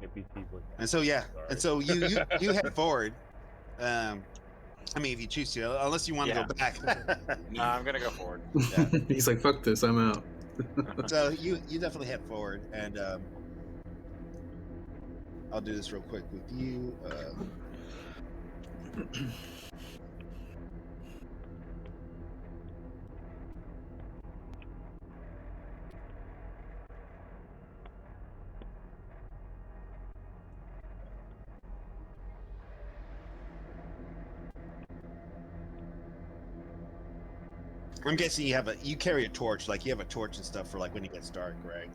NPCs like that. And so yeah, Sorry. and so you head forward. I mean, if you choose to, unless you want to Yeah. go back. No, I'm gonna go forward. Yeah. He's like, fuck this, I'm out. So you definitely head forward, and I'll do this real quick with you. I'm guessing you carry a torch, like you have a torch and stuff for like when it gets dark, right?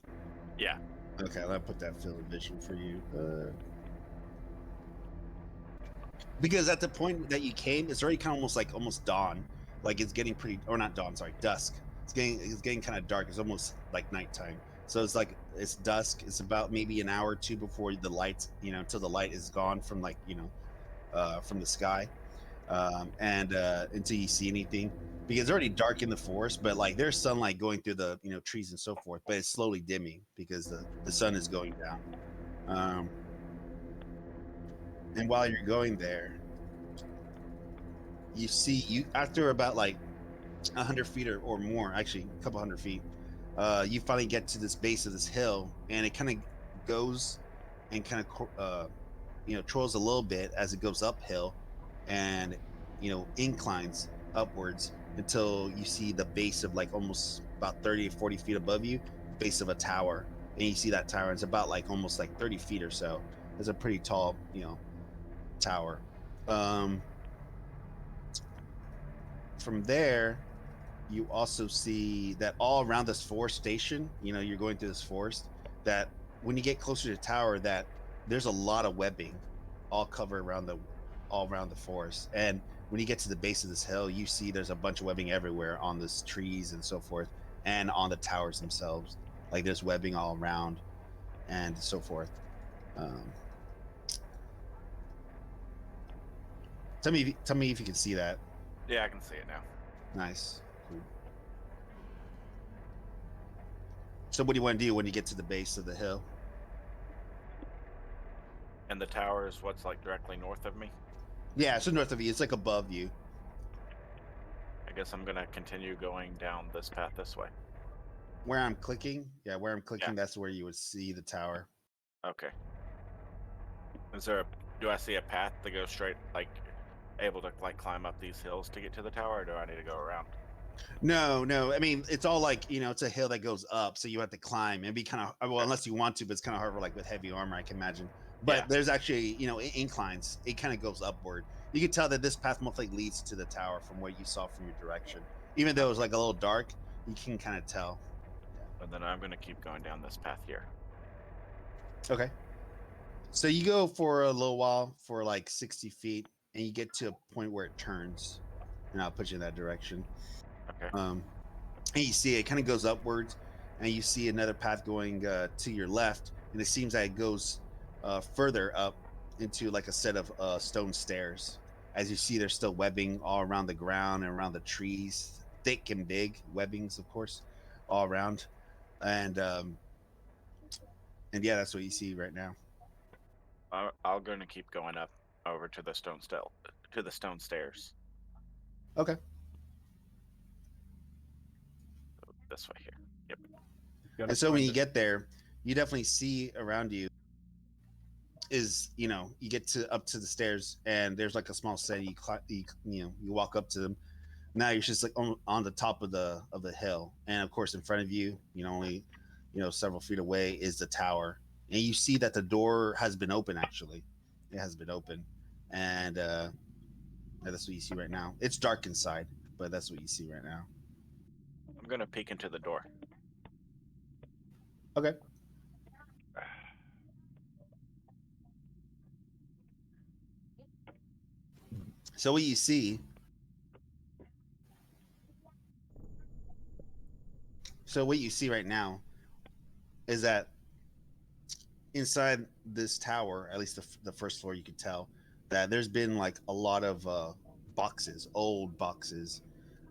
Yeah. Okay, I'll put that field of vision for you. Because at the point that you came, it's already kind of almost dawn. Like it's getting pretty, or not dawn, sorry, dusk. It's getting kind of dark. It's almost like nighttime. So it's dusk. It's about maybe an hour or two before the light, until the light is gone from from the sky, and until you see anything. Because it's already dark in the forest, but like there's sunlight going through the trees and so forth, but it's slowly dimming because the sun is going down. And while you're going there, you after about like 100 feet or more, actually a couple 100 feet, you finally get to this base of this hill, and it kind of goes and kind of trolls a little bit as it goes uphill, and inclines upwards until you see the base of like almost about 30 or 40 feet above you, base of a tower, and you see that tower. It's about like almost like 30 feet or so. It's a pretty tall tower. From there, you also see that all around this forest station, you're going through this forest, that when you get closer to the tower, that there's a lot of webbing all covered all around the forest. And when you get to the base of this hill, you see there's a bunch of webbing everywhere on these trees and so forth, and on the towers themselves. Like there's webbing all around and so forth. Tell me if you can see that. Yeah, I can see it now. Nice. Cool. So what do you want to do when you get to the base of the hill? And the tower is what's like directly north of me? Yeah, it's north of you. It's like above you. I guess I'm gonna continue going down this path this way. Where I'm clicking? Yeah, where I'm clicking, Yeah. that's where you would see the tower. Okay. Do I see a path that goes straight, like able to like climb up these hills to get to the tower, or do I need to go around? No. I mean, it's all like, it's a hill that goes up, so you have to climb. It'd be kind of, well, unless you want to, but it's kind of hard for like with heavy armor, I can imagine. But there's actually, inclines. It kind of goes upward. You can tell that this path most likely leads to the tower from what you saw from your direction. Even though it was like a little dark, you can kind of tell. And then I'm gonna keep going down this path here. Okay. So you go for a little while, for like 60 feet, and you get to a point where it turns, and I'll put you in that direction. Okay. And you see it kind of goes upwards, and you see another path going to your left, and it seems that it goes further up into like a set of stone stairs. As you see, there's still webbing all around the ground and around the trees, thick and big webbings, of course, all around, and yeah, that's what you see right now. I'm gonna keep going up over to the stone stairs. Okay. So this way here. Yep. And so when you get there, you definitely see around you is, you get up to the stairs, and there's like a small set. You walk up to them. Now you're just like on the top of the hill, and of course in front of you, only several feet away is the tower, and you see that the door has been open. Actually, it has been open, and that's what you see right now. It's dark inside, but that's what you see right now. I'm gonna peek into the door. Okay. So what you see right now is that inside this tower, at least the first floor, you could tell that there's been like a lot of boxes, old boxes.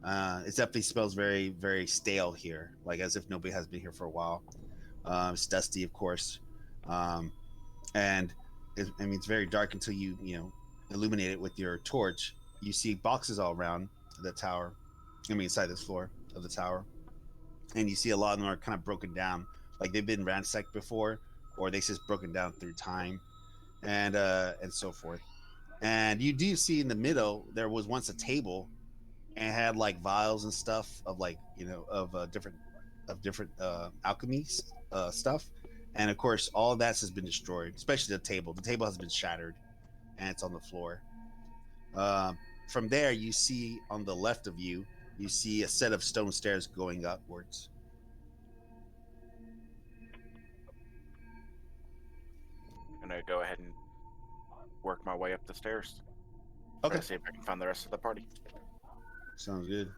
It definitely smells very, very stale here, like as if nobody has been here for a while. It's dusty, of course. and it's very dark until you illuminate it with your torch. You see boxes all around the tower. Inside this floor of the tower, and you see a lot of them are kind of broken down, like they've been ransacked before, or they just broken down through time, and so forth. And you do see in the middle there was once a table and it had like vials and stuff of like of different alchemies stuff, and of course all of that has been destroyed, especially the table. The table has been shattered and it's on the floor. Um, from there, you see on the left of you, you see a set of stone stairs going upwards. I'm gonna go ahead and work my way up the stairs. Try Okay, to see if I can find the rest of the party. sounds good.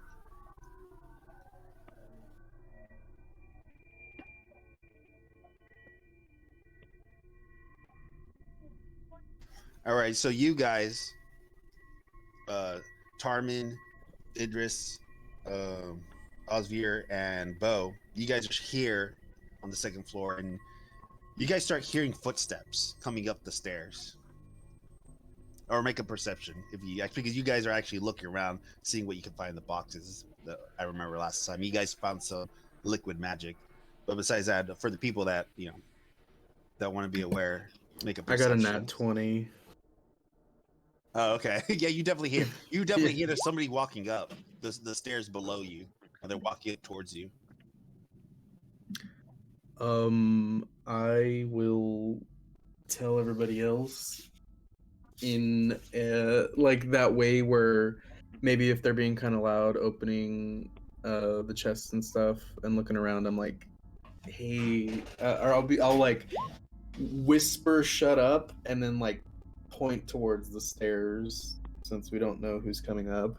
All right, so you guys, Tarmin, Idris, um, Osvir, and Bo, you guys are here on the second floor, and you guys start hearing footsteps coming up the stairs. Or make a perception because you guys are actually looking around, seeing what you can find in the boxes. That I remember last time you guys found some liquid magic, but besides that, for the people that that want to be aware, make a I got a perception. nat 20. Oh, okay. Yeah, you definitely hear there's somebody walking up the stairs below you, and they're walking up towards you. I will tell everybody else in like that way where maybe if they're being kind of loud, opening the chests and stuff and looking around, I'm like, hey, or I'll like whisper, shut up, and then like point towards the stairs since we don't know who's coming up.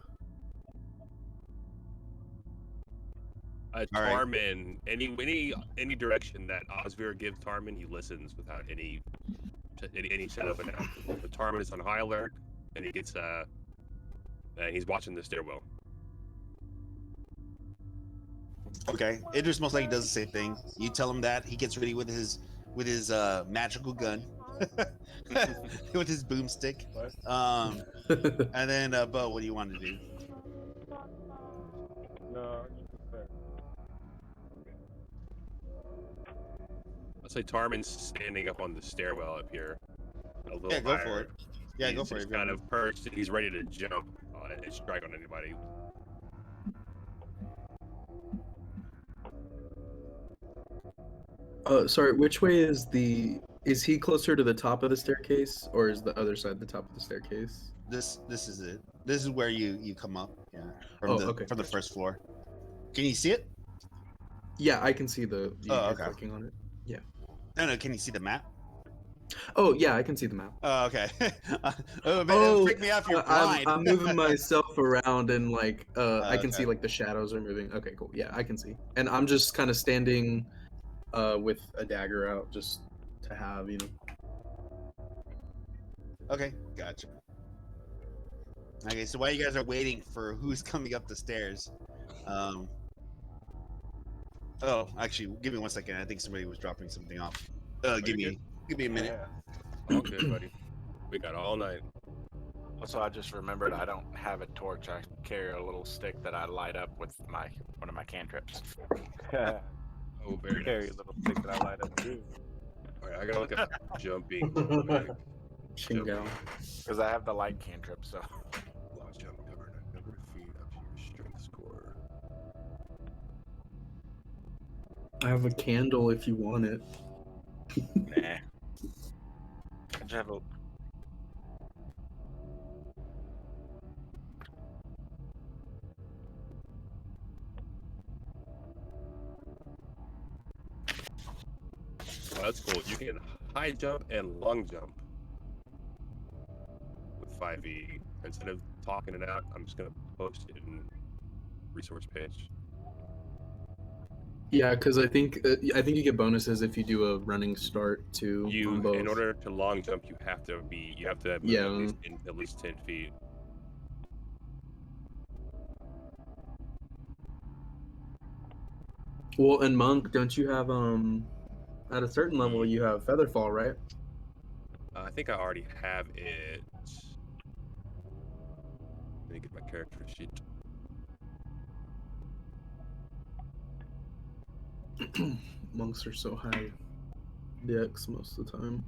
Tarmin, any direction that Osvir gives Tarmin, he listens without any setup and out. But Tarmin is on high alert, and he gets and he's watching the stairwell. Okay, Idris most likely does the same thing. You tell him that he gets ready with his magical gun, with his boomstick. And then Bo, what do you want to do? No. I'll say Tarmin's standing up on the stairwell up here. A little Yeah, go higher. for it. Yeah, He's go for just it. kind of perched. He's ready to jump and strike on anybody. Sorry, which way is he closer to the top of the staircase, or is the other side the top of the staircase? This is it. This is where you come up. Yeah, from okay, from the gotcha. first floor. Can you see it? Yeah, I can see the you're okay. clicking on it. Yeah. No, can you see the map? Oh yeah, I can see the map. Oh, okay. It'll freak me out if you're blind. I'm moving myself around and like I can see like the shadows are moving. Okay, cool. Yeah, I can see. And I'm just kind of standing with a dagger out just to have, Okay, gotcha. Okay, so while you guys are waiting for who's coming up the stairs, oh, actually, give me 1 second. I think somebody was dropping something off. Give me a minute. All good, buddy. We got all night. Also, I just remembered I don't have a torch. I carry a little stick that I light up with one of my cantrips. Oh, very Carry nice. a little stick that I light up too. All right, I gotta look at jumping. Shingo. Because I have the light cantrip, so. Lost jump covered a number of feet up to your strength score. I have a candle if you want it. Nah. I just have a. Oh, that's cool. You can high jump and long jump with 5e. Instead of talking it out, I'm just gonna post it in resource page. Yeah, because I think you get bonuses if you do a running start too. On both. In order to long jump, you have to move at least 10 feet. Well, in Monk, don't you have at a certain level you have Featherfall, right? I think I already have it. Let me get my character sheet. Monks are so high dex most of the time.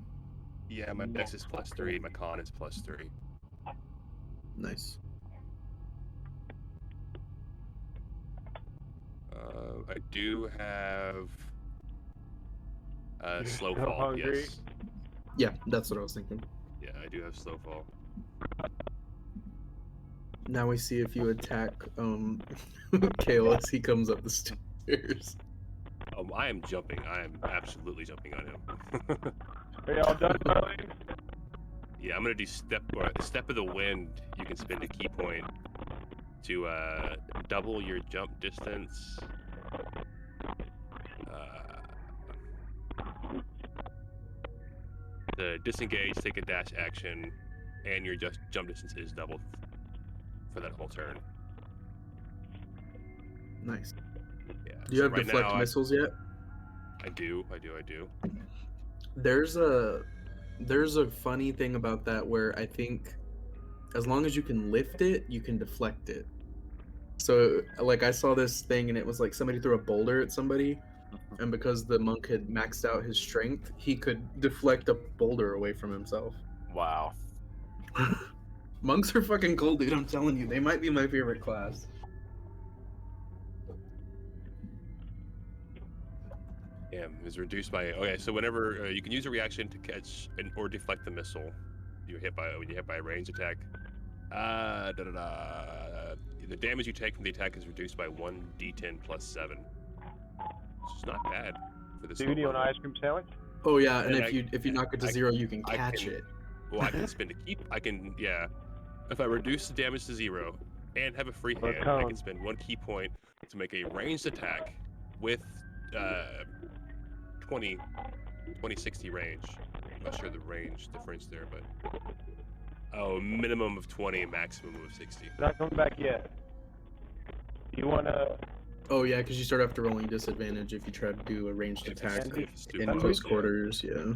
Yeah, my dex is +3. My con is +3. Nice. I do have You're slow still fall. hungry? Yes. Yeah, that's what I was thinking. Yeah, I do have slow fall. Now we see if you attack Kale as he comes up the stairs. I am jumping. I am absolutely jumping on him. Are y'all done, darling? Yeah, I'm gonna do step of the wind. You can spend a key point to double your jump distance. To disengage, take a dash action, and your jump distance is doubled for that whole turn. Nice. Yeah. Do you so have right deflect now, missiles yet? I do. There's a funny thing about that where I think as long as you can lift it, you can deflect it. So like I saw this thing and it was like somebody threw a boulder at somebody, and because the monk had maxed out his strength, he could deflect a boulder away from himself. Wow. Monks are fucking cool, dude. I'm telling you, they might be my favorite class. Yeah, is reduced by. Okay, so whenever you can use a reaction to catch or deflect the missile when you hit by a ranged attack. The damage you take from the attack is reduced by 1d10 plus 7. It's not bad for this. Do you want an ice cream sandwich? Oh yeah, and And if you knock it to 0, you can catch it. Well, I can spend a keep. If I reduce the damage to 0 and have a free Or a hand, I cone. can spend 1 key point to make a ranged attack with 20-60 range. I'm not sure the range difference there, but minimum of 20, maximum of 60. Not coming back yet. You wanna? Oh yeah, because you start after rolling disadvantage if you try to do a ranged If it's- attack if it's too in close, close yeah. quarters. Yeah.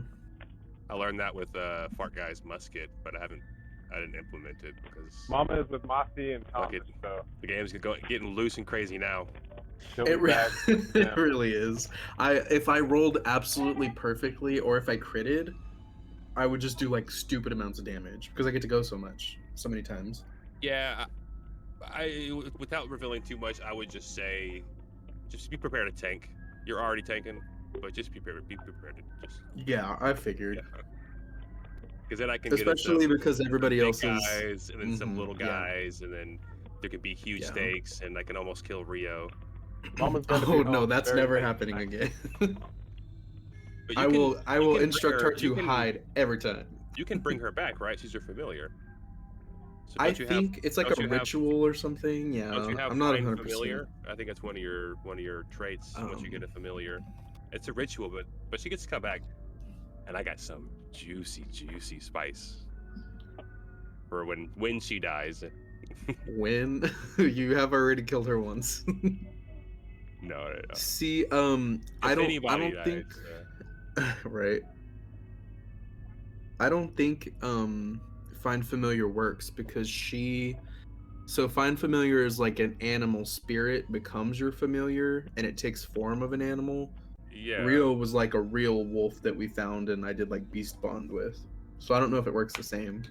I learned that with Fart Guy's musket, but I didn't implement it because Mama is with Mossy and Fuck Thomas, it. so the game's getting loose and crazy now. she'll It, be re- back. it really is. If I rolled absolutely perfectly, or if I critted, I would just do like stupid amounts of damage because I get to go so many times. Yeah, I without revealing too much, I would just say, just be prepared to tank. You're already tanking, but just be prepared to just. Yeah, I figured. Because then I can Especially get because everybody big else is guys, and then some little yeah. guys, and then there could be huge Yeah. stakes, and I can almost kill Rio. Mama's gonna be Oh no, home that's very never late happening tonight. again. But I you will can instruct bring her to hide every time. You can bring her back, right? She's your familiar. So I think it's like a ritual or something. Yeah, Don't you have I'm not find 100%. familiar? I think that's one of your traits. Once you get a familiar, it's a ritual, but she gets to come back, and I got some juicy spice for when she dies. When you have already killed her once. No. See, If I don't anybody think dies, right. I don't think find familiar works because find familiar is like an animal spirit becomes your familiar and it takes form of an animal. yeah. Rio was like a real wolf that we found and I did like beast bond with. So I don't know if it works the same.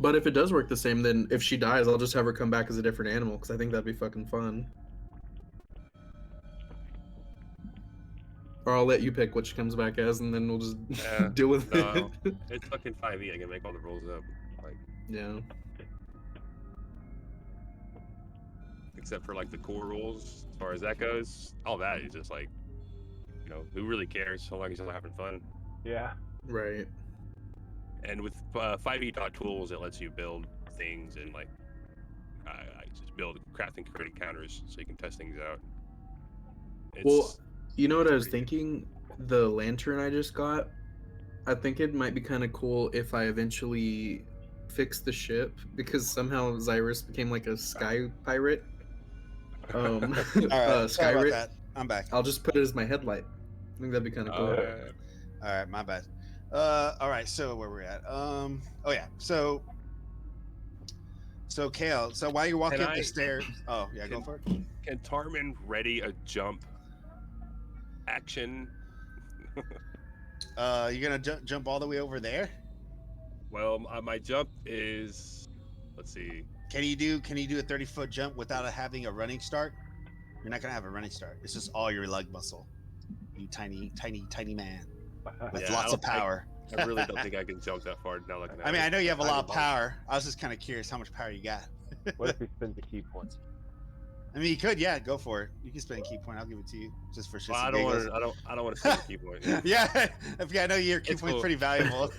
But if it does work the same, then if she dies, I'll just have her come back as a different animal because I think that'd be fucking fun. Or I'll let you pick what she comes back as, and then we'll just deal with No, it. it's fucking 5e. I can make all the rolls up, like Yeah. except for like the core rules. As far as that goes, all that is just like, who really cares? So long as you're having fun. Yeah. Right. And with 5e.tools, it lets you build things and like I just build crafting creating counters so you can test things out. Well, you know what I was pretty thinking? The lantern I just got, I think it might be kind of cool if I eventually fix the ship because somehow Zyrus became like a sky pirate. All right, sorry about Skyrit. that. I'm back. I'll just put it as my headlight. I think that'd be kind of cool. All right, my bad. All right, so where we're at? Oh yeah, so Kale. So while you're walking Can up the I- stairs, oh yeah, go for it. Can Tarman ready a jump action? You're gonna jump all the way over there. Well, my jump is, let's see. Can you do a 30-foot jump without having a running start? You're not gonna have a running start. It's just all your leg muscle. You tiny man with Yeah, lots of power. I really don't think I can jump that far now. Looking at I mean, it. I know you have a I lot of don't- power. I was just kind of curious how much power you got. What if he spends a key point? I mean, you could, yeah, go for it. You can spend a key point. I'll give it to you just for shits Well, I and don't giggles. want to. I don't want to spend a key point. Yeah, I know your key It's point's cool. pretty valuable.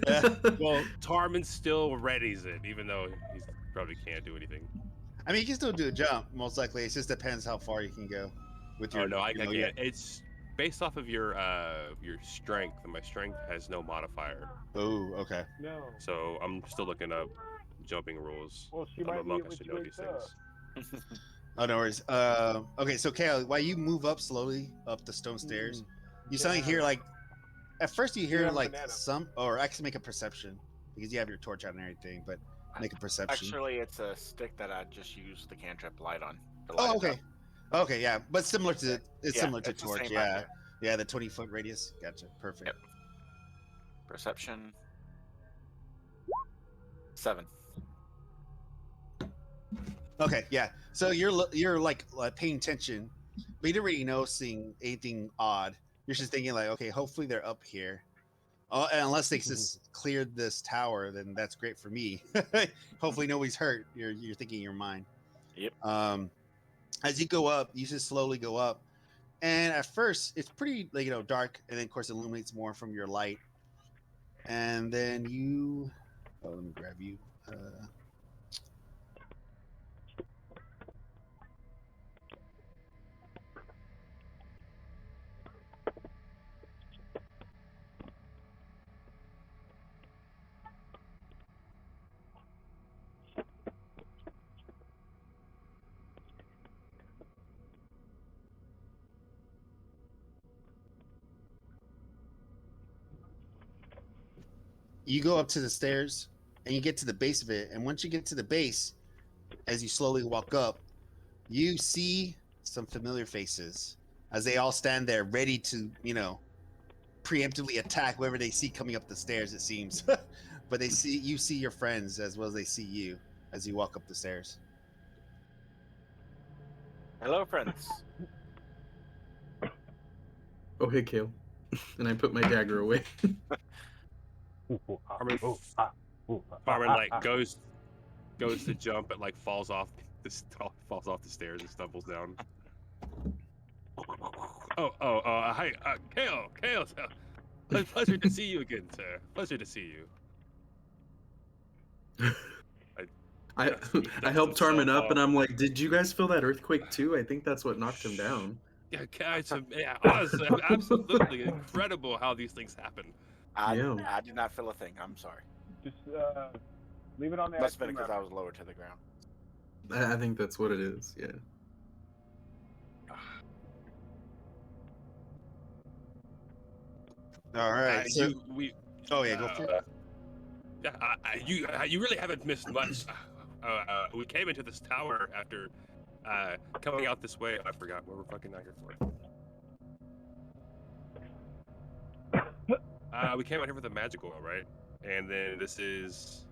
Yeah. Well, Tarman still readies it, even though he probably can't do anything. I mean, you can still do a jump, most likely. It just depends how far you can go with your. Oh no, I you know, can't. your- It's based off of your strength, and my strength has no modifier. Oh, okay. No. So I'm still looking up jumping rules. Well, she I'm a might be monk. I able should to know these things. Oh, no worries. Okay, so Kale, while you move up slowly up the stone stairs, you suddenly hear like. At first, you hear Yeah, like banana. some, or actually make a perception because you have your torch out and everything. But make a perception. Actually, it's a stick that I just used the cantrip light on. to light Oh, it okay. up. Okay, yeah, but similar to it's Yeah, similar to it's the torch, same yeah, idea. yeah, the 20-foot radius. Gotcha, perfect. Yep. Perception. 7. Okay, yeah. So you're like paying attention, but you didn't really noticing anything odd. You're just thinking like, okay, hopefully they're up here. Oh, and unless they just cleared this tower, then that's great for me. Hopefully nobody's hurt. You're thinking in your mind. Yep. As you go up, you just slowly go up, and at first it's pretty like dark, and then of course it illuminates more from your light, and then you. Oh, let me grab you. You go up to the stairs and you get to the base of it, and once you get to the base, as you slowly walk up, you see some familiar faces as they all stand there ready to preemptively attack whoever they see coming up the stairs, it seems. But you see your friends as well as they see you as you walk up the stairs. Hello, friends. Oh, hey, Kale. And I put my dagger away. Tarman like goes to jump, but like falls off the stairs and stumbles down. Hi, Kale. Pleasure to see you again, sir. Pleasure to see you. I helped Tarman up, and I'm like, "Did you guys feel that earthquake too? I think that's what knocked him down." Yeah, honestly, absolutely incredible how these things happen. Yeah. I did not feel a thing. I'm sorry. Just leave it on the Must have been action because map. I was lower to the ground. I think that's what it is. Yeah. All right. So, oh yeah, go for it. You really haven't missed much. We came into this tower after coming out this way. I forgot what we're fucking out here for. We came out here for the magic oil, right? And then this is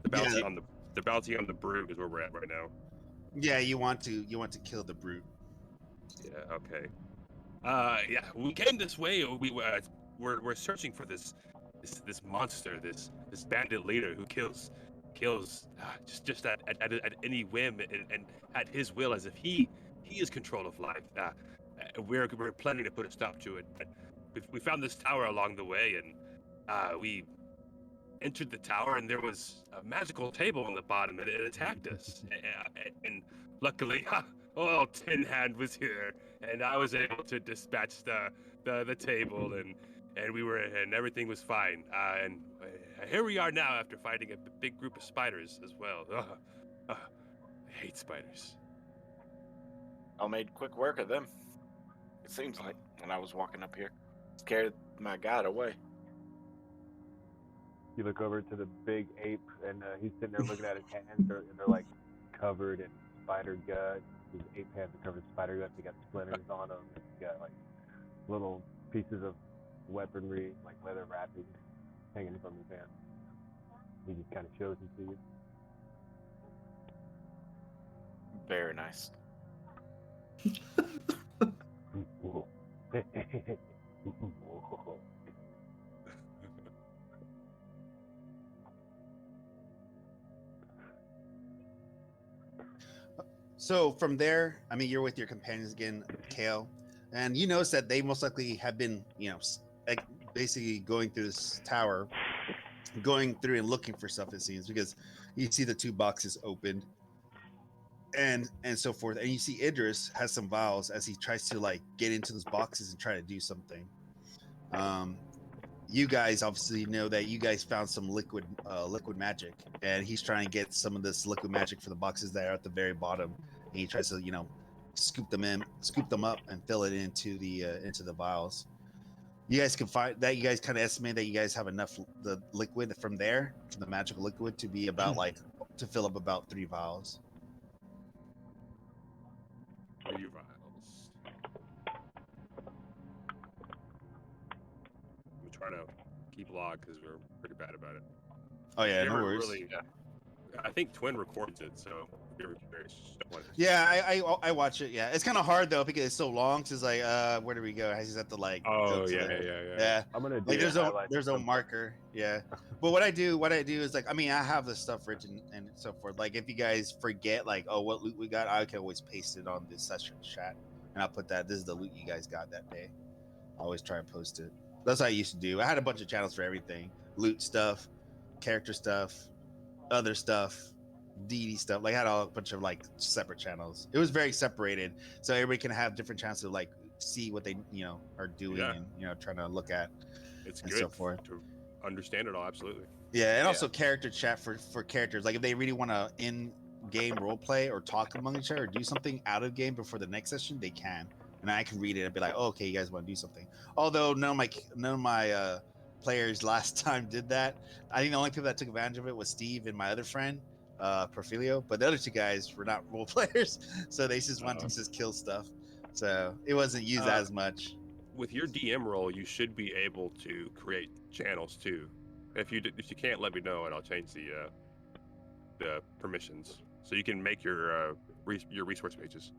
the bounty on the bounty on the brute is where we're at right now. Yeah, you want to kill the brute. Yeah. Okay. Yeah, we came this way. We're searching for this monster, this bandit leader who kills just at any whim and at his will, as if he is control of life. We're planning to put a stop to it. But we found this tower along the way, and we entered the tower, and there was a magical table on the bottom, and it attacked us. And luckily, Tin Hand was here, and I was able to dispatch the table, and everything was fine. And here we are now after fighting a big group of spiders as well. I hate spiders. I made quick work of them. It seems like when I was walking up here, scared my guide away. You look over to the big ape, and he's sitting there looking at his hands. They're like covered in spider gut. His ape hands are covered in spider gut. He got splinters on them. He's got like little pieces of weaponry, like leather wrappings, hanging from his hand. He just kind of shows them to you. Very nice. So from there, I mean, you're with your companions again, Kale, and you notice that they most likely have been, like basically going through this tower, going through and looking for stuff. It seems because you see the two boxes opened, and so forth, and you see Idris has some vials as he tries to like get into those boxes and try to do something. You guys obviously know that you guys found some liquid magic, and he's trying to get some of this liquid magic for the boxes that are at the very bottom, and he tries to scoop them up and fill it into the vials. You guys can find that. You guys kind of estimate that you guys have enough the liquid from the magical liquid to be about to fill up about 3 vials. 3 vials. I'm trying to keep log because we're pretty bad about it. Oh yeah, no Never worries. really. I think Twin records it, so if you're curious, don't want to- Yeah, I watch it. Yeah, it's kind of hard though because it's so long. Cause it's like, where do we go? I just have to like. Oh go to yeah. I'm gonna do Like there's highlights no of marker. Yeah, but what I do is like, I mean, I have this stuff written and so forth. Like if you guys forget like, oh, what loot we got, I can always paste it on this session chat, and I'll put that. This is the loot you guys got that day. I always try and post it. That's what I used to do. I had a bunch of channels for everything: loot stuff, character stuff, other stuff, DD stuff. Like I had a bunch of like separate channels. It was very separated, so everybody can have different chances to like see what they are doing and trying to look at It's and good so forth. to understand it all. Absolutely. Yeah, and also character chat for characters. Like if they really want to in-game role play or talk among each other or do something out of game before the next session, they can. And I can read it and be like, oh, okay, you guys want to do something. Although none of my players last time did that. I think the only people that took advantage of it was Steve and my other friend, Porfilio. But the other 2 guys were not role players, so they just wanted to just kill stuff. So it wasn't used as much. With your DM role, you should be able to create channels too. If you can't, let me know and I'll change the permissions so you can make your resource pages.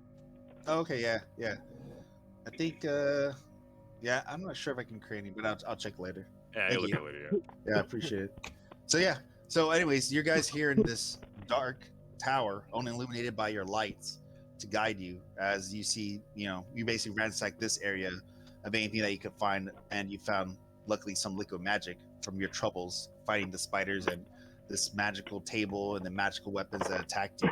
Oh, okay, yeah. I think, I'm not sure if I can create any, but I'll check later. Yeah, Thank you'll look you. at it later. Yeah. Yeah, I appreciate it. So anyways, you guys here in this dark tower, only illuminated by your lights to guide you as you see, you basically ransack this area of anything that you could find, and you found luckily some liquid magic from your troubles fighting the spiders and this magical table and the magical weapons that attacked you.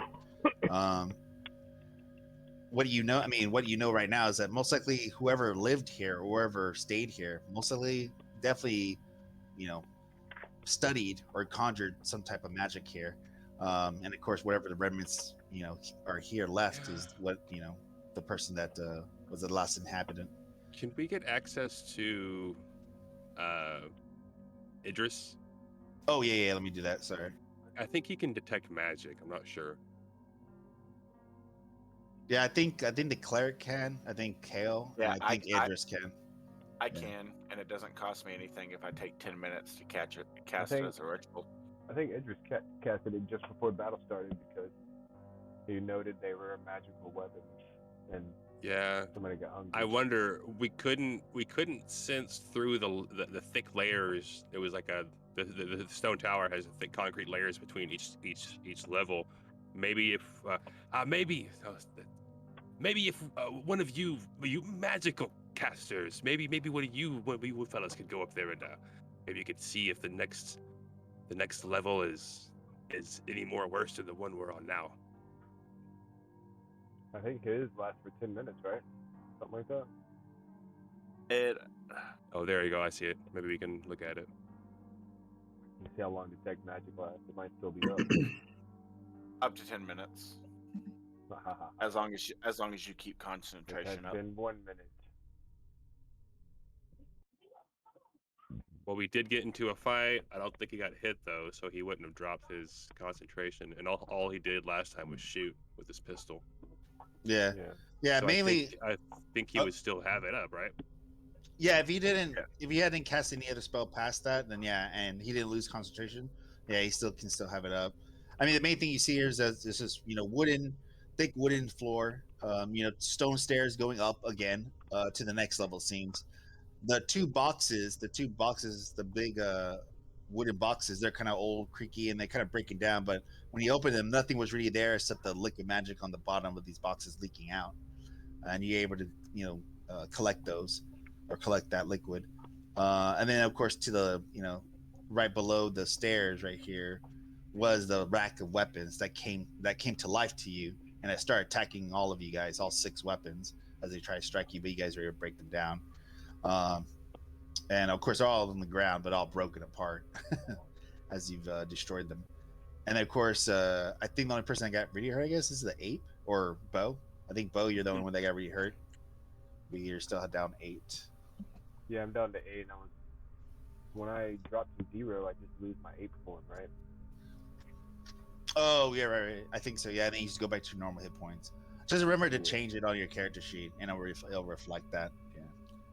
What do you know? I mean, what you know right now is that most likely whoever lived here or whoever stayed here, most likely definitely, studied or conjured some type of magic here. And of course, whatever the remnants, are here left is what, the person that was the last inhabitant. Can we get access to Idris? Oh, yeah, let me do that. Sorry. I think he can detect magic. I'm not sure. Yeah, I think the cleric can. I think Kale. Yeah, and I think Idris can. I can, and it doesn't cost me anything if I take 10 minutes to cast it think- as a ritual. I think Idris casted it just before battle started because he noted they were a magical weapon, and Yeah. somebody got hungry. I wonder. We couldn't sense through the thick layers. It was like the stone tower has thick concrete layers between each level. Maybe if one of you magical casters, maybe one of you fellas could go up there and maybe you could see if the next level is any more worse than the one we're on now. I think his lasts for 10 minutes, right? Something like that. Oh, there you go. I see it. Maybe we can look at it. You see how long detect magic lasts. It might still be up. Up to 10 minutes, Haha. as long as you keep It has concentration up. been 1 minute. Well, we did get into a fight. I don't think he got hit though, so he wouldn't have dropped his concentration. And all he did last time was shoot with his pistol. Yeah, Yeah. yeah. So Mainly, I think he would still have it up, right? yeah. If he didn't, Yeah. if he hadn't cast any other spell past that, then yeah, and he didn't lose concentration, yeah, he still can still have it up. I mean, the main thing you see here is that this is thick wooden floor. Stone stairs going up again to the next level. Seems the two boxes, the big wooden boxes, they're kind of old, creaky, and they're kind of breaking down. But when you open them, nothing was really there except the liquid magic on the bottom of these boxes leaking out, and you're able to collect those or collect that liquid. And then of course to the right below the stairs right here was the rack of weapons that came to life to you, and it started attacking all of you guys, all 6 weapons, as they try to strike you, but you guys were able to break them down. And of course, they're all on the ground, but all broken apart as you've destroyed them. And of course, I think the only person that got really hurt, I guess, is the ape or Bo. I think Bo, you're the only one that got really hurt. But you're still down 8. Yeah, I'm down to 8. And when I drop to 0, I just lose my ape form, right? Oh yeah, right. I think so. Yeah, and then you just go back to your normal hit points. Just remember to change it on your character sheet, and it'll reflect that. Yeah,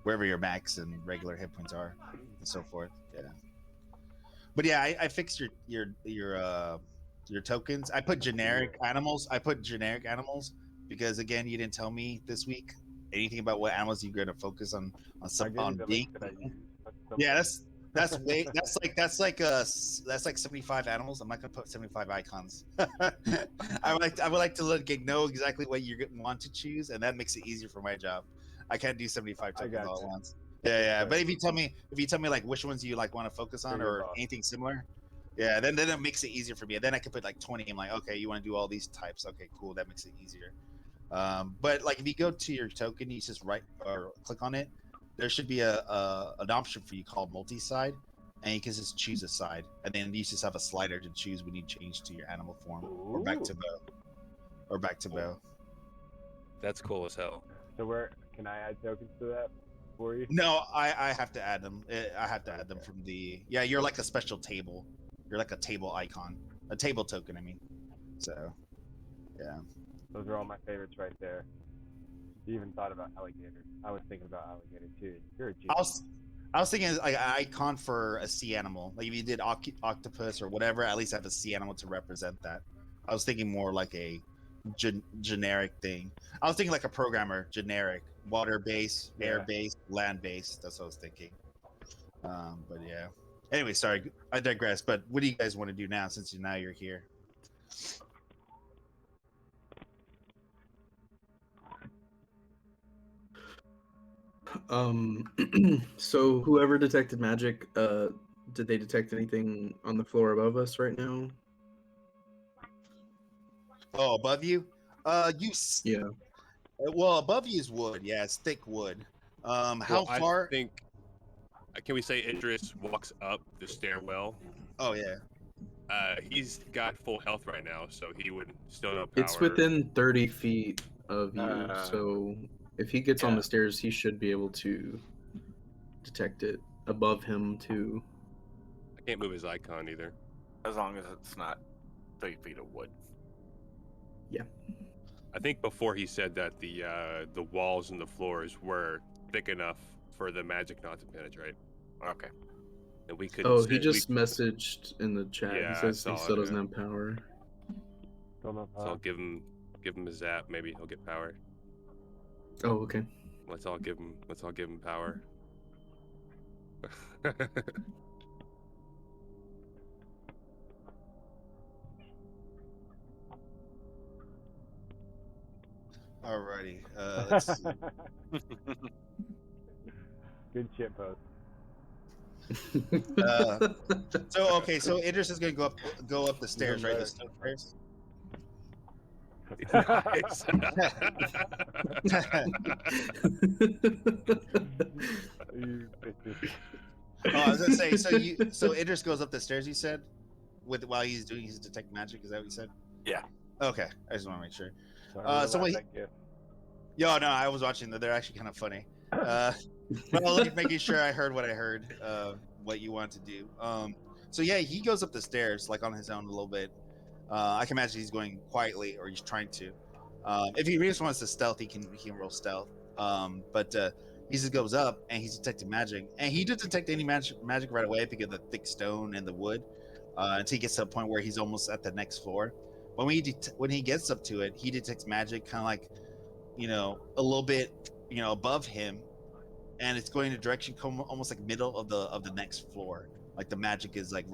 wherever your max and regular hit points are, and so forth. Yeah. But yeah, I fixed your tokens. I put generic animals. Because again, you didn't tell me this week anything about what animals you're going to focus on I some gave you on the being. link that I used. Yeah, that's way that's like 75 animals. I'm not gonna put 75 icons. I would like to know exactly what you want to choose, and that makes it easier for my job. I can't do 75 tokens all at once. Yeah. But if you tell me like which ones you like want to focus on or anything similar, yeah, then it makes it easier for me. And then I can put like 20. I'm like, okay, you want to do all these types? Okay, cool. That makes it easier. But like if you go to your token, you just right or click on it. There should be an option for you called multi-side, and you can just choose a side, and then you just have a slider to choose when you change to your animal form or back to bow. That's cool as hell. So where can I add tokens to that for you? No, I have to add them. I have to add them from the. Yeah, you're like a special table. You're like a table icon, a table token. I mean, so yeah. Those are all my favorites right there. You even thought about alligator. I was thinking about alligator too. You're a genius. I was thinking like an icon for a sea animal. Like if you did octopus or whatever, at least have a sea animal to represent that. I was thinking more like a generic thing. I was thinking like a programmer, generic, water-based, air-based, land-based. That's what I was thinking. But yeah. Anyway, sorry, I digress. But what do you guys want to do now since now you're here? So whoever detected magic, did they detect anything on the floor above us right now? Oh, above you? Yeah. Well, above you is wood. Yeah, it's thick wood. How Well, far? I think. Can we say Idris walks up the stairwell? Oh yeah. He's got full health right now, so he would still have power. It's within 30 feet of you, so if he gets on yeah. the stairs, he should be able to detect it above him too. I can't move his icon either. As long as it's not 3 feet of wood. I think before he said that the walls and the floors were thick enough for the magic not to penetrate. Okay. And we could. Oh, he just messaged in the chat. Yeah, He I says saw he still it, doesn't yeah. have power. Don't know So I'll give him a zap. Maybe he'll get power. Oh, okay. Let's all give him power. Alrighty. Let's see. Good shit post. So Idris is gonna go up the stairs, right? The stairs. Nice. You bitches. Oh, I was gonna say. So Idris goes up the stairs. You said, while he's doing his detect magic. Is that what you said? Yeah. Okay, I just want to make sure. Sorry about So what? that gift. Yo, no, I was watching. They're actually kind of funny. But I like making sure I heard what I heard. What you want to do. So yeah, he goes up the stairs like on his own a little bit. I can imagine he's going quietly, or he's trying to. If he really just wants to stealth, he can roll stealth. But he just goes up and he's detecting magic, and he didn't detect any magic right away because of the thick stone and the wood. Until he gets to a point where he's almost at the next floor. When when he gets up to it, he detects magic, kind of like, a little bit, above him, and it's going in a direction almost like middle of the next floor. Like the magic is like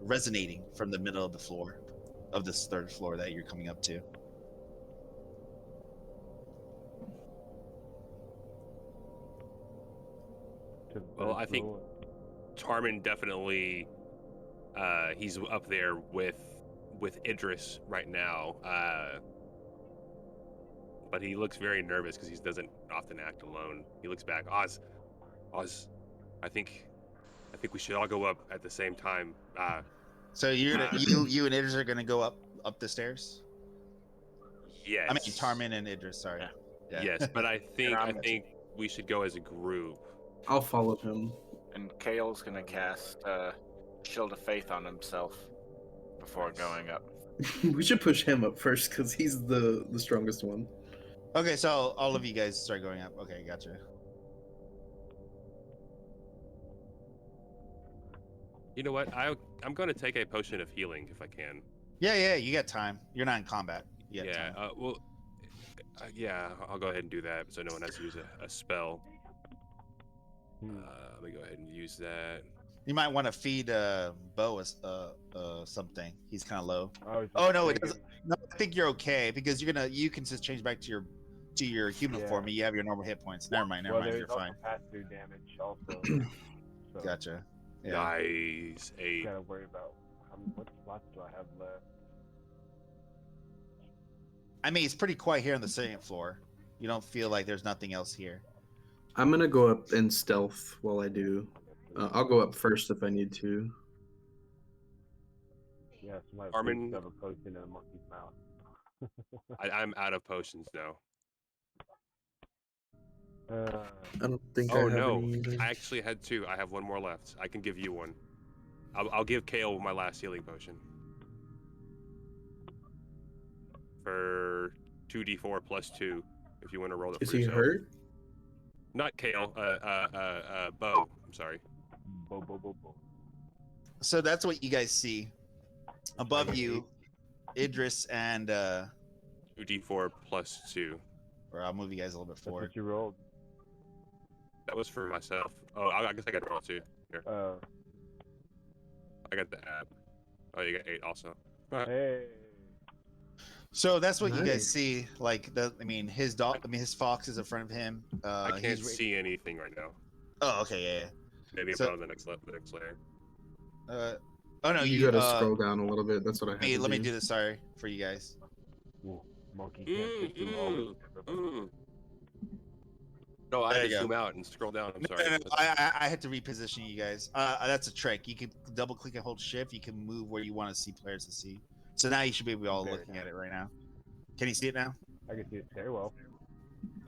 resonating from the middle of the floor of this third floor that you're coming up to. To the Well, third I think floor. Tarmin definitely he's up there with Idris right now. But he looks very nervous because he doesn't often act alone. He looks back. Oz, I think we should all go up at the same time. So you and Idris are gonna go up the stairs. Yes. I mean Tarmin and Idris. Sorry. Yeah. Yes, but I I'm- think we should go as a group. I'll follow him. And Kale's gonna cast Shield of Faith on himself before going up. We should push him up first because he's the strongest one. Okay, so all of you guys start going up. Okay, gotcha. You know what? I'm going to take a potion of healing if I can. Yeah, you got time. You're not in combat. You got Yeah. time. Yeah. I'll go ahead and do that so no one has to use a spell. Hmm. Let me go ahead and use that. You might want to feed Bo something. He's kind of low. I was Oh just no, it thinking- doesn't. No, I think you're okay because you can just change back to your human Yeah. form. And you have your normal hit points. Never mind. Well, You're there's also fine. pass-through damage also. So Gotcha. Yeah. Nice. you gotta worry about what slots do I have left. I mean, it's pretty quiet here on the second floor. You don't feel like there's nothing else here. I'm gonna go up in stealth while I do. I'll go up first if I need to. Yeah, somebody Armin- please shove a potion in a monkey's mouth. I'm out of potions now. I don't think I Oh have no! any either. I actually had two. I have one more left. I can give you one. I'll give Kale my last healing potion. For 2d4 plus 2, if you want to roll it Is for he yourself. hurt? Not Kale. Bo. I'm sorry. Bo. So that's what you guys see above you, Idris and 2d4 plus 2. or I'll move you guys a little bit That's forward. what you rolled. That was for myself. Oh, I guess I got to roll 2. Here, I got the app. Oh, you got 8 also. Hey. So that's what you guys Nice. see. Like his fox is in front of him. I can't he's see anything right now. Oh, okay, yeah. Maybe So- I'm on the next layer. Oh no, You gotta scroll down a little bit. That's what I have Hey, to let me do. do this. Sorry for you guys. Ooh, monkey can't fit through all of everybody. No, I There had you to go. zoom out and scroll down. I'm No, sorry. no, no, I had to reposition you guys. That's a trick. You can double click and hold shift. You can move where you want to see players to see. So now you should be all Very looking nice. at it right now. Can you see it now? I can see it very well.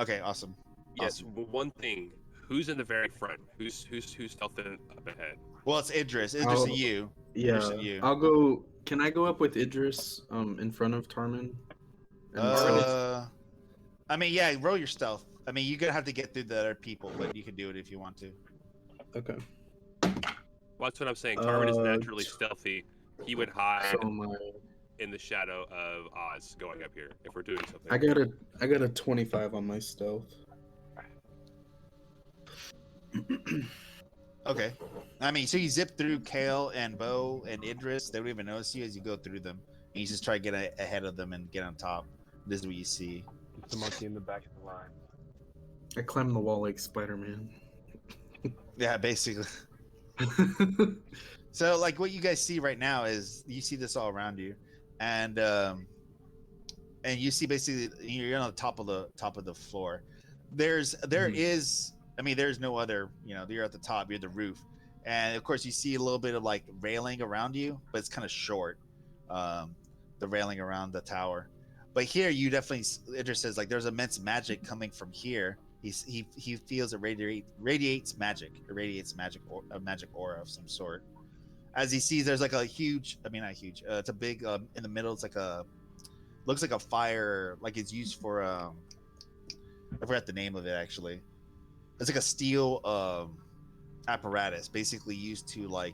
Okay, awesome. Yes, one thing. Who's in the very front? Who's stealthing up ahead? Well, it's Idris. Idris Oh, and you. Yeah, Idris and you. I'll go. Can I go up with Idris in front of Tarmin? And stealth? I mean, yeah, roll your stealth. I mean, you're gonna have to get through the other people, but you can do it if you want to. Okay. Well, that's what I'm saying. Tarmin is Uh, naturally stealthy. He would hide So my in the shadow of Oz going up here if we're doing something. I got a 25 on my stealth. Okay. I mean, so you zip through Kale and Bo and Idris. They don't even notice you as you go through them. And you just try to get ahead of them and get on top. This is what you see. Just a monkey in the back of the line. I climbed the wall like Spider-Man. Yeah, basically. So, like, what you guys see right now is you see this all around you, and you see basically you're on the top of the floor. There Mhm. is I mean, there's no other. You're at the top. You're the roof, and of course you see a little bit of like railing around you, but it's kind of short. The railing around the tower, but here you definitely. Idris says like there's immense magic coming from here. He feels it radiates magic. It radiates magic or a magic aura of some sort. As he sees, there's like a huge. I mean, not huge. It's a big. In the middle, it's like looks like a fire. Like it's used for. I forgot the name of it actually. It's like a steel apparatus, basically used to like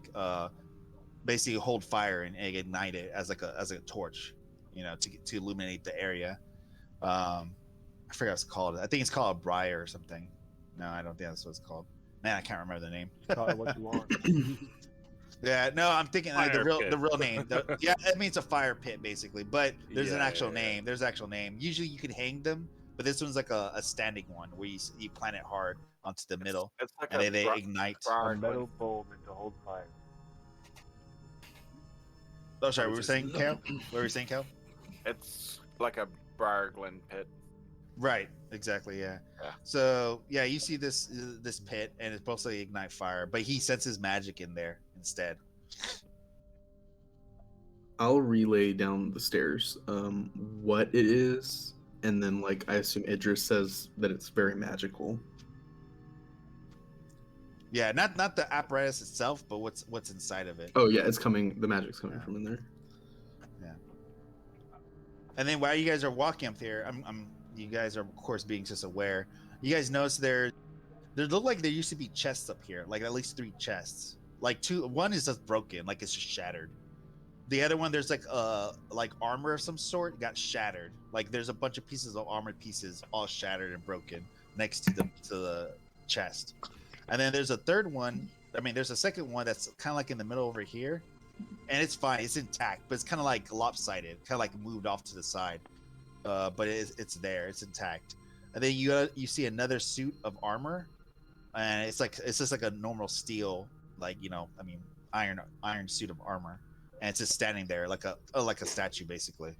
basically hold fire and ignite it as a torch, to illuminate the area. I forgot what it's called. I think it's called a briar or something. No, I don't think that's what it's called. Man, I can't remember the name. Call it what you want. Yeah, no, I'm thinking like the Fire pit. real name. Yeah, it means a fire pit basically, but there's an actual name. There's an actual name. Usually you can hang them, but this one's like a standing one where you plant it hard onto the middle, It's like and a they ignite. A Brard metal one. bowl meant to hold fire. Oh, sorry, we were saying Cal. What were we saying, Cal? It's like a Brarglin pit. Right, exactly, yeah. Yeah. So yeah, you see this pit, and it's supposed to ignite fire, but he senses magic in there instead. I'll relay down the stairs what it is, and then like I assume Idris says that it's very magical. Yeah, not the apparatus itself, but what's inside of it. Oh yeah, it's coming. The magic's coming Yeah. from in there. And then while you guys are walking up there, you guys are of course being just aware. You guys notice there look like there used to be chests up here, like at least 3 chests. Like one is just broken, like it's just shattered. The other one, there's like armor of some sort got shattered. Like there's a bunch of pieces of armored pieces all shattered and broken next to the chest. And then there's a third one. I mean, there's a second one that's kind of like in the middle over here, and it's fine, it's intact, but it's kind of like lopsided, kind of like moved off to the side. But it's there, it's intact. And then you see another suit of armor, and it's just like a normal steel, like iron suit of armor, and it's just standing there like a statue basically.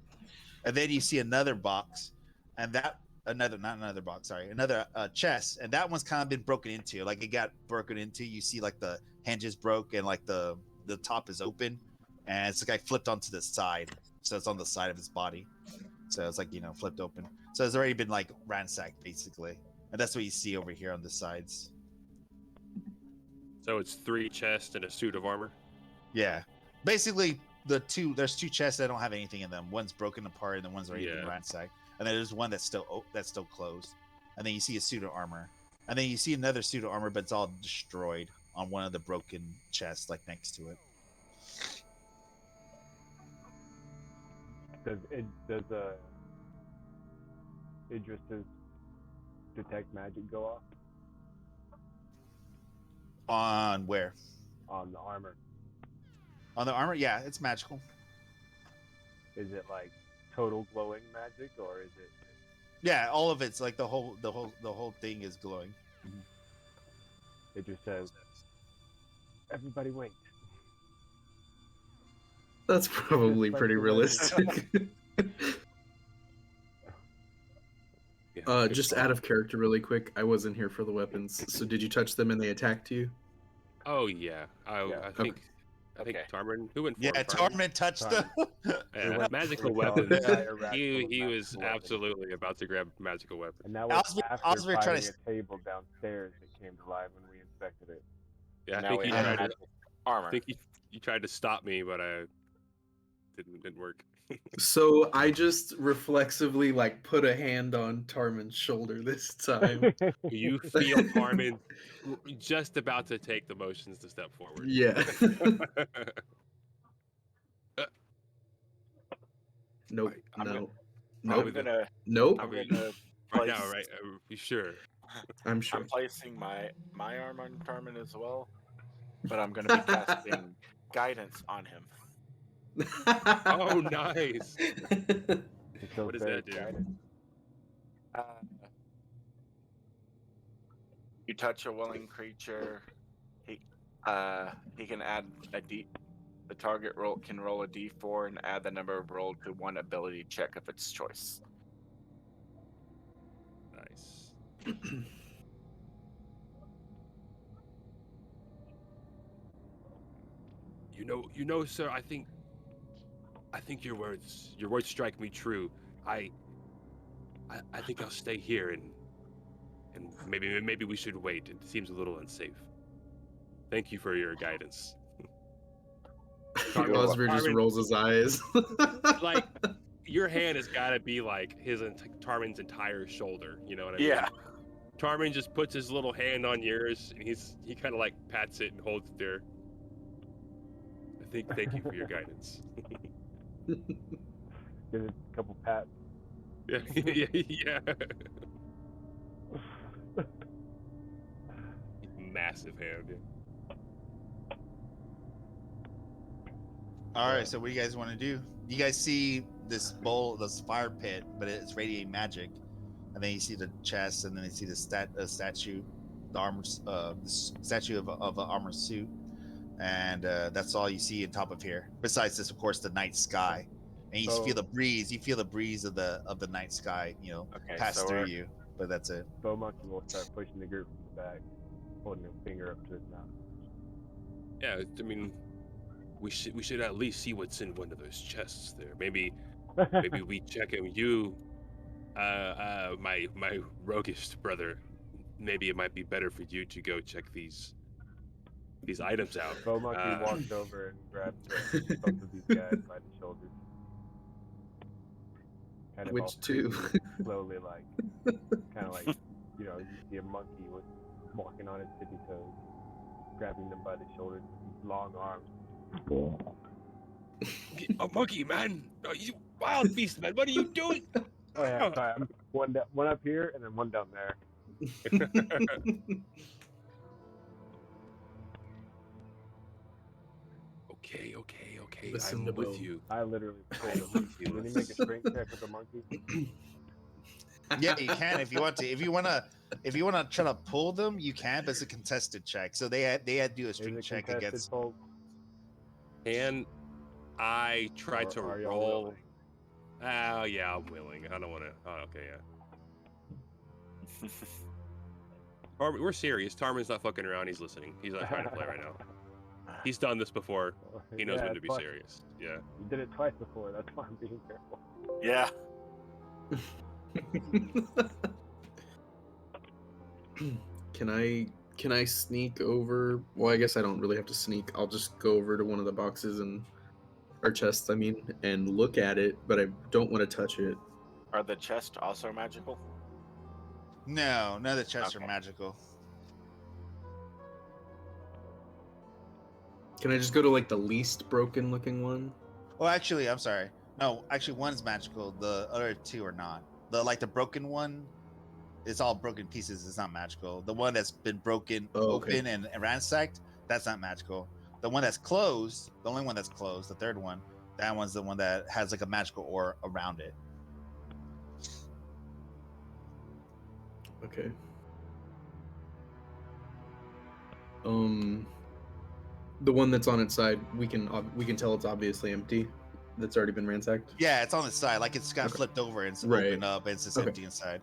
And then you see another box, and another chest, and that one's kind of been broken into. Like it got broken into. You see like the hinges broke, and like the top is open, and it's like flipped onto the side, so it's on the side of his body. So it's like flipped open. So it's already been like ransacked basically, and that's what you see over here on the sides. So it's 3 chests and a suit of armor. Yeah, basically there's 2 chests that don't have anything in them. One's broken apart, and then one's already been ransacked. And then there's one that's still closed. And then you see a suit of armor. And then you see another suit of armor, but it's all destroyed on one of the broken chests, like next to it. Does Idris's detect magic go off On where? on the armor? On the armor? Yeah, it's magical. Is it like total glowing magic, or is it? Yeah, all of it's like the whole thing is glowing. It just says, "Everybody wait." That's probably Like pretty the realistic. Yeah, Just out of character, really quick. I wasn't here for the weapons. So did you touch them and they attacked you? Oh yeah, I think Okay. Tarman. Who went for Yeah, it? Tarman touched them. Yeah, magical We saw weapons. the entire rack full of He was magical weapons. absolutely about to grab magical weapons. And that was Osmer after tried finding to- a table downstairs that came to life when we inspected it. Yeah, I Now think we he have tried to. magical armor. I think you tried to stop me, but I didn't work. So I just reflexively like put a hand on Tarman's shoulder this time. You feel Tarman just about to take the motions to step forward. Yeah. Nope. I'm No. I'm Nope. gonna Nope. I'm mean, gonna Right place, now, right? You sure? I'm sure. I'm placing my arm on Tarman as well, but I'm gonna be casting guidance on him. Oh, nice. It still What does says that do? guidance. You touch a willing creature, he can add a d. The target can roll a d4 and add the number of rolled to one ability check of its choice. Nice. You know, sir. I think your words strike me true. I think I'll stay here and maybe we should wait. It seems a little unsafe. Thank you for your guidance. Osver just Tarmin, rolls his eyes. like your hand has got to be like Tarmin's entire shoulder. You know what I mean? Yeah. Tarmin just puts his little hand on yours, and he kind of like pats it and holds it there. Thank you for your guidance. Give it a couple pats. Yeah, yeah. Massive hand. Yeah. All right, so what do you guys want to do? You guys see this fire pit, but it's radiating magic, and then you see the chest, and then you see the statue, the armor, the statue of an armor suit, and that's all you see on top of here. Besides this, of course, the night sky, and you feel the breeze. You feel the breeze of the night sky, pass through you. But that's it. So Monkey will start pushing the group from the back, holding a finger up to his mouth. Yeah, I mean, we should at least see what's in one of those chests there. Maybe we check him. You, my roguish brother. Maybe it might be better for you to go check these items out. So Monkey walks over and grabs both of these guys by the shoulders. Kind of Which two? Slowly, kind of like, you see a monkey walking on his tippy toes, grabbing them by the shoulders with these long arms. A monkey, man! Oh, you wild beast, man! What are you doing? Oh yeah, sorry. I'm one up here and then one down there. Okay. Listen I'm to with Bo. you. I literally pulled him. Did he make a strength check with the monkey? Yeah, you can if you want to. If you wanna try to pull them, you can, but it's a contested check. So they had to do a strength check against. Pull? Can I try Or to are y'all roll? willing? Oh yeah, I'm willing. I don't want to. Oh, okay, yeah. We're serious. Tarmin's not fucking around. He's listening. He's not trying to play right now. He's done this before. He knows when to be serious. Yeah. You did it twice before. That's why I'm being careful. Yeah. Can I sneak over? Well, I guess I don't really have to sneak. I'll just go over to one of the boxes or chests, and look at it, but I don't want to touch it. Are the chests also magical? No, none of the chests Okay. are magical. Can I just go to like the least broken looking one? Well, actually, I'm sorry. No, actually, one's magical. The other two are not. The broken one, it's all broken pieces. It's not magical. The one that's been broken open and ransacked, that's not magical. The one that's closed, the only one that's closed, the third one, that one's the one that has like a magical aura around it. Okay. The one that's on its side, we can tell it's obviously empty. That's already been ransacked. Yeah, it's on its side, like it's kind of flipped over and it's opened up. And it's just empty inside.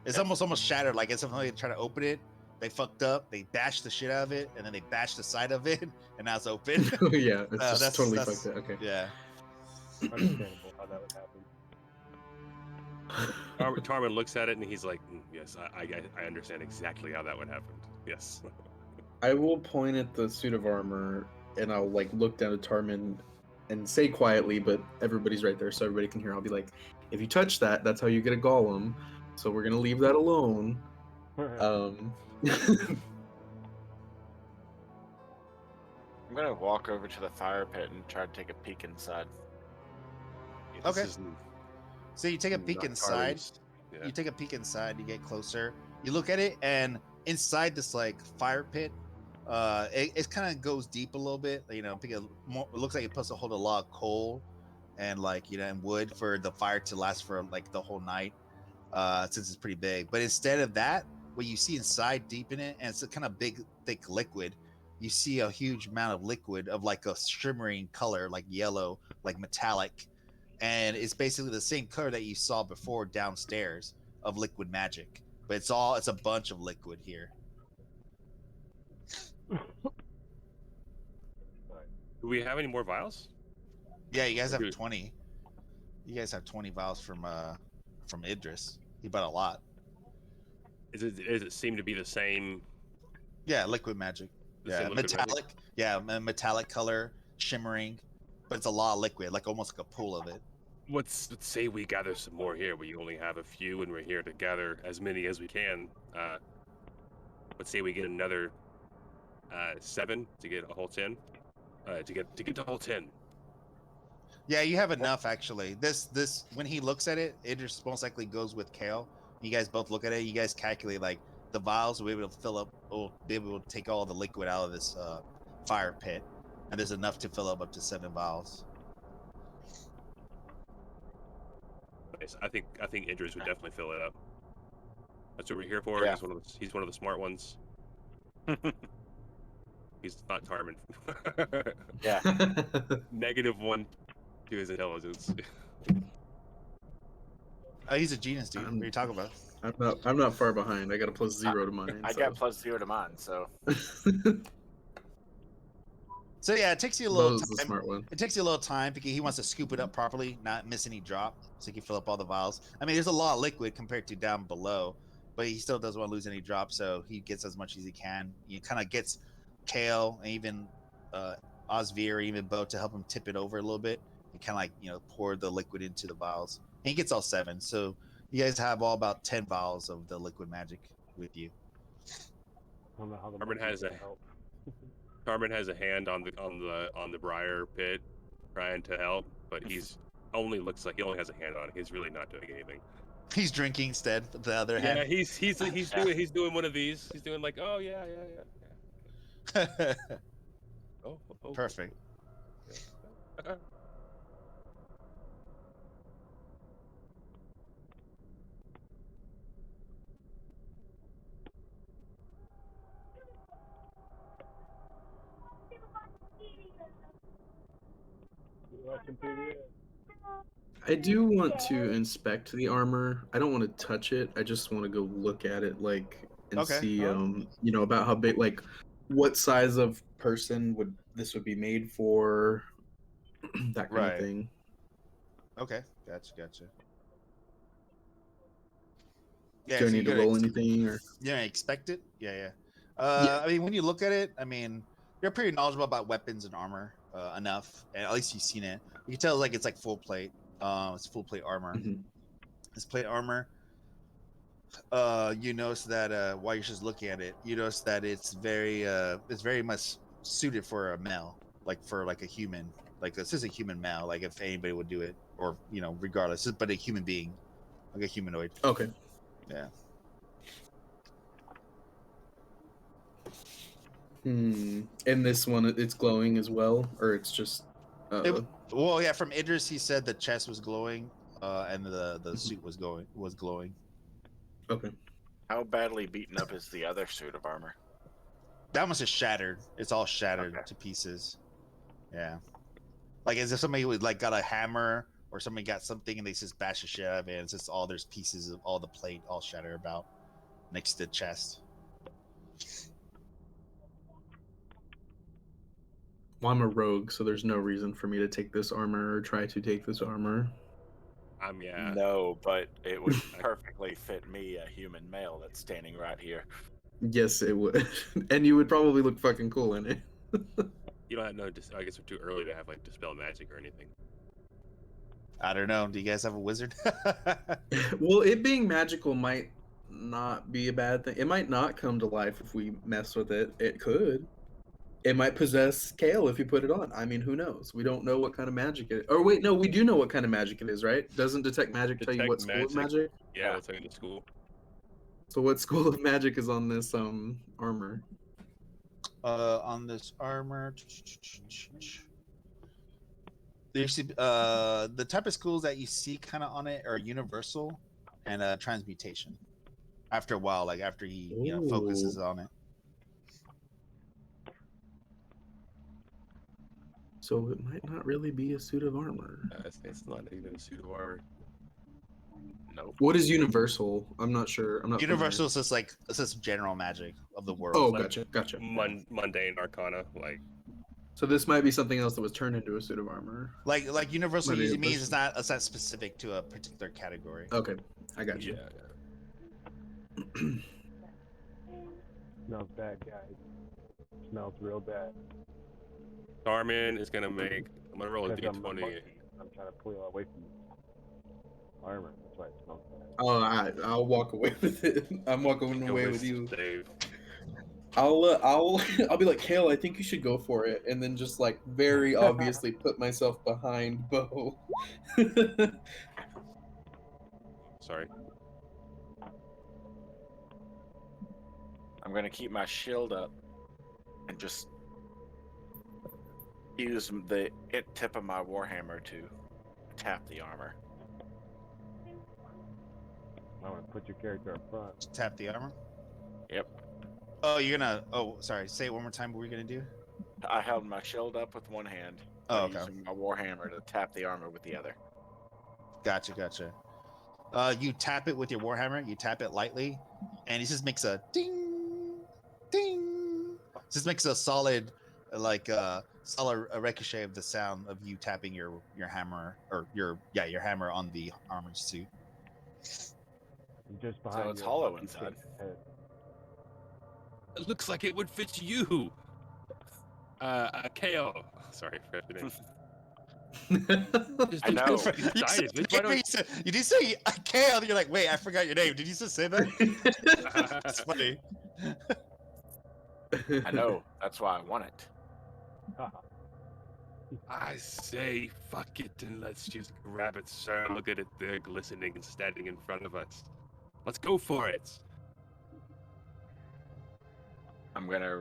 It's almost shattered. Like it's something trying to open it. They fucked up. They bashed the shit out of it, and then they bashed the side of it, and now it's open. Yeah, it's just totally fucked up. Okay. Yeah. Understandable how that would happen. Tarmin looks at it and he's like, "Yes, I understand exactly how that would happen. Yes." I will point at the suit of armor and I'll like look down at Tarmin and say quietly, but everybody's right there so everybody can hear. I'll be like, if you touch that, that's how you get a golem. So we're gonna leave that alone. I'm gonna walk over to the fire pit and try to take a peek inside. Okay. This is So you take a peek not inside. Tarmin's- Yeah. You take a peek inside. You get closer. You look at it, and inside this like fire pit, it kind of goes deep a little bit. It looks like it's supposed to hold a lot of coal and and wood for the fire to last for like the whole night. Since it's pretty big. But instead of that, what you see inside deep in it, and it's a kind of big, thick liquid, you see a huge amount of liquid of like a shimmering color, like yellow, like metallic. And it's basically the same color that you saw before downstairs of liquid magic. But it's a bunch of liquid here. Do we have any more vials? Yeah, you guys Or have do- 20. You guys have 20 vials from Idris. He bought a lot. Does it seem to be the same? Yeah, liquid magic. The Yeah, same liquid magic? metallic. Yeah, metallic color, shimmering, but it's a lot of liquid, like almost like a pool of it. Let's say we gather some more here. We only have a few, and we're here to gather as many as we can. Let's say we get another 7 to get a whole 10. To get the whole 10. Yeah, you have enough actually. This when he looks at it, it just most likely goes with Kale. You guys both look at it. You guys calculate like the vials will be able to fill up. Will be able to take all the liquid out of this fire pit, and there's enough to fill up to 7 vials. Nice. I think Idris would definitely fill it up. That's what we're here for. Yeah. He's one of the smart ones. He's not Tarman. Yeah. -1 to his intelligence. Oh, he's a genius, dude. What are you talking about? I'm not far behind. I got a +0 to mine. I got +0 to mine, so So yeah, it takes you a little Bo's the time. smart one. It takes you a little time because he wants to scoop it up properly, not miss any drop, so he can fill up all the vials. I mean, there's a lot of liquid compared to down below, but he still doesn't want to lose any drop, so he gets as much as he can. He kind of gets Kale and even Osvir, even Bo to help him tip it over a little bit. He kind of like pour the liquid into the vials, and he gets all 7. So you guys have all about 10 vials of the liquid magic with you. I don't know how the Tarman monkeys has can a- help. Tarman has a hand on the briar pit, trying to help, but he's only looks like he only has a hand on it. He's really not doing anything. He's drinking instead. The other Yeah, hand. he's doing one of these. He's doing like, oh yeah. Oh, Perfect. Yeah. Watching TV. I do want to inspect the armor. I don't want to touch it. I just want to go look at it, like, and Okay. see, Alright. about how big, like, what size of person would be made for, that kind Right. of thing. Okay, gotcha. Do I so need you're to gonna roll anything, or? Yeah, expect it. Yeah. Yeah. I mean, when you look at it, I mean, you're pretty knowledgeable about weapons and armor enough, and at least you've seen it. You can tell like it's like full plate. It's full plate armor. Mhm. It's plate armor. You notice that while you're just looking at it, you notice that it's very much suited for a male, like for like a human. Like this is a human male. Like if anybody would do it, or regardless, but a human being, like a humanoid. Okay. Yeah. And this one, it's glowing as well, or it's just. Well, yeah. From Idris, he said the chest was glowing, and the suit was glowing. Okay. how badly beaten up is the other suit of armor? That one is shattered. It's all shattered Okay. to pieces. Yeah. Like as if somebody would like got a hammer or somebody got something and they just bash the shit out of it. And it's just all there's pieces of all the plate all shattered about next to the chest. Well, I'm a rogue, so there's no reason for me to take this armor or try to take this armor. Yeah. No, but it would perfectly fit me, a human male that's standing right here. Yes, it would. And you would probably look fucking cool in it. You don't have no. I guess we're too early to have like dispel magic or anything. I don't know. Do you guys have a wizard? Well, it being magical might not be a bad thing. It might not come to life if we mess with it. It could. It might possess Kale if you put it on. I mean, who knows? We don't know what kind of magic it is. Or wait, no, we do know what kind of magic it is, right? Doesn't detect magic tell you Detect what school of magic? Yeah, let's take it to school. So what school of magic is on this armor? On this armor, the type of schools that you see kind of on it are universal and transmutation. After a while, like after he focuses on it. So it might not really be a suit of armor. It's not even a suit of armor. Nope. What is universal? I'm not sure. I'm not. Universal is just like it's just general magic of the world. Oh, like, gotcha. Mundane arcana, like So this might be something else that was turned into a suit of armor. Like universal Might be a usually means person. it's not specific to a particular category. Okay, I got you. Smells bad, guys. Smells real bad. Tarmin is gonna make. I'm gonna roll a Because I'm a d20. monkey. I'm trying to pull you away from armor. That's why it smells bad. Oh, I'll walk away with it. I'm walking Make a away with wisdom you. save. I'll be like, Kale, I think you should go for it, and then just like very obviously put myself behind Bo. Sorry. I'm gonna keep my shield up and just use the tip of my warhammer to tap the armor. I'm gonna put your character up front. Just tap the armor. Yep. Oh, you're gonna. Oh, sorry. Say it one more time. What were you gonna do? I held my shield up with one hand. Oh, by okay. Using my warhammer to tap the armor with the other. Gotcha. You tap it with your warhammer. You tap it lightly, and it just makes a ding, ding. Just makes a solid, solid ricochet of the sound of you tapping your hammer or your hammer on the armored suit. Just behind it's you, hollow you inside. shake your head. It looks like it would fit you. KO. Sorry, I forgot your name. I know. You did say Kale. You're like, wait, I forgot your name. Did you just say that? That's funny. I know. That's why I want it. I say, fuck it, and let's just grab it, sir. Look at it there, glistening and standing in front of us. Let's go for it. I'm gonna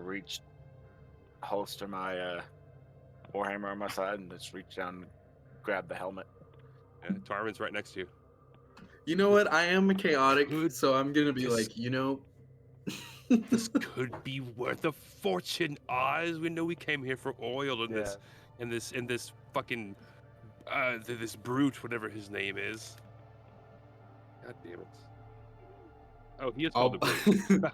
holster my warhammer on my side and just reach down and grab the helmet. And Tarmin's right next to you. You know what? I am a chaotic, so I'm gonna be like, This could be worth a fortune, Oz. We know we came here for oil and this fucking this brute, whatever his name is. God damn it. Oh, he is called the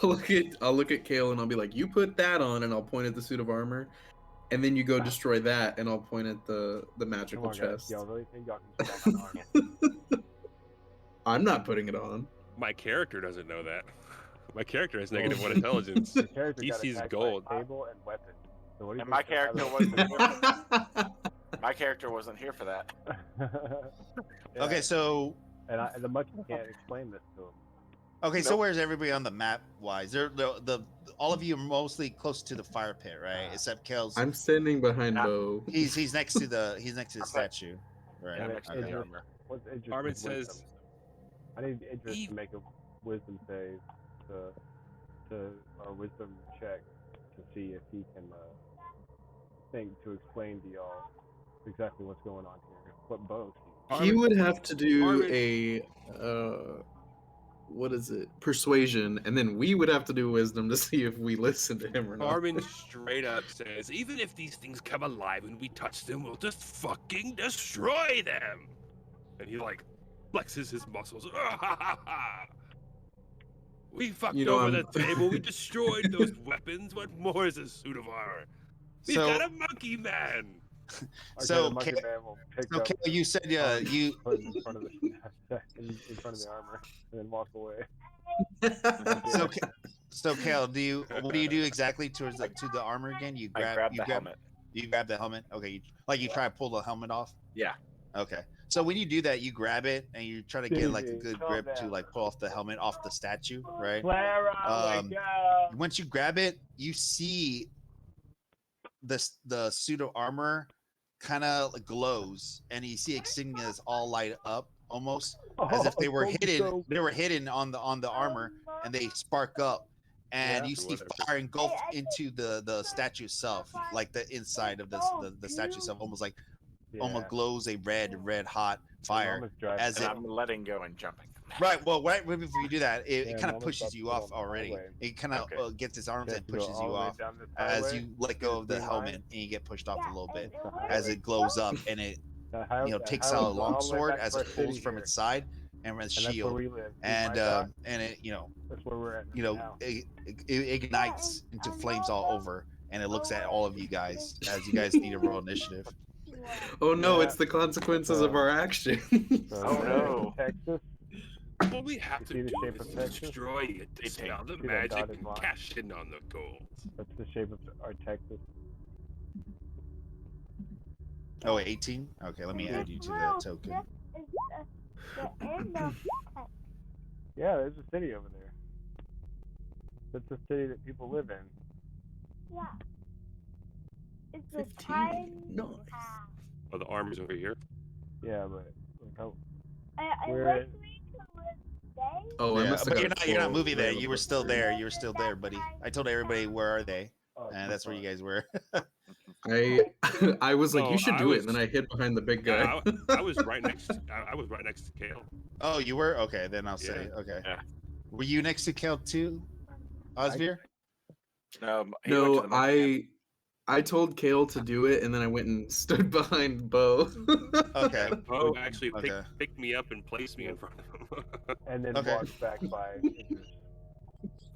brute. I'll look at Kale and I'll be like, you put that on, and I'll point at the suit of armor, and then you go destroy that, and I'll point at the magical chest. Y'all really think y'all can stop my armor? I'm not putting it on. My character doesn't know that. My character has -1 intelligence. He sees gold. Table and weapon. So what do you And think my character wasn't here for that. My character wasn't here for that. Yeah, Okay, so and the monkey can't explain this to him. Okay, so where's everybody on the map wise? All of you are mostly close to the fire pit, right? Except Kale's. I'm standing behind Bo. He's next to the statue, right? Yeah, next to the armor. What's Idris' Armin wisdom? says, I need Idris to make a wisdom save or wisdom check to see if he can think to explain to y'all exactly what's going on here. What Bo sees. He would have to do a what is it? Persuasion, and then we would have to do wisdom to see if we listen to him or not. Armin straight up says, even if these things come alive and we touch them, we'll just fucking destroy them. And he like flexes his muscles. We fucked over the table. We destroyed those weapons. What more is a suit of armor? We've got a monkey man. So, the monkey man will pick so up Kale, you said you put it in front of the armor and then walk away. so Kale, what do you do exactly to the armor again? You grab the helmet. You grab the helmet. Okay, you try to pull the helmet off. Yeah. Okay. So when you do that, you grab it and you try to get like a good grip to like pull off the helmet off the statue, right? Clara, wake up! Once you grab it, you see the suit of armor kind of glows, and you see insignias all light up, almost as if they were hidden. They were hidden on the armor, and they spark up, and you see fire engulfed into the statue itself, like the inside of the statue itself, almost glows a red hot fire as I'm letting go and jumping. Right. Well, right before you do that, it kind of pushes you off already. It kind of gets its arms and pushes you off as you let go of the helmet, and you get pushed off a little bit as it glows up, and it takes out a long sword as it pulls from its side and a shield, and it that's where we're at it ignites into flames all over, and it looks at all of you guys as you guys need to roll initiative. Oh no, Yeah. it's the consequences of our action. So Oh, the no. Texas. All we have to You see the do shape is of Texas? destroy it, 18. dispel the See that magic, dotted and line? cash in on the gold. That's the shape of our Texas. Oh, 18? Okay, let me add you to the token. Yeah, there's a city over there. That's a city that people live in. It's a 15. tiny Nice. Oh, the armor's over here. Yeah, but like how I We're wish in- we could live today. Oh, I Yeah, must have but got you're a not 12 moving there. rail You were above still 3. there. You were still there, buddy. I told everybody where are they, and that's where you guys were. I was like, Oh, you should I do it, was- and then I hid behind the big guy. I was right next. I was right next to Kale. Oh, you were? Okay, then I'll say. Okay. Yeah. Were you next to Kel too, Osvir? No, he went to the No, monkey I told Kale to do it, and then I went and stood behind Bo. Okay. Yeah, Bo actually Okay. picked me up and placed me in front of him. and then Okay. walked back by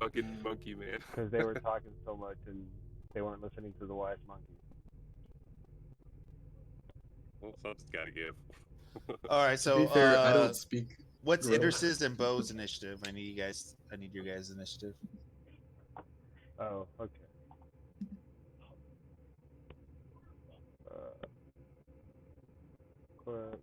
Fucking monkey man. because they were talking so much and they weren't listening to the wise monkey. Well, something's gotta give. All right. To So, be fair, I don't speak. what's Well. Idris's and Bo's initiative? I need your guys' initiative. Oh, okay. Quick.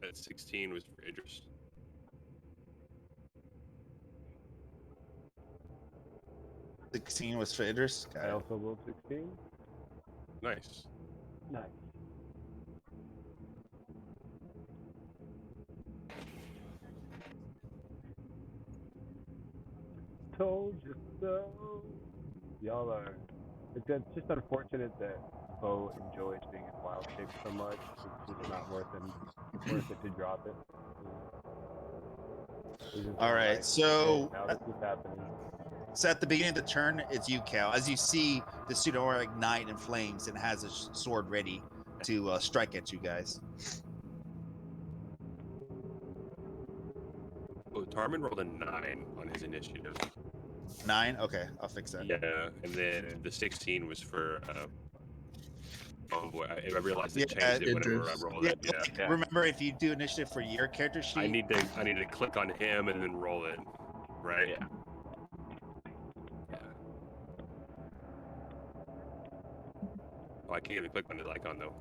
That 16 was for Idris. 16 was for Idris. Got I it. also rolled 16. Nice. Nice. Told you so. Y'all are. It's just unfortunate that Bo enjoys being in wild shape so much. It's just not worth it to drop it. It's just All kinda right, like, so- hey, now this is happening. So at the beginning of the turn, it's you, Cal. As you see the student aura ignite in flames and has a sword ready to strike at you guys. Oh, Tarman rolled a 9 on his initiative. 9? Okay, I'll fix that. Yeah, and then the 16 was for. Oh boy, I realized it Yeah, changed it whenever I Idris. rolled Yeah, it. Yeah. like, remember if you do initiative for your character sheet, I need to click on him and then roll it, right? Yeah. Yeah. Oh, I can't even click on his icon though.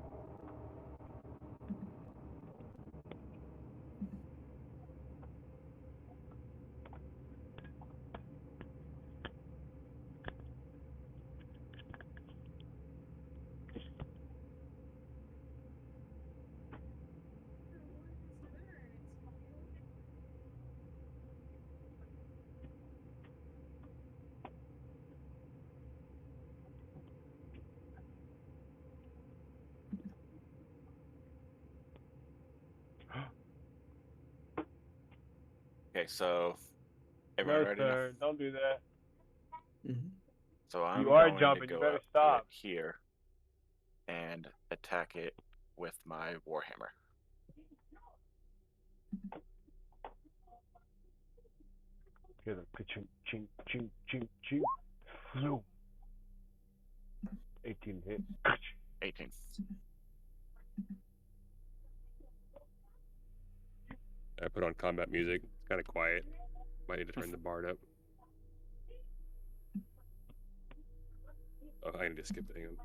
Okay, so No, everyone ready now? sir, don't do that. Mhm. So I'm You are going jumping, to you go better up to stop. it here and attack it with my warhammer. Hear the ka-chink, chink, chink, chink, chink. Zoom. 18 hit. 18. I put on combat music. It's kind of quiet. Might need to turn the bard up. Oh, I need to skip the hang on.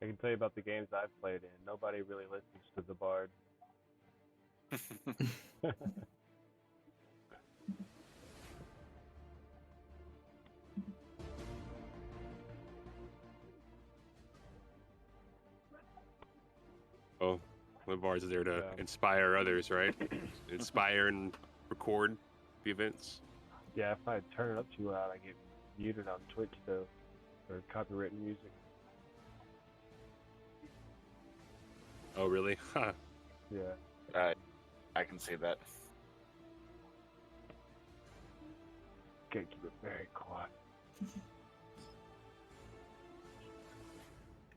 I can tell you about the games I've played in. Nobody really listens to the bard. Oh, the bard's there to Yeah. inspire others, right? Inspire and record the events. Yeah, if I turn it up too loud, I get muted on Twitch though, for copywritten music. Oh, really? Ha. Yeah. I can see that. Gotta keep it very quiet.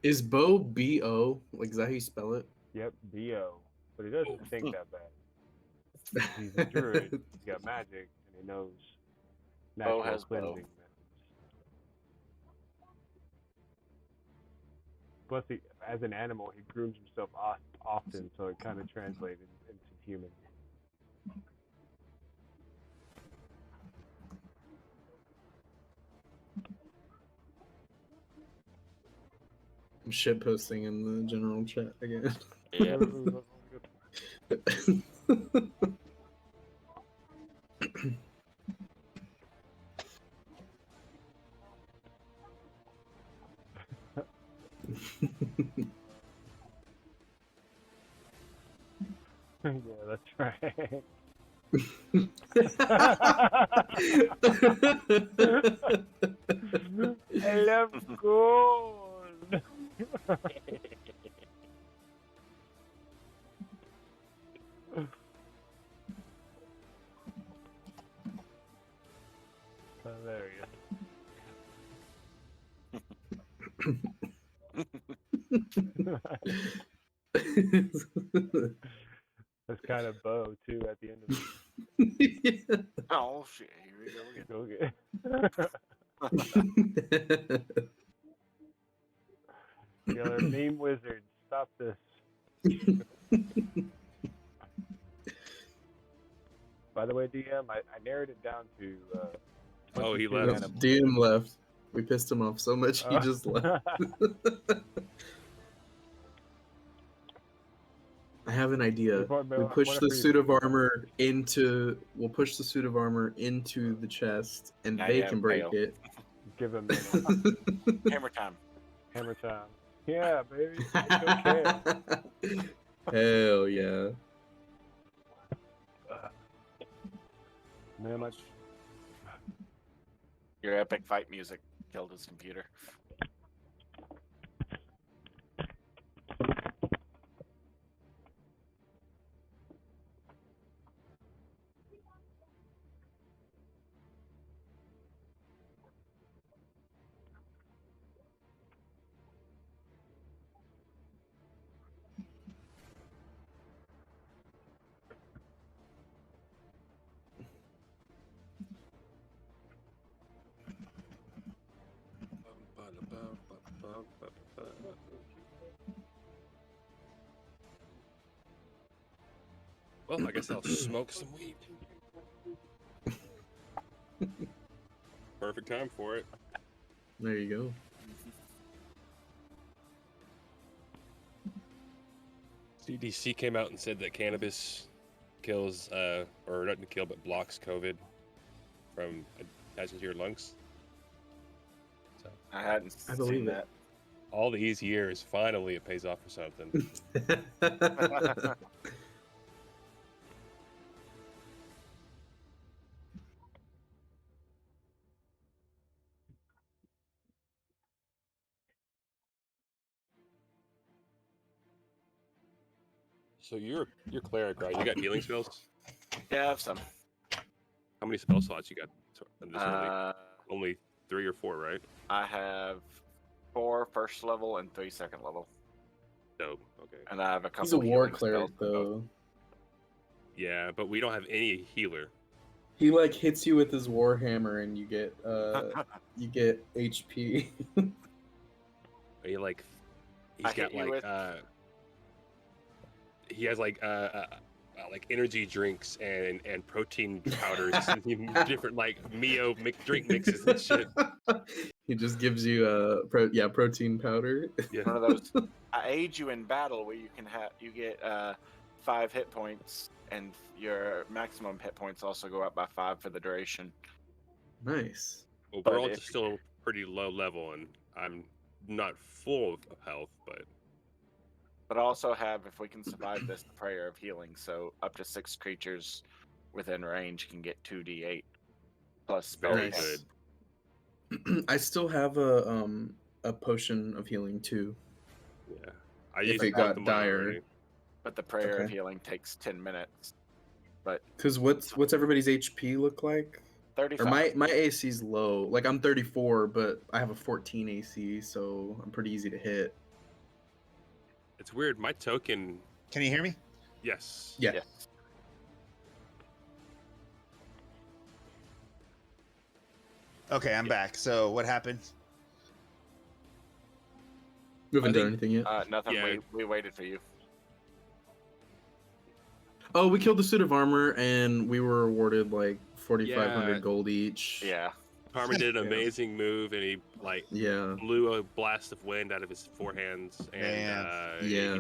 Is Bo B-O? Like, is that how you spell it? Yep, Bo. But he doesn't think that bad. He's a druid. He's got magic, and he knows natural has bow. cleansing methods. Plus, as an animal, he grooms himself often, so it kind of translated into human. I'm shitposting in the general chat again. Yeah. Yeah, that's right. I love gold. Hilarious. That's kind of Bo too at the end of it. Oh shit! Here we go again. Okay. Y'all are meme wizards. Stop this. By the way, DM, I narrowed it down to. Oh, he 22 left. animals. DM left. We pissed him off so much he just left. I have an idea. We push the suit of armor into. We'll push the suit of armor into the chest, and Now they you can have break fail. it. Give them Hammer time. hammer time. Yeah, baby. Don't care. Hell yeah. Man, my Your epic fight music killed his computer. Well, I guess I'll smoke some weed. Perfect time for it. There you go. CDC came out and said that cannabis kills, or not to kill, but blocks COVID from attaching to your lungs. So I hadn't I believe seen it. that. all these years, finally, it pays off for something. So you're cleric, right? You got healing spells? Yeah, I have some. How many spell slots you got in this early? Uh, Only 3 or 4, right? I have 4 first level and 3 second level, Dope. Okay. and I have a couple. He's a war healing cleric spells for both. though. Yeah, but we don't have any healer. He like hits you with his war hammer and you get HP. He like I he's got hit you like with- he has like energy drinks and protein powders, and different like Mio drink mixes and shit. He just gives you protein powder. Yeah. One of those. I aid you in battle where you can get 5 hit points, and your maximum hit points also go up by 5 for the duration. Nice. Well, But we're all if- still pretty low level, and I'm not full of health, but But I also have, if we can survive this, the prayer of healing. So up to 6 creatures within range can get 2d8 plus spell very Nice. good. I still have a potion of healing too. Yeah. I If used it both got of mine dire. already. But the prayer of Okay. healing takes 10 minutes. But Cause what's everybody's HP look like? 35. Or my AC's low. Like I'm 34, but I have a 14 AC, so I'm pretty easy to hit. It's weird. My token. Can you hear me? Yes. Yeah. Yes. Okay, I'm back. So what happened? We haven't I done think- anything yet. Nothing. Yeah. We waited for you. Oh, we killed the suit of armor, and we were awarded like 4,500 Yeah. gold each. Yeah. Tarman did an Yeah. amazing move, and he like Yeah. blew a blast of wind out of his forehands, and Damn. Yeah.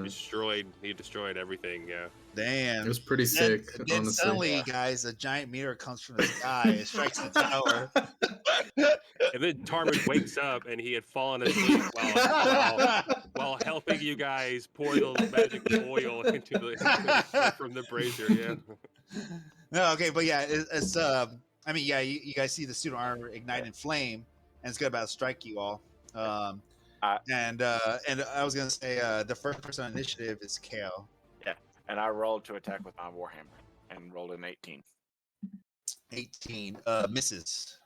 he destroyed everything. Yeah. Damn. It was pretty sick, Then honestly. suddenly, guys, a giant meteor comes from the sky and strikes the tower. And then Tarman wakes up, and he had fallen asleep while helping you guys pour the magic oil into the from the brazier. Yeah. No, okay, but yeah, it's I mean, yeah, you guys see the suit of armor ignite in flame, and it's about to strike you all. And I was gonna say the first person on initiative is Kale. And I rolled to attack with my warhammer and rolled an 18. 18 misses.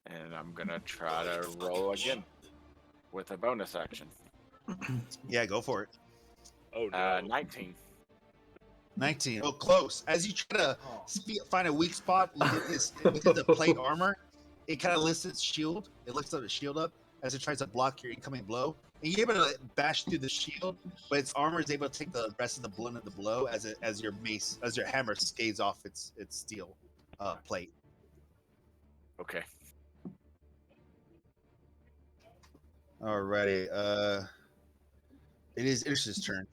And I'm gonna try to roll again with a bonus action. Yeah, go for it. Oh no. 19. 19. Oh, close. As you try to find a weak spot within the plate armor, it kind of lifts its shield. It lifts up its shield up as it tries to block your incoming blow. And you're able to bash through the shield, but its armor is able to take the rest of the blunt of the blow as your hammer scathes off its steel plate. Okay. Alrighty. It is Irish's turn.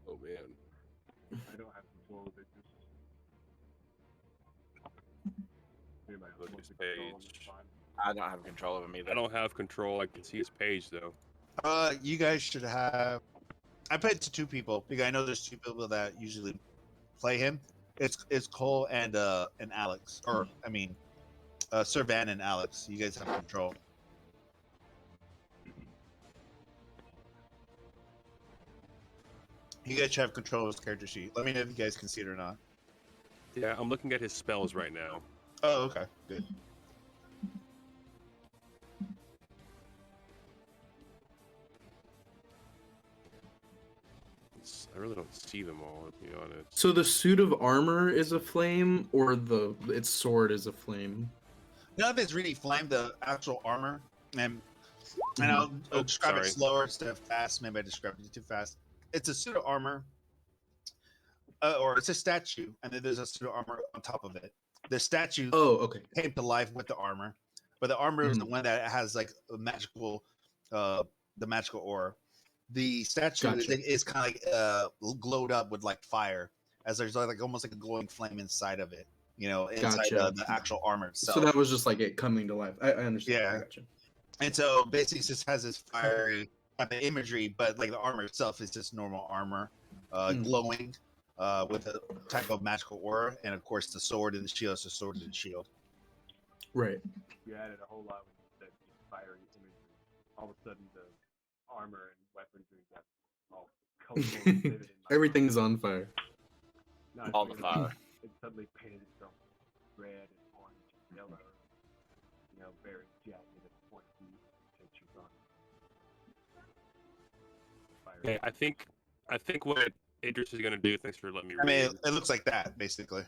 Oh man. I don't have control of it. Just... Look at his page. I don't have control of him either. I don't have control. I can see his page though. You guys should have. I played to two people because I know there's two people that usually play him. It's Cole and Alex, or I mean, Sir Van and Alex. You guys have control. You guys should have control of his character sheet. Let me know if you guys can see it or not. Yeah, I'm looking at his spells right now. Oh, okay, good. I really don't see them all, to be honest. So the suit of armor is a flame, or its sword is a flame? None of it's really flame. The actual armor, and I'll describe it sorry. slower instead of fast. Maybe I described it too fast. It's a suit of armor, or it's a statue, and then there's a suit of armor on top of it. The statue Oh, okay. came to life with the armor, but the armor is the one that has like a magical, the magical aura. The statue is kind of like glowed up with like fire, as there's like almost like a glowing flame inside of it. You know, inside the actual armor itself. So that was just like it coming to life. I understand. Yeah. I gotcha. And so basically, it just has this fiery type of imagery, but like the armor itself is just normal armor, glowing, with a type of magical aura, and of course the sword and the shield. So sword and shield. Right. You added a whole lot when you said fiery imagery. All of a sudden, the armor and weaponry got all colorful and vivid in my Everything's on fire. mind. All the fire. It suddenly painted itself red and orange and yellow. You know, very jagged and pointy pictures on it. Okay, I think what Idris is gonna do. Thanks for letting me I read. mean, it looks like that basically.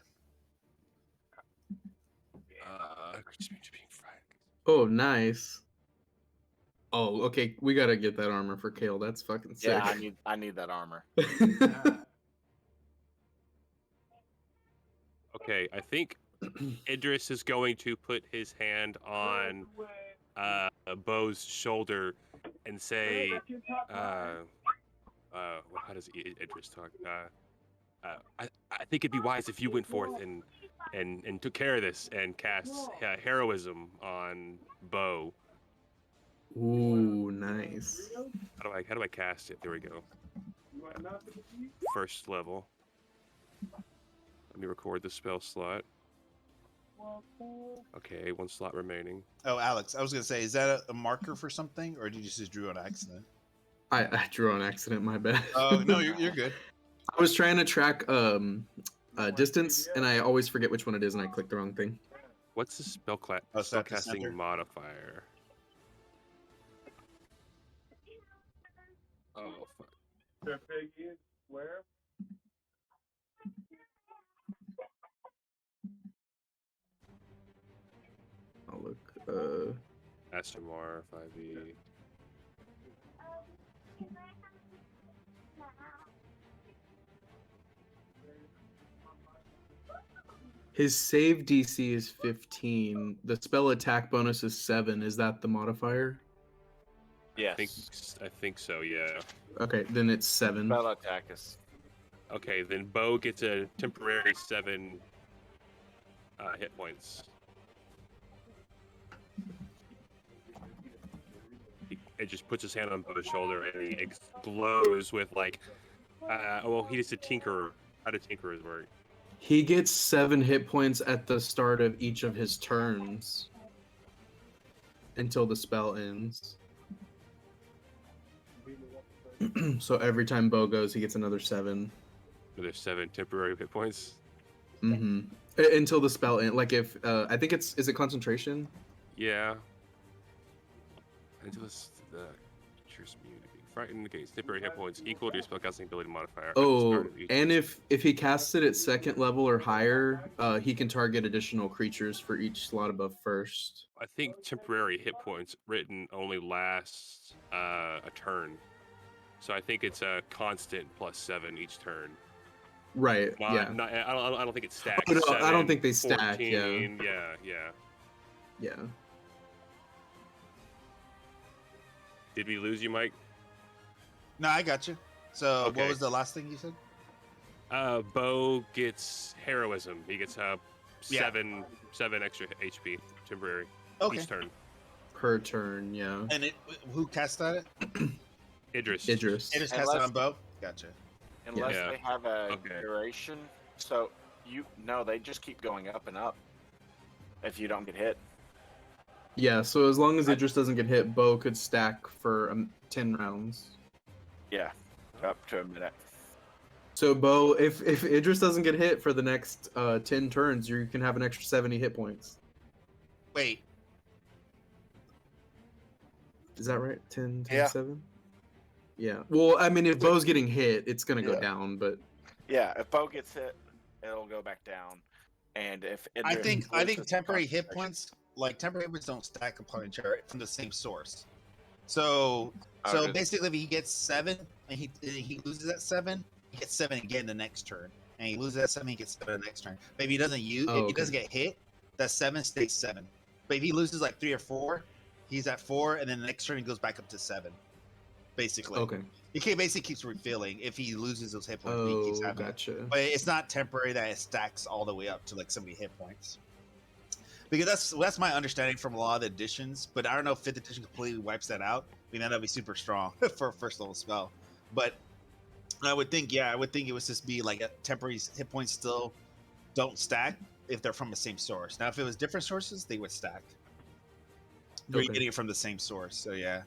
Oh, nice. Oh, okay. We gotta get that armor for Kale. That's fucking sick. Yeah, I need that armor. Okay, I think Idris is going to put his hand on Bo's shoulder and say, how does Idris talk? I think it'd be wise if you went forth and took care of this and cast heroism on Bo. Ooh, nice. How do I cast it? There we go. First level. Let me record the spell slot. Okay, one slot remaining. Oh, Alex, I was gonna say, is that a marker for something, or did you just drew on accident? I drew on accident. My bad. Oh no, you're good. I was trying to track distance, and I always forget which one it is, and I click the wrong thing. What's the Oh, spellcasting center? modifier? Where? I'll look. SMR 5e. His save DC is 15. The spell attack bonus is 7. Is that the modifier? Yes. I think so. Yeah. Okay, then it's 7. Spell attack is. Okay, then Bo gets a temporary 7 hit points. It just puts his hand on Bo's shoulder and he explodes with like, well, he just a tinkerer. How do tinkerers work? He gets 7 hit points at the start of each of his turns until the spell ends. So every time Bo goes, he gets another 7. There's 7 temporary hit points. Mm-hmm. Until the spell ends. Like if I think is it concentration? Yeah. Until the creature's immune to being frightened against temporary hit points equal to your spellcasting ability modifier. At the Oh, start of each and if he casts it at 2nd level or higher, he can target additional creatures for each slot above first. I think temporary hit points written only lasts a turn. So I think it's a constant +7 each turn. Right. Yeah. I don't think it stacks. Oh, no, 7, I don't think they stack. 14, yeah. Yeah. Did we lose you, Mike? No, I got you. So Okay. what was the last thing you said? Bo gets heroism. He gets Yeah. 7 extra HP temporary Okay. each turn. Per turn. Yeah. And who cast that? Idris. It just cast it Unless- on Bo. Gotcha. Unless Yeah. they have a Okay. duration. So they just keep going up and up. If you don't get hit. Yeah. So as long as Idris doesn't get hit, Bo could stack for 10 rounds. Yeah. Up to a minute. So Bo, if Idris doesn't get hit for the next 10 turns, you can have an extra 70 hit points. Wait. Is that right? 10, Yeah. 7? Yeah. Well, I mean, if Bo's getting hit, it's gonna go Yeah. down, but Yeah, if Bo gets hit, it'll go back down. And if I Idris think loses temporary hit concentration- points, like temporary hit points, don't stack upon each other from the same source. So Okay. basically, if he gets 7 and he loses that 7, he gets 7 again the next turn, and he loses that 7, he gets 7 the next turn. But if he doesn't use, Oh, if he doesn't get hit, that 7 stays 7. But if he loses like 3 or 4, he's at 4, and then the next turn he goes back up to 7. Basically, okay. he basically keeps refilling. If he loses those hit points, he keeps Oh, having it. gotcha. But it's not temporary that it stacks all the way up to like 70 hit points. Because that's my understanding from a lot of the editions, but I don't know if 5th edition completely wipes that out. I mean, that'd be super strong for a first level spell. But I would think it would just be like a temporary hit points still don't stack if they're from the same source. Now, if it was different sources, they would stack. You're Okay. getting it from the same source, so yeah.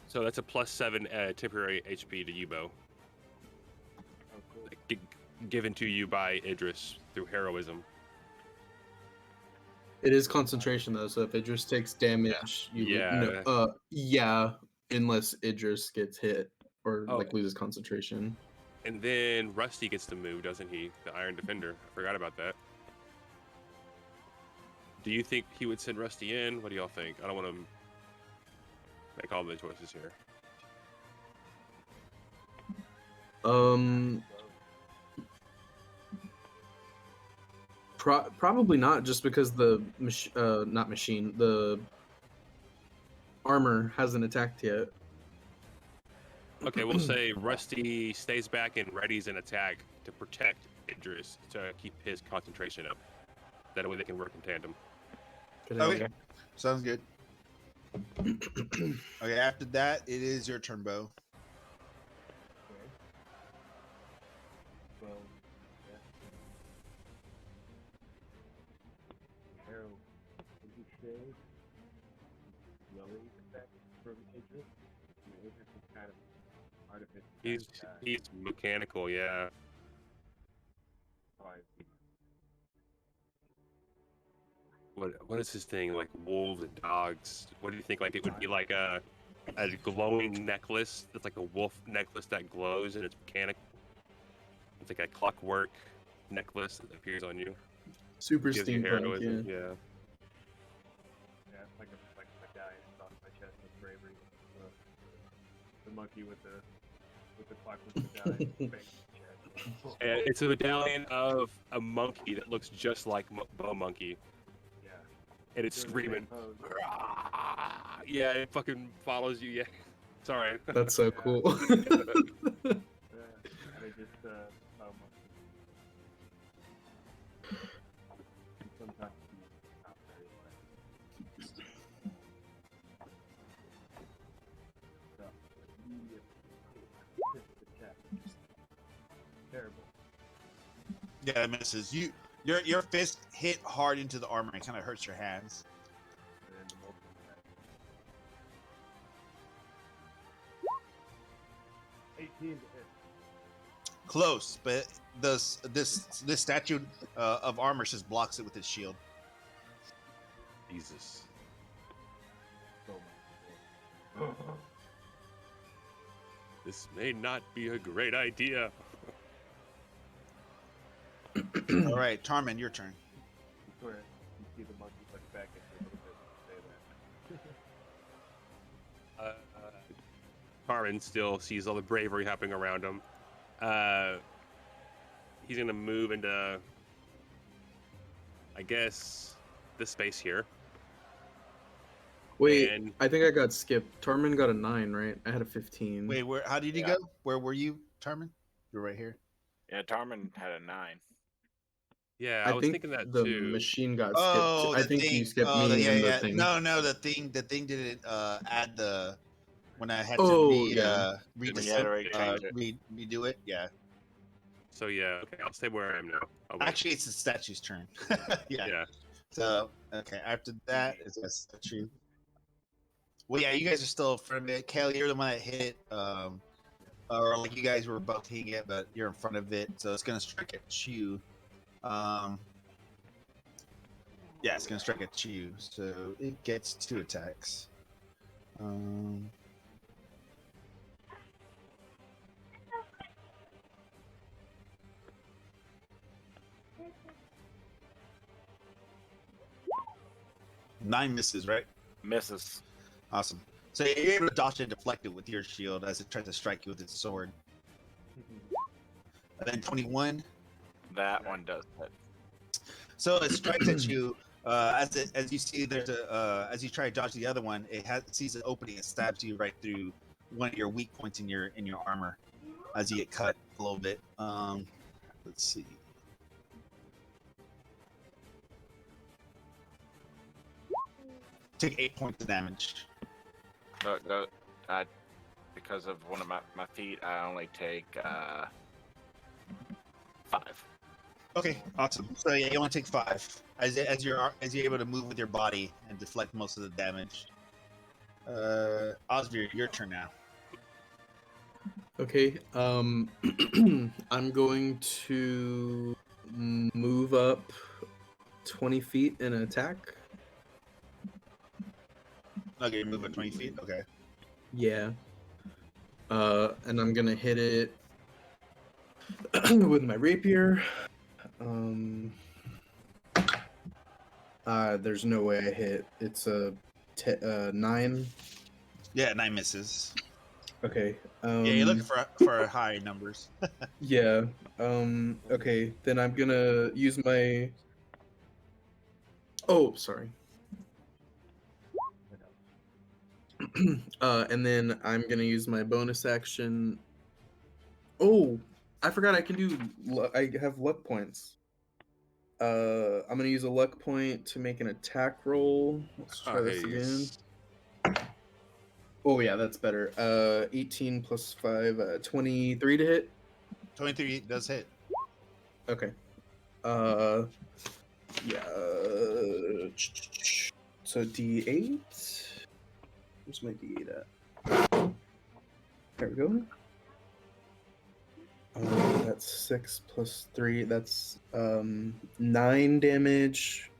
So that's a +7 temporary HP to you, Bo. Given to you by Idris through heroism. It is concentration though, so if Idris takes damage, unless Idris gets hit or Oh. like loses concentration. And then Rusty gets to move, doesn't he? The Iron Defender. I forgot about that. Do you think he would send Rusty in? What do y'all think? I don't want to make all the choices here. Probably not, just because the the armor hasn't attacked yet. Okay, we'll say Rusty stays back and readies an attack to protect Idris to keep his concentration up. That way they can work in tandem. Good Okay. idea. Sounds good. Okay, after that, it is your turn, Bo. Well, yeah. Harold, would you say yelling effect from Idris? I mean, Idris is kind of artificial. He's mechanical, yeah. What is his thing? Like wolves and dogs? What do you think? Like it would be like a a glowing necklace. It's like a wolf necklace that glows and it's mechanical. It's like a clockwork necklace that appears on you. Super Gives you steampunk, heroism. yeah. Yeah. Yeah, it's like a medallion across my chest with bravery. The monkey with the clockwork medallion. chest. And it's a medallion of a monkey that looks just like Bo Monkey. Yeah. And it's Doing the same screaming. pose. "Rah!" Yeah, it fucking follows you. Yeah. Sorry. That's so cool. Yeah, and it just monkey. And sometimes he's not very well. So, immediately hits the chest. Terrible. Yeah, it misses. Your fist hit hard into the armor and kind of hurts your hands. And then the multiple attack. 18 to hit. Close, but this statue of armor just blocks it with its shield. Jesus. So much. This may not be a great idea. All right, Tarman, your turn. Where you see the monkey look back at you a little bit and say that. Carmen still sees all the bravery happening around him. He's gonna move into, I guess, this space here. Wait, And I think I got skipped. Tarman got a 9, right? I had a 15. Wait, how did you Yeah. go? Where were you, Tarman? You're right here. Yeah, Tarman had a 9. yeah, I was think thinking that the too. machine got Oh, skipped. I the think thing. you skipped Oh, me yeah, and yeah. the thing. No, the thing didn't add the when I had Oh, to yeah. You had to rechange it. redo it. Yeah. So yeah, okay, I'll stay where I am now. I'll wait. Actually, it's the statue's turn. Yeah. Yeah. So okay, after that is a statue. Well, yeah, you guys are still in front of it. Kale, you're the one that hit it. Or like you guys were both hitting it, but you're in front of it, so it's gonna strike at you. Yeah, it's gonna strike at you, so it gets 2 attacks. 9 misses, right? Misses. Awesome. So you're able to dodge and deflect it with your shield as it tries to strike you with its sword. And then 21. That one does hit. So it strikes at you. As you see, there's as you try to dodge the other one, it sees an opening and stabs you right through one of your weak points in your armor as you get cut a little bit. Let's see. Take 8 points of damage. Because of one of my feet, I only take 5. Okay, awesome. So yeah, you only take 5 as you're able to move with your body and deflect most of the damage. Osvir, your turn now. Okay. I'm going to move up 20 feet and attack. Okay, you move at 20 feet. Okay. Yeah. And I'm gonna hit it with my rapier. There's no way I hit. It's a 9. Yeah, 9 misses. Okay. Yeah, you're looking for high numbers. Yeah. Okay. Then I'm gonna use my. Oh, sorry. And then I'm gonna use my bonus action. Oh, I forgot I can do. I have luck points. I'm gonna use a luck point to make an attack roll. Let's try this again. Nice. Oh yeah, that's better. 18 plus 5, 23 to hit. 23 does hit. Okay. Yeah. So D8. Where's my D8 at? There we go. That's 6 plus 3. That's 9 damage.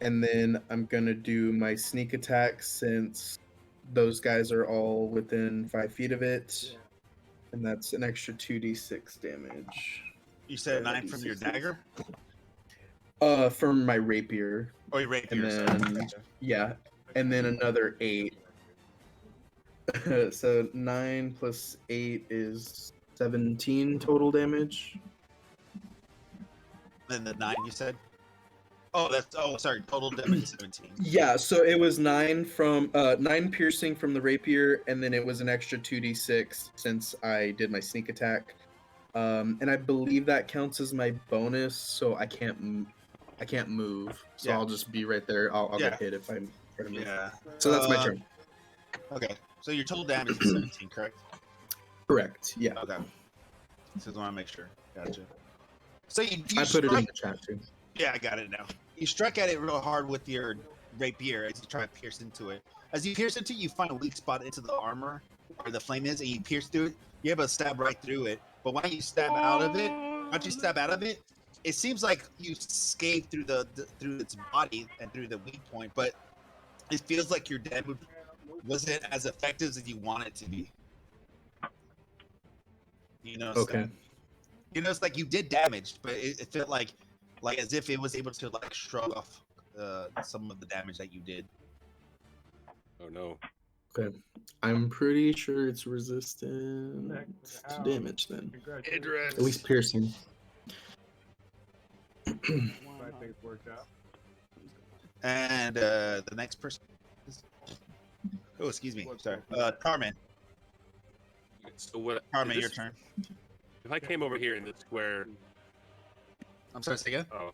And then I'm gonna do my sneak attack since those guys are all within 5 feet of it, and that's an extra 2d6 damage. You said Uh, 9 from your D6. dagger? From my rapier, Or your rapier, and sorry. then Gotcha. yeah, and then another 8. So 9 plus 8 is 17 total damage. Then the 9 you said? Oh, sorry, total damage is 17. Yeah, so it was 9 from 9 piercing from the rapier, and then it was an extra 2d6 since I did my sneak attack. And I believe that counts as my bonus, so I can't move. So Yeah. I'll just be right there. I'll Yeah. get hit if I'm trying to move. Yeah. So that's my turn. Okay. So your total damage is 17, correct? Correct. Yeah. Okay. Just want to make sure. Gotcha. So you I put it in strike- the chat too. Yeah, I got it now. You struck at it real hard with your rapier as you try to pierce into it. As you pierce into it, you find a weak spot into the armor where the flame is, and you pierce through it. You're able to stab right through it. But when you stab out of it, it seems like you scathed through through its body and through the weak point, but it feels like your damage wasn't as effective as you want it to be. You know, Okay. you know, it's like you did damage, but it felt like as if it was able to like shrug off some of the damage that you did. Oh no. Okay. I'm pretty sure it's resistant to damage then. Idris. At least piercing. I think it's worked out. And the next person. Oh, excuse me. Sorry, Carmen. So what? Carmen, is your this- turn. If I came over here in the square, I'm sorry, say again. oh,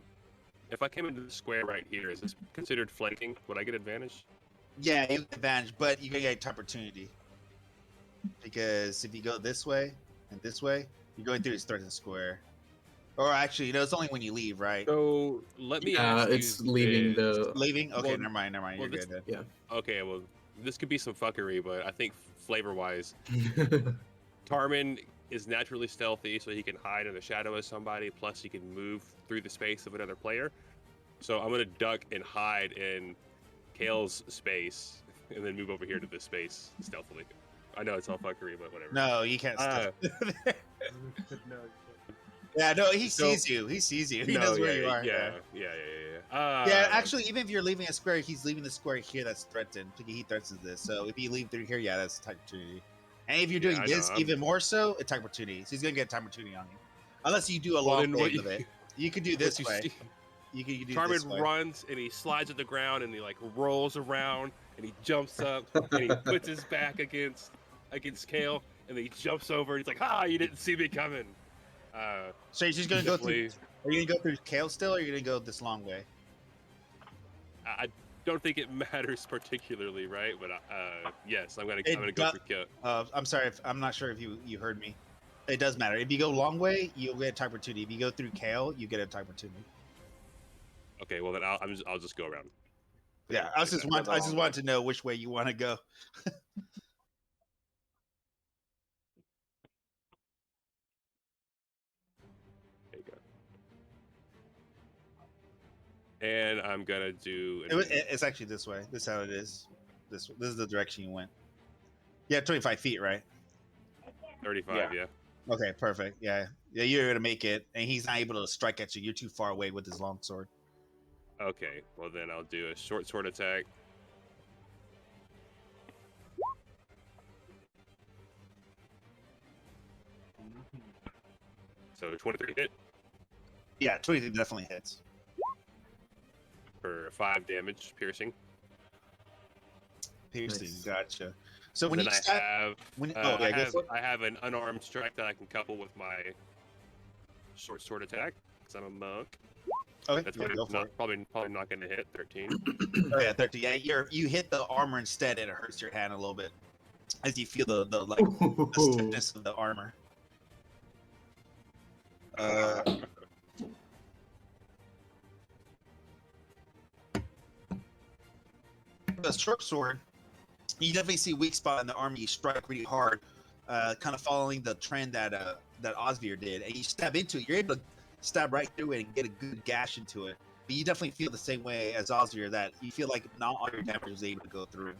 if I came into the square right here, is this considered flanking? Would I get advantage? Yeah, you have advantage, but you get opportunity because if you go this way and this way, you're going through his threatened square. Or actually, you know, it's only when you leave, right? So let me ask It's you leaving Oh, this. the. Leaving? Okay, Well, never mind. well, You're this- good then. Okay, well, this could be some fuckery, but I think flavor-wise, Tarman is naturally stealthy, so he can hide in the shadow of somebody. Plus, he can move through the space of another player. So I'm gonna duck and hide in Kale's space, and then move over here to this space stealthily. I know it's all fuckery, but whatever. No, you can't. Uh, No, Yeah, no, he So- sees you. He sees you. He No, knows where yeah, you are. Yeah. Yeah, actually, even if you're leaving a square, he's leaving the square here that's threatened. He threatens this. So if you leave through here, yeah, that's a type opportunity. And if you're doing Yeah, I this, know, I'm- even more so, it's type opportunity. So he's gonna get a type opportunity on you, unless you do a Well, long then what wave of it. You could do this way. You could do Tarman this way. runs and he slides at the ground and he like rolls around and he jumps up and he puts his back against Kale and then he jumps over and he's like, "Ah, you didn't see me coming." So you're just gonna go through. Definitely- Are you gonna go through Kale still, or are you gonna go this long way? I don't think it matters particularly, right? But yes, I'm gonna It go do- for Kale. I'm sorry, I'm not sure if you heard me. It does matter. If you go long way, you'll get a type opportunity. If you go through Kale, you get a type opportunity. Okay, well then I'll just go around. Yeah, I just wanted to know which way you want to go. There you go. And I'm gonna do. It's actually this way. This is how it is. This is the direction you went. Yeah, 25 feet, right? 35, yeah. Okay, perfect. Yeah, you're gonna make it, and he's not able to strike at you. You're too far away with his long sword. Okay, well then I'll do a short sword attack. So 23 hit Yeah, 23 definitely hits. for 5 damage piercing. Piercing, Nice. gotcha. So when Then you I stab, have when I, I have guess I have an unarmed strike that I can couple with my short sword attack because I'm a monk. okay, That's yeah, go for it. probably not going to hit 13. Oh yeah, 30. Yeah, you hit the armor instead, and it hurts your hand a little bit as you feel the stiffness of the armor. The short sword, you definitely see weak spot in the armor. You strike really hard, kind of following the trend that Osvir did, and you stab into it. You're able to stab right through it and get a good gash into it. But you definitely feel the same way as Osvir, that you feel like not all your damage was able to go through.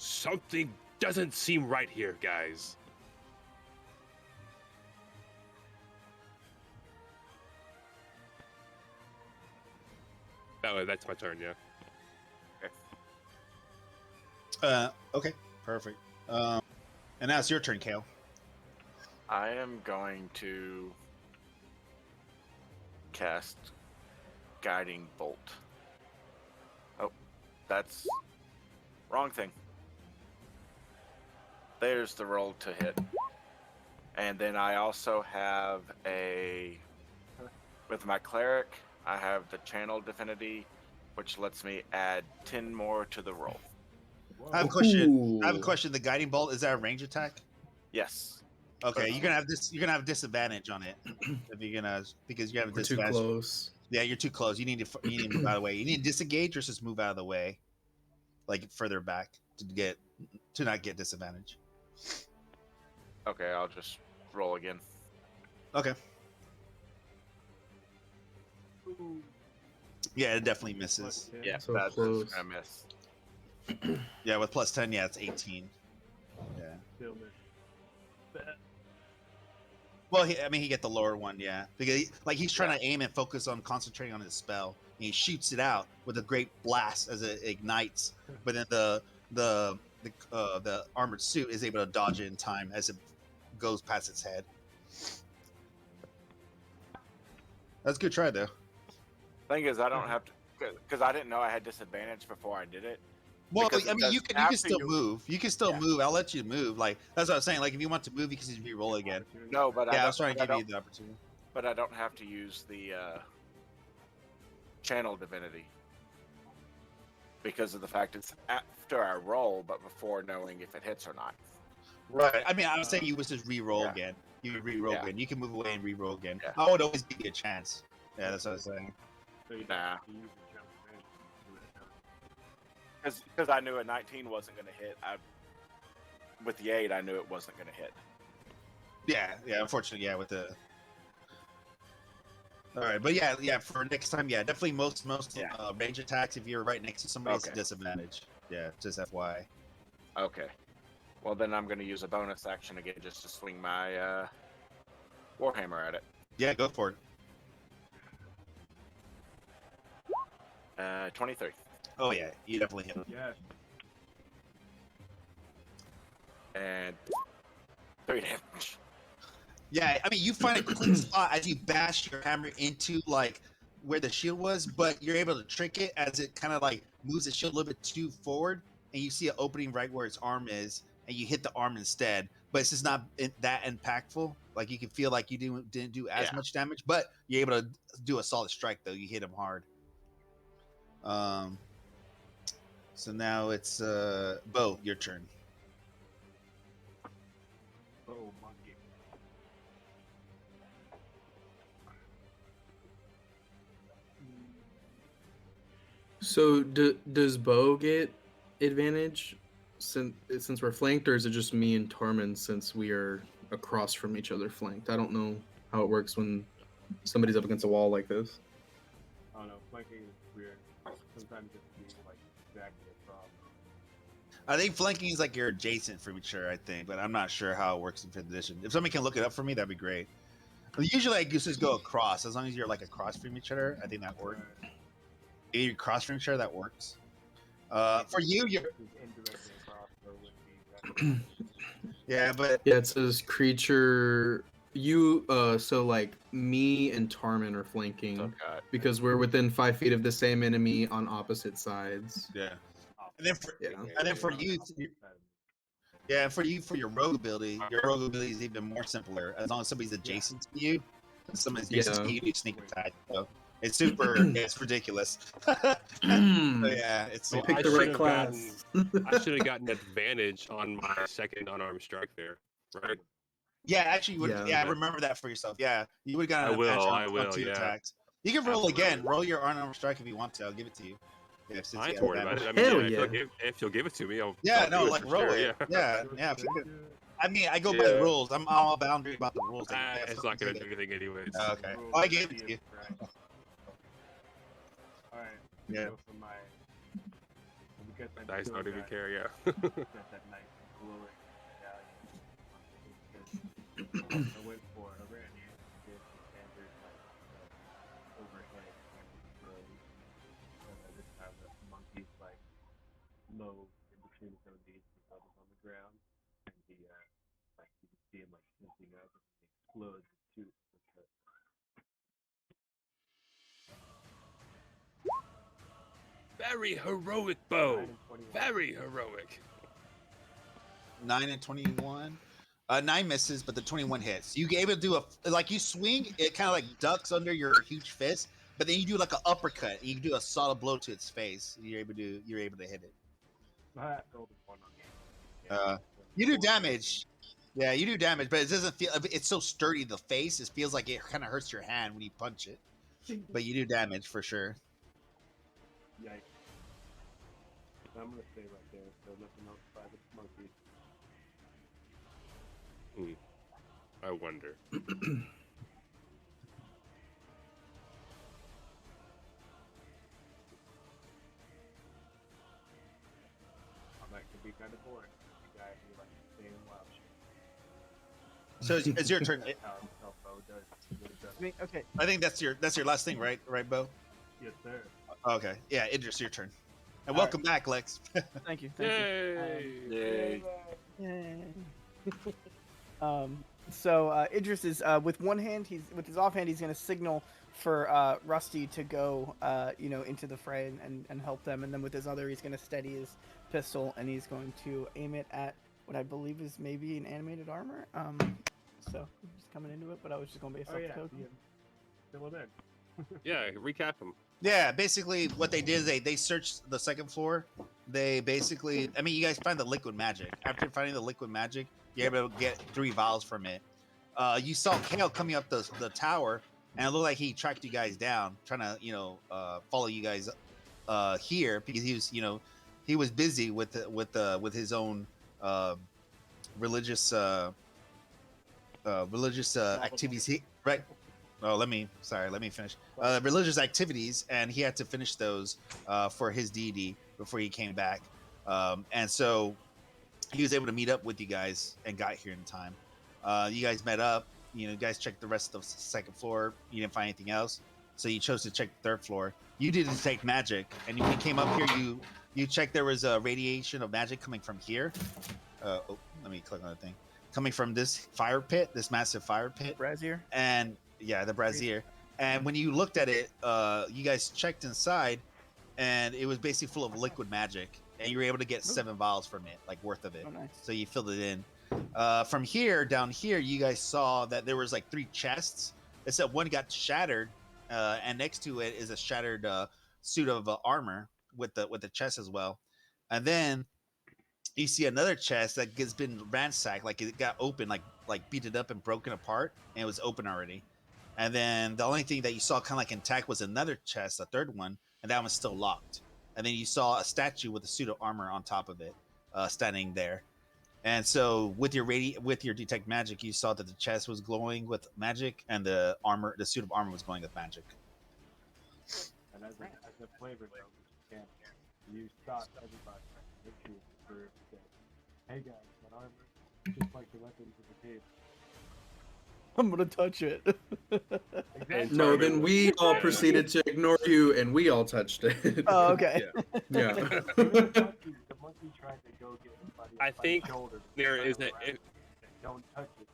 Something doesn't seem right here, guys. Oh, that's my turn, yeah. Okay, perfect. And now it's your turn, Kale. I am going to cast Guiding Bolt. Oh, that's wrong thing. There's the roll to hit. And then I also have with my cleric, I have the channel divinity, which lets me add 10 more to the roll. I have a question. Ooh. I have a question. The guiding bolt, is that a range attack? Yes. Okay, you're gonna have this. You're gonna have disadvantage on it if you're gonna because you have a We're too disadvantage. close. Yeah, you're too close. You need to move out of the way. You need to disengage or just move out of the way, like further back to not get disadvantage. Okay, I'll just roll again. Okay. Yeah, it definitely misses. Yeah, So that's close. gonna miss. Yeah, with plus 10, yeah, it's 18. Yeah. Well, he get the lower one, yeah, because he's trying to aim and focus on concentrating on his spell, and he shoots it out with a great blast as it ignites. But then the armored suit is able to dodge it in time as it goes past its head. That's a good try, though. Thing is, I don't have to, because I didn't know I had disadvantage before I did it. Well, Because I mean, you can after still move. You can still move. I'll let you move. Like that's what I was saying. Like if you want to move, you can just re-roll again. No, but Yeah, I was trying to give you the opportunity. But I don't have to use the channel divinity because of the fact it's after I roll, but before knowing if it hits or not. Right. I mean, I was saying you would just re-roll Yeah. again. You would re-roll Yeah. again. You can move away and re-roll again. Yeah. I would always give you a chance. Yeah, that's what I was saying. Nah. Because I knew a 19 wasn't going to hit. With the 8, I knew it wasn't going to hit. Yeah. Unfortunately, yeah. With the. All right, but yeah. For next time, yeah, definitely most range attacks. If you're right next to somebody, it's a disadvantage. Yeah, just FYI. Okay. Well, then I'm going to use a bonus action again just to swing my Warhammer at it. Yeah, go for it. 23. Oh yeah, you definitely hit him. Yes. And 3 damage. Yeah, I mean, you find a clean spot as you bash your hammer into like where the shield was, but you're able to trick it as it kind of like moves the shield a little bit too forward, and you see an opening right where its arm is, and you hit the arm instead. But it's just not that impactful. Like you can feel like you didn't do as much damage, but you're able to do a solid strike though. You hit him hard. So now it's Bo, your turn. Oh, monkey. So does Bo get advantage since we're flanked, or is it just me and Tarman since we are across from each other flanked? I don't know how it works when somebody's up against a wall like this. I don't know. Flanking is weird. Sometimes it's being like exactly across. I think flanking is like you're adjacent from each other, I think, but I'm not sure how it works in 5th edition. If somebody can look it up for me, that'd be great. But usually I just go across. As long as you're like across from each other, I think that works. If you're across from each other, that works. For you, you're indirectly across or would be yeah, but Yeah, it says creature. You so like me and Tarman are flanking Okay. because we're within 5 feet of the same enemy on opposite sides. yeah. And then for, Yeah. and then for you, yeah, for your rogue ability is even more simpler. As long as somebody's adjacent to you, and somebody's adjacent to you, you sneak attack. So it's super. It's ridiculous. So, yeah, it's. I Well, picked I the right should've class. I should have gotten advantage on my second unarmed strike there, right? Yeah, actually, you would. Yeah. Yeah, remember that for yourself. Yeah, you would have gotten I an will, advantage I on will, 2 yeah. attacks. You can roll again. Absolutely. Roll your unarmed strike if you want to. I'll give it to you. Yeah, since I you ain't have worried about it. I advantage. mean, Hell yeah, yeah. if you'll give it to me, I'll. Yeah, I'll no, do like for roll sure, it. Yeah. Yeah. I mean, I go by the rules. I'm all boundary about the rules. Like, yeah, It's fucking not gonna take do it. anything anyways. Okay. Well, I gave it to you. Alright. Yeah. So for my got that Nice cool not even guy. care, yeah. Got that nice glowing medallion. I went for a rare did the standard overhead throws. This time the monkey's like low in between his own knees, his elbows on the ground, and he like you can see him like tensing up and he explodes with two uppercuts. Very heroic, Bo. 9 and 21. Very heroic. 9 and 21. 9 misses, but the 21 hits. You able to do like you swing, it kind of like ducks under your huge fist, but then you do like an uppercut. You do a solid blow to its face. You're able to hit it. I rolled a 1 on game. You do damage. Yeah, you do damage, but it doesn't feel. It's so sturdy. The face, it feels like it kind of hurts your hand when you punch it. But you do damage for sure. Yikes. I'm gonna stay right there, so nothing else by the monkey. I wonder. That could be kind of boring. The guy who like staying wild shit. So it's your turn. That's how Bo does. Really does. I mean, okay. I think that's your last thing, right? Right, Bo? Yes, sir. Okay. Yeah, Idris, your turn. And All welcome back, Lex. Thank you. Thank you. Yay! Yay. So Idris is with one hand. With his offhand. He's going to signal for Rusty to go, into the fray and help them. And then with his other, he's going to steady his pistol and he's going to aim it at what I believe is maybe an animated armor. So I'm just coming into it, but I was just going based off the token. Still in. Yeah, recap him. Yeah, basically what they did is they searched the second floor. They basically, I mean, you guys find the liquid magic. After finding the liquid magic, you're able to get 3 vials from it. You saw Kale coming up the tower, and it looked like he tracked you guys down, trying to, follow you guys here because he was busy with his own religious activities. Right. Oh, let me finish. Religious activities, and he had to finish those for his deity before he came back. And so he was able to meet up with you guys and got here in time. You guys met up. You guys checked the rest of the second floor. You didn't find anything else, so you chose to check the third floor. You did detect magic, and when you came up here, you checked there was a radiation of magic coming from here. Let me click on the thing. Coming from this fire pit, this massive fire pit. Brazier. And yeah, the brazier. And when you looked at it, you guys checked inside, and it was basically full of liquid magic, and you were able to get 7 vials from it, like worth of it. Oh, nice. So you filled it in. From here, down here, you guys saw that there was like 3 chests, except one got shattered, and next to it is a shattered suit of armor with the chest as well. And then you see another chest that has been ransacked, like it got open, like beaten up and broken apart, and it was open already. And then the only thing that you saw kind of like intact was another chest, a third one, and that one's still locked. And then you saw a statue with a suit of armor on top of it, standing there. And so with your detect magic, you saw that the chest was glowing with magic, and the suit of armor was glowing with magic. And as a flavor though, which you stop everybody. Make sure for say, hey guys, that armor, just like the weapons of the cave. I'm gonna touch it. Exactly. No, then we all proceeded to ignore you, and we all touched it. Oh, okay. Yeah. The monkey tried to go get somebody I by think the shoulder. there turn is a- around if- and don't touch it.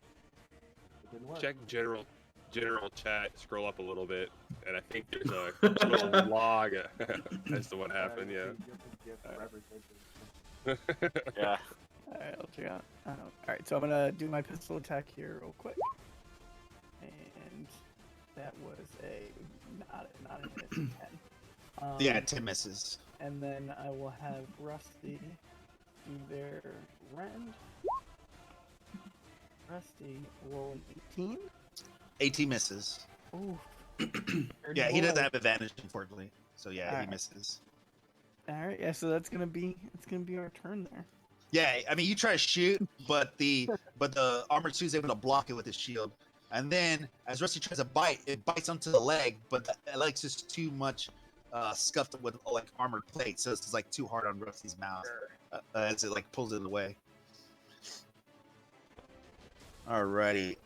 It didn't work. Check general chat. Scroll up a little bit, and I think there's a little log as to what happened. Yeah. Yeah. All right, I'll check out. All right, so I'm gonna do my pistol attack here real quick, and that was not a hit. 10. Yeah, 10 misses. And then I will have Rusty do their rend. Rusty roll an 18. 18 misses. Ooh. Yeah, he doesn't have advantage, unfortunately. So yeah, he Alright. misses. All right, yeah. So that's gonna be our turn there. Yeah, I mean, you try to shoot, but the armored suit's able to block it with his shield. And then, as Rusty tries to bite, it bites onto the leg, but the leg's just too much scuffed with like armored plate, so it's like too hard on Rusty's mouth as it like pulls it away. Alrighty,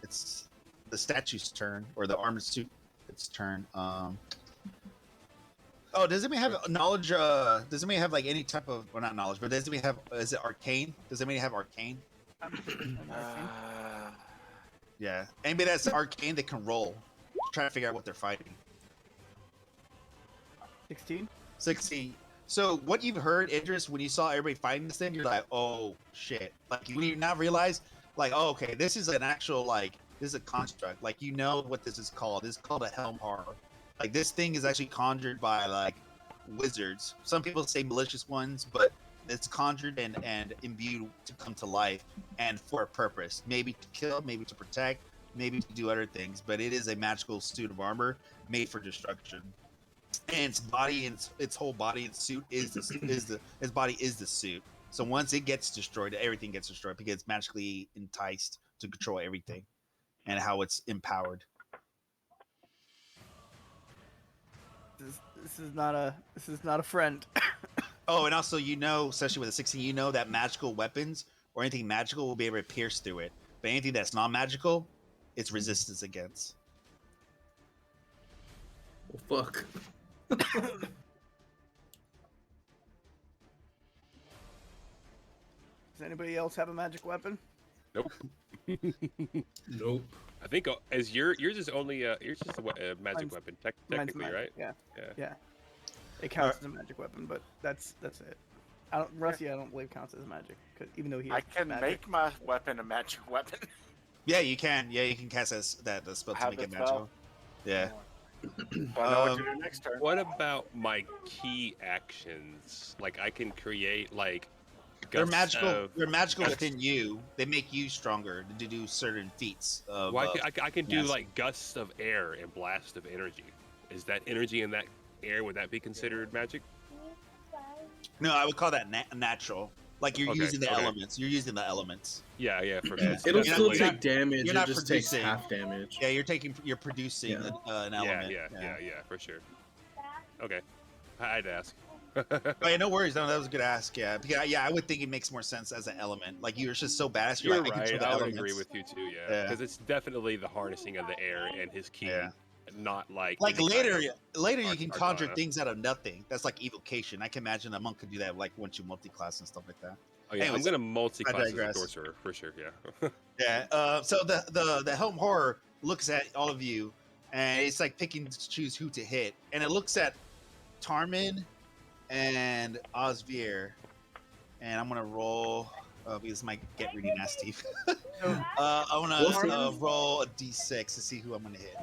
it's the statue's turn, or the armored suit. Its turn. Oh, does anybody have knowledge? Does anybody have like any type of, well, not knowledge, but does anybody have? Is it arcane? Does anybody have arcane? Yeah. Anybody that's arcane, they can roll. Try to figure out what they're fighting. 16. 16. So what you've heard, Idris, when you saw everybody fighting this thing, you're like, oh shit. Like when you now realize, like, oh, okay, this is an actual, like, this is a construct. Like, you know what this is called. This is called a helm horror. Like, this thing is actually conjured by like wizards. Some people say malicious ones, but it's conjured and imbued to come to life and for a purpose. Maybe to kill, maybe to protect, maybe to do other things. But it is a magical suit of armor made for destruction. And its body and its whole body and suit is its body is the suit. So once it gets destroyed, everything gets destroyed because it's magically enticed to control everything and how it's empowered. This is not a friend. Oh, and also, you know, especially with a 16, you know that magical weapons or anything magical will be able to pierce through it. But anything that's not magical, it's resistance against. Well, fuck. Does anybody else have a magic weapon? Nope. Nope. I think as yours is only yours is a magic Mine's- weapon, Mine's technically, magic, right? Yeah. Yeah. Yeah. It counts as a magic weapon, but that's it. Rusty, I don't believe counts as magic, cause even though he I has can magic. make my weapon a magic weapon. Yeah, you can. Yeah, you can cast the spell to Have make the it spell? magical. Yeah. So I know what to do next turn. What about my key actions? Like I can create like They're gusts magical. of- They're magical gusts- within you. They make you stronger to do certain feats. Of, Well, I can do yes. like gusts of air and blast of energy. Is that energy in that air? Would that be considered magic? no, I would call that natural. Like you're Okay, using the okay. elements. You're using the elements. Yeah, for Yeah. sure. It'll You're still not- take damage. you're It not just takes producing. half damage. Yeah, you're producing Yeah. an element. Yeah, for sure. Okay, I'd ask. Oh, yeah, no worries. No, that was a good ask. Yeah, because I would think it makes more sense as an element. Like you're just so badass. You're, You're like, I right. control the I would elements. agree with you too. Yeah, Yeah. because it's definitely the harnessing of the air and his key, Yeah. not like Like any kind later, of you can conjure Arcana. things out of nothing. That's like evocation. I can imagine a monk could do that, like once you multi-class and stuff like that. Oh yeah, Anyways, I'm gonna multi-class as a digress. sorcerer for sure. Yeah. Yeah. So the helm horror looks at all of you, and it's like picking to choose who to hit, and it looks at Tarmin and Osvir, and I'm gonna roll because this might get really nasty. I We'll see. wanna roll a d6 to see who I'm gonna hit.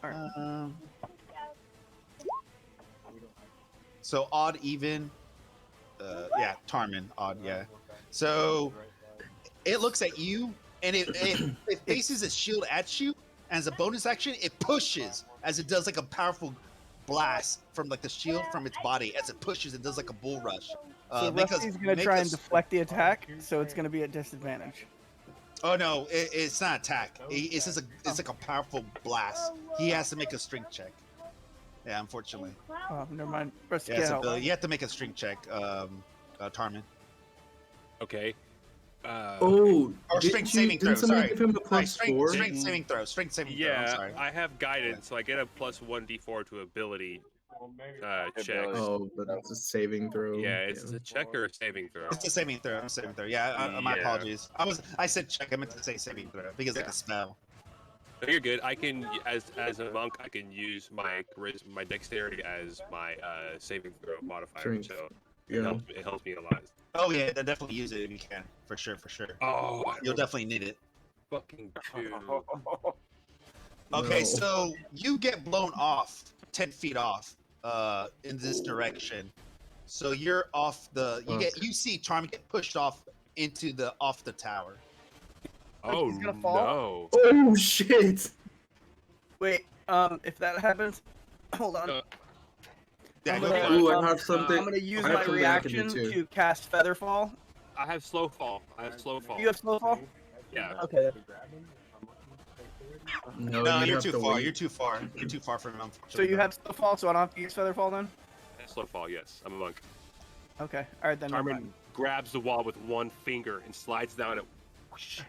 Alright. So odd, even. Yeah, Tarmin, odd, yeah. So it looks at you, and it faces its shield at you. And as a bonus action, it pushes as it does like a powerful blast from like the shield from its body as it pushes and does like a bull rush. So Rusty's gonna try and deflect the attack, so it's gonna be at disadvantage. Oh no, it's not attack. It's just it's like a powerful blast. He has to make a strength check. Yeah, unfortunately. Oh, never mind. Rusty, Yeah, get it's out. ability. You have to make a strength check, Tarmin. Okay. Oh, Or strength saving throw. didn't somebody Sorry. give him a Sorry, plus strength, 4? strength saving throw. Strength saving throw. I'm Yeah, sorry. I have guidance, so I get a plus 1d4 to ability check. Oh, but that's a saving throw. Yeah, it's a check or a saving throw. It's a saving throw. I'm saving throw. Yeah, my Yeah. apologies. I said check. I meant to say saving throw because like a spell. No, you're good. I can, as a monk, I can use my charisma, my dexterity as my saving throw modifier. Strength. So Yeah. it helps me a lot. Oh yeah, definitely use it if you can. For sure. Oh, You'll definitely need it. fucking two. Okay, No. so you get blown off 10 feet off in this direction. So you're off the you see Charm get pushed off off the tower. Oh He's gonna fall? no. Oh shit! Wait, if that happens, hold on. Yeah, I'm go gonna, for it. Ooh, I have something. I'm gonna use I have my something I can do reaction too. to cast Featherfall. I have slow fall. You have slow fall? Yeah. Okay. No, No, you'd you're have too to far. wait. You're too far. You're too far from him. So you have slow fall, so I don't have to use feather fall then. Slow fall, yes. I'm a monk. Okay, all right then. never Tarman mind. grabs the wall with one finger and slides down it. Whoosh.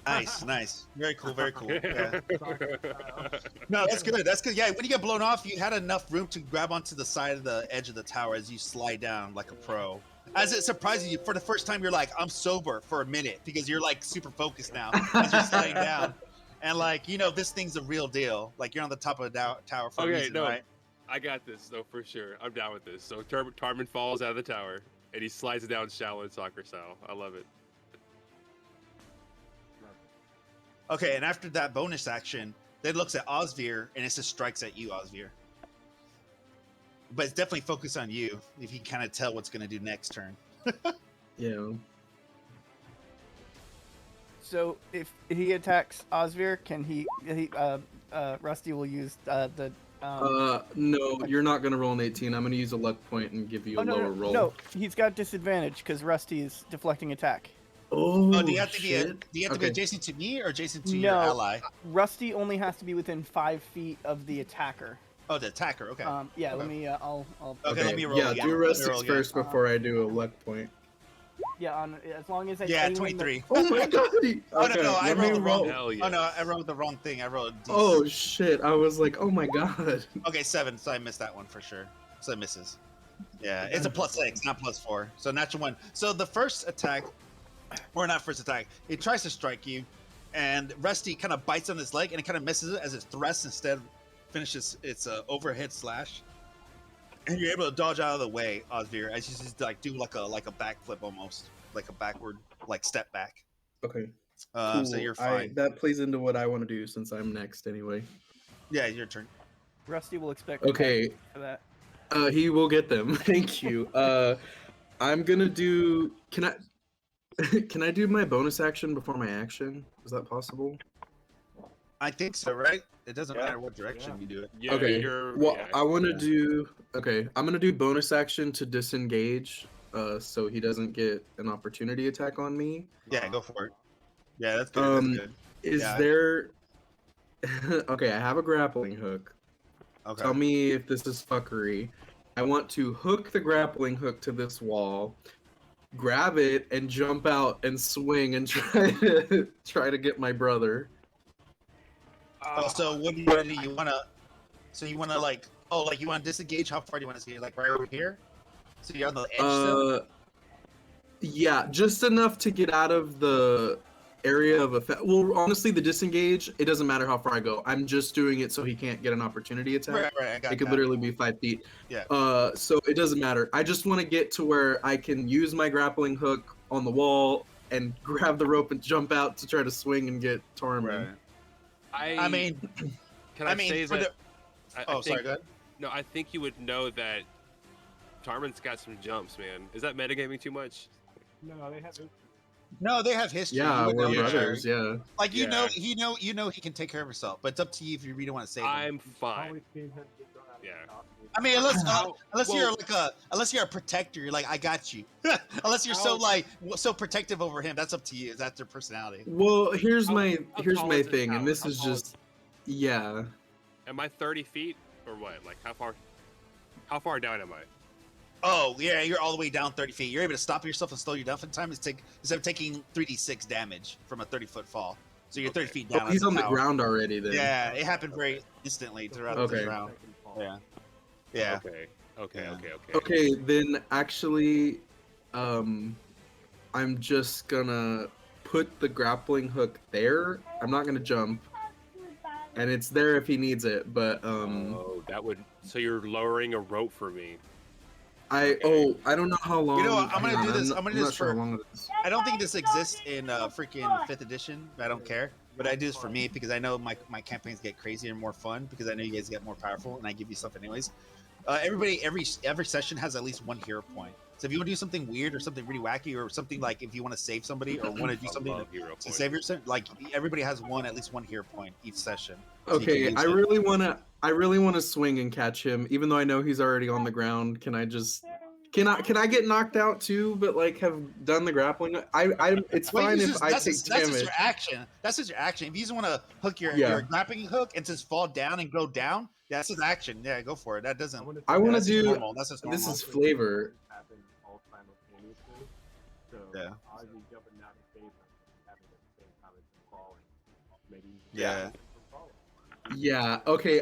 Nice, nice. Very cool, very cool. Yeah. Soccer style. No, that's good. That's good. Yeah, when you get blown off, you had enough room to grab onto the side of the edge of the tower as you slide down like a pro. As it surprises you, for the first time, you're like, I'm sober for a minute because you're like super focused now as you're sliding down. And like, you know, this thing's a real deal. Like you're on the top of the tower for a Okay, reason, no. right? I got this, though, for sure. I'm down with this. So Tarman falls out of the tower, and he slides down shallow and soccer style. I love it. Okay, and after that bonus action, then looks at Osvir and it just strikes at you, Osvir. But it's definitely focused on you if you kind of tell what's going to do next turn. Yeah. So if he attacks Osvir, can he Rusty will use the. No, you're not gonna roll an 18. I'm gonna use a luck point and give you a no, lower roll. no, he's got disadvantage because Rusty is deflecting attack. Oh, Do you have to shit. be Okay. adjacent to me or adjacent to No. your ally? Rusty only has to be within 5 feet of the attacker. Oh, the attacker. Okay. Yeah, Okay. let me. I'll. Okay, let me roll Yeah, again. do Let me Rusty's roll again. first before I do a luck point. Yeah, as long as I. Yeah, anyone that- 23. Oh my god! Oh, no, I let me rolled the wrong. Hell Oh no, yes. I rolled the wrong thing. I rolled a D6. Oh shit! I was like, oh my god. Okay, 7. So I missed that one for sure. So it misses. Yeah, it's a +6, not +4. So natural 1. So the first attack, or not first attack, it tries to strike you, and Rusty kind of bites on his leg, and it kind of misses it as it thrusts instead finishes its overhead slash. And you're able to dodge out of the way, Osvir, as you just like do like a backflip almost, like a backward like step back. Okay. So Cool. you're fine. That plays into what I want to do since I'm next anyway. Yeah, your turn. Rusty will expect. Okay. For that. He will get them. Thank you. I'm gonna do. Can I? Can I do my bonus action before my action? Is that possible? I think so, right? It doesn't Yeah. matter what direction you do it. Yeah, Okay. You're, Well, yeah. I want to Yeah. do. Okay, I'm gonna do bonus action to disengage, so he doesn't get an opportunity attack on me. Yeah, go for it. Yeah, that's good. Um, That's good. Is Yeah. there? Okay, I have a grappling hook. Okay. Tell me if this is fuckery. I want to hook the grappling hook to this wall, grab it, and jump out and swing and try to get my brother. Oh, so what do you want to do? You want to? So you want to like? Oh, like you want to disengage? How far do you want to see? Like right over here? So you're on the edge still? Yeah, just enough to get out of the area of effect. Well, honestly, the disengage, it doesn't matter how far I go. I'm just doing it so he can't get an opportunity attack. Right, right. I got It could that. literally be 5 feet. Yeah. So it doesn't matter. I just want to get to where I can use my grappling hook on the wall and grab the rope and jump out to try to swing and get Tormund. Right. I mean, can I, say for that? the. I Oh, sorry. think- Go ahead. No, I think you would know that Tarman's got some jumps, man. Is that metagaming too much? No, they have. No, they have history. Yeah, You would we're know for sure. brothers. Yeah. Like you know, Yeah. you know, he can take care of himself. But it's up to you if you really want to save him. I'm fine. Always seen him get thrown out of Yeah. the costume. I mean, unless Well- you're like unless you're a protector, you're like I got you. Unless you're so like so protective over him, that's up to you. That's their personality. Well, here's How- my how here's tall my is this thing, and tower? this How is tall is- just yeah. Am I 30 feet or what? Like how far? How far down am I? Oh yeah, you're all the way down 30 feet. You're able to stop yourself and slow you down for the time. Instead of taking 3d6 damage from a 30-foot fall. So you're 30 feet down. Oh, as he's a on the tower. ground already then. Yeah, it happened very instantly throughout Okay. the round. Second fall. Yeah. Yeah. Okay. Okay. Yeah. Okay. Okay. Okay, then actually, I'm just gonna put the grappling hook there. I'm not gonna jump, and it's there if he needs it. But Oh, that would. So you're lowering a rope for me. I don't know how long. You know what, I'm gonna hang do on, this- not- I'm gonna I'm do not this sure for- how long it is. I don't think this exists in freaking 5th edition. I don't care. But I do this for me because I know my campaigns get crazier and more fun because I know you guys get more powerful and I give you stuff anyways. Everybody, every session has at least one hero point. So if you want to do something weird or something really wacky or something like if you want to save somebody or want to do I something love hero to points. save yourself, like everybody has at least one hero point each session. So you can Okay, use I it. really wanna swing and catch him, even though I know he's already on the ground. Can I just Can I get knocked out too, but like have done the grappling? It's Well, fine you if just, I that's take just, that's just damage. your action. That's just your action. If you just want to hook your Yeah. grappling hook and just fall down and go down, that's his action. Yeah, go for it. That doesn't. I want to that's just do. normal. That's just normal. This is flavor. Happen all simultaneously. So Yeah. Ozzy jumping down to save him, having it at the same time as him falling. Maybe Yeah. Yeah. Okay.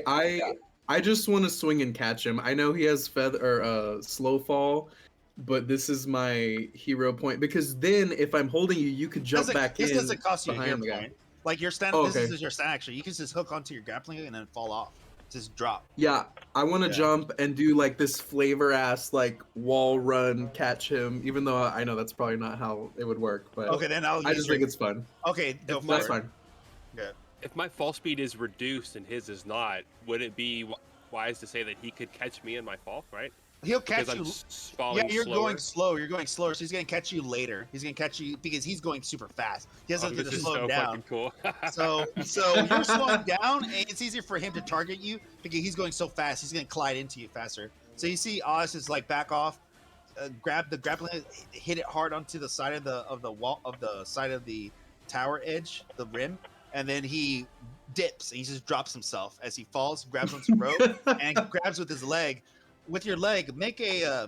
I just want to swing and catch him. I know he has feather or slow fall, but this is my hero point because then if I'm holding you, you could jump back This in. doesn't cost you a hero behind the guy. point. Like your stand. Oh, This okay. is your stand action. You can just hook onto your grappling hook and then fall off. Just drop. Yeah, I want to Yeah. jump and do like this flavor ass like wall run, catch him. Even though I know that's probably not how it would work, but Okay, then I'll. I just think it's fun. Okay, go for That's it. fine. If my fall speed is reduced and his is not, would it be wise to say that he could catch me in my fall, right? He'll catch Because I'm you. falling Yeah, you're slower. going slow. You're going slower. So he's gonna catch you later. He's gonna catch you because he's going super fast. He has Oh, nothing this to is slow so down. fucking cool. So you're slowing down, and it's easier for him to target you because he's going so fast. He's gonna collide into you faster. So you see, Oz is like back off, grab the grappling, hit it hard onto the side of the wall of the side of the tower edge, the rim, and then he dips and he just drops himself as he falls, grabs onto the rope, and grabs with his leg. With your leg, make a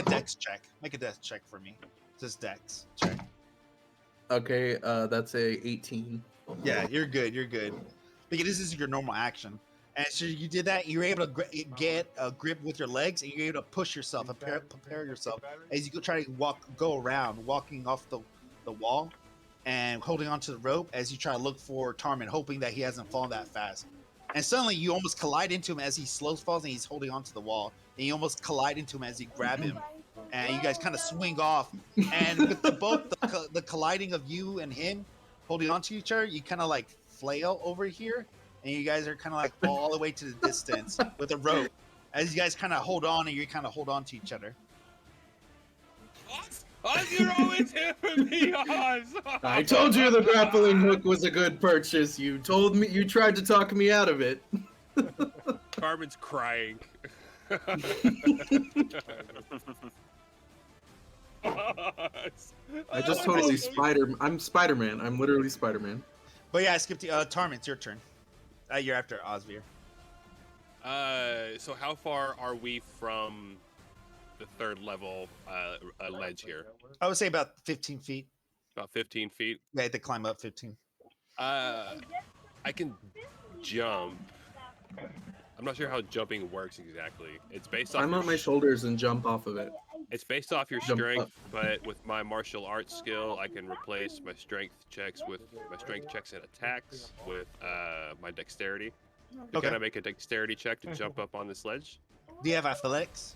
dex check. Make a dex check for me. Just dex check. Okay, that's a 18. Yeah, you're good. You're good. Because this is your normal action. And so you did that. You were able to get a grip with your legs, and you're able to push yourself, prepare yourself as you go try to go around, walking off the wall, and holding onto the rope as you try to look for Tarman, hoping that he hasn't fallen that fast. And suddenly you almost collide into him as he slow falls, and he's holding onto the wall. And you almost collide into him as you grab him, and you guys kind of swing off. And with the colliding of you and him holding onto each other, you kind of like flail over here, and you guys are kind of like all the way to the distance with a rope as you guys kind of hold on, and you kind of hold on to each other. Oz, you're always here for me, Oz. I told you the grappling hook was a good purchase. You told me you tried to talk me out of it. Carmen's crying. I just totally I'm Spider-Man. I'm literally Spider-Man. But yeah, I skipped the Tarman. It's your turn. You're after Osvir. So how far are we from the third level ledge here? I would say about 15 feet. About 15 feet. You have to climb up 15. I can jump. I'm not sure how jumping works exactly. It's based off. I'm on my shoulders and jump off of it. It's based off your Jump strength, up. but with my martial arts skill, I can replace my strength checks and attacks with my dexterity. So Okay. Can I make a dexterity check to jump up on this ledge? Do you have athletics?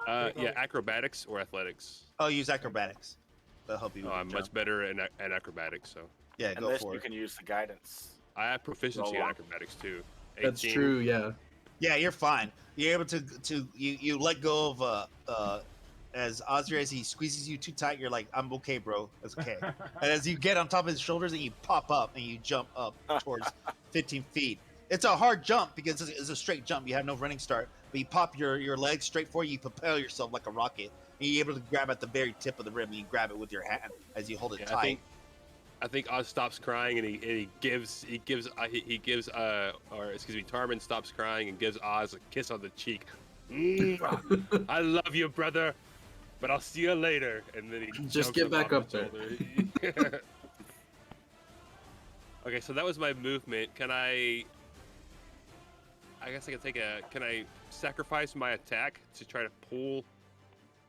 Yeah, acrobatics or athletics. Oh, use acrobatics. That'll help you. Oh, I'm jump. much better in acrobatics, so Yeah, go Unless for you it. can use the guidance. I have proficiency in Roll. acrobatics too. That's 18. true, yeah. Yeah, you're fine. You're able to you let go of as Osir, as he squeezes you too tight, you're like, I'm okay, bro. That's okay. And as you get on top of his shoulders and you pop up and you jump up towards 15 feet. It's a hard jump because it's a straight jump. You have no running start. But you pop your legs straight forward, you propel yourself like a rocket. And you're able to grab at the very tip of the rim and you grab it with your hand as you hold it Yeah, tight. I think Oz stops crying and he gives Tarman stops crying and gives Oz a kiss on the cheek. I love you, brother, but I'll see you later. And then he Just jumps get back off up his there. shoulder. Okay, so that was my movement. Can I guess I can I sacrifice my attack to try to pull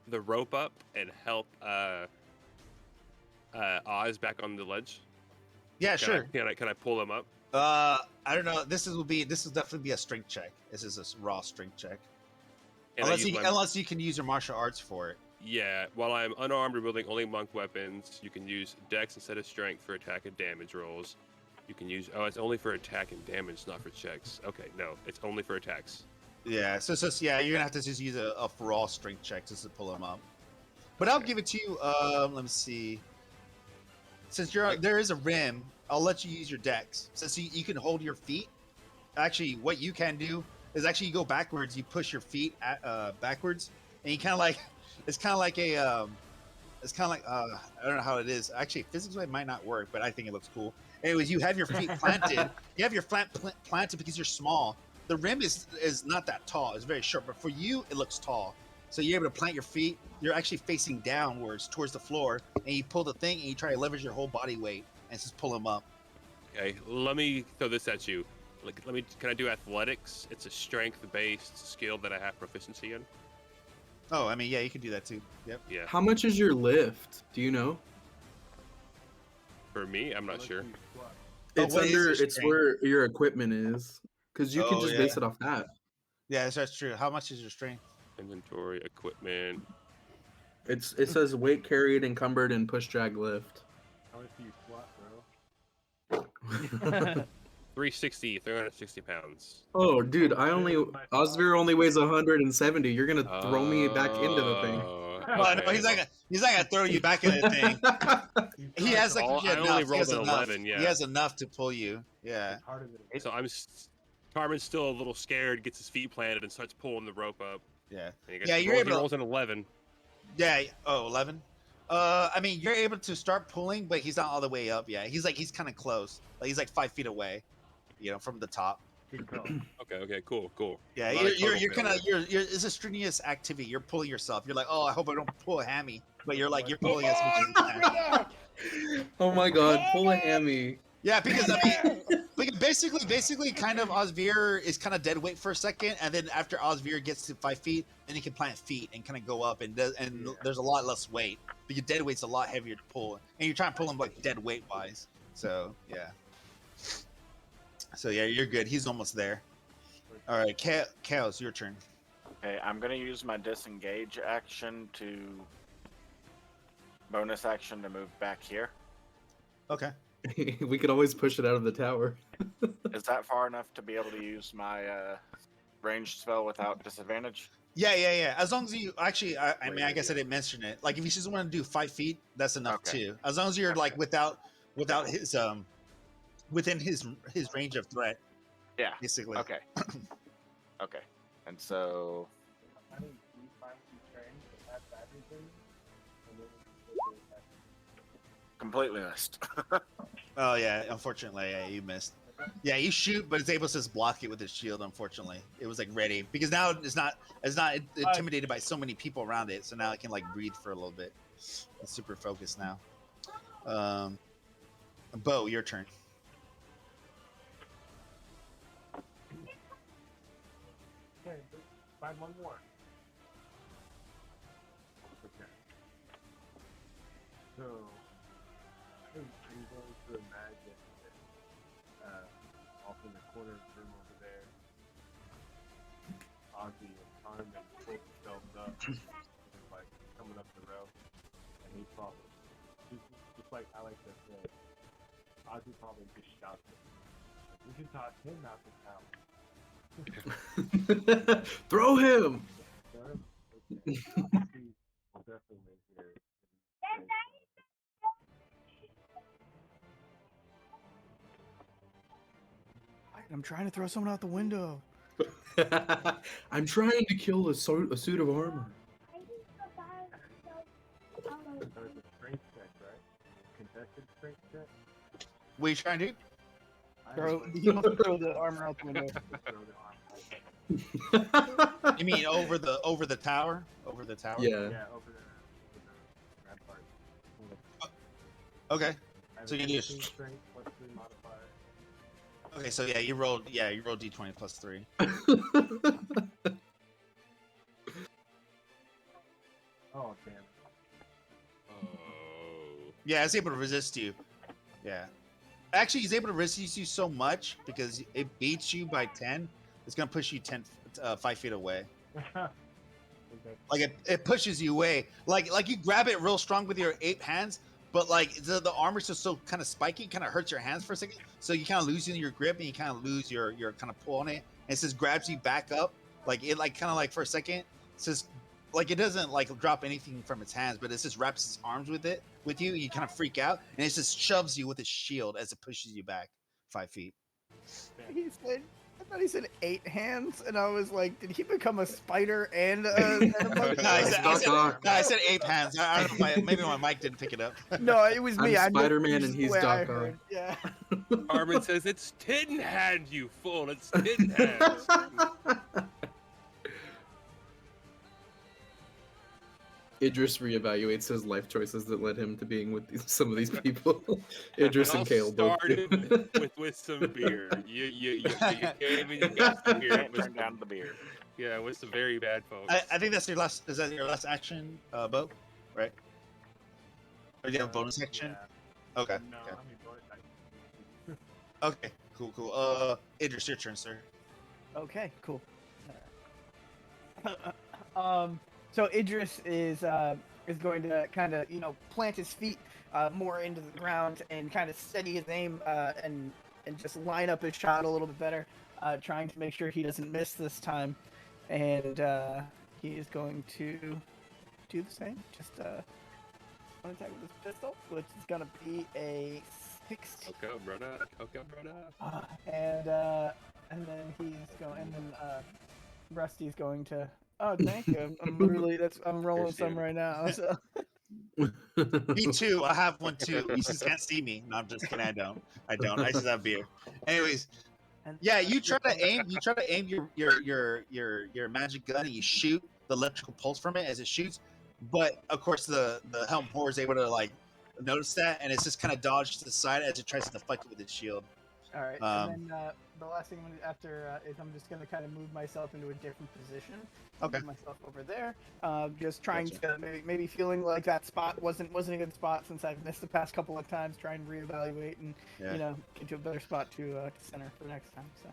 the rope up and help Oz back on the ledge? Yeah, sure. Can I pull him up? I don't know. This will definitely be a strength check. This is a raw strength check. Can I use Unless you can use your martial arts for it. Yeah, while I'm unarmed or wielding only monk weapons, you can use Dex instead of Strength for attack and damage rolls. You can use it's only for attack and damage, not for checks. Okay, no, it's only for attacks. Yeah, so yeah, you're gonna have to just use a raw strength check just to pull him up. But I'll give it to you. Let me see. Since there is a rim, I'll let you use your Dex. Since you can hold your feet. Actually, what you can do is actually you go backwards, you push your feet backwards, and you kind of like it's kind of like a it's kind of like I don't know how it is. Actually, physics it might not work, but I think it looks cool. Anyways, you have your feet planted. You have your planted because you're small. The rim is not that tall. It's very short, but for you, it looks tall. So you're able to plant your feet. You're actually facing downwards towards the floor, and you pull the thing, and you try to leverage your whole body weight, and just pull them up. Okay, let me throw this at you. Like, can I do athletics? It's a strength-based skill that I have proficiency in. Oh, I mean, yeah, you can do that too. Yep. Yeah. How much is your lift? Do you know? For me, I'm not sure. It's what is under. your It's strength? where your equipment is, because you can Oh, just yeah. base it off that. Yeah, that's true. How much is your strength? Inventory, equipment. It says weight carried, encumbered, and push drag lift. How much do you squat, bro? 360 pounds. Oh, dude, Osvir only weighs 170. You're gonna throw me back into the thing. Well, no, he's not gonna throw you back in the thing. He has like I only rolled an 11. Yeah. He has enough to pull you. Yeah. It's harder than it So Carmen's still a little scared, gets his feet planted, and starts pulling the rope up. Yeah. And Yeah, you're able he to- rolls an 11. Yeah. Oh, 11. I mean, you're able to start pulling, but he's not all the way up yet. He's kind of close. Like he's like 5 feet away, from the top. Keep going. Okay, cool. Yeah, Not a you're total kind of failure. it's a strenuous activity. You're pulling yourself. You're like, oh, I hope I don't pull a hammy, but you're like you're pulling as much as you can. Oh my god, pull a hammy. Yeah, because I mean, like basically, kind of Osvir is kind of dead weight for a second, and then after Osvir gets to 5 feet, then he can plant feet and kind of go up, and there's a lot less weight. But your dead weight's a lot heavier to pull, and you're trying to pull him like dead weight wise. So yeah. So yeah, you're good. He's almost there. All right, Kale, it's your turn. Okay, I'm gonna use my disengage action to bonus action to move back here. Okay. We could always push it out of the tower. Is that far enough to be able to use my ranged spell without disadvantage? Yeah. As long as you actually, I mean, I guess I didn't mention it. Like, if you just want to do 5 feet, that's enough Okay. too. As long as you're like without his within his range of threat, Yeah. basically. Okay. Okay. And so I think you find some training, but that's everything. And then completely missed. Oh yeah, unfortunately, yeah, you missed. Yeah, you shoot, but it's able to just block it with his shield. Unfortunately, it was like ready because now it's not intimidated by so many people around it. So now it can like breathe for a little bit. It's super focused now. Bo, your turn. okay, find one more. Okay. So, I'm going to imagine that off in the corner of the room over there, Ozzy and Carmen pulled themselves up, like coming up the rope, and he probably, just like Alex had said, Ozzy probably just shouts at him. Like, we should toss him out the tower. Throw him! Okay. Ozzy will definitely hear. I'm trying to throw someone out the window. I'm trying to kill a suit of armor. There's a strength check, right? Contested strength check. What are you trying to do? You don't throw the armor out the window. You mean over the tower? Over the tower? Yeah. Yeah, over the rampart. Okay. I have So you a just- 15 strength plus 3 modifier. Okay. So yeah, you rolled d20 plus 3. Oh, damn. Oh. Yeah, it's able to resist you. Yeah. Actually, he's able to resist you so much because it beats you by 10. It's gonna push you 5 feet away. Okay. Like it pushes you away. Like you grab it real strong with your 8 hands, but like the armor's just so kind of spiky, kind of hurts your hands for a second. So you kind of lose your grip and you kind of lose your kind of pull on it. And it just grabs you back up. Like it like kind of like for a second, it's just like it doesn't like drop anything from its hands, but it just wraps its arms with you. You kind of freak out, and it just shoves you with its shield as it pushes you back 5 feet. He said, I thought he said 8 hands, and I was like, did he become a spider and a monkey? No, I said 8 hands. I don't know if maybe my mic didn't pick it up. No, it was me. I'm I Spider-Man just and the he's way I Doc Ock. heard. Yeah. Armin says it's 10 hands, you fool. It's 10 hands. Idris reevaluates his life choices that led him to being with some of these people. Idris It all and Kale both do. started with some beer. You came and you got some beer. Can't turn down the beer. Yeah, with some very bad folks. I think that's your last. Is that your last action, Bo? Right? Or do you have a bonus action? Yeah. Okay. No, Okay. I mean, bonus action. Okay. Cool. Idris, your turn, sir. Okay, cool. So Idris is going to kind of plant his feet more into the ground and kind of steady his aim and just line up his shot a little bit better, trying to make sure he doesn't miss this time, and he is going to do the same. Just one attack with his pistol, which is gonna be a 60. Okay, brother. And then he's going, and then Rusty's going to. Oh, thank you. I'm literally I'm rolling Here's some you. right now. So. Me too. I have one too. You just can't see me. No, I'm just kidding. I don't. I just have beer. Anyways, yeah. You try to aim. You try to aim your magic gun and you shoot the electrical pulse from it as it shoots. But of course, the helm poor is able to like notice that, and it's just kind of dodged to the side as it tries to deflect it with its shield. All right, and then the last thing I'm gonna, after is I'm just gonna kind of move myself into a different position. Okay. Move myself over there. Just trying to maybe feeling like that spot wasn't a good spot since I've missed the past couple of times. Try and reevaluate and get to a better spot to center for next time. So.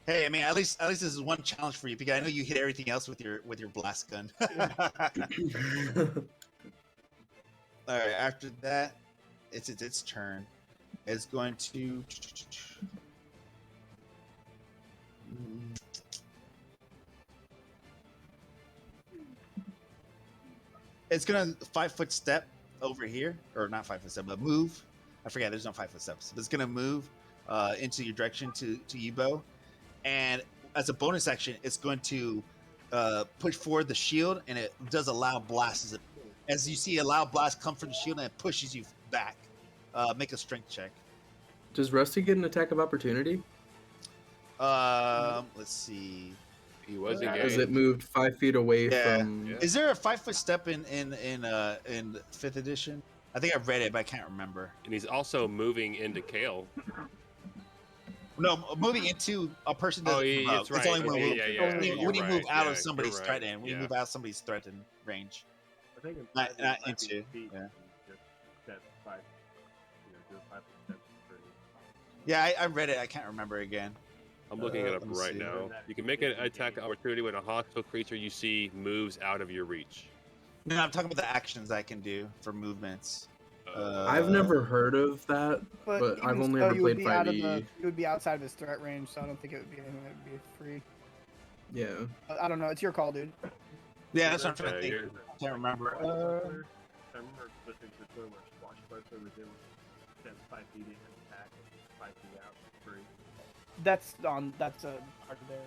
Hey, I mean, at least this is one challenge for you because I know you hit everything else with your blast gun. All right. After that, it's turn. It's going to. It's gonna 5-foot step over here, or not 5-foot step, but move. I forget. There's no 5-foot steps, but it's gonna move into your direction to Yubo, and as a bonus action, it's going to push forward the shield, and it does a loud blast. As you see a loud blast come from the shield, and it pushes you back. Make a strength check. Does Rusty get an attack of opportunity? Let's see. He was Because engaged. it moved 5 feet away from. Yeah. Is there a 5-foot step in 5th edition? I think I've read it, but I can't remember. And he's also moving into Kale. No, moving into a person doesn't move out. it's right. It's only when, Okay, when you move out Yeah, of somebody's you're right. threatened. When you Yeah. move out of somebody's threatened range. I think it's Not 5 into, feet, yeah. Just step 5. Do a 5 steps for. Yeah, I read it. I can't remember again. I'm looking it up let me right see. now. You can make an attack opportunity when a hostile creature you see moves out of your reach. No, I'm talking about the actions I can do for movements. I've never heard of that, but even I've only so, ever you would played be out of 5e. you would be outside of his threat range, so I don't think it would be anything that would be free. Yeah. I don't know. It's your call, dude. Yeah, that's what I'm trying to think. you're- I can't remember. I remember listening to the story where Swashbuckler was able to step 5 feet in and attack and 5 feet out for free. That's a part of their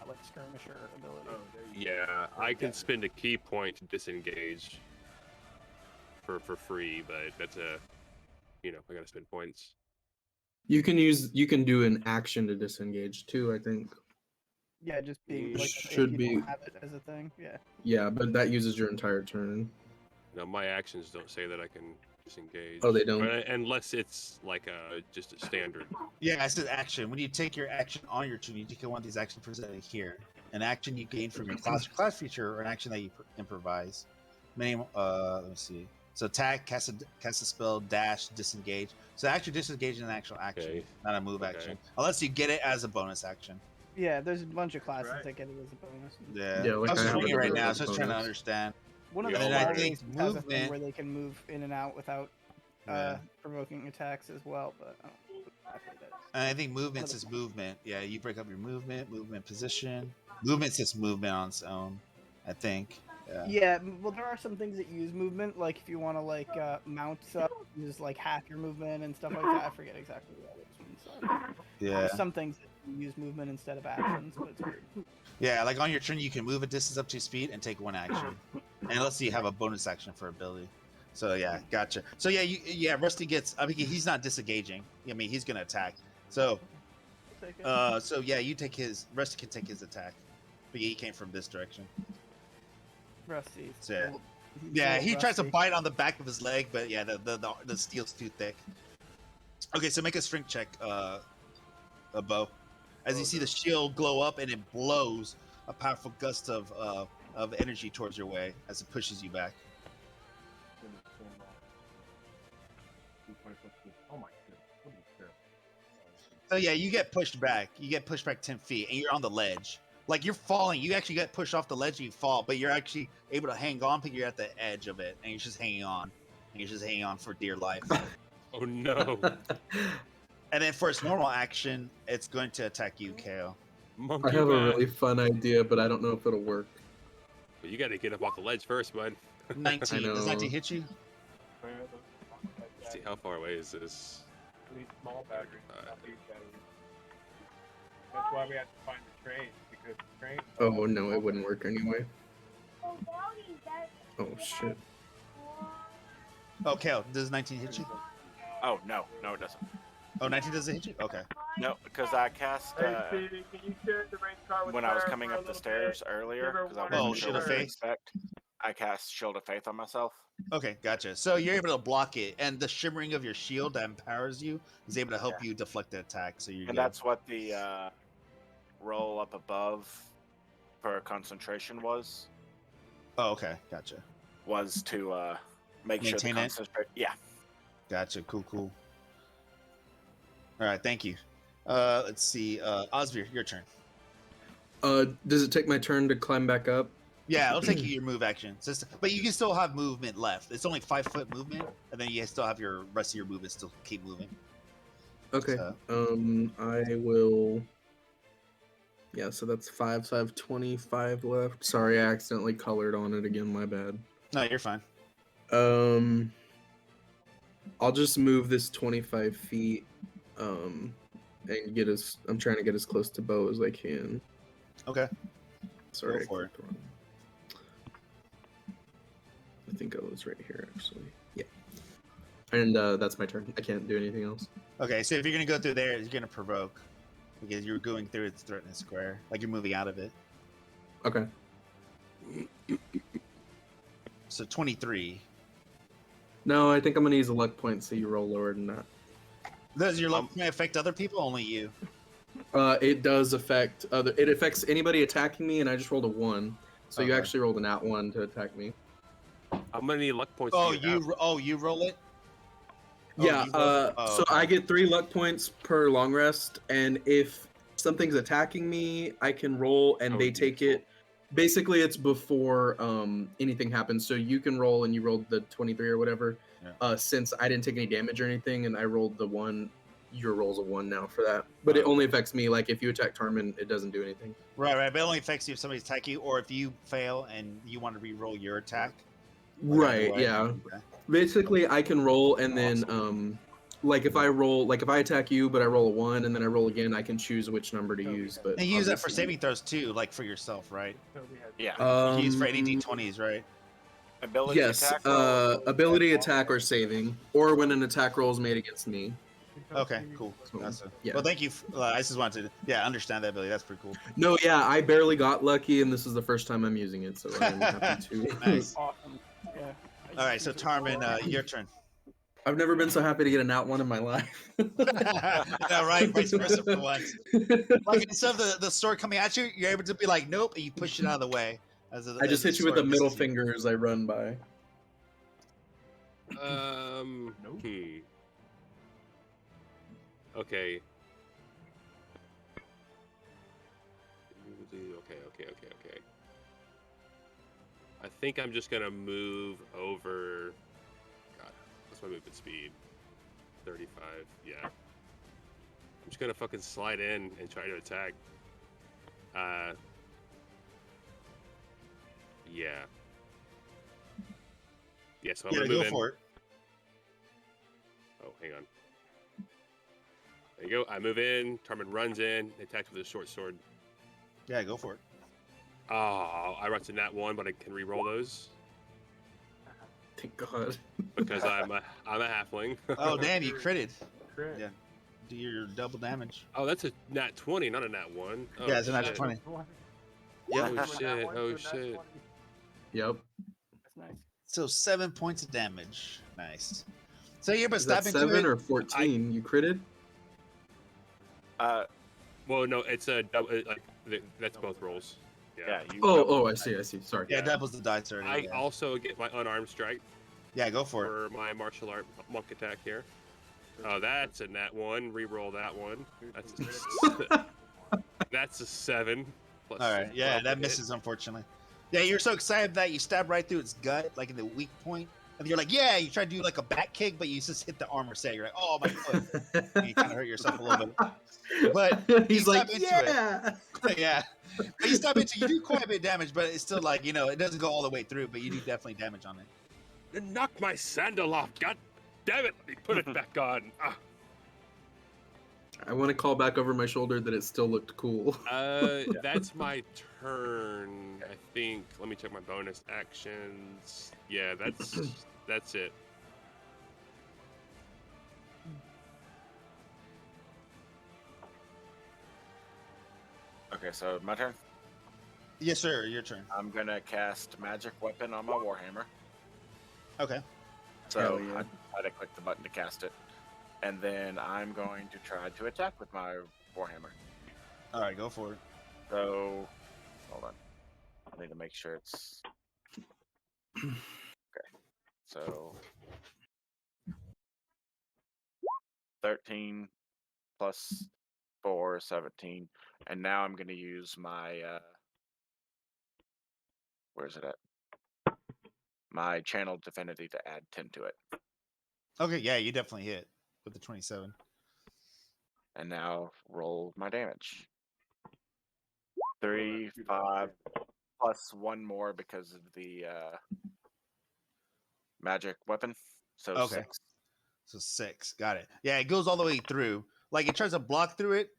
like skirmisher ability. Oh, there you go. Yeah, I can spend a key point to disengage for free, but that's I gotta spend points. You can do an action to disengage too, I think. Yeah, just being like Should if you don't be. have it as a thing. Yeah. Yeah, but that uses your entire turn. No, my actions don't say that I can disengage. Oh, they don't? Unless it's like just a standard. Yeah, it says action. When you take your action on your turn, you take one of these actions presented here. An action you gain from your class feature, or an action that you improvise. Let me see. So attack, cast a spell, dash, disengage. So actually disengage is an actual action, Okay. not a move Okay. action. Unless you get it as a bonus action. Yeah, there's a bunch of classes Right. that get it as a bonus. Yeah. Yeah, like I'm I just have reading it it right as now, a so I was trying to bonus. understand. One of Yeah, the and I fire think races has a thing movement- where they can move in and out without Yeah. provoking attacks as well, but I don't know what exactly that is. And I think movement is movement. Yeah, you break up your movement position. Movement's just movement on its own, I think. Yeah. Yeah, well, there are some things that use movement, like if you want to like mount up, use like half your movement and stuff like that. I forget exactly what it is. So, Yeah. some things You use movement instead of actions, but it's weird. Yeah, like on your turn, you can move a distance up to speed and take one action. And let's see, you have a bonus action for ability. So yeah, gotcha. So yeah, Rusty gets. I mean, he's not disengaging. I mean, he's gonna attack. So, Take it. yeah, you take his. Rusty can take his attack, but he came from this direction. Rusty. So, He's yeah, a he little tries to rusty. bite on the back of his leg, but yeah, the steel's too thick. Okay, so make a strength check, a bow. As you see the shield glow up and it blows a powerful gust of energy towards your way as it pushes you back. Oh my goodness. What is this? So yeah, you get pushed back. You get pushed back 10 feet, and you're on the ledge. Like you're falling. You actually get pushed off the ledge and you fall, but you're actually able to hang on, but you're at the edge of it, and you're just hanging on. And you're just hanging on for dear life. Oh no, And then for its normal action, it's going to attack you, Kale. monkey I have a man. really fun idea, but I don't know if it'll work. But you got to get up off the ledge first, bud. 19. Does know. 19 hit you? Let's see how far away is this? Need small batteries, Uh, not big batteries. That's why we have to find the train, because the train. Oh no, it wouldn't work anyway. Oh, Dowdy, that's Oh shit. Oh, Kale, does 19 hit you? Oh no, it doesn't. Oh, 19 doesn't hit you? Okay. No, because I cast Hey, Stevie, can you share the race car with when I was Sarah coming for a up the little stairs bit? earlier Give her because I one wasn't Oh, sure Shield what of to Faith? expect. I cast Shield of Faith on myself. Okay, gotcha. So you're able to block it, and the shimmering of your shield that empowers you is able to help you deflect the attack. So you're And good. that's what the roll up above for concentration was Oh, okay, gotcha. to make sure the Maintain it? concentration. Yeah. Gotcha. Cool. All right, thank you. Let's see. Osvir, your turn. Does it take my turn to climb back up? Yeah, it'll take you your move action. But you can still have movement left. It's only 5-foot movement, and then you still have your rest of your movement still keep moving. Okay. So- I will. Yeah, so that's 5. So I have 25 left. Sorry, I accidentally colored on it again. My bad. No, you're fine. I'll just move this 25 feet. And get as I'm trying to get as close to Bo as I can. Okay. Sorry, Go for I clicked wrong. I think I was right here actually. Yeah. And that's my turn. I can't do anything else. Okay, so if you're gonna go through there, you're gonna provoke because you're going through its threatening square, like you're moving out of it. Okay. So 23. No, I think I'm gonna use a luck point, so you roll lower than that. Does your luck point affect other people? Only you. It does affect other. It affects anybody attacking me, and I just rolled a 1. So you Okay. actually rolled an @1 to attack me. How many luck points? Oh, do you have? you roll it. Oh, Yeah. you roll it? Oh, So okay. I get 3 luck points per long rest, and if something's attacking me, I can roll, and Oh, they take useful. it. Basically, it's before anything happens. So you can roll, and you rolled the 23 or whatever. Yeah. Since I didn't take any damage or anything, and I rolled the 1, your roll's a 1 now for that. But it only affects me. Like if you attack Tarmin, it doesn't do anything. Right. But it only affects you if somebody's attacking you, or if you fail and you want to re-roll your attack. Right. Otherwise- Yeah. Okay. Basically, I can roll, and then like if I attack you, but I roll a 1, and then I roll again, I can choose which number to use. But And you use that for obviously- saving throws too, like for yourself, right? Yeah. You can use for any D20s, right? Ability Yes, attack. roll. ability attack or saving, or when an attack roll is made against me. Okay, cool. So, Awesome. yeah. Well, thank you. I just wanted to, understand that ability. That's pretty cool. No, yeah, I barely got lucky, and this is the first time I'm using it, so I'm happy to. Nice. Awesome. Yeah. All right, so Tarmin, your turn. I've never been so happy to get an @1 in my life. Yeah, right. Vice versa for once. Like instead of the sword coming at you, you're able to be like, nope, and you push it out of the way. I just hit you with the middle finger as I run by. Okay. Okay. I think I'm just gonna move over. God, what's my movement speed? 35. Yeah. I'm just gonna fucking slide in and try to attack. Yeah. Yeah, so I'm Yeah, gonna go move in. for it. Oh, hang on. There you go. I move in. Tarman runs in. Attacks with his short sword. Yeah, go for it. Oh, I rocked a nat 1, but I can re-roll those Thank God. because I'm a halfling. Oh, damn, you critted. Crit. Yeah. Do your double damage. Oh, that's a nat 20, not a nat 1. Oh, Yeah, it's a nat shit. 20. Oh Yep. shit! Oh shit! Yep. That's nice. So 7 points of damage. Nice. So you're able to Is that stab into 7 it. or 14? You critted? Well, no, it's a double. That's both rolls. Yeah. You Oh, I see. Sorry. Yeah, Yeah. doubles the dice already. I yeah. also get my unarmed strike Yeah, go for it. for my martial art monk attack here. Oh, that's a nat 1. Reroll that one. That's a 7. Plus All right. Yeah, 12 that to misses, unfortunately. Yeah, you're so excited that you stab right through its gut, like in the weak point. And you're like, yeah, you try to do like a back kick, but you just hit the armor set. You're like, oh, my foot. And you kind of hurt yourself a little bit. But he's you like, stab into it. yeah. Yeah. But you stab into you do quite a bit of damage, but it's still like, it doesn't go all the way through, but you do definitely damage on it. hit. Knock my sandal off! God damn it! Let me put it back on. Ah. I want to call back over my shoulder that it still looked cool. That's my turn. I think. Let me check my bonus actions. Yeah, that's it. Okay, so my turn. Yes, sir. Your turn. I'm gonna cast magic weapon on my warhammer. Okay. So Hell yeah. I try to click the button to cast it, and then I'm going to try to attack with my warhammer. All right, go for it. So hold on, I need to make sure it's okay. So 13 plus 4, 17, and now I'm going to use my where's it at? My channel divinity to add 10 to it. Okay, yeah, you definitely hit with the 27. And now roll my damage. 3, 5, plus 1 more because of the magic weapon. So Okay. 6. So 6. Got it. Yeah, it goes all the way through. Like it tries to block through it,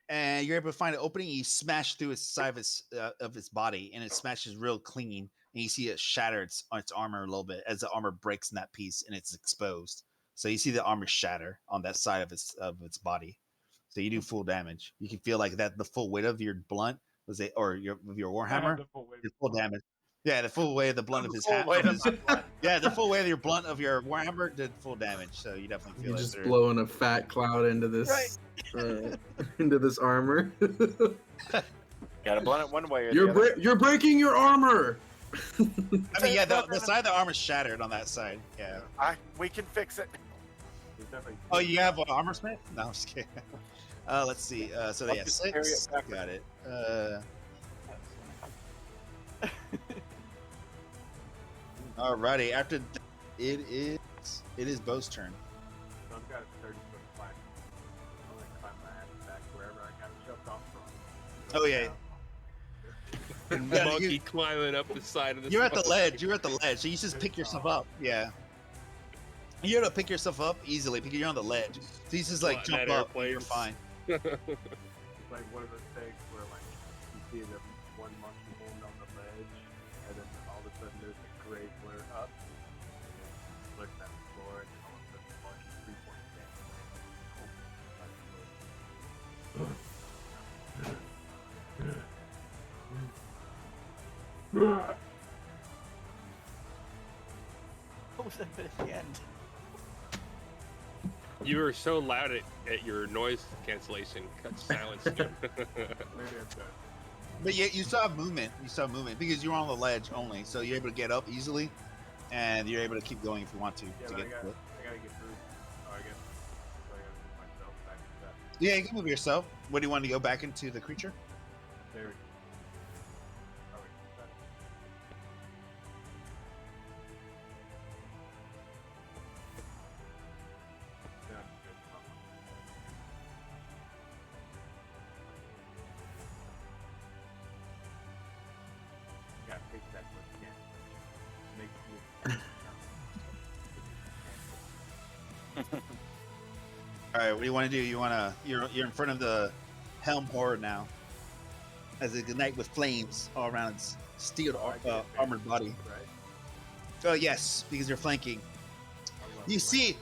and you're able to find an opening. You smash through its side of its body, and it smashes real clean. And you see it shatter its armor a little bit as the armor breaks in that piece, and it's exposed. So you see the armor shatter on that side of its body. So you do full damage. You can feel like that the full weight of your blunt was it, or your warhammer, your full damage. Yeah, the full weight of the blunt of his Full hat. weight of Yeah, the full weight of your blunt of your warhammer did full damage. So you definitely feel You're it just through. blowing a fat cloud into this into this armor. Gotta blunt it one way or the other. You're breaking your armor. I mean, yeah, the side of the armor shattered on that side. Yeah. We can fix it. Oh, you have an armor smith? No, I'm just kidding. Let's see. So they I'll have just carry 6. it backwards. Got it. Alrighty. After it is Bo's turn. So I've got a 30-foot plank. I'm gonna climb my ass back wherever I got shoved off from. Oh yeah. Yeah, Monkey climbing up the side of the. You're at the ledge. You're at the ledge. So you just pick yourself up. Yeah. You're able to pick yourself up easily because you're on the ledge. So you just like Flatten jump out up. And you're airplanes. fine. It's like one of those things where like you see the one monkey hand on the ledge, and then all of a sudden there's a gray blur up, and then looking at the floor, and then all of a sudden the monkey 3 points down. What was that bit at the end? You were so loud at your noise cancellation. Cut silence. Maybe I'm done. But yeah, you still have movement. You still have movement because you're on the ledge only, so you're able to get up easily, and you're able to keep going if you want to. Yeah, to but I get gotta to it. get through. Oh, I guess so I gotta move myself back to that. Yeah, you can move yourself. What do you want to go back into the creature? There we go. Oh, wait, that- Yeah, I'm good. Gotta fix that one again. Make it right, what do you want to do? You're in front of the helm horde now, as it ignite with flames all around its steel armored body. Right? Oh yes, because you're flanking. You see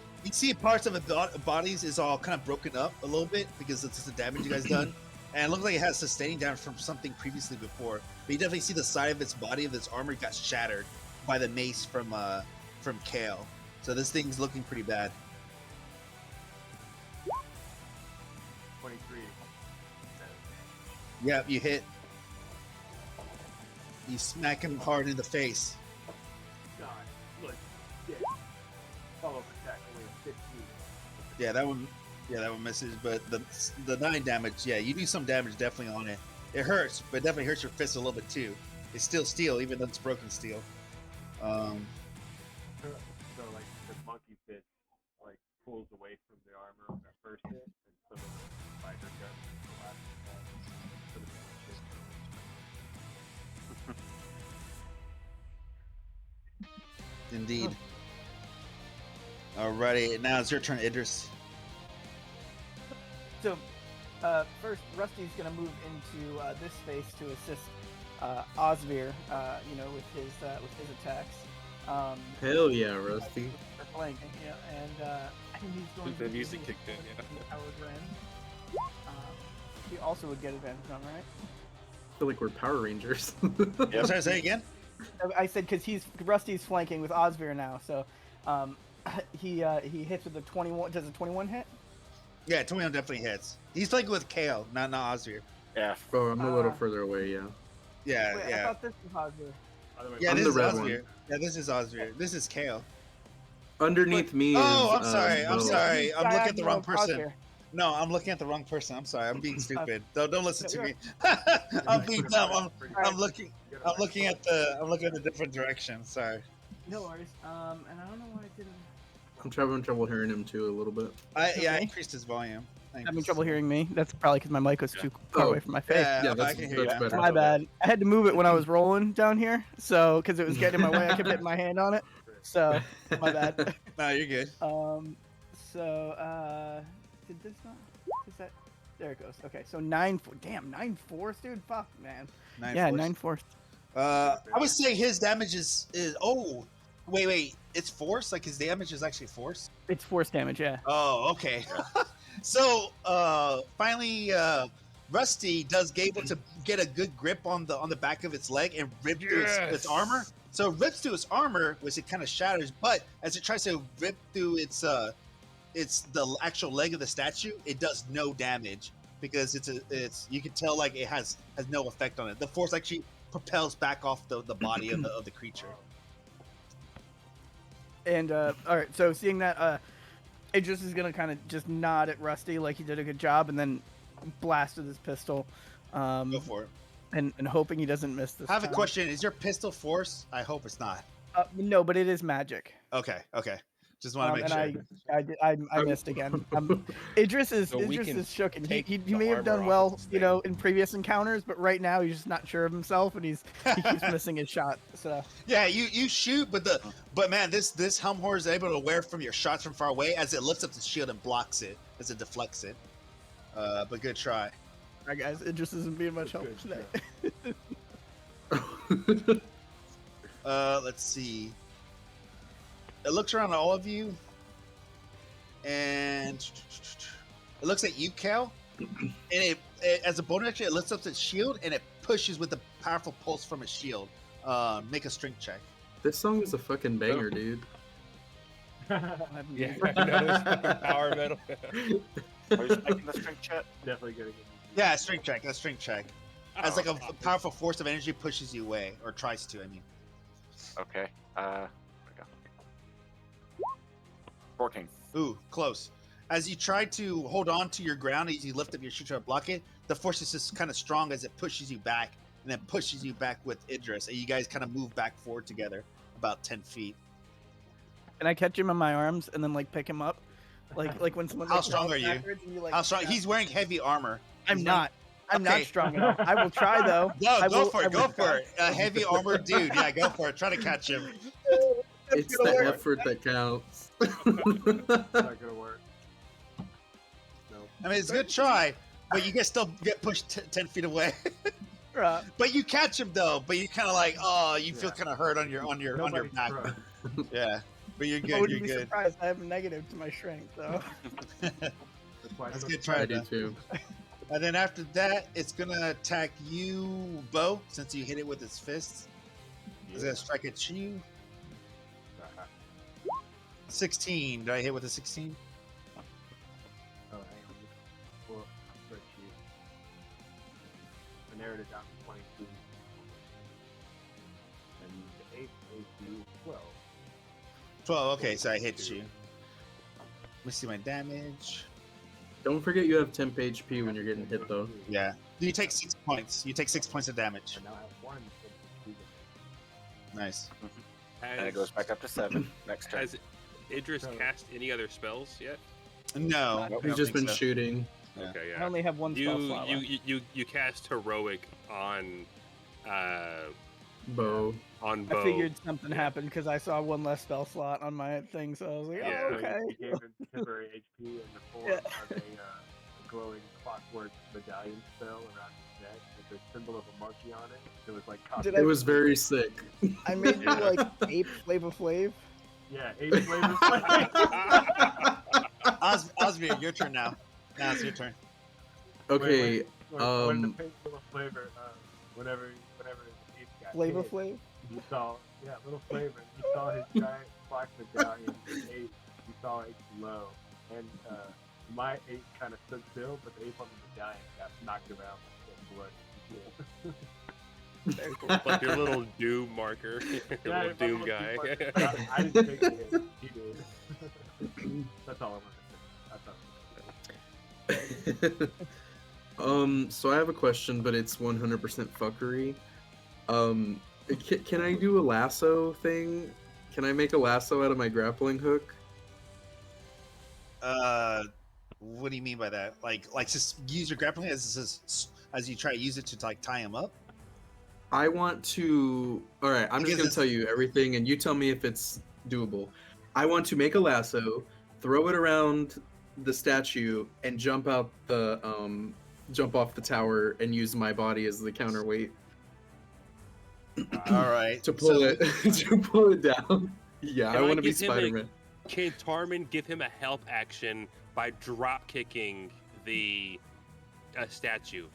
parts of the bodies is all kind of broken up a little bit because of the damage you guys done, and it looks like it has sustaining damage from something previously before. But you definitely see the side of its body of its armor got shattered by the mace from Kale. So this thing's looking pretty bad. 23. Yeah, you hit. You smack him hard in the face. God, look, shit. Follow-up attack only 15. Yeah, that one misses. But the 9 damage, yeah, you do some damage definitely on it. It hurts, but it definitely hurts your fist a little bit too. It's still steel, even though it's broken steel. So like the monkey fist like pulls away from the armor on that first hit, and some of the spider guts for the Indeed. Alrighty, now it's your turn, Idris. So, first, Rusty's gonna move into this space to assist Osvir, with his attacks. Hell yeah, Rusty. For flanking, yeah, and he's going The to music use kicked in, yeah. Howard Wren. He also would get advantage on, right? I feel like we're Power Rangers. Yeah, sorry, say again. I said because Rusty's flanking with Osvir now, so he hits with a 21. Does a 21 hit? Yeah, 21 definitely hits. He's playing with Kale, not Osvir. Yeah. Oh, I'm a little further away, yeah. Yeah, Wait, I yeah. thought this was Osvir. Yeah, I'm this the is red Osvir. one. Yeah, this is Osvir. This is Kale. Underneath me is. Oh, I'm sorry. I'm Noah. sorry. I'm looking at the wrong Diagonal person. Osvir. No, I'm looking at the wrong person. I'm sorry. I'm being stupid. Don't listen to me. I'm being dumb. I'm looking at the different direction. Sorry. No worries. And I don't know why I didn't. I'm having trouble hearing him too a little bit. I Okay. increased his volume. Having trouble hearing me. That's probably because my mic was too far Oh, away from my face. Yeah, Yeah, I that's, can hear you. that's better. My bad. I had to move it when I was rolling down here, so because it was getting in my way, I kept hitting my hand on it. So my bad. No, you're good. Did this not? Is that? There it goes. Okay, so 9-4. Damn, 9-4, dude. Fuck, man. Yeah, 9-4. I would say his damage is. Oh, wait. It's force. Like his damage is actually force. It's force damage. Yeah. Oh, okay. So finally, Rusty does able to get a good grip on the back of its leg and rip through its armor. So it rips through its armor, which it kind of shatters. But as it tries to rip through its the actual leg of the statue, it does no damage because it's you can tell like it has no effect on it. The force actually propels back off the body of the creature. And all right, so seeing that, Idris is gonna kind of just nod at Rusty like he did a good job, and then blast with his pistol. Go for it. And hoping he doesn't miss this. I have a time. question. Is your pistol force? I hope it's not. No, but it is magic. Okay. Just want to make sure. I missed again. Idris is So we Idris can is shook, and take he the may have armor done off well, of this thing. in previous encounters, but right now he's just not sure of himself, and he keeps missing his shot. So Yeah, you shoot, but man, this helm horror is able to wear from your shots from far away as it lifts up the shield and blocks it as it deflects it. But good try. all right, guys, Idris isn't being much help today. Let's see. It looks around at all of you, and it looks at you, Cal. And it as a bonus action, it lifts up its shield and it pushes with a powerful pulse from its shield. Make a strength check. This song is a fucking banger, dude. Yeah, power metal. Are you making the strength check? Definitely gonna get. Yeah, strength check. That's strength check. As like a powerful force of energy pushes you away, or tries to. I mean. Okay. There we go. 14. Ooh, close. As you try to hold on to your ground, as you lift up your shoe to block it, the force is just kind of strong as it pushes you back, and then pushes you back with Idris, and you guys kind of move back forward together about 10 feet. Can I catch him in my arms and then like pick him up, like when someone? How like, strong falls are you? backwards and like, How strong? He's wearing heavy armor. I'm he's not. I'm not Okay. strong enough. I will try though. No, I go will- for I it. Go will for try. it. A heavy armored dude. Yeah, go for it. Try to catch him. It's gonna the work. effort that counts. It's not gonna work. I mean, it's a good try, but you guys still get pushed 10 feet away. Right. But you catch him though. But you kind of like, oh, you feel Yeah. kind of hurt on your Nobody's back. pro. Yeah, but you're I good. You're wouldn't be good. surprised. I have a negative to my strength, so. That's why That's I'm good a try. I do too. And then after that, it's gonna attack you, Bo, since you hit it with its fists. It's gonna strike at you. 16. Did I hit with a 16? Oh, hang on. Just pull up my spreadsheet. I narrowed it down to 22. And the 8th AC is 12. 12. Okay, so I hit you. Let me see my damage. Don't forget you have temp HP when you're getting hit though. Yeah. You take 6 points. You take 6 points of damage. And now I have 1. Nice. And it goes back up to 7 next turn. Has Idris cast any other spells yet? No. Nope. I He's don't just think been so. shooting. Yeah. Okay, I yeah. only have one spell slot left. You cast heroic on Bow. Bow. I figured something happened because I saw one less spell slot on my thing, so I was like, Yeah. oh, So okay. you gave him temporary HP in the form Yeah. of a glowing clockwork medallion spell around his neck with a symbol of a monkey on it. It was like Did It was very sick. I made you like ape Flava Flav. yeah, 8 flavors. Osmir, your turn now. Now it's your turn. Okay, When the pink little flavor, whenever the ape got Flava hit, Flav? you saw, little flavor. You saw his giant black medallion, the ape. You saw it glow, and my ape kind of stood still, but the ape on the medallion got knocked around like blood. Very cool. Like your little doom marker, your Yeah, little if I'm doom looking guy. for it, I didn't take it. He did. That's all I wanted to say. So I have a question, but it's 100% fuckery. Can I do a lasso thing? Can I make a lasso out of my grappling hook? What do you mean by that? Like just use your grappling as you try to use it to like tie him up? I want to. All right, I'm just Because gonna it's- tell you everything, and you tell me if it's doable. I want to make a lasso, throw it around the statue, and jump off the tower, and use my body as the counterweight All right. to pull So- it to pull it down. Yeah, Can I I want to be give him a- Spider-Man. Can Tarman give him a help action by drop kicking the statue?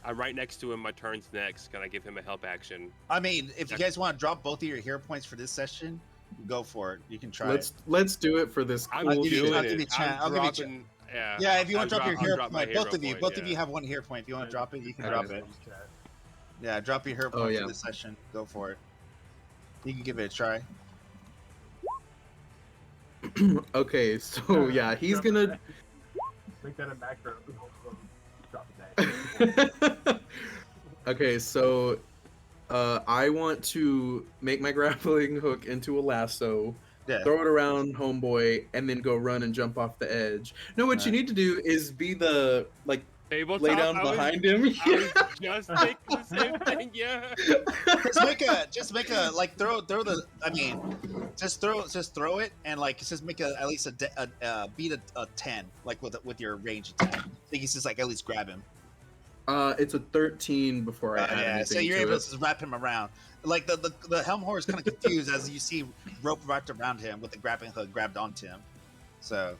I'm right next to him. My turn's next. Can I give him a help action? I mean, if you guys want to drop both of your hero points for this session, go for it. You can try it. Let's do it for this I'm cool give you- shit. I'll doing give you it. a chance. I'll I'm give you a dropping. Yeah. Yeah, if you want to I'll drop your I'll hero drop my point, both of you, point, both of yeah. you have one hero point. If you want to drop it, you can Okay. drop it. Yeah, drop your hero Oh, point yeah. for this session. Go for it. You can give it a try. Okay, so yeah, he's gonna. Make that a macro. Drop it down. Okay, so I want to make my grappling hook into a lasso, Yeah. throw it around homeboy, and then go run and jump off the edge. No, what you Right. need to do is be the like Tabletop, lay down I was- behind him. I was just thinking the same thing. Yeah. just make a like throw the. I mean, just throw it and like just make at least beat a 10 like with your range attack. I think he's just like at least grab him. It's a 13 before I add Yeah, anything so you're to able it. to wrap him around. Like the helm horse is kind of confused as you see rope wrapped around him with the grappling hook grabbed onto him. So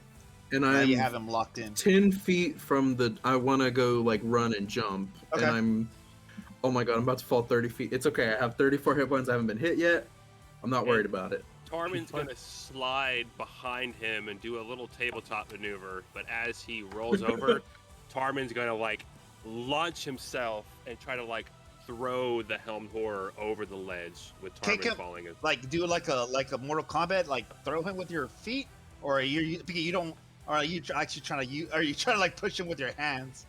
And now you I'm have him locked in. 10 feet from the. I want to go like run and jump, Okay. and I'm. Oh my god, I'm about to fall 30 feet. It's okay. I have 34 hit points. I haven't been hit yet. I'm not worried about it. Tarman's gonna slide behind him and do a little tabletop maneuver, but as he rolls over, Tarman's gonna like launch himself and try to like throw the helmed horror over the ledge with Kick Tarman him. falling in. Like do like a Mortal Kombat, like throw him with your feet, or are you don't. Or are you actually trying to? Are you trying to like push him with your hands?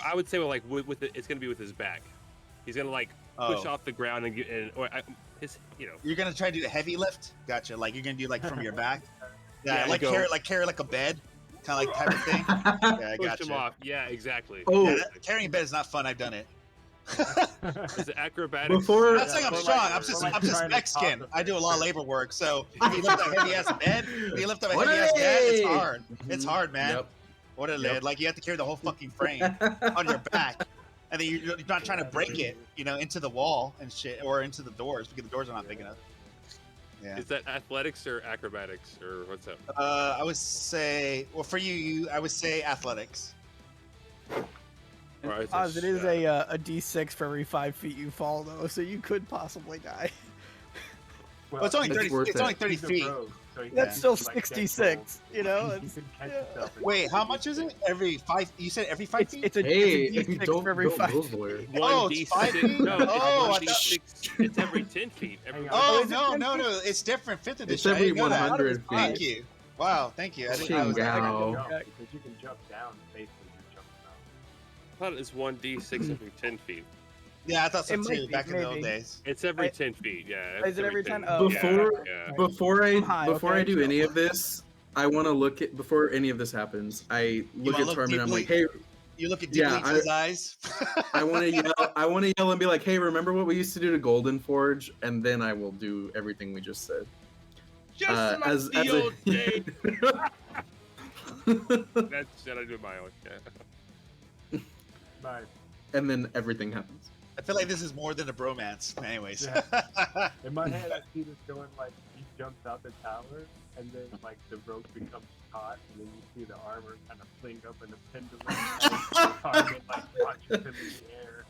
I would say like with it, it's gonna be with his back. He's gonna like push Oh. off the ground and his You're gonna try to do a heavy lift. Gotcha. Like you're gonna do like from your back. Yeah, Yeah, like go- carry like a bed, kind of like type of thing. Yeah, I push gotcha. him off. Yeah, exactly. Oh, Yeah, carrying a bed is not fun. I've done it. Is it acrobatics? Before- I'm not saying I'm but strong. like- I'm but just like I'm just trying to Mexican. toss I do a lot of it. labor work. So if you lift a heavy ass bed, if you lift up a heavy ass bed, it's hard. It's hard, man. Yep. Orderly, like you have to carry the whole fucking frame on your back, and then you're not trying to break it, into the wall and shit, or into the doors because the doors are not big enough. Yeah. Is that athletics or acrobatics or what's up? I would say, well, for you, I would say athletics. Or is Oz, it is a D6 for every 5 feet you fall, though, so you could possibly die. Well, it's only It's 30. worth It's it. only 30 He's a feet. rogue, so he That's can, still like, get 66, you know? He It's, can catch yeah. himself. Wait, how much is it? Every 5? You said every 5 feet? It's a Hey, D6 don't for every go 5 those feet. lawyers. Oh, it's 5 feet? No, it's Oh, one I thought- D6. It's every 10 feet. Hang on. Oh, is it no, 10 no, feet? no. It's different. 5th edition. It's every I didn't know that. 100 Thank feet. you. Wow, thank you. I didn't know Ching that. Gao. Jump, because you can jump down, basically, you're jumping out. I thought it was 1d6 every 10 feet. Yeah, I thought so It might too. be, Back in the old maybe. days. It's every I- 10 feet, yeah. Is it every 10? 10. Oh, Before yeah. before High, I okay, do so- any of this, I want to look at before any of this happens. I look wanna at look Tarmin. I'm like, deeply- hey, You look at Yeah, deeply into his eyes. I want to yell. I want to yell and be like, hey, remember what we used to do to Golden Forge? And then I will do everything we just said. Just like as the a- old days. That's what I do my own. Yeah. Nice. and then everything happens. I feel like this is more than a bromance. Anyways. Yeah. In my head, I see this going like he jumps out the tower, and then like the rope becomes taut, and then you see the armor kind of fling up in a pendulum, and Target like punches him in the air.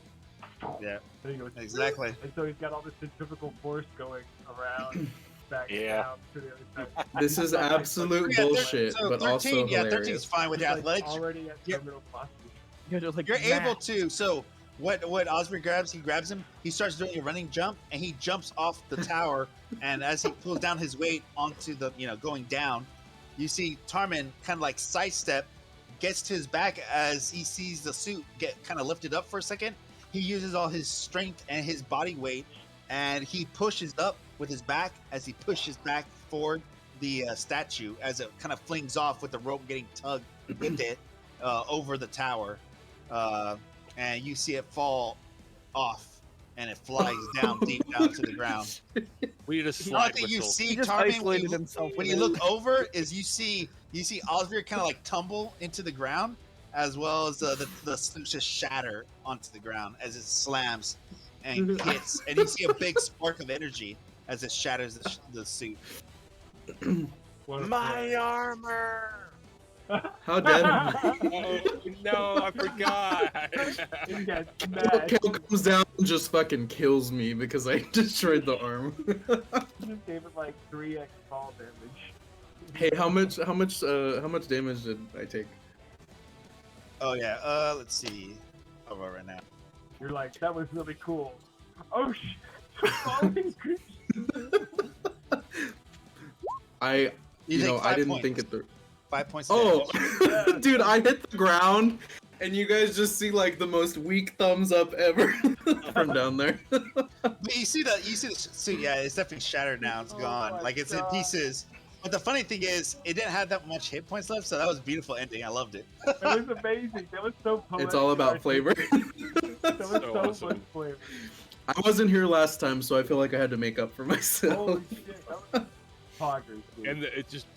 Yeah. And he goes, Exactly. and so he's got all this centrifugal force going around, back Yeah. down to the other side. This is absolute Yeah, bullshit, so but 13, also yeah, 13 is hilarious. fine with He's, like, athletics. already at Yeah. terminal velocity. You're like, You're able "Matt." to. So what Osprey grabs, he grabs him. He starts doing a running jump, and he jumps off the tower. And as he pulls down his weight onto the, going down, you see Tarmin kind of like sidestep, gets to his back as he sees the suit get kind of lifted up for a second. He uses all his strength and his body weight, and he pushes up with his back as he pushes back forward the statue as it kind of flings off with the rope getting tugged with it over the tower. And you see it fall off, and it flies down deep down to the ground. We need a The only slide thing you whistle. see, He just Tarmin, when isolated you, himself. when with you it. look over, is you see Osvir kind of like tumble into the ground, as well as the suit just shatter onto the ground as it slams and hits, and you see a big spark of energy as it shatters the suit. What a My play. armor. How dead? Oh, no, I forgot. He gets Kel mad. comes down and just fucking kills me because I destroyed the arm. He just gave it like 3x fall damage. Hey, how much damage did I take? Oh yeah, let's see. How about right now? You're like, that was really cool. Oh shit! Falling creatures. I You take I 5 didn't points. think it through. 5 points. Oh, Yeah. dude, I hit the ground, and you guys just see like the most weak thumbs up ever from down there. But you see the suit. Yeah, it's definitely shattered now. It's Oh gone. my Like it's God. in pieces. But the funny thing is, it didn't have that much hit points left, so that was a beautiful ending. I loved it. That was amazing. That was so poetic. It's all about flavor. That was So so awesome. much flavor. I wasn't here last time, so I feel like I had to make up for myself. Holy shit. That was poggers, dude. And it just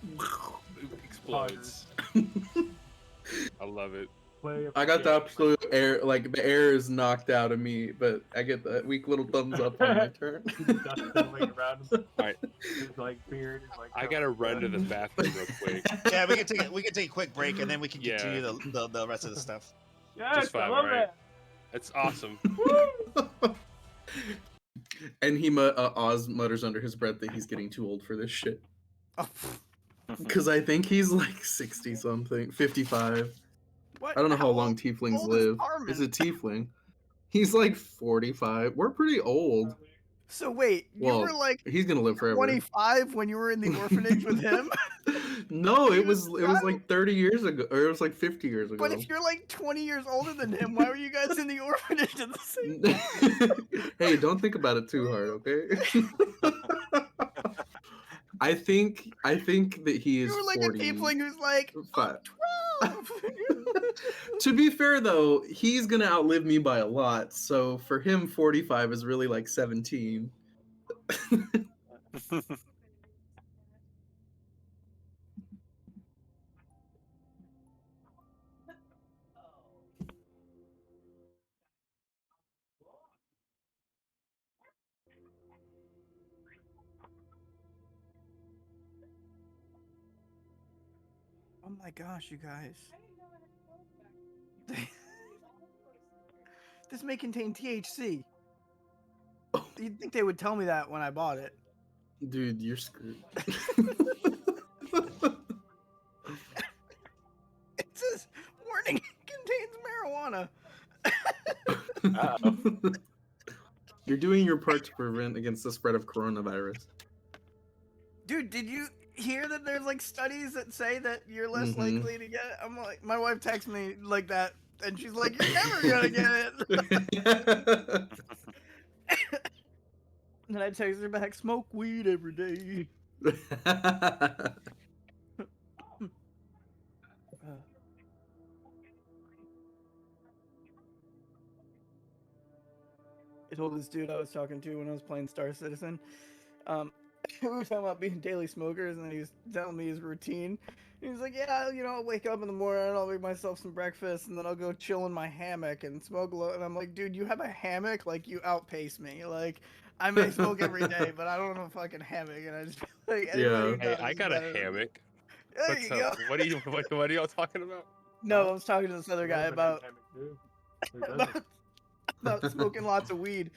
explodes. I love it. Play of I got the game. absolute air, like the air is knocked out of me, but I get that weak little thumbs up on my turn. Dust settling around him. Alright. His like beard is like. I gotta run to the bathroom real quick. Yeah, we can take a quick break, and then we can Yeah. continue the rest of the stuff. Yes, Just I fine, love right? That's awesome. And Oz mutters under his breath that he's getting too old for this shit. Because I think he's like 60 something, 55. What? I don't know how long old tieflings is live. Armin? Is a tiefling? He's like 45. We're pretty old. So wait, you Well, were like he's gonna live forever. 25 when you were in the orphanage with him? No, He it was was like 30 years ago, or it was like 50 years ago. But if you're like 20 years older than him, why were you guys in the orphanage at the same time? Hey, don't think about it too hard, okay? I think that he is You were like 40. a tiefling who's like, But 12! to be fair though, he's gonna outlive me by a lot. So for him, 45 is really like 17. Oh my gosh, you guys. This may contain THC. You'd think they would tell me that when I bought it. Dude, you're screwed. It says, warning, contains marijuana. Uh-oh. You're doing your part to prevent against the spread of coronavirus. Dude, did you hear that there's like studies that say that you're less Mhm. likely to get it? I'm like, my wife texts me like that, and she's like, "You're never gonna get it." And then I text her back, "Smoke weed every day." I told this dude I was talking to when I was playing Star Citizen. We were talking about being daily smokers, and then he was telling me his routine. He was like, "Yeah, you know, I'll wake up in the morning, I'll make myself some breakfast, and then I'll go chill in my hammock and smoke a little." And I'm like, "Dude, you have a hammock? Like, you outpace me. Like, I may smoke every day, but I don't have a fucking hammock." And I just feel like anybody Yeah. who Hey, does I is got a better than me. hammock. There What's you up? go. What are y'all talking about? No, I was talking to this other guy Roman has about hammock too. Who doesn't? about smoking lots of weed,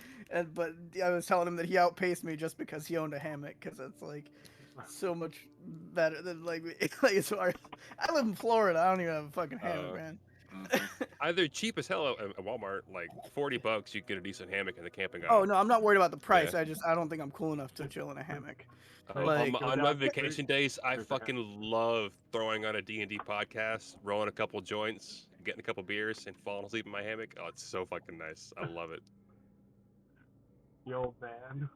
but I was telling him that he outpaced me just because he owned a hammock, because it's like so much better than like it's hard. I live in Florida. I don't even have a fucking hammock, man. Either cheap as hell at Walmart, like $40, you can get a decent hammock in the camping Oh aisle. no, I'm not worried about the price. Yeah. I don't think I'm cool enough to chill in a hammock. Oh, Like- on my vacation days, I fucking love throwing on a D&D podcast, rolling a couple joints, getting a couple beers, and falling asleep in my hammock. Oh, it's so fucking nice. I love it. The old man.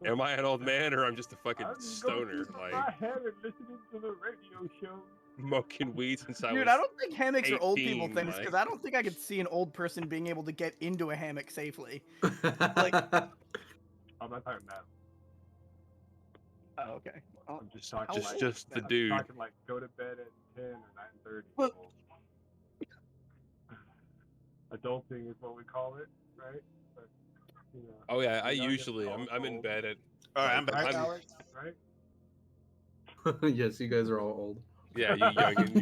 Am I an old man or I'm just a fucking I'm just stoner, going like my hammock listening to the radio show. smoking weed since I Dude, was I don't think hammocks are old people 18, things, because like- I don't think I could see an old person being able to get into a hammock safely. I'm not talking now. Oh, okay. Oh, I'm just talking Just- like just the I'm dude. talking like go to bed at 10 or 9:30. Well- Adulting is what we call it, right? But, you know, Oh yeah, I you're young and usually I'm in old, bed at All right, I'm like, back. Alex, right? Yes, you guys are all old. yeah, you young and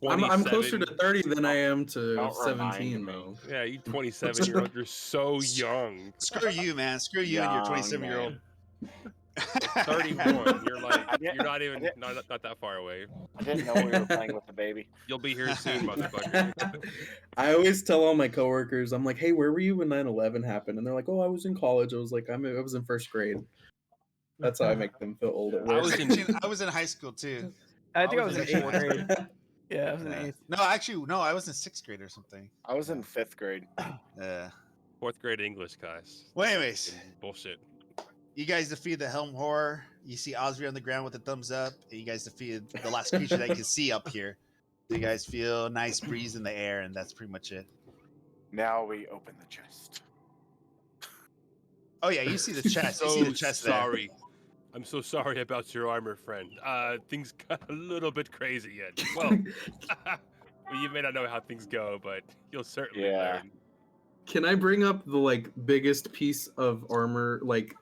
you I'm closer 27. to 30 than I am to Don't remind 17, me. though. Yeah, you 27-year-old. You're so young. Screw you, man. Screw you and your Young 27-year-old. 31. You're like I didn't- you're not even I didn't- not that far away. I didn't know we were playing with the baby. You'll be here soon, motherfucker. I always tell all my coworkers, I'm like, "Hey, where were you when 9/11 happened?" And they're like, "Oh, I was in college." I was like, I was in first grade." That's how I make them feel old at Yeah. I work. was I was in high school too. I think I was I in was in 8th grade. Yeah, I was in 8th. No, actually, no, I was in 6th grade or something. I was in 5th grade. Fourth grade English class. Well, anyways, Bullshit. you guys defeated the Helm Horror. You see Osby on the ground with a thumbs up, and you guys defeated the last creature that you can see up here. You guys feel a nice breeze in the air, and that's pretty much it. Now we open the chest. Oh yeah, you see the chest. You see the chest there. sorry. I'm so sorry about your armor, friend. Things got a little bit crazy yet. Well, well, you may not know how things go, but you'll certainly Yeah. learn. Can I bring up the like biggest piece of armor? Like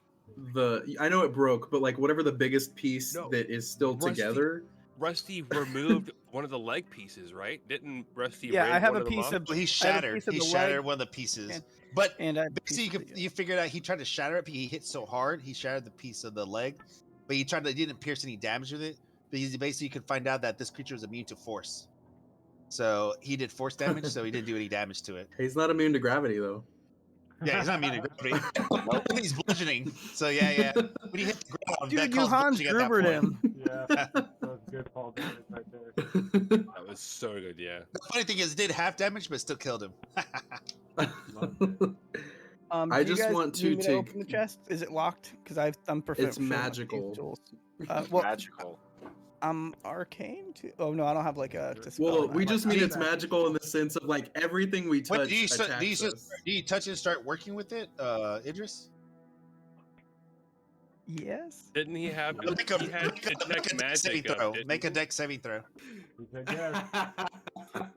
I know it broke, but like whatever the biggest piece No, that is still Rusty- together. Rusty removed one of the leg pieces, right? Didn't Rusty? Yeah, raid I have one a of them piece off? of Well, he I have a shattered. piece of He the shattered leg, one of the pieces. and- But and I have a basically, piece of the- you figured out he tried to shatter it. But he hit so hard, he shattered the piece of the leg. But he didn't pierce any damage with it. But basically, you could find out that this creature was immune to force. So he did force damage, so he didn't do any damage to it. He's not immune to gravity though. Yeah, he's not immune to gravity. He's bludgeoning. So yeah. When he hit the ground, that Dude, you caused Hans bludgeoning at that Grubered point. him. Yeah, that was good fall damage right there. That was so good, yeah. The funny thing is, it did half damage, but still killed him. I Do you just guys want need to me take. open the chest. Is it locked? Because I'm proficient. It's with these magical. tools. Well, Magical. I'm arcane too. Oh no, I don't have like a. dispel Well, or we not. just mean I- it's magical in the sense of like everything we touch Wait, do you attacks us. touch it and start working with it, Idris? Yes. Didn't he have? Make a, He had make a detect dex magic saving up, throw. didn't Make he? a dex saving throw. He said yes.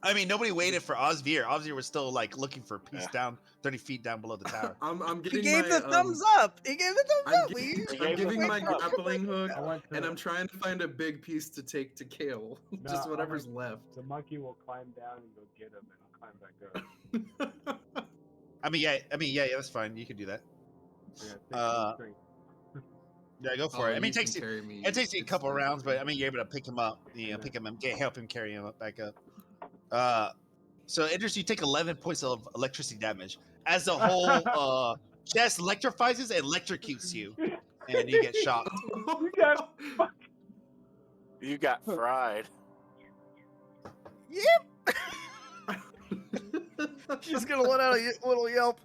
I mean, nobody waited for Osvir. Osvir was still like looking for a piece Yeah. down 30 feet down below the tower. I'm He getting gave my the thumbs up. He gave the thumbs up. He I'm gave the giving my thumbs up. grappling hook, I want to. and I'm trying to find a big piece to take to Kale. No, Just I'm whatever's like- left. The monkey will climb down and go get him and climb back up. I mean, yeah, that's fine. You can do that. I got 16 Uh, strength. Yeah, go Oh, for it. I mean, you can it carry me. takes you a It's couple fine. rounds, but I mean, you're able to pick him up. You know, pick him up, help him carry him up back up. So Idris, you take 11 points of electricity damage as the whole chest electrifies and electrocutes you, and you get shocked. You got You got fried. Just gonna let out a little yelp.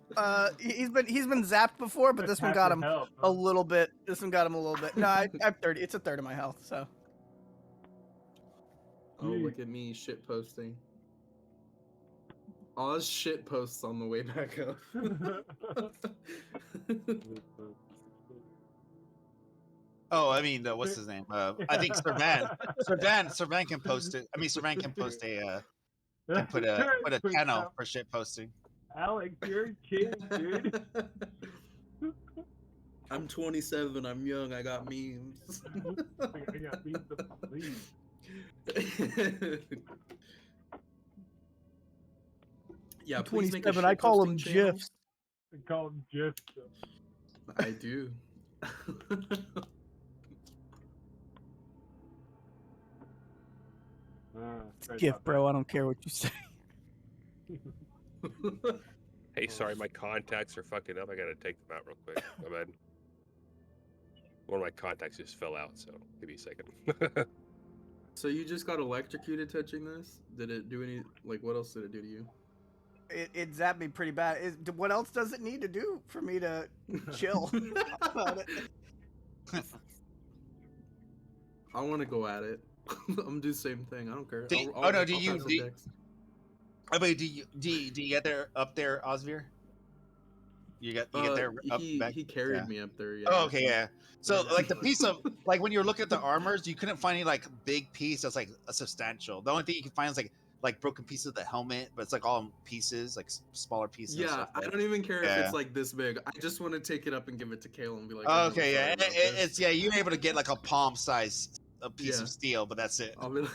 He's been zapped before, but this one got him a little bit. This one got him a little bit. No, I'm 30. It's a third of my health. So Oh, look at me shit posting. Oz shit posts on the way back up. Oh, I mean, what's his name? I think Servan can post it. I mean, Servan can post can put a channel for shit posting. Alex, you're a kid, dude. I'm 27. I'm young. I got memes. I got beat the please. Yeah, please make a 27. I call them shitposting channel. gifs. I call him Jeff. I do. Gift, bro. I don't care what you say. Hey, sorry, my contacts are fucking up. I gotta take them out real quick. My bad. One of my contacts just fell out, so give me a second. So you just got electrocuted touching this? Did it do any, like, what else did it do to you? It zapped me pretty bad. What else does it need to do for me to chill about it? I want to go at it. I'm gonna do the same thing. I don't care. Do you get there up there, Osvir? You get there up back. He carried Yeah. me up there. Yeah. Oh, okay, yeah. So like the piece of like when you're looking at the armors, you couldn't find any like big piece that's like a substantial. The only thing you can find is like broken pieces of the helmet, but it's like all in pieces, like smaller pieces. and Yeah, stuff I like don't even care if Yeah. it's like this big. I just want to take it up and give it to Kale and be like, Oh, "I'm okay, really yeah, sorry about this." it's you're able to get like a palm size a piece Yeah. of steel, but that's it. I'll be like,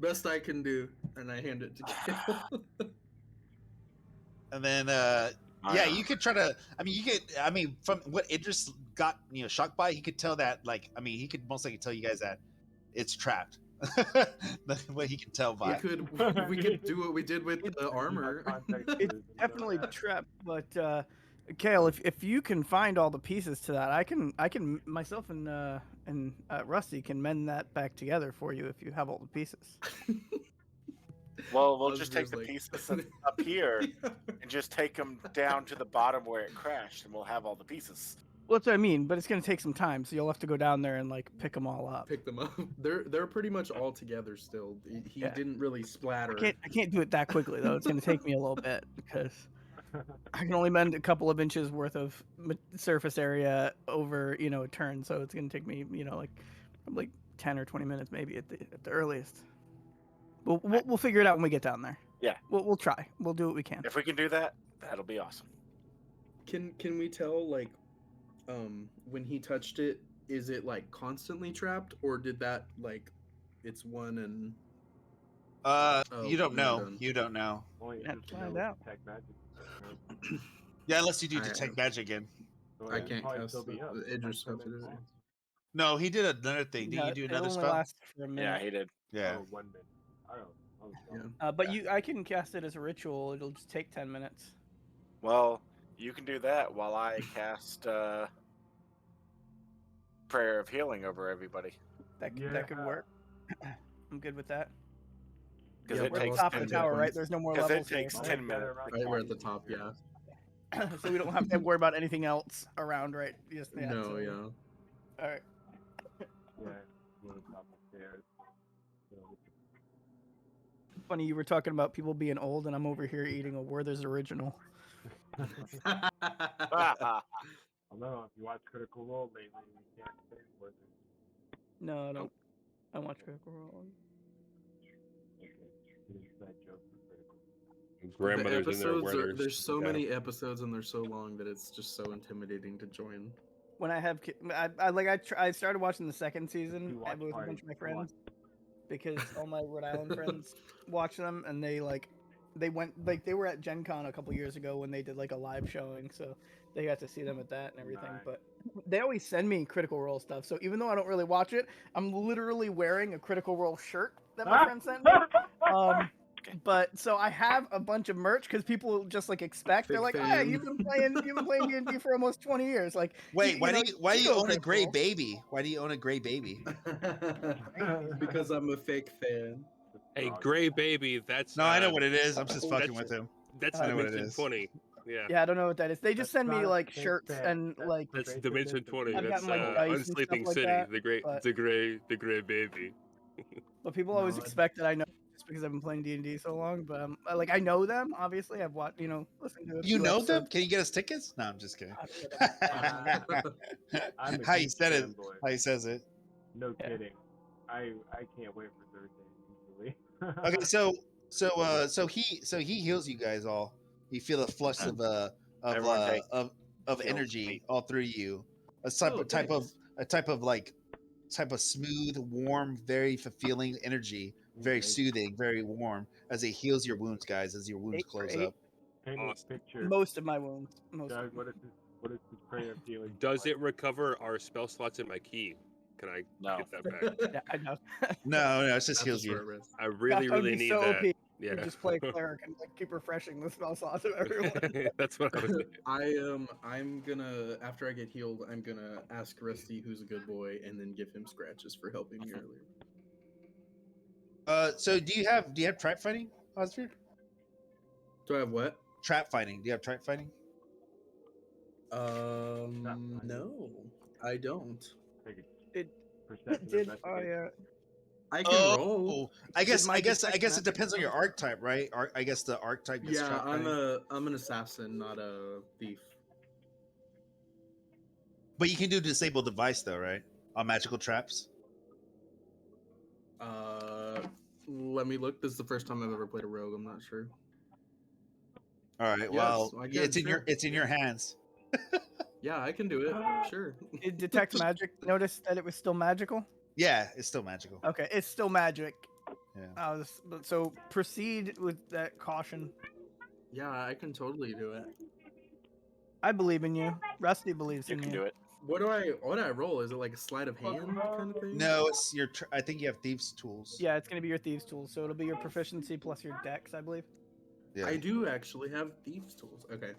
best I can do, and I hand it to Kale. And then yeah, you could try to. I mean, from what Idris got, shocked by, he could tell that. Like, I mean, he could most likely tell you guys that it's trapped. That's what he can tell by. we could do what we did with the armor. It's definitely trapped, but Kale, if you can find all the pieces to that, I can myself and Rusty can mend that back together for you if you have all the pieces. Well, we'll Osvir's just take the like- pieces up here and just take them down to the bottom where it crashed, and we'll have all the pieces. Well, that's what I mean, but it's gonna take some time, so you'll have to go down there and like pick them all up. Pick them up. They're pretty much all together still. He Yeah. didn't really splatter. I can't do it that quickly though. It's gonna take me a little bit because I can only mend a couple of inches worth of surface area over a turn, so it's gonna take me like probably 10 or 20 minutes maybe at the earliest. We'll figure it out when we get down there. Yeah. We'll try. We'll do what we can. If we can do that, that'll be awesome. Can we tell like when he touched it, is it like constantly trapped, or did that like it's one and You don't we're know. done. You don't know. Only Yeah, Idris will find know out. detect magic. Yeah, unless you do I- detect magic again. So I it'd can't probably cast still be up. Idris Like has to do it. 10 minutes. No, he did another thing. Did Yeah, you do it another only spell? lasts for a minute. Yeah, he did. Yeah. Oh, 1 minute. I don't know. Yeah. But I can cast it as a ritual. It'll just take 10 minutes. Well, you can do that while I cast Prayer of Healing over everybody. That could Yeah. work. I'm good with that. Because Yeah, it We're at the takes top 10 of the tower, right? minutes. There's no more 'Cause it levels. here. takes I'll 10 get minutes. around Right, we're at the the top. Yeah. So we don't have to worry about anything else around, right? Just No. so- Yeah. All right. Yeah, we're on top of the stairs. So, Funny, you were talking about people being old, and I'm over here eating a Werther's original. I don't know if you watch Critical Role lately, you can't say what No, I don't. I watch Critical Role. it's that joke. grandmothers and their episodes brothers. there's so Yeah. many episodes and they're so long that it's just so intimidating to join. When I have, I started watching the second season You watch with a party. bunch of my Come on. friends because all my Rhode Island friends watch them, and they were at Gen Con a couple years ago when they did like a live showing, so they got to see them at that and everything. Nice. But they always send me Critical Role stuff, so even though I don't really watch it, I'm literally wearing a Critical Role shirt that my friend sent me. But so I have a bunch of merch because people just like expect. They're Big like, "Hey, fan. you've been playing D&D for almost 20 years." Like, Wait, why do you own a Critical gray Role. baby? Why do you own a gray baby? Because I'm a fake fan. Hey, Oh, Gray Baby, that's No, I know what it is. I'm just fucking that's- with him. That's I know what it Dimension is. 20. Yeah, Yeah, I don't know what that is. They just That's send me not a like fake shirts fan. and That's like that's Great Dimension Dimension 20. I've That's gotten, like, dice and stuff Unsleeping like City. that, The but- Gray Baby. But people always No, I- expect that I know just because I've been playing D&D so long. But like I know them. Obviously, I've watched, listened to a You few know them? episodes. Can you get us tickets? No, I'm just kidding. I'm a How you huge said it? fanboy. How you says it? No Yeah. kidding. I can't wait for Thursday usually. Okay, so he heals you guys all. You feel a flush of Everyone take of heals energy me. all through you. A Oh, type of thanks. smooth, warm, very fulfilling energy, very Nice. soothing, very warm as it heals your wounds, guys, as your wounds 8 for close 8. up. Paint me a Awesome. picture. Most of my wounds. Most. Doug, Of what is this prayer of healing? Does like? it recover our spell slots in my key? Can I No. get that back? yeah, I know. No, it just That's a heals you. short rest. I really, that would really be need so that. OP. You Yeah. just play cleric and like keep refreshing the spell slots of everyone. That's what I was thinking. I'm gonna, after I get healed, I'm gonna ask Rusty who's a good boy and then give him scratches for helping me earlier. So do you have trap fighting, Oscar? Do I have what? Trap fighting. Do you have trap fighting? No, I don't. Take It- a perception Did investigation. I can roll. I guess my I guess detect it depends on your archetype, right? I guess the archetype is Yeah, trap I'm fighting. I'm an assassin, not a thief. But you can do disable device though, right? On magical traps. Let me look. This is the first time I've ever played a rogue. I'm not sure. All right. Yes, Well, I yeah, it's can, in your sure. it's in your hands. Yeah, I can do it. Sure. It detect magic. Notice that it was still magical. Yeah, it's still magical. Okay, it's still magic. Yeah. So proceed with that caution. Yeah, I can totally do it. I believe in you. Rusty believes You in can you. do it. What do I roll? Is it like a sleight of hand kind of thing? No, it's your. I think you have thieves' tools. Yeah, it's gonna be your thieves' tools. So it'll be your proficiency plus your dex, I believe. Yeah. I do actually have thieves tools. Okay.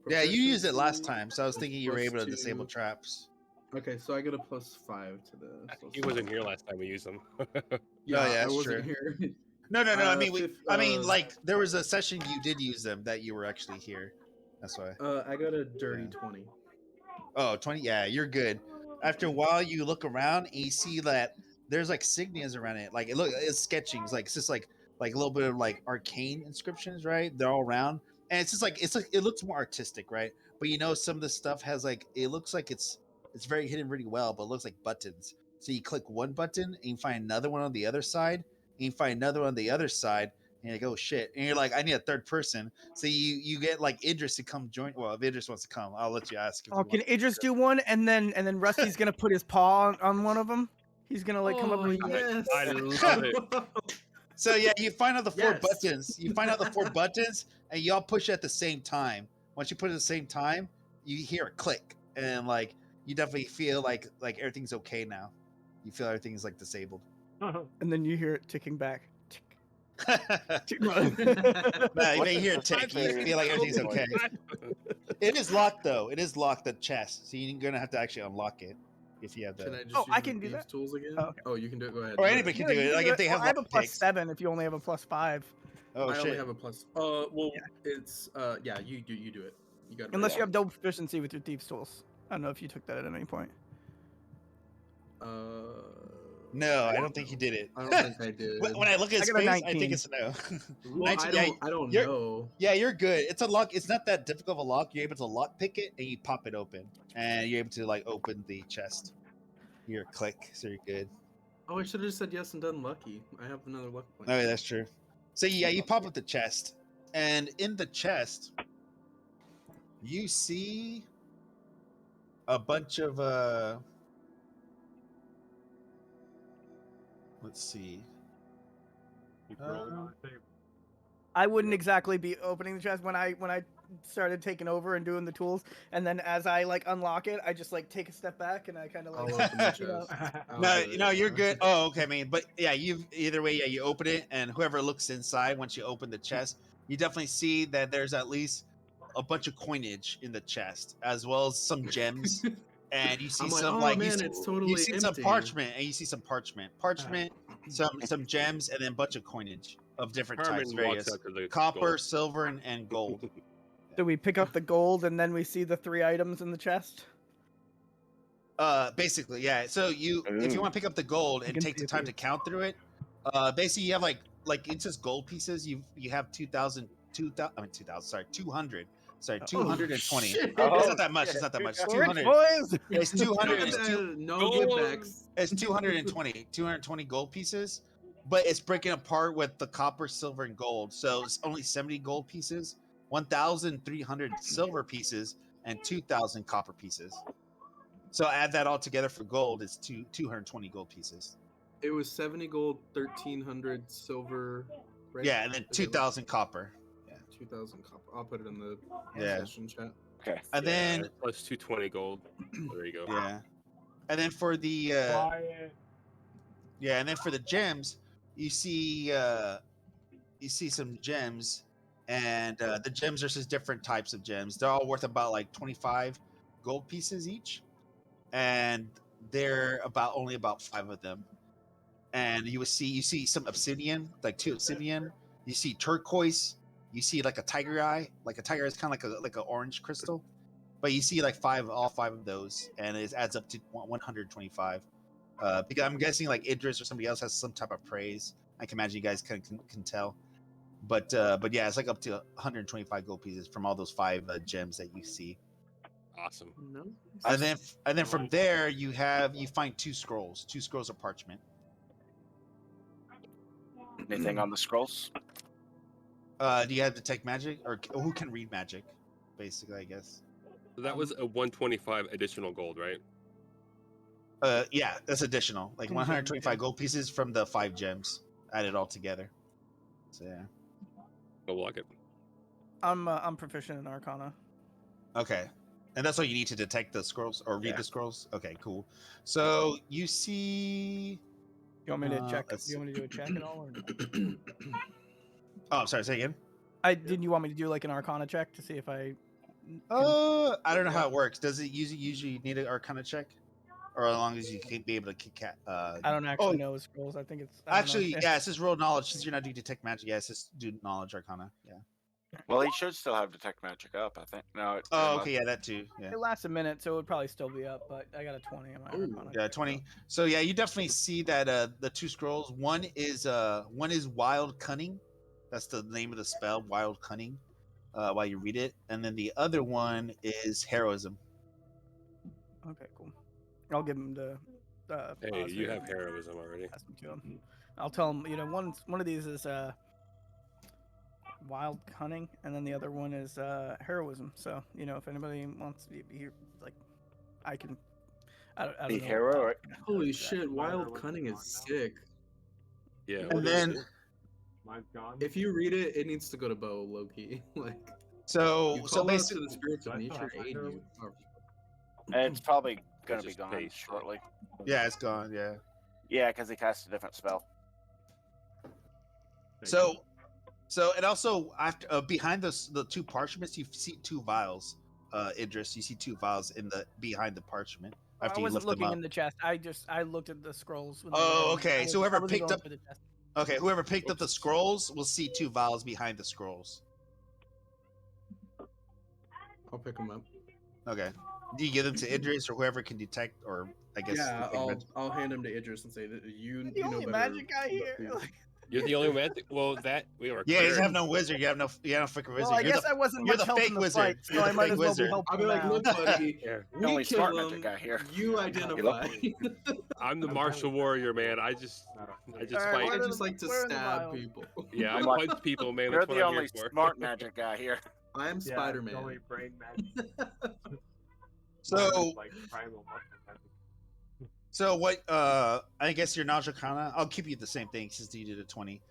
Yeah, you used it last Proficiency time, so I was thinking you were plus able to disable 2. traps. Okay, so I get a +5 to this. He wasn't here last time we used them. Yeah, Oh, yeah, I that's wasn't true. here. No. I mean, I like there was a session you did use them that you were actually here. That's why. I got a dirty Yeah. 20. Oh, 20. Yeah, you're good. After a while, you look around and you see that there's like signias around it. Like it's sketching. It's just like a little bit of like arcane inscriptions, right? They're all around, and it's like it looks more artistic, right? But some of the stuff has like it looks like it's very hidden really well, but it looks like buttons. So you click one button and you find another one on the other side, and you find another one on the other side, and you're like, oh shit, and you're like, I need a third person. So you get like Idris to come join. Well, if Idris wants to come, I'll let you ask. If Oh, you can want. Idris do one? And then Rusty's gonna put his paw on one of them. He's gonna like come up Oh, and yes. I love it. So yeah, you find out the 4 Yes. buttons. You find out the 4 buttons, and y'all push it at the same time. Once you put it at the same time, you hear a click, and like you definitely feel like everything's okay now. You feel everything's like disabled. and then you hear it ticking back. Tick, No, tick. you may hear a What's tick. the You feel like everything's thing? okay. It is locked though. It is locked, the chest, so you're gonna have to actually unlock it if you have Can the. I just Oh, use I my can do thieves that. tools again? Oh, okay. Oh, you can do it. Go ahead. Or do anybody it. can do it. Like if they have I have a lock picks. +7 if you only have a +5. Oh I only shit. have a plus. Well, it's yeah. You do it. You got it. Unless you have double proficiency with your thieves' tools. I don't know if you took that at any point. No, I don't think you did it. I don't think I did. When I look at his I got a face, I 19. think it's a no. Well, 19, I don't you're- know. Yeah, you're good. It's a lock. It's not that difficult of a lock. You're able to lock pick it and you pop it open, and you're able to like open the chest. You hear a click, so you're good. Oh, I should have just said yes and done lucky. I have another luck point. Oh, yeah, that's true. So yeah, you pop up the chest, And in the chest, you see a bunch of let's see. Keep rolling on the table. I wouldn't exactly be opening the chest when I started taking over and doing the tools, and then as I like unlock it, I just like take a step back and I kind of like I'll open the you know. chest. I'll No, do it, no, you're yeah. good. Oh, okay, man. But yeah, you either way, yeah, you open it, and whoever looks inside once you open the chest, you definitely see that there's at least a bunch of coinage in the chest, as well as some gems, and you see I'm like, some oh like man, it's totally you see some empty. parchment, and you see some parchment, some gems, and then a bunch of coinage of different Harmon types, walks various up to the copper, gold. silver, and gold. Do we pick up the gold and then we see the 3 items in the chest? Basically, yeah. So if you Ooh. want to pick up the gold I and can take see the it time here. to count through it, basically you have like it's just gold pieces. You have 2,000, 200. Sorry, Oh, 220. shit. It's not that much. It's not that much. It's We're rich 200. boys. It's 200. It's, No Gold. givebacks. it's 220 gold pieces, but it's breaking apart with the copper, silver, and gold. So it's only 70 gold pieces, 1,300 silver pieces, and 2,000 copper pieces. So add that all together for gold, it's 220 gold pieces. It was 70 gold, 1,300 silver. Right? Yeah, and then 2,000 copper. 2,000 copper. I'll put it in the Yeah. session chat. Okay. And then plus 220 gold. There you go. yeah, and then for the Quiet. yeah, and then for the gems, you see some gems, and the gems are just different types of gems. They're all worth about like 25 gold pieces each, and they're only about 5 of them. And you see some obsidian, like 2 obsidian. You see turquoise. You see like a tiger eye. Like a tiger is kind of like an orange crystal, but you see like all 5 of those, and it adds up to 125. Because I'm guessing like Idris or somebody else has some type of praise. I can imagine you guys can tell. But yeah, it's like up to 125 gold pieces from all those 5 gems that you see. Awesome. No. And then from there you find 2 scrolls, 2 scrolls of parchment. Anything on the scrolls? Do you have detect magic, or who can read magic? Basically, I guess. So that was a 125 additional gold, right? Yeah, that's additional, like Gem, 125 yeah. gold pieces from the 5 gems added all together. So yeah. Go lock it. I'm proficient in Arcana. Okay. And that's all you need to detect the scrolls or read Yeah. the scrolls? Okay, cool. So you see You want me to check? Do let's you want me to do a check at all? Or no? Oh, I'm sorry, say again. Didn't you want me to do like an Arcana check to see if I? I don't know how it works. Does it usually need an Arcana check? Or as long as you can be able to kick cat I don't actually know scrolls. I think it's I don't know. Actually, yeah, it says roll knowledge. Since you're not doing detect magic, yeah, it says do knowledge Arcana. Yeah. Well, he should still have detect magic up, I think. No. Oh, okay, yeah, that too. Yeah. It lasts a minute, so it would probably still be up. But I got a 20 on my Ooh, Arcana. Yeah, check, 20. So yeah, you definitely see that the 2 scrolls. One is wild cunning. That's the name of the spell, wild cunning. While you read it, and then the other one is heroism. So. Okay, cool. I'll give him the. Hey, you positive. have heroism already. Pass them to him. I'll tell him. One of these is wild cunning, and then the other one is heroism. So if anybody wants to be like, I can. I don't The know. hero, right? Holy Yeah. shit, wild cunning is sick. Yeah. And what is then- it? Mine's gone. If you read it, it needs to go to Bo, Loki. Like, So you so call out to basically, the spirits of I still nature have my aid you. heroism. It's probably going to be just gone paste. shortly. yeah, it's gone. Yeah. Yeah, because he cast a different spell. So and also after behind the 2 parchments, you see 2 vials. Idris, you see 2 vials behind the parchment after I you wasn't lift them looking up. in the chest. I looked at the scrolls. When Oh, they were okay. I So was- whoever I wasn't picked going up- for the chest. Okay, whoever picked up the Oops. scrolls will see 2 vials behind the scrolls. I'll pick them up. Okay. Do you give them to Idris or whoever can detect, or I guess? Yeah, detect magic? I'll hand them to Idris and say that you The know only better. magic guy here. Loki. You're the only man. Well, that we are. Yeah, you cleric. have no wizard. You have no freaking wizard. Well, I You're guess the, I wasn't you're much the help fake in the wizard. fight, so You're I the might fake as well wizard. be helpful I'll be like, now. look, buddy, Yeah. The only we smart kill magic him. guy here. You identify. I'm the martial warrior, man. I just All right, fight. I where are just the- like to where are the stab vials? people. Yeah, I I'm like- punch people, man. You're That's what the I'm only here for. smart magic guy here. I am Yeah, Spider-Man. It's only brain magic. So, like primal muscle magic. so what? I guess your knowledge arcana. I'll keep you the same thing since you did a 20.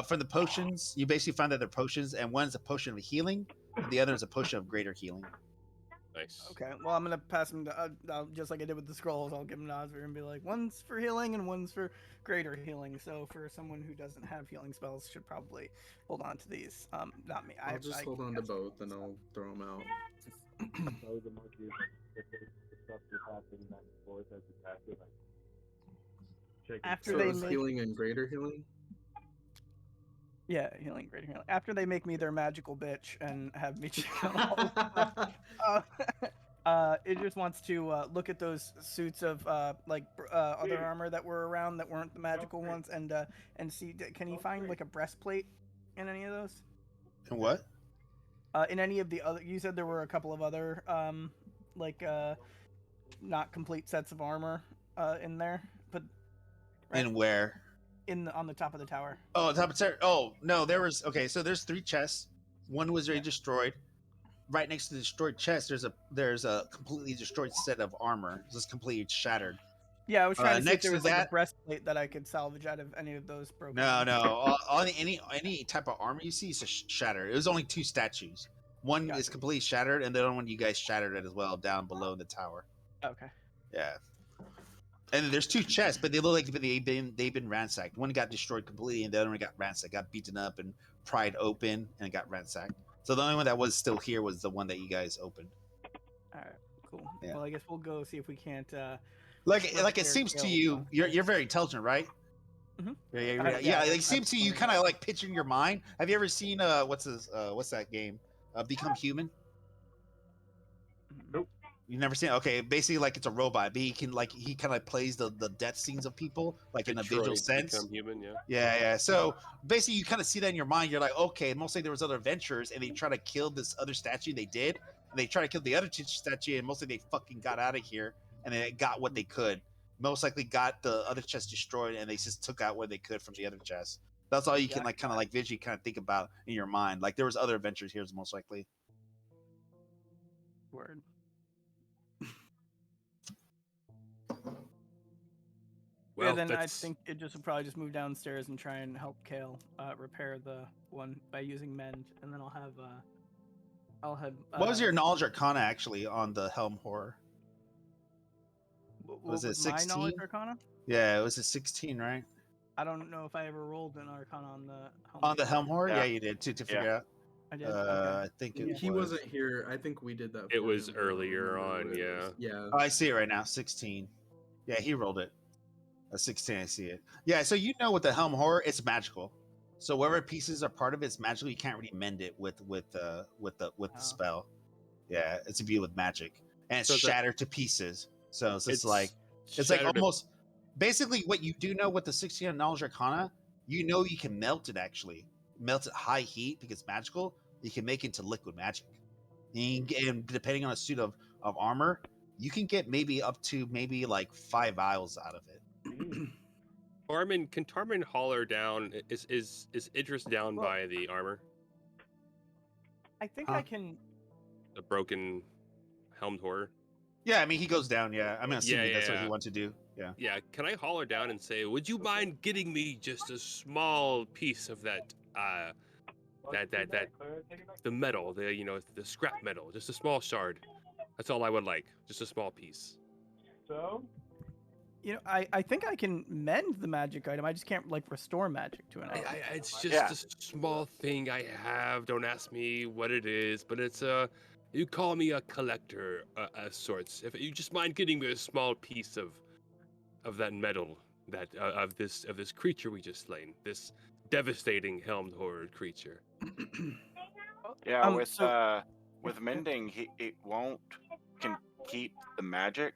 For the potions, you basically find that they're potions, and one's a potion of healing, and the other is a potion of greater healing. Nice. Okay, well, I'm gonna pass him to just like I did with the scrolls. I'll give him to Oscar and be like, one's for healing and one's for greater healing. So for someone who doesn't have healing spells, should probably hold on to these. Not me. I'll just hold on to cast both and so. I'll throw them out. So the monkeys, if the stuff you have in that force as attack it, like shaking. After So they it's make- healing and greater healing. Yeah, healing, greater healing. After they make me their magical bitch and have me check on all it just wants to look at those suits of other armor that were around that weren't the magical ones, and see, can he find like a breastplate in any of those? And what? In any of the other, you said there were a couple of other not complete sets of armor in there, but right? And where? on the top of the tower. Oh, top of the. Oh no, there was. Okay, so there's 3 chests. One was already destroyed. Right next to the destroyed chest, there's a completely destroyed set of armor. It's just completely shattered. Yeah, I was trying to see if next there to was like a that- breastplate that I could salvage out of any of those broken. No. Any type of armor you see is just shattered. It was only 2 statues. One is Gotcha. completely shattered, and the other one you guys shattered it as well down below the tower. Okay. Yeah. And then there's 2 chests, but they look like they've been ransacked. One got destroyed completely, and the other one got ransacked, got beaten up and pried open, and got ransacked. So the only one that was still here was the one that you guys opened. All right. Cool. Yeah. Well, I guess we'll go see if we can't. Like Repair it seems to kill, you, you're very intelligent, right? Mhm. Yeah. Yeah, It seems to you kind of like picture in your mind. Have you ever seen what's that game? Become Human. Nope. You've never seen it? Okay, basically like it's a robot, but he kind of plays the death scenes of people like in a visual Detroit sense. Become human, yeah. Yeah. So basically, you kind of see that in your mind. You're like, okay, mostly there was other adventurers, and they try to kill this other statue. They did. And they try to kill the other statue, and mostly they fucking got out of here, and they got what they could. Most likely got the other chest destroyed, and they just took out what they could from the other chest. That's all you can like kind of like visually kind of think about in your mind. Like there was other adventures here, most likely. Word. Well, yeah, then I that's- think it just would probably just move downstairs and try and help Kale repair the one by using mend, and then I'll have. What was your knowledge arcana actually on the Helm Horror? What was it my knowledge 16? arcana? Yeah, it was a 16, right? I don't know if I ever rolled an arcana on the helm. On the Helm Horror? Yeah. Yeah, you did to figure out. I did. I think it He was. wasn't here. I think we did that. It for was him. I don't earlier remember on, what it yeah. was. Yeah. Oh, I see it right now. 16. Yeah, he rolled it. A 16, I see it. Yeah, so you know with the Helm Horror, it's magical. So whatever pieces are part of it's magical. You can't really mend it with the spell. Yeah, it's imbued with magic, and it's So the- shattered to pieces. So it's just like it's like shattered to- almost basically what you do know with the 16 knowledge arcana. You know you can melt it actually, melt it high heat because it's magical. You can make it into liquid magic, and depending on a suit of armor, you can get maybe up to maybe like 5 vials out of it. Can Tarmin holler down? Is Idris down Well- by the armor? I think Huh? I can. The broken helmed horror? Yeah, I mean he goes down. Yeah, I'm assuming that's what yeah. he wants to do. Yeah. Yeah, can I holler down and say, would you mind getting me just a small piece of that the metal, the scrap metal, just a small shard. That's all I would like, just a small piece. So You know, I think I can mend the magic item. I just can't like restore magic to an item. It's just Yeah. a small thing I have. Don't ask me what it is, but it's you call me a collector of sorts. If you just mind getting me a small piece of that metal, that of this creature we just slain, this devastating helmed horror creature. Yeah, So- with mending, it won't can keep the magic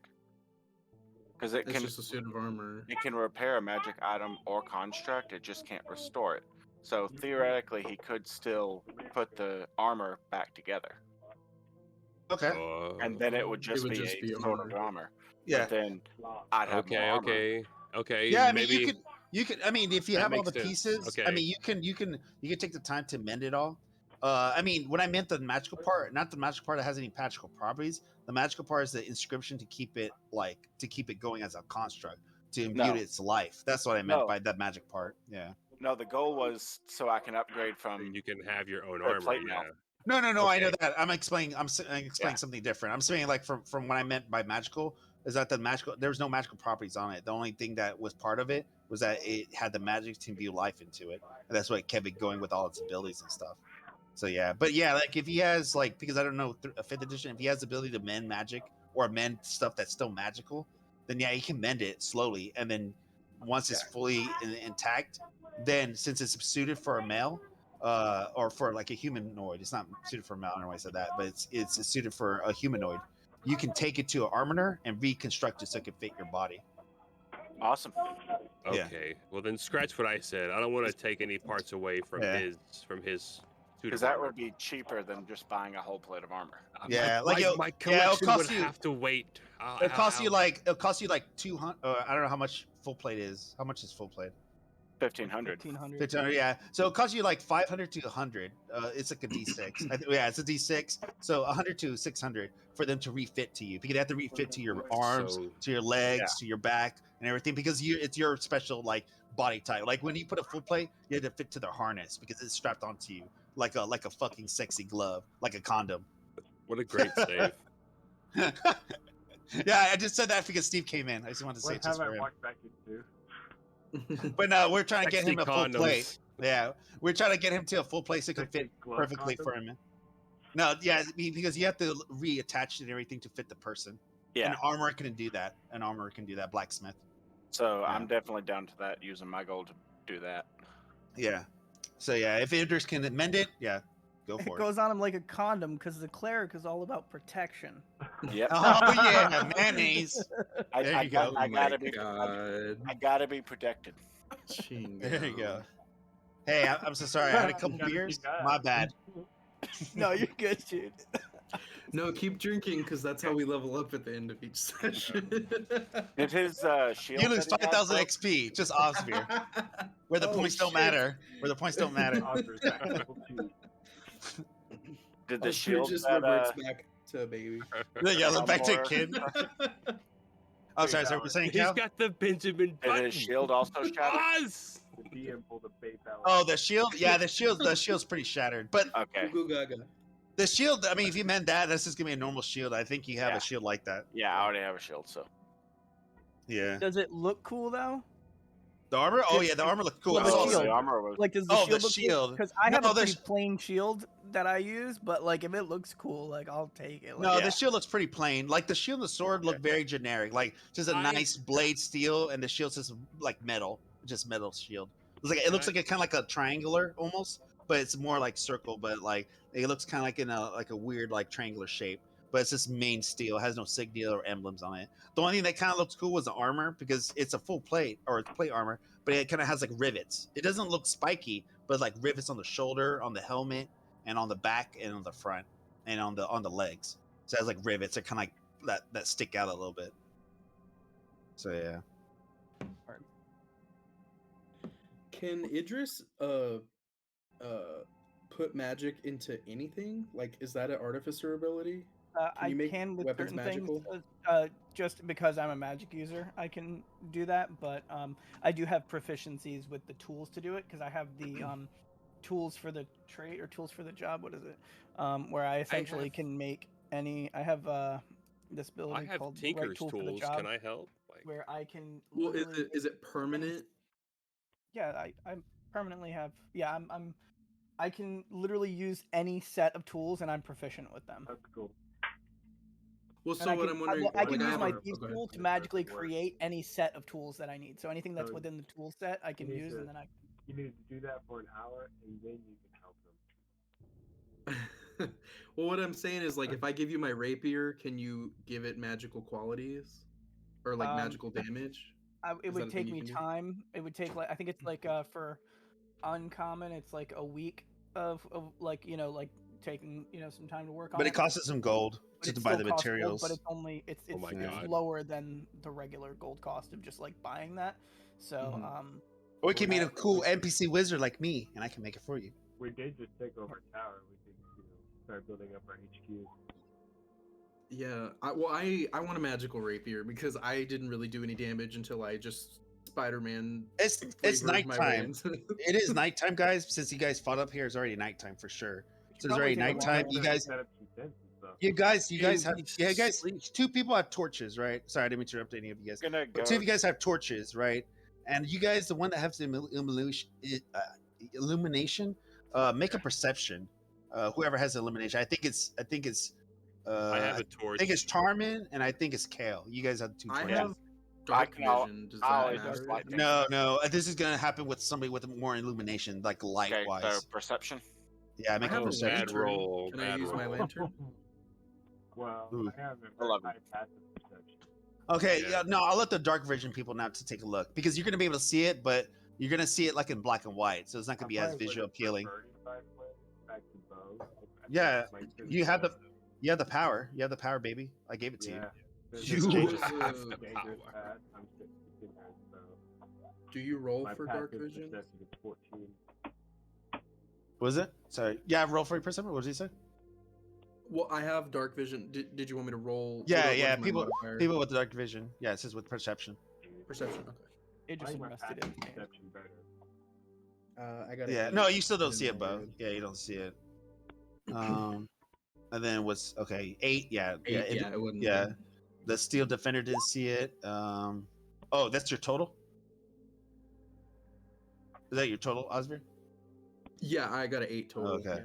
Because it It's can just a suit of armor. it can repair a magic item or construct. It just can't restore it. So theoretically, he could still put the armor back together, Okay. and then it would It just would be just a be sword of armor. armor. Yeah. But then I'd have more Okay, armor. okay. Yeah, I mean, maybe you could. I mean, if you That have all makes the sense. pieces, I Okay. mean, you can take the time to mend it all. I mean, when I meant the magical part, not the magical part that has any magical properties. The magical part is the inscription to keep it going as a construct, to imbue No. its life. That's what I meant No. by that magic part. Yeah. No, the goal was so I can upgrade from you can have your own the armor. plate Yeah. mail. No. I know Okay. that. I'm explaining Yeah. something different. I'm saying like from what I meant by magical is that there was no magical properties on it. The only thing that was part of it was that it had the magic to imbue life into it, and that's what kept it going with all its abilities and stuff. So yeah, but yeah, like if he has like, because I don't know, a 5th edition, if he has the ability to mend magic or mend stuff that's still magical, then yeah, he can mend it slowly, and then once it's fully intact, then since it's suited for a male, or for like a humanoid, it's not suited for a male. I don't know why I said that, but it's suited for a humanoid. You can take it to an armorer and reconstruct it so it can fit your body. Awesome. Yeah. Okay. Well, then scratch what I said. I don't want to take any parts away from Yeah. his suit Because of that armor. would be cheaper than just buying a whole plate of armor. Yeah, my, like my it'll collection would cost you. have to wait. It'll cost you like 200. I don't know how much full plate is. How much is full plate? 1,500. 1500. 1500. Yeah. So it costs you like 500 to 100. It's like a D6. Yeah, it's a D6. So 100 to 600 for them to refit to you, because they have to refit to your arms, So- to your legs, to your back, and everything, because it's your special like body type. Like when you put a full plate, you have to fit to their harness because it's strapped onto you like a fucking sexy glove, like a condom. What a great save. Yeah, I just said that because Steve came in. I just wanted to say What it just have I for him. walked back into? But no, we're trying to get Sexy him a full condoms. plate. Yeah, we're trying to get him to a full plate so it can fit Glove perfectly condom? for him. No, yeah, because you have to reattach it and everything to fit the person. Yeah. An armorer can do that. An armorer can do that. Blacksmith. So Yeah. I'm definitely down to that, using my gold to do that. Yeah. So yeah, if Idris can mend it, yeah, go It for it. goes on him like a condom because the cleric is all about protection. Yep. Oh yeah, mayonnaise. I, There I you got- go. I Oh gotta my be. god. I gotta be protected. There you go. Hey, I'm so sorry. I had a couple Gotta be beers. God. My bad. No, you're good, dude. No, keep drinking because that's how we level up at the end of each session. Did his shield? You lose that he had 5,000 broke? XP. Just Osbeer, where the Oh, points don't shit. matter. Where the points don't matter. Oscar's back to level 2. Did the Oscar shield just that, reverts back to a baby. Yeah, look back to a more- kid. I'm sorry, sir. We're saying He's Cal? got the Benjamin Did Button. his shield also shatter? Oz! The DM pulled a bait out. Oh, the shield. Yeah, the shield's pretty shattered. But Okay. Goo goo gaga. the shield. I mean, if you mend that, that's just gonna be a normal shield. I think you have Yeah. a shield like that. Yeah, I already have a shield, so. Yeah. Does it look cool though? The armor. Oh yeah, the armor looks cool. Well, I the saw shield. it. The armor was. Like, does the Oh, the shield look shield. Because I have No, a the pretty sh- plain shield that I use, but like if it looks cool, like I'll take it. Like, No, Yeah. the shield looks pretty plain. Like the shield and the sword look very generic. Like just a nice blade steel, and the shield's just like metal, just metal shield. It looks like a kind of like a triangular almost, but it's more like circle. But like it looks kind of like in a weird like triangular shape. But it's just main steel. It has no signia or emblems on it. The only thing that kind of looks cool was the armor, because it's a full plate, or it's plate armor, but it kind of has like rivets. It doesn't look spiky, but like rivets on the shoulder, on the helmet, and on the back, and on the front, and on the legs. So it has like rivets that kind of like that stick out a little bit. So yeah. Can Idris put magic into anything? Like, is that an artificer ability? Can I you make can with weapons certain magical? things. Just because I'm a magic user, I can do that. But I do have proficiencies with the tools to do it because I have the tools for the trade or tools for the job. What is it? Where I essentially can make any. I have this I ability have called Tinker's right tool for the tools. job, Can I help? Like, where I can. Well, is literally it permanent? Yeah, I permanently have. Yeah, I can literally use any set of tools, and I'm proficient with them. That's cool. Well, And so I what can, I'm wondering, I can like, I use have my a- thieves oh, go ahead. tool to magically Works. create any set of tools that I need. So anything that's So within the tool set, I can you need use, to- and then I. You need to do that for an hour, and then you can help them. Well, what I'm saying is, like, if I give you my rapier, can you give it magical qualities? or like Um, magical damage? It Is that would a thing take you me can do? time. It would take like I think it's like for uncommon, it's like a week of like like taking some time to work on But it it. costs us some gold But just it to buy still the costs gold, materials. but it's only it's Oh my it's God. lower than the regular gold cost of just like buying that. So Mhm. Or we can meet a I- cool NPC wizard like me, and I can make it for you. We did just take over a tower. We could, start building up our HQ. Yeah. I want a magical rapier because I didn't really do any damage until I just Spider-Man It's flavored my way nighttime. into. It is nighttime, guys. Since you guys fought up here, it's already nighttime for sure. So it's probably already take a while. nighttime. You guys, set up some tents and stuff. you guys have, Dude, yeah, guys. sleep. 2 people have torches, right? Sorry, I didn't mean to interrupt any of you guys. Gonna But go. 2 of you guys have torches, right? And you guys, the one that has the illumination, make a perception. Whoever has the illumination, I think it's. I have a I torch. think it's Tarmin, and I think it's Kale. You guys have 2 I torches. have dark I'll- vision. Does I'll that just matter? like it. No. This is gonna happen with somebody with more illumination, like light Okay, wise. so perception. Yeah, make I a have a perception. bad lantern. roll, Can I bad use my roll. lantern? Well, Ooh. I have a very 11. high passive perception. Okay, Yeah. yeah, no, I'll let the dark vision people now to take a look because you're gonna be able to see it, but you're gonna see it like in black and white, so it's not gonna be as visual appealing. Back to bow. Yeah, Like, you have the power. You have the power, baby. I gave it to you. Yeah. You Dangerous have the dangerous power. path. I'm sitting there, so Do you roll my for dark passive vision? perception is 14. What was it? Sorry. Yeah, roll for your perception. What did he say? Well, I have dark vision. Did you want me to roll? Yeah, what is yeah. my People modifier? with the dark vision. Yeah, it says with perception. Perception. Okay. it I just like my invested passive in hand. perception better. I got. Yeah. No, you still don't see it, Bo. Bo. Yeah, you don't see it. And then what's okay? 8. Yeah, yeah. It wouldn't. Yeah. The steel defender didn't see it. Oh, that's your total. Is that your total, Osborne? Yeah, I got an 8 total. Okay.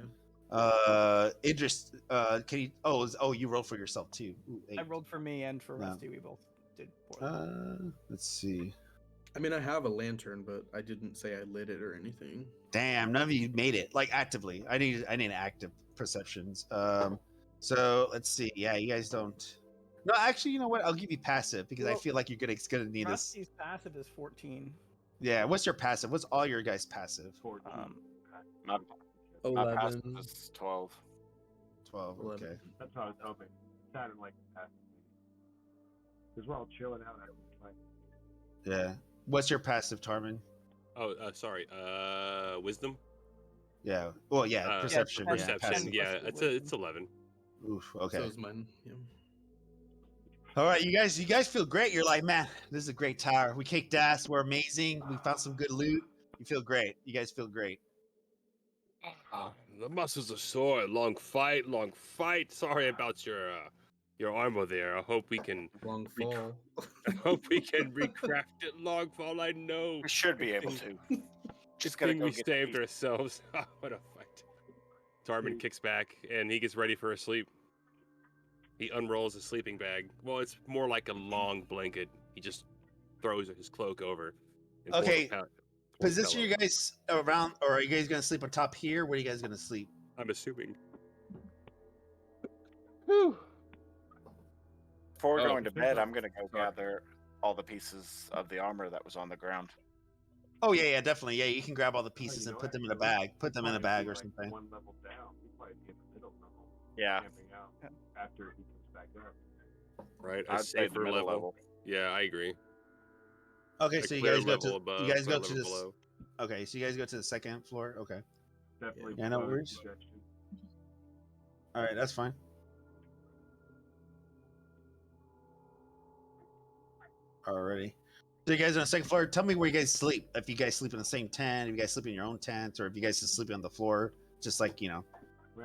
Yeah. Idris, can you? You rolled for yourself too. Ooh, 8. I rolled for me and for No. Rusty. We both did poorly. Let's see. I mean, I have a lantern, but I didn't say I lit it or anything. Damn, none of you made it like actively. I need active perceptions. So let's see. Yeah, you guys don't. No, actually, you know what? I'll give you passive because I Well, feel like you're gonna need this. Rusty's passive is 14. Yeah. What's your passive? What's all your guys' passive? 14. My passive 11. is 12. 12. 11. Okay. That's what I was hoping. It sounded like passive. Because we're all chilling out. Like, Yeah. What's your passive, Tarmin? Oh, sorry. Wisdom. Yeah. Well, yeah. Perception. Yeah, Yeah. Perception. Passive. Yeah, it's 11. Oof. Okay. So is mine. Yeah. All right, you guys feel great. You're like, man, this is a great tower. We kicked ass. We're amazing. We found some good loot. You feel great. You guys feel great. The muscles are sore. Long fight. Sorry about your armor there. I hope we can. Long Rec- fall. I hope we can recraft it. Long fall. I know. We should be able to. Just Just gotta think go we get the saved piece. ourselves. What a fight. Tarmin kicks back and he gets ready for a sleep. He unrolls his sleeping bag. Well, it's more like a long blanket. He just throws his cloak over. and pulls a Okay, pulls a Position pillow. you guys around, or are you guys gonna sleep on top here? Where are you guys gonna sleep? I'm assuming. Before we're Oh. going to bed, I'm gonna go gather all the pieces of the armor that was on the ground. Oh yeah, definitely. Yeah, you can grab all the pieces and put them in a bag. Put them in a bag or something. One level down. We might be in the middle level. Yeah. Camping out after he comes back up. Right, a I'd say the safer middle level. Yeah, I agree. Okay, A so you clear guys go level to above, you guys clear go to level this. below. Okay, so you guys go to the second floor. Okay, Definitely. Yeah, no below worries. suggestion. all right, that's fine. Alrighty. So you guys on the second floor. Tell me where you guys sleep. If you guys sleep in the same tent, if you guys sleep in your own tent, or if you guys just sleep on the floor, just like We have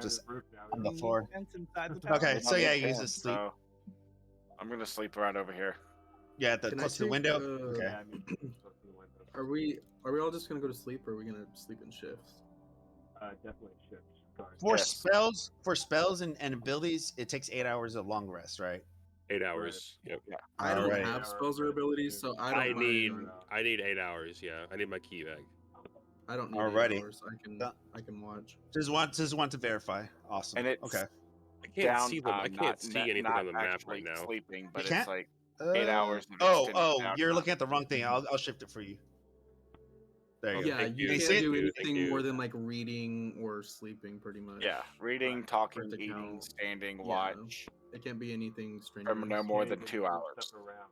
Just a roof now. on the floor. Tents inside the tower. Okay, I'm so on yeah, the you guys tent, just sleep. so I'm gonna sleep right over here. Yeah, at the Can I close to the take, window. uh, Okay. Yeah, I mean, close to the window. Are we all just gonna go to sleep, or are we gonna sleep in shifts? Definitely shifts. Sorry. For spells and abilities, it takes 8 hours of long rest, right? 8 hours. Yep. I don't Alright. have spells or abilities, so I don't mind. I need 8 hours. Yeah, I need my key back. I don't need Alrighty. 8 hours. I can watch. Just want to verify. Awesome. And it's okay. I can't down. see them. I can't see anything not on the map actually right now. Sleeping, but can't? it's like 8 hours. Of Oh, extended you're downtime. looking at the wrong thing. I'll shift it for you. There you Yeah, Thank you you. can't Thank do you. anything more than like reading or sleeping, pretty much. Yeah, reading, Right. talking, For it to eating, count. standing, Yeah. watch It can't be anything for strenuous. no more than Can't 2 move hours. stuff around.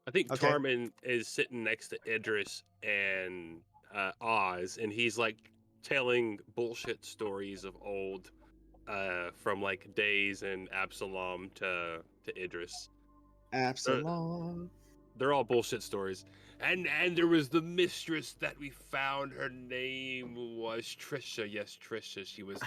I think Okay. Tarman is sitting next to Idris and Oz, and he's like telling bullshit stories of old, from like Days and Absalom to Idris. Absalom. They're all bullshit stories. And there was the mistress that we found. Her name was Trisha. Yes, Trisha. She was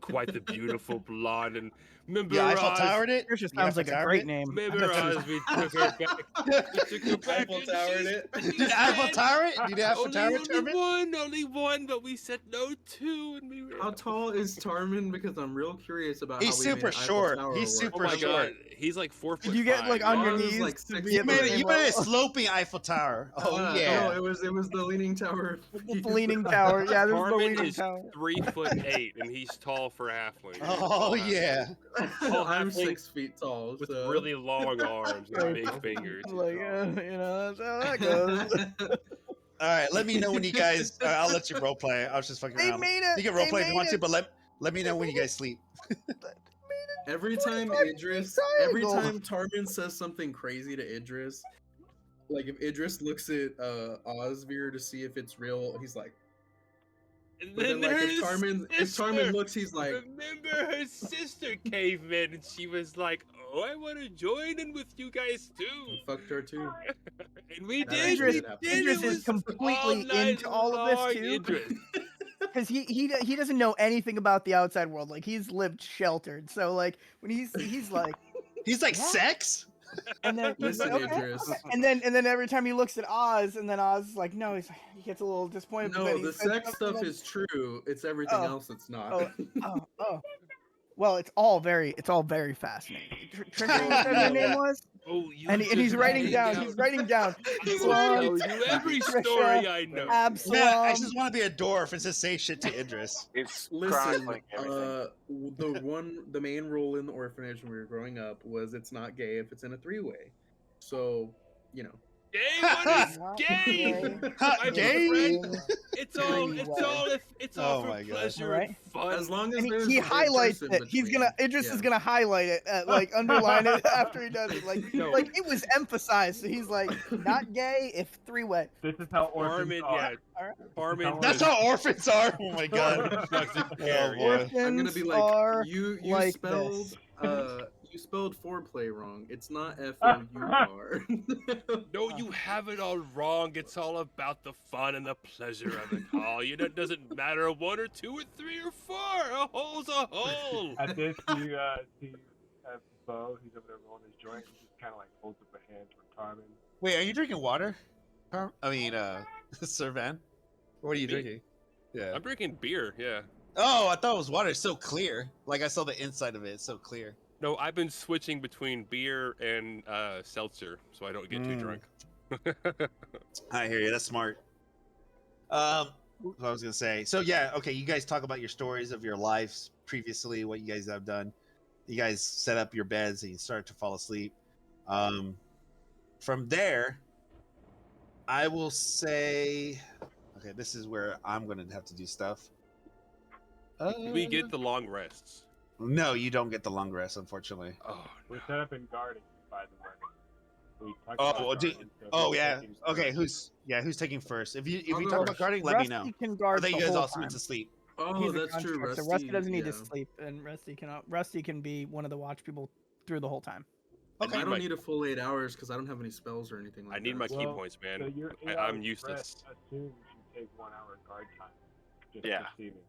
quite the beautiful blonde. And remember Yeah, Eiffel Oz? Towered it. Trisha You sounds like Eiffel a Towered great it? name. I Remember bet she was- Oz? We took her back. We took her back. Eiffel and Towered she- it. we Did Eiffel said, Tower it? Did Eiffel Tower it, only Tarman? one, but we said no two, and we were. How tall is Tarman? Because I'm real curious about He's how we made super Eiffel short. Tower He's work. super Oh my short. god, he's like 4 foot. Did you get like on your Oz is knees like to 6 be You at the made it. same You made a level? sloping Eiffel Tower. Oh No, yeah. it was the Leaning Tower. The leaning tower. Yeah, this is the Tarman leaning is tower. 3'8", and he's tall for halfling. Oh yeah. I'm halfling 6 feet tall. With so. really long arms and big fingers. Like, you know, that's how that goes. All right. Let me know when you guys. I'll let you role play. I was just fucking They around. made it. You can role They play if you made want to, it. but let me know when you guys sleep. Every time 45 Idris, every triangle. time Tarman says something crazy to Idris, like if Idris looks at Osvir to see if it's real, he's like. And But then, like, her if Tarman sister- looks, he's like, remember her sister came in, and she was like, "Oh, I want to join in with you guys too." "I fucked her too." And we That did. actually Idris, did happen. Idris It is was completely night into all of this long, too. Idris. Because he doesn't know anything about the outside world. Like he's lived sheltered. So like when he's like, He's like Yeah. sex. and then he's Listen, like, okay. Idris. And then every time he looks at Oz, and then Oz is like, no, he gets a little disappointed. but then No, he the says sex something stuff like, is true. It's everything Oh. else that's not. oh. Well, it's all very fascinating. Trisha, you said her name was, Oh, you and he's just writing hang down. out. He's writing down. I Sloan, will tell you every Trisha, story I know. Absalom. Man, I just want to be a dwarf and just say shit to Idris. It's Listen, chronicling everything. the main rule in the orphanage when we were growing up was it's not gay if it's in a 3-way. So, you know. Gay? What is Not gay? gay. My Gay? friend, it's all Oh for my gosh. pleasure Alright. and fun. As long as And there's he a gay highlights person it. He's between. gonna Idris Yeah. is gonna highlight it, like underline it after he does it. No. Like it was emphasized. So he's like, not gay if 3-way. This is how orphans Barman, are. yeah. Barman. That's how orphans are. Oh my god. doesn't Oh, care. boy. Yeah. I'm gonna Orphans be are like, you like spelled this. you spelled foreplay wrong. It's not FOUR. No, you have it all wrong. It's all about the fun and the pleasure of it all. You know, it doesn't matter 1 or 2 or 3 or 4. A hole's a hole. At this, see Bo, he's over there rolling his joint. He just kind of like holds up a hand for Tarman. Wait, are you drinking water? Sir Van? What are you Me? drinking? Yeah. I'm drinking beer. Yeah. Oh, I thought it was water. It's so clear. Like I saw the inside of it. It's so clear. No, I've been switching between beer and seltzer, so I don't get too Mm. drunk. I hear you. That's smart. What I was gonna say. So yeah, okay. You guys talk about your stories of your lives previously, what you guys have done. You guys set up your beds and you start to fall asleep. From there, I will say, okay, this is where I'm gonna have to do stuff. We get the long rests. No, you don't get the long rest, unfortunately. Oh, We're set up in guarding, by the way. We talked Oh, about well, guarding, so Oh who's yeah. taking Okay, first? who's taking first? If you I'll talk go about first. guarding, let me Rusty know. can I guard think the you guys whole all time. went to sleep. Oh, He's a that's true. contract, Rusty, so Rusty doesn't need yeah. to sleep, and Rusty can be one of the watch people through the whole time. Okay. I don't need a full 8 hours because I don't have any spells or anything like I need that. my key Well, points, man. So your I'm 8 hours useless. rest assumes you take 1 hour guard time. Just Yeah. receiving.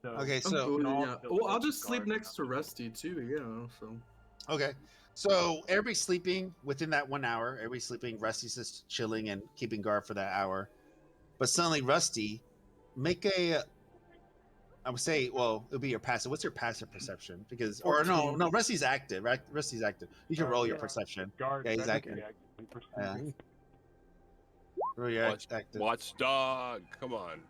So, Okay, I'm so cool, can all yeah. still Well, I'll take just sleep guard next to now. Rusty too. Yeah. So. Okay. So everybody's sleeping within that 1 hour. Everybody's sleeping. Rusty's just chilling and keeping guard for that hour. But suddenly, Rusty, make a. I would say, well, it'll be your passive. What's your passive perception? Because, or no, 14. no, Rusty's active, right? Rusty's active. You can roll your Yeah. perception. Guard Yeah, he's technically active. active. Yeah. Roll your active. Watchdog, come on.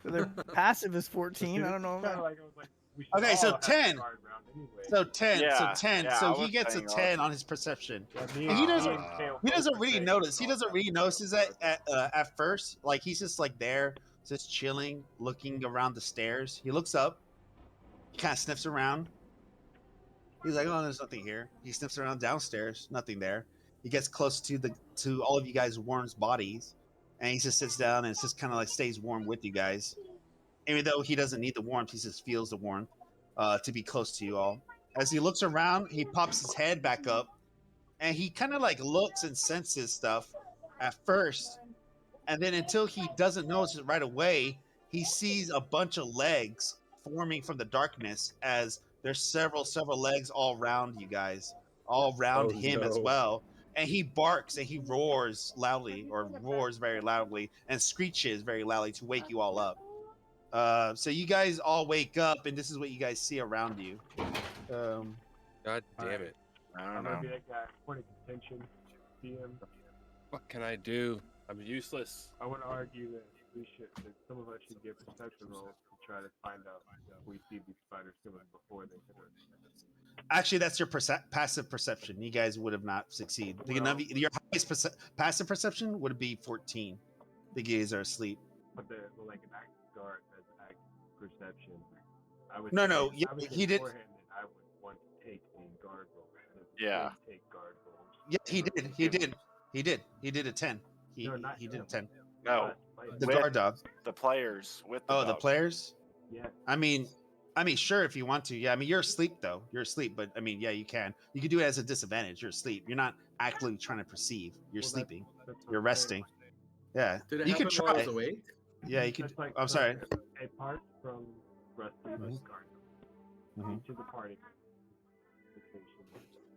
So their passive is 14. I don't know. Kinda like, I was like, we should Okay, all so have 10. guard rounding. anyway. So 10. So Yeah, 10. yeah, so I he was gets a saying 10 on his perception. Yeah, And he me doesn't. and Kale He both doesn't were really saying notice. He all doesn't that really stuff. notice that at first. Like he's just like there, just chilling, looking around the stairs. He looks up. He kind of sniffs around. He's like, "Oh, there's nothing here." He sniffs around downstairs. Nothing there. He gets close to all of you guys' warm's bodies, and he just sits down and it's just kind of like stays warm with you guys. Even though he doesn't need the warmth, he just feels the warmth to be close to you all. As he looks around, he pops his head back up, and he kind of like looks and senses stuff at first, and then until he doesn't notice it right away, he sees a bunch of legs forming from the darkness as there's several legs all around you guys, all around Oh, him as no. well. And he barks and he roars loudly, or roars very loudly, and screeches very loudly to wake you all up. So you guys all wake up, and this is what you guys see around you. God damn Alright. it. I I'm don't gonna know. be that guy. Point of contention. DM. What can I do? I'm useless. I want to argue that some of us should get perception rolls to try to find out if we see these spiders coming before they hit us. Actually, that's your passive perception. You guys would have not succeeded. Well- Your highest passive perception would be 14. The guys are asleep. But like an active guard has active perception. I would No, say, no, I would say he did. beforehand that I would want to take a guard roll. Yeah. Take guard rolls. Yeah, he did. He did a 10. He No, not did a him. 10. No, The With- guard dog. the players with the Oh, the dog. players. Yeah. I mean, sure, if you want to. Yeah, I mean, you're asleep though. You're asleep, but I mean, yeah, you can. You can do it as a disadvantage. You're asleep. You're not actively trying to perceive. You're Well, sleeping. That's what You're I'm saying. resting. Yeah, Did it you happen could while I try. was awake? Yeah, you could. That's like I'm sorry. A part from Rusty was guard. Mhm. Each of the party.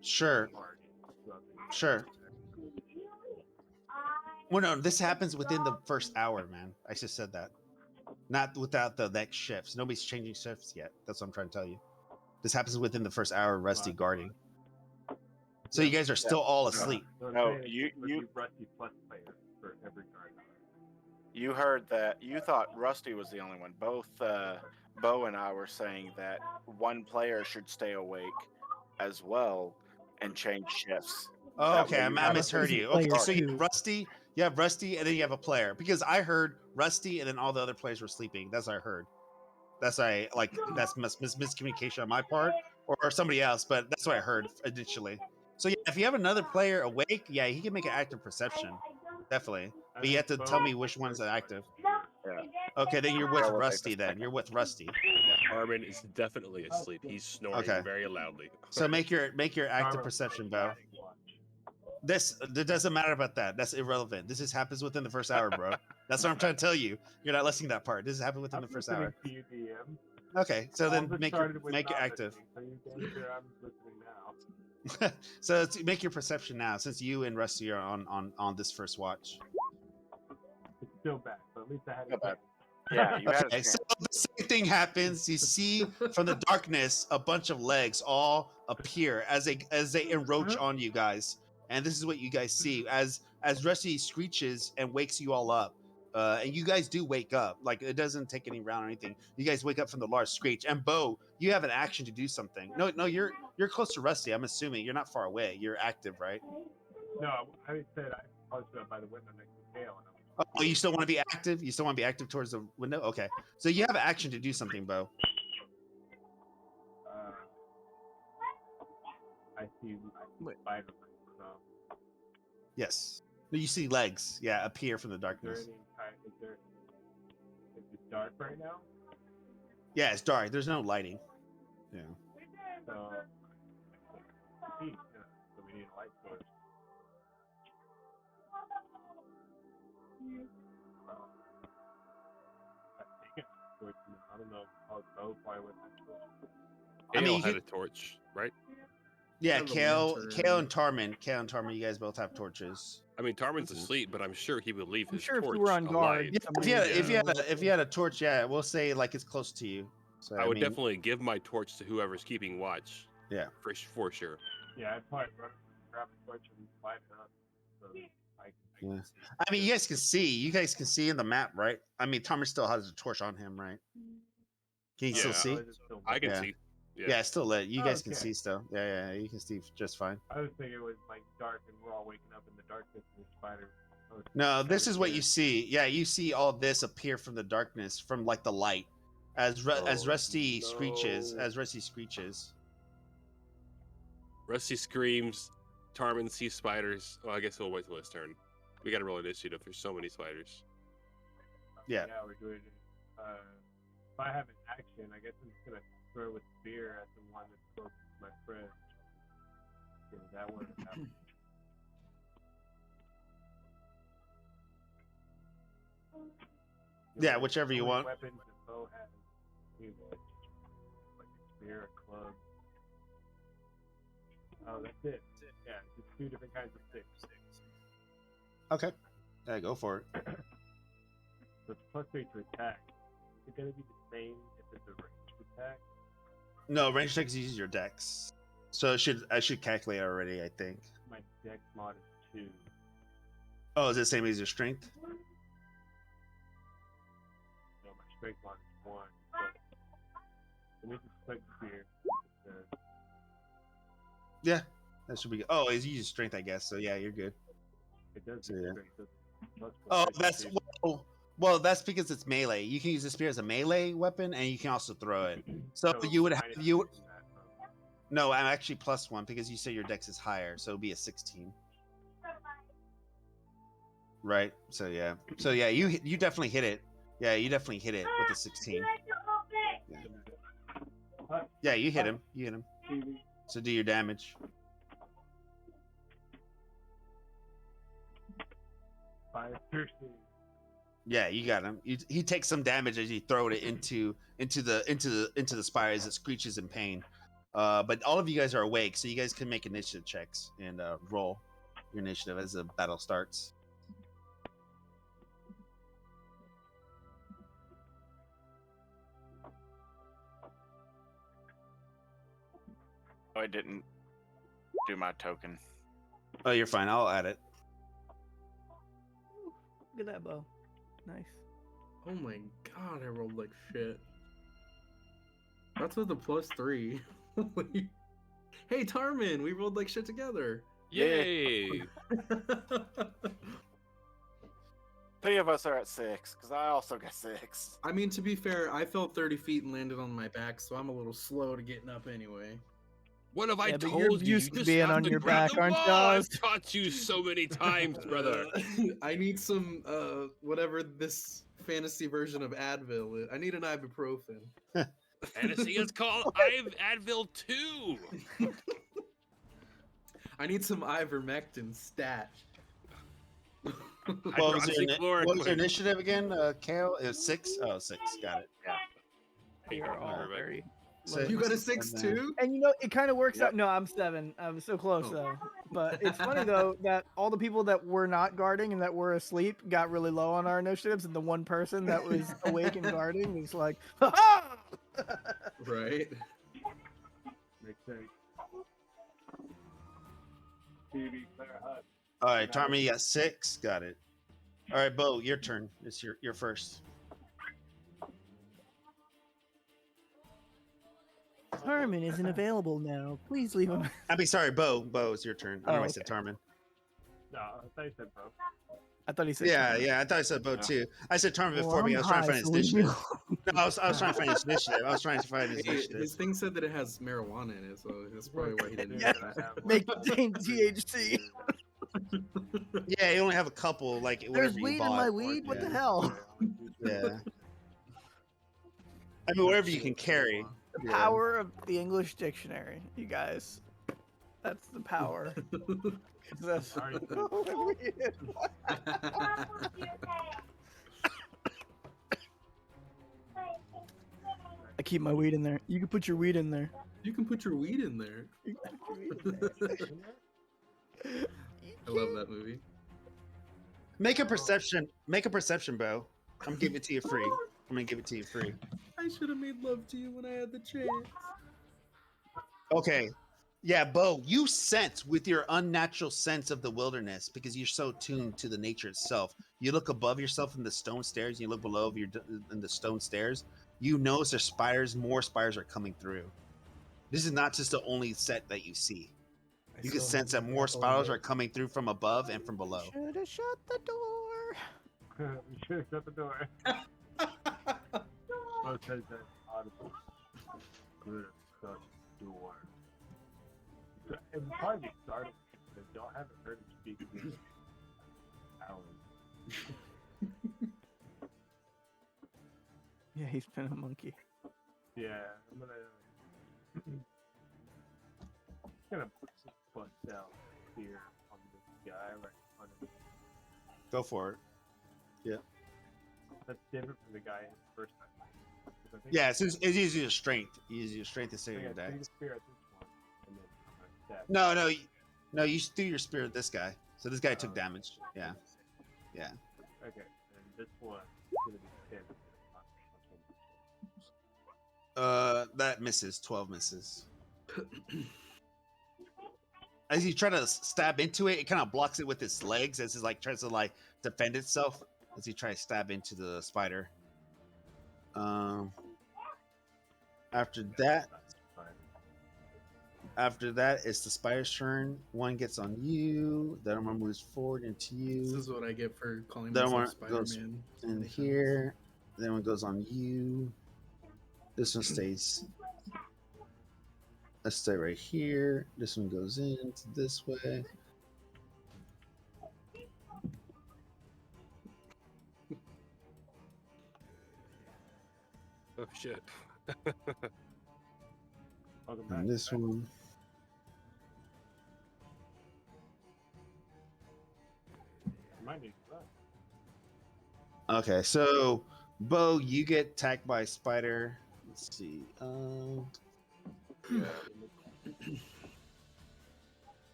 Sure, sure. Well, no, this happens within the first hour, man. I just said that. Not without the next shifts. Nobody's changing shifts yet. That's what I'm trying to tell you. This happens within the first hour of Rusty guarding. So you guys are still all asleep. No, you Rusty plus player for every guard. You heard that. You thought Rusty was the only one. Both Bo and I were saying that one player should stay awake as well and change shifts. Oh, That okay. way you I have a misheard you. player Okay, so you too. have Rusty, and then you have a player. Because I heard Rusty, and then all the other players were sleeping. That's what I heard. That's miscommunication on my part or somebody else, but that's what I heard initially. So yeah, if you have another player awake, yeah, he can make an active perception, definitely. But you have to tell me which one's active. Yeah. Okay, then you're with Bo will take Rusty. the Then second. you're with Rusty. Armin is definitely asleep. He's snoring Okay. very loudly. So make your active perception, Bo. This doesn't matter about that. That's irrelevant. This just happens within the first hour, bro. That's what I'm trying to tell you. You're not listening to that part. This has happened within the first hour. To you, DM. Okay, so then make your Started with make your not active. listening, so you can hear I'm listening now. So let's make your perception now, since you and Rusty are on this first watch. It's still bad, but at least I had Still it. bad. Yeah, you had a Okay, chance. so the same thing happens. You see from the darkness a bunch of legs all appear as they encroach on you guys, and this is what you guys see as Rusty screeches and wakes you all up. And you guys do wake up. Like, it doesn't take any round or anything. You guys wake up from the large screech. And Bo, you have an action to do something. No, you're close to Rusty. I'm assuming you're not far away. You're active, right? No, I said I was by the window next to Kale, and Oh, you still want to be active? You still want to be active towards the window? Okay. So you have an action to do something, Bo. I see spider. So Yes. No, you see legs, yeah, appear from the is there darkness. any is it dark right now? Yeah, it's dark. There's no lighting. Yeah. So so we need a light source. I don't know how Bo probably would. I mean, Kale you had could- a torch, right? Yeah, Have a Kale lantern. and Tarmin, you guys both have torches. I mean, Tarmin's asleep, but I'm sure he would leave I'm his sure if torch you were on guard, alight. Yeah, somebody if you had a torch, yeah, we'll say like it's close to you. So I would mean, definitely give my torch to whoever's keeping watch. Yeah. For sure. Yeah, I'd probably grab a torch and light it up. So Yeah. I mean, you guys can see. You guys can see in the map, right? I mean, Tarmin still has a torch on him, right? Can you still Yeah. see? I can Yeah. see. Yeah, it's still lit. You guys can Okay. see still. Yeah, you can see just fine. I was thinking it was like dark and we're all waking up in the darkness and the spider. No, this is what you see. Yeah, you see all this appear from the darkness, from like the light, as Oh, Rusty screeches. no. As Rusty screeches. Rusty screams. Tarman sees spiders. Oh, I guess we'll wait till his turn. We got to roll initiative. There's so many spiders. Yeah. Yeah, we're doing it. If I have an action, I guess I'm just gonna throw a spear at the one that's closest to my friend. Yeah, that one. Yeah, whichever you want. Weapons and bow has, like a spear, a club. Oh, that's it. Yeah, just 2 different kinds of sticks. Okay. Yeah, go for it. So it's +3 to attack. Is it gonna be the same if it's a ranged attack? No, range attacks uses your dex. So I should calculate already, I think. My dex mod is 2. Oh, is it the same as your strength? No, my strength mod is 1. But let me just click here. Yeah, that should be good. Oh, it's uses strength, I guess. So yeah, you're good. It does So, get yeah. strength. Plus Oh, strength that's too. well, that's because it's melee. You can use the spear as a melee weapon, and you can also throw it. So you would have minus you. one from that, huh? No, I'm actually +1 because you say your dex is higher, so it'd be a 16. Right. So yeah. You definitely hit it. Yeah, you definitely hit it with the 16. Yeah, you hit him. You hit him. So do your damage. 5 piercing. Yeah, you got him. He takes some damage as you throw it into the spire as it screeches in pain. But all of you guys are awake, so you guys can make initiative checks and roll your initiative as the battle starts. Oh, I didn't do my token. Oh, you're fine. I'll add it. Look at that bow. Nice. Oh my god, I rolled like shit. That's with the +3. Holy- Hey Tarman, we rolled like shit together. Yay! 3 of us are at 6, because I also got 6. I mean, to be fair, I fell 30 feet and landed on my back, so I'm a little slow to getting up anyway. What have I Yeah, but told you're you? You used to just being have on to your grab back, the aren't you, ball. Oz? I've taught you so many times, brother. I need some, whatever this fantasy version of Advil is. I need an ibuprofen. Fantasy is called Advil 2. I need some ivermectin stat. What was your Hydroxychloroquine. initiative again, Kale? It was 6? Oh, 6. Got it. You're all Alright. very. So You got a 6 and then- too? And you know, it kind of works Yep. out. No, I'm 7. I'm so close Oh. though. But it's funny though that all the people that were not guarding and that were asleep got really low on our initiatives, and the one person that was awake and guarding was like, "Ha ha!" Right. Makes sense. TV, Clara Hut. All right, Tarmy, you got 6. Got it. All right, Bo, your turn. It's your first. Harmon isn't available now. Please leave him. I mean, sorry, Bo. Bo, it's your turn. I know Oh, I said Tarman. No, I thought you said bro. I thought he said. Yeah. I thought I said Bo too. I said Tarman before me. I was trying to find his initiative. No, I was trying to find his initiative. I was trying to find his Hey, initiative. his thing said that it has marijuana in it, so that's probably why he didn't Yeah. get that. Make it contain THC. Yeah, you only have a couple, like There's whatever you weed in bought. my weed. What the hell? Yeah. I mean, whatever you can carry. The Yeah. power of the English dictionary, you guys. That's the power. That's Sorry. I keep my weed in there. You can put your weed in there. You can put your weed in there. You can put your weed in there. I love that movie. Make a perception, Bo. I'm giving it to you free. I'm gonna give it to you free. I should have made love to you when I had the chance. Okay. Yeah, Bo, you sense with your unnatural sense of the wilderness because you're so tuned to the nature itself. You look above yourself in the stone stairs, you look below in the stone stairs. You notice there's spiders, more spiders are coming through. This is not just the only set that you see. I You can still sense that have more the spirals apple are coming through from above and from below. Should have shut the door. We should have shut the door. Bo says that audible. Could have shut the door. It would probably be startling because y'all haven't heard him speak in hours. Yeah, he's been a monkey. Yeah, I'm gonna put some bust out here on this guy right in front of me. Go for it. That's different from the guy in the first time. 'Cause I think Yeah, it's usually your strength. You use your strength to I save your got die. the spear at this one, and then I'm gonna stab. No, you threw your spear at this guy. So this guy took Oh. damage. Yeah. Yeah. Okay, and this one is gonna be 10. That misses. 12 misses. As you try to stab into it, it kind of blocks it with its legs as it like tries to like defend itself as you try to stab into the spider. After that, That's fine. After that, it's the spider's turn. One gets on you. The other one moves forward into This you. is what I get for calling That myself one goes Spider-Man. so In many times. here. Then one goes on you. This one stays. Let's stay right here. This one goes into this way. Oh shit. Welcome back. And this one. Might need to run. Okay, so Bo, you get attacked by a spider. Let's see.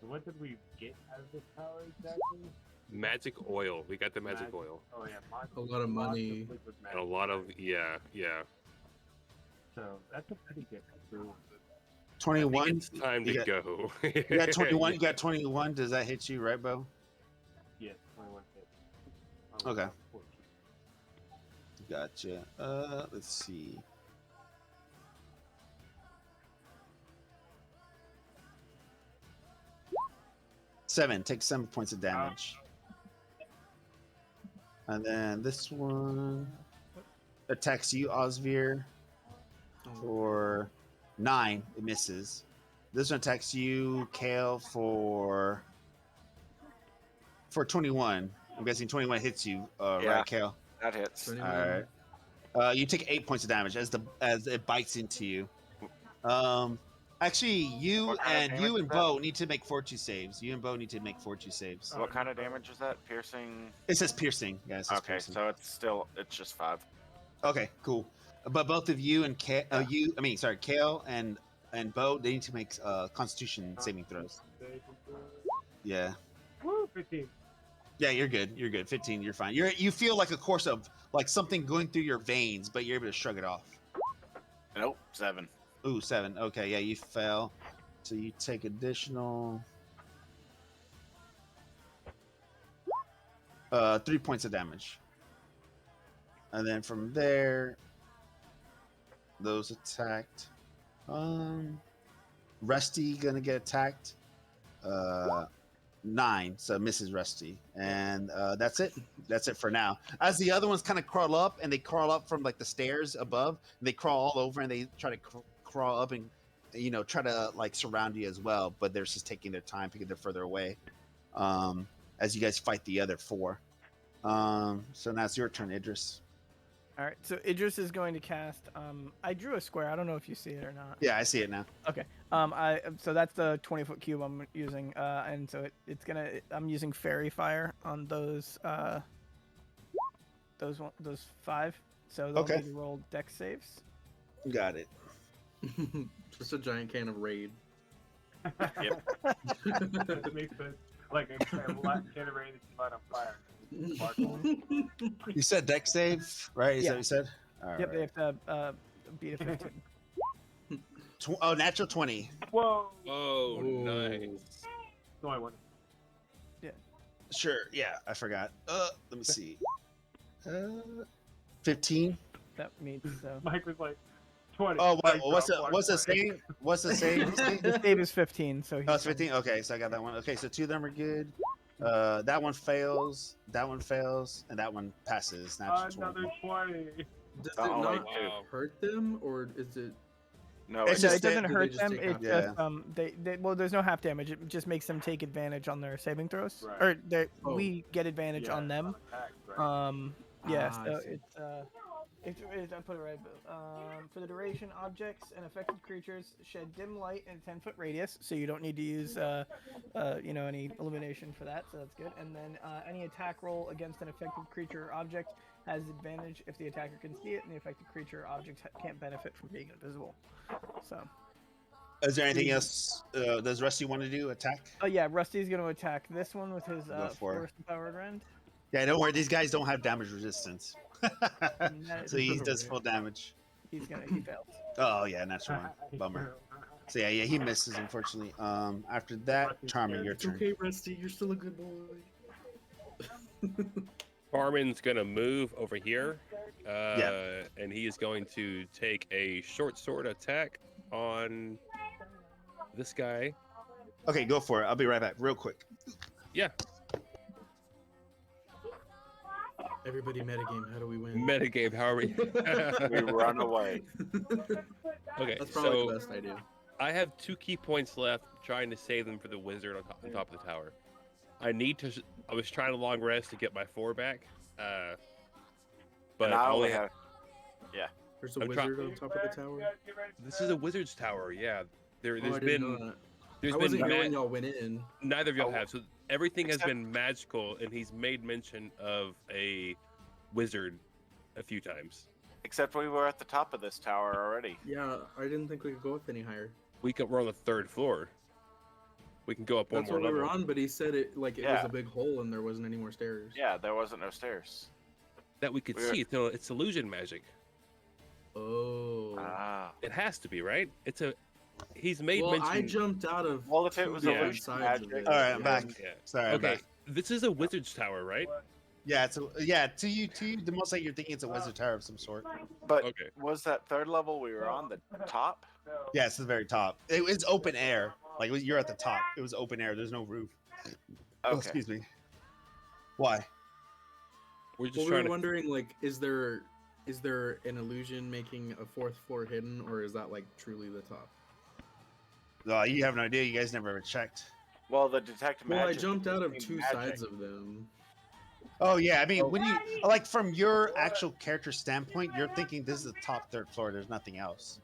So what did we get out of this power exactly? Magic oil. We got the magic oil. Oh yeah, A lot of money. liquid And a magic. lot of yeah. So that's a pretty good crew. 21. It's time You to got- go. You got 21. You got 21. Does that hit you, right, Bo? Yeah, 21 hit. Okay. 14. Gotcha. Let's see. Take 7 points of damage. And then this one attacks you, Osvir, for 9. It misses. This one attacks you, Kale, for 21. I'm guessing 21 hits you, Yeah. right, Kale? That hits. 21. All right. You take 8 points of damage as it bites into you. Actually, you What kind of and damage is that? Bo need to make fortitude saves. You and Bo need to make fortitude saves. What kind of damage is that? Piercing. It says piercing. Yeah, it says Okay, piercing. so it's just 5. Okay, cool. But both of you and Kale, Kale and Bo, they need to make Constitution saving throws. Yeah. Woo, 15. Yeah, you're good. You're good. 15, you're fine. You feel like a course of like something going through your veins, but you're able to shrug it off. Nope, 7. Ooh, 7. Okay, yeah, you fell. So you take additional 3 points of damage. And then from there, those attacked. Rusty gonna get attacked. 9, so misses Rusty. And that's it. That's it for now. As the other ones kind of crawl up, and they crawl up from like the stairs above, and they crawl all over, and they try to crawl up and try to like surround you as well, but they're just taking their time because they're further away. As you guys fight the other 4. So now it's your turn, Idris. All right, so Idris is going to cast. I drew a square. I don't know if you see it or not. Yeah, I see it now. Okay. So that's the 20-foot cube I'm using, and so I'm using fairy fire on those 5. So they'll Okay. need to roll dex saves. Got it. Just a giant can of Raid. That makes sense. Like a can of rain that's light on fire. Sparkle. You said deck save, right? Is Yeah. that what you said? All Yep, right. they have to beat a 15. Natural 20. Whoa! Oh, nice. No, I won. Sure. Yeah, I forgot. Let me see. 15. that meets. So Mike was like 20. Oh, Mike what's dropped the 20. saying? What's the saying? the save is 15. So he's Oh, it's fine. 15. Okay, so I got that one. Okay, so 2 of them are good. That one fails. That one fails, and that one passes. Natural 20. Another 20. Does it Oh, not wow. hurt them, or is it? No, It's No, just it doesn't do they hurt just them. take It half just damage? they well, there's no half damage. It just makes them take advantage on their saving throws, Right. or Oh. we get advantage on them. Attack, right? Yeah, Ah, I so see. it's I put it right. For the duration, objects and affected creatures shed dim light in a 10-foot radius, so you don't need to use any illumination for that. So that's good. And then any attack roll against an affected creature or object has advantage if the attacker can see it, and the affected creature or object can't benefit from being invisible. So. Is there anything else? Does Rusty want to do? Attack? Oh yeah, Rusty's going to attack this one with his Go for it. force powered rend. Yeah, don't worry. These guys don't have damage resistance. That So is- he does full damage. he fails. Oh yeah, natural one. Bummer. So yeah, he misses unfortunately. After that, Charmin, your It's turn. okay, Rusty. You're still a good boy. Carmen's gonna move over here, and he is going to take a short sword attack on this guy. Okay, go for it. I'll be right back, real quick. Yeah, Everybody metagame. How do we win? metagame. How are we? we run away. Okay, That's probably so the best idea. I have 2 key points left, trying to save them for the wizard on top of the tower. I was trying to long rest to get my 4 back, but And I only have. There's a I'm try- wizard on top of the tower. This is a wizard's tower. Yeah, there's Oh, I didn't know that. there's I been wasn't here ma- when y'all went in. neither of y'all Oh, have. So everything has except- been magical, and he's made mention of a wizard a few times. Except we were at the top of this tower already. Yeah, I didn't think we could go up any higher. We're on the 3rd floor. We can go up one That's more what we level. were on, but he said it like it Yeah. was a big hole and there wasn't any more stairs. Yeah, there wasn't no stairs. That we could We're- see. It's illusion magic. Oh. Ah. It has to be, right? He's made Well, mention. I jumped out of. Well, if it was two Yeah. illusion different sides of magic. it. All right, I'm back. Yeah. Sorry, I'm Okay, back. this is a wizard's tower, right? Yeah, to you, the most like you're thinking it's a wizard tower of some sort. But Okay. was that 3rd level we were on the top? Yeah, it's the very top. It's open air. Like you're at the top. It was open air. There's no roof. Oh, Okay. excuse me. Why? We're just Well, we trying were to. wondering, like, is there an illusion making a 4th floor hidden, or is that like truly the top? You have no idea. You guys never ever checked. Well, the detect Well, I magic. jumped out of became 2 magic. sides of them. Oh yeah, I mean, when you like from your actual character standpoint, you're thinking this is the top 3rd floor. There's nothing else.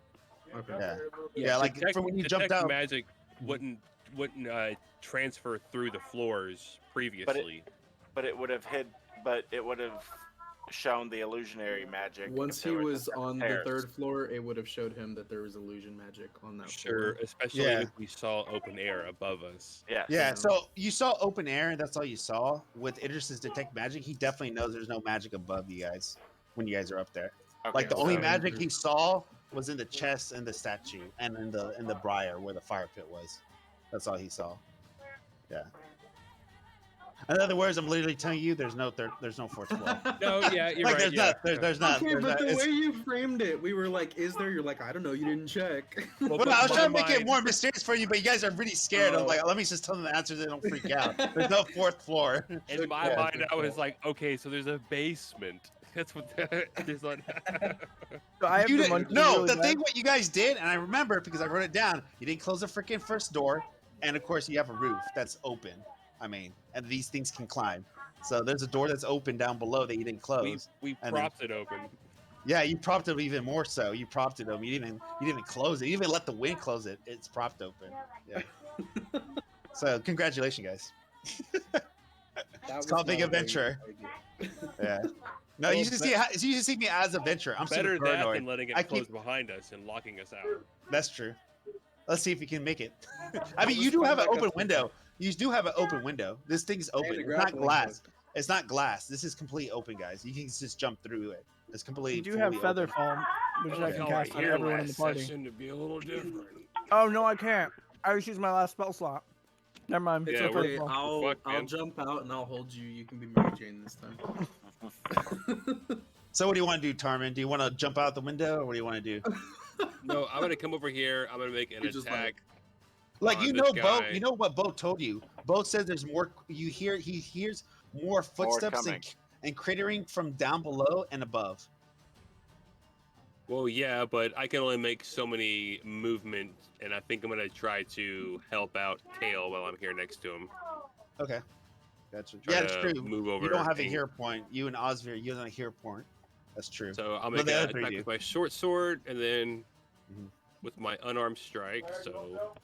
Okay. Yeah. Yeah, like from when you jumped detect out. magic wouldn't transfer through the floors previously. But it would have shown the illusionary magic. Once if he there were was different on stairs. the 3rd floor, it would have showed him that there was illusion magic on that Sure, floor. especially Yeah. if we saw open air above us. Yes. Yeah, so you saw open air, and that's all you saw. With Idris's detect magic, he definitely knows there's no magic above you guys when you guys are up there. Okay, Like the so- only magic he saw was in the chest and the statue, and in the briar where the fire pit was. That's all he saw. Yeah. In other words, I'm literally telling you, there's no 4th floor. No, yeah, you're Like right. there's Yeah. not, there's not. Okay, There's but not. the It's- way you framed it, we were like, "Is there?" You're like, "I don't know. You didn't check." Well, Well, but no, I was my trying to make it mind- more mysterious for you, but you guys are really scared. I'm Oh. like, let me just tell them the answers. They don't freak out. There's no 4th floor. In my Yeah. mind, I was like, okay, so there's a basement. That's what. There's like. So I have You the didn't- monkey no, really the bad. thing what you guys did, and I remember it because I wrote it down. You didn't close the freaking first door, and of course you have a roof that's open. I mean, and these things can climb. So there's a door that's open down below that you didn't close. we and then- propped it open. Yeah, you propped it even more so. You propped it open. You didn't even close it. You even let the wind close it. It's propped open. Yeah. So congratulations, guys. It's called Big Adventure. Yeah. No, Well, you should see me as a venture. I'm Better super that paranoid. than letting it I close keep- behind us and locking us out. That's true. Let's see if you can make it. I mean, Let's you do find have an back open up. window. You do have an open window. This thing's open. And a It's not grappling glass. hook. It's not glass. This is completely open, guys. You can just jump through it. It's completely. You do have fully feather open. fall, which I can cast on everyone in the party. to be a little different. Oh no, I can't. I just used my last spell slot. Never mind. It's Yeah, Feather okay. fall. I'll Fuck, man. jump out and I'll hold you. You can be Mary Jane this time. So what do you want to do, Tarman? Do you want to jump out the window, or what do you want to do? No, I'm gonna come over here. I'm gonna make an You're just like- attack. Like on you this know, Bo. guy. You know what Bo told you. Bo says there's more. He hears more footsteps coming. and crittering from down below and above. Well, yeah, but I can only make so many movements, and I think I'm gonna try to help out Kale while I'm here next to him. Okay, gotcha. Try Yeah, that's to true. move over. You don't have a and- hero point. You and Osvir, you don't have a hero point. That's true. So I'll But make the an other three attack do. with my short sword, and then Mhm. with my unarmed strike. So.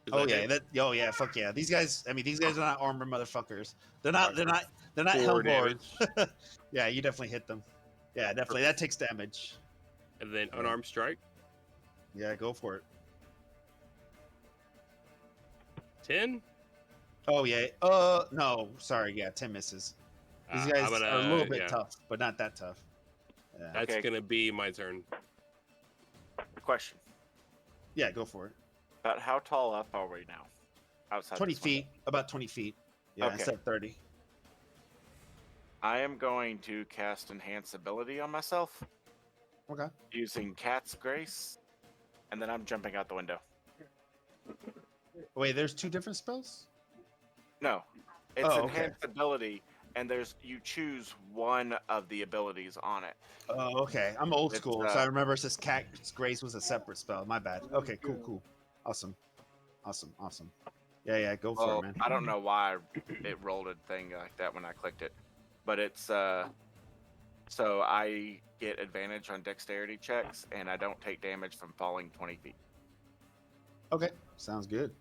does Oh that yeah, hit? oh yeah, fuck yeah. These guys, I mean, these guys are not armored motherfuckers. They're not 4 Hellborn. damage, Yeah, you definitely hit them. Yeah, definitely. That takes damage. and then Yeah. unarmed strike. Yeah, go for it. 10. Oh yeah. No, sorry. Yeah, 10 misses. These guys I'm gonna, are a little bit yeah, tough, but not that tough. Yeah. That's Okay. gonna be my turn. Question. Yeah, go for it. About how tall up are we now? Outside 20 this window? feet, about 20 feet. Yeah, Okay. instead of 30. I am going to cast Enhance Ability on myself Okay. using Cat's Grace, and then I'm jumping out the window. Wait, there's 2 different spells? No, it's Oh, okay. Enhance Ability, and you choose one of the abilities on it. Oh, okay. I'm old It's, school, so I remember it says Cat's Grace was a separate spell. My bad. Okay, cool. Awesome. Yeah, go for Well, it, man. I don't know why it rolled a thing like that when I clicked it, but it's so I get advantage on dexterity checks, and I don't take damage from falling 20 feet. Okay, sounds good.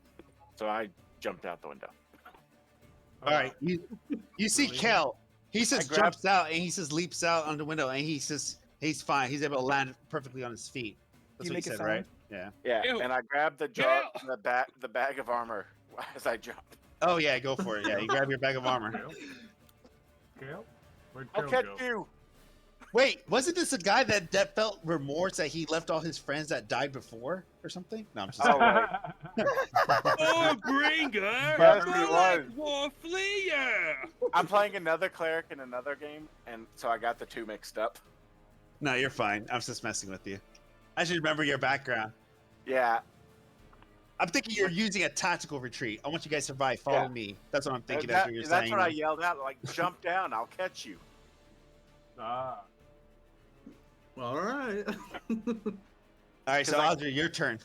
So I jumped out the window. All right, you see Really? Kel. He says I grabbed- jumps out and he says leaps out on the window and he says he's fine. He's able to land perfectly on his feet. That's You what he make a said, right? Yeah. Yeah, Ew. and I grabbed the bag of armor as I jumped. Oh yeah, go for it. Yeah, you grab your bag of armor. Kale? Where'd I'll Kale catch go? you. Wait, wasn't this a guy that felt remorse that he left all his friends that died before or something? No, I'm just Oh, wait. Oh, bringer! Yes, More he like was. War Fleer! I'm playing another cleric in another game, and so I got the two mixed up. No, you're fine. I'm just messing with you. I should remember your background. Yeah, I'm thinking you're using a tactical retreat. I want you guys to survive. Follow Yeah. me. That's what I'm thinking. that- That's what you're that's saying. what I yelled out. Like, jump down, I'll catch you. Ah. All right. All right, so 'Cause I- Audrey, your turn.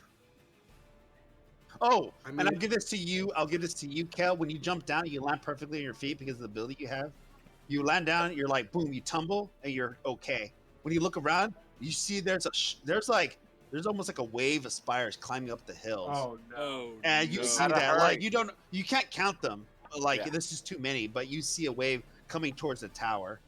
Oh, I and I'll mean- give this to you. I'll give this to you, Kel. When you jump down, you land perfectly on your feet because of the ability you have. You land down, you're like, boom, you tumble, and you're okay. When you look around, you see there's almost like a wave of spires climbing up the hills. Oh no. Oh, And you no. see Gotta that, like hurry. you can't count them. Like Yeah. this is too many, but you see a wave coming towards the tower.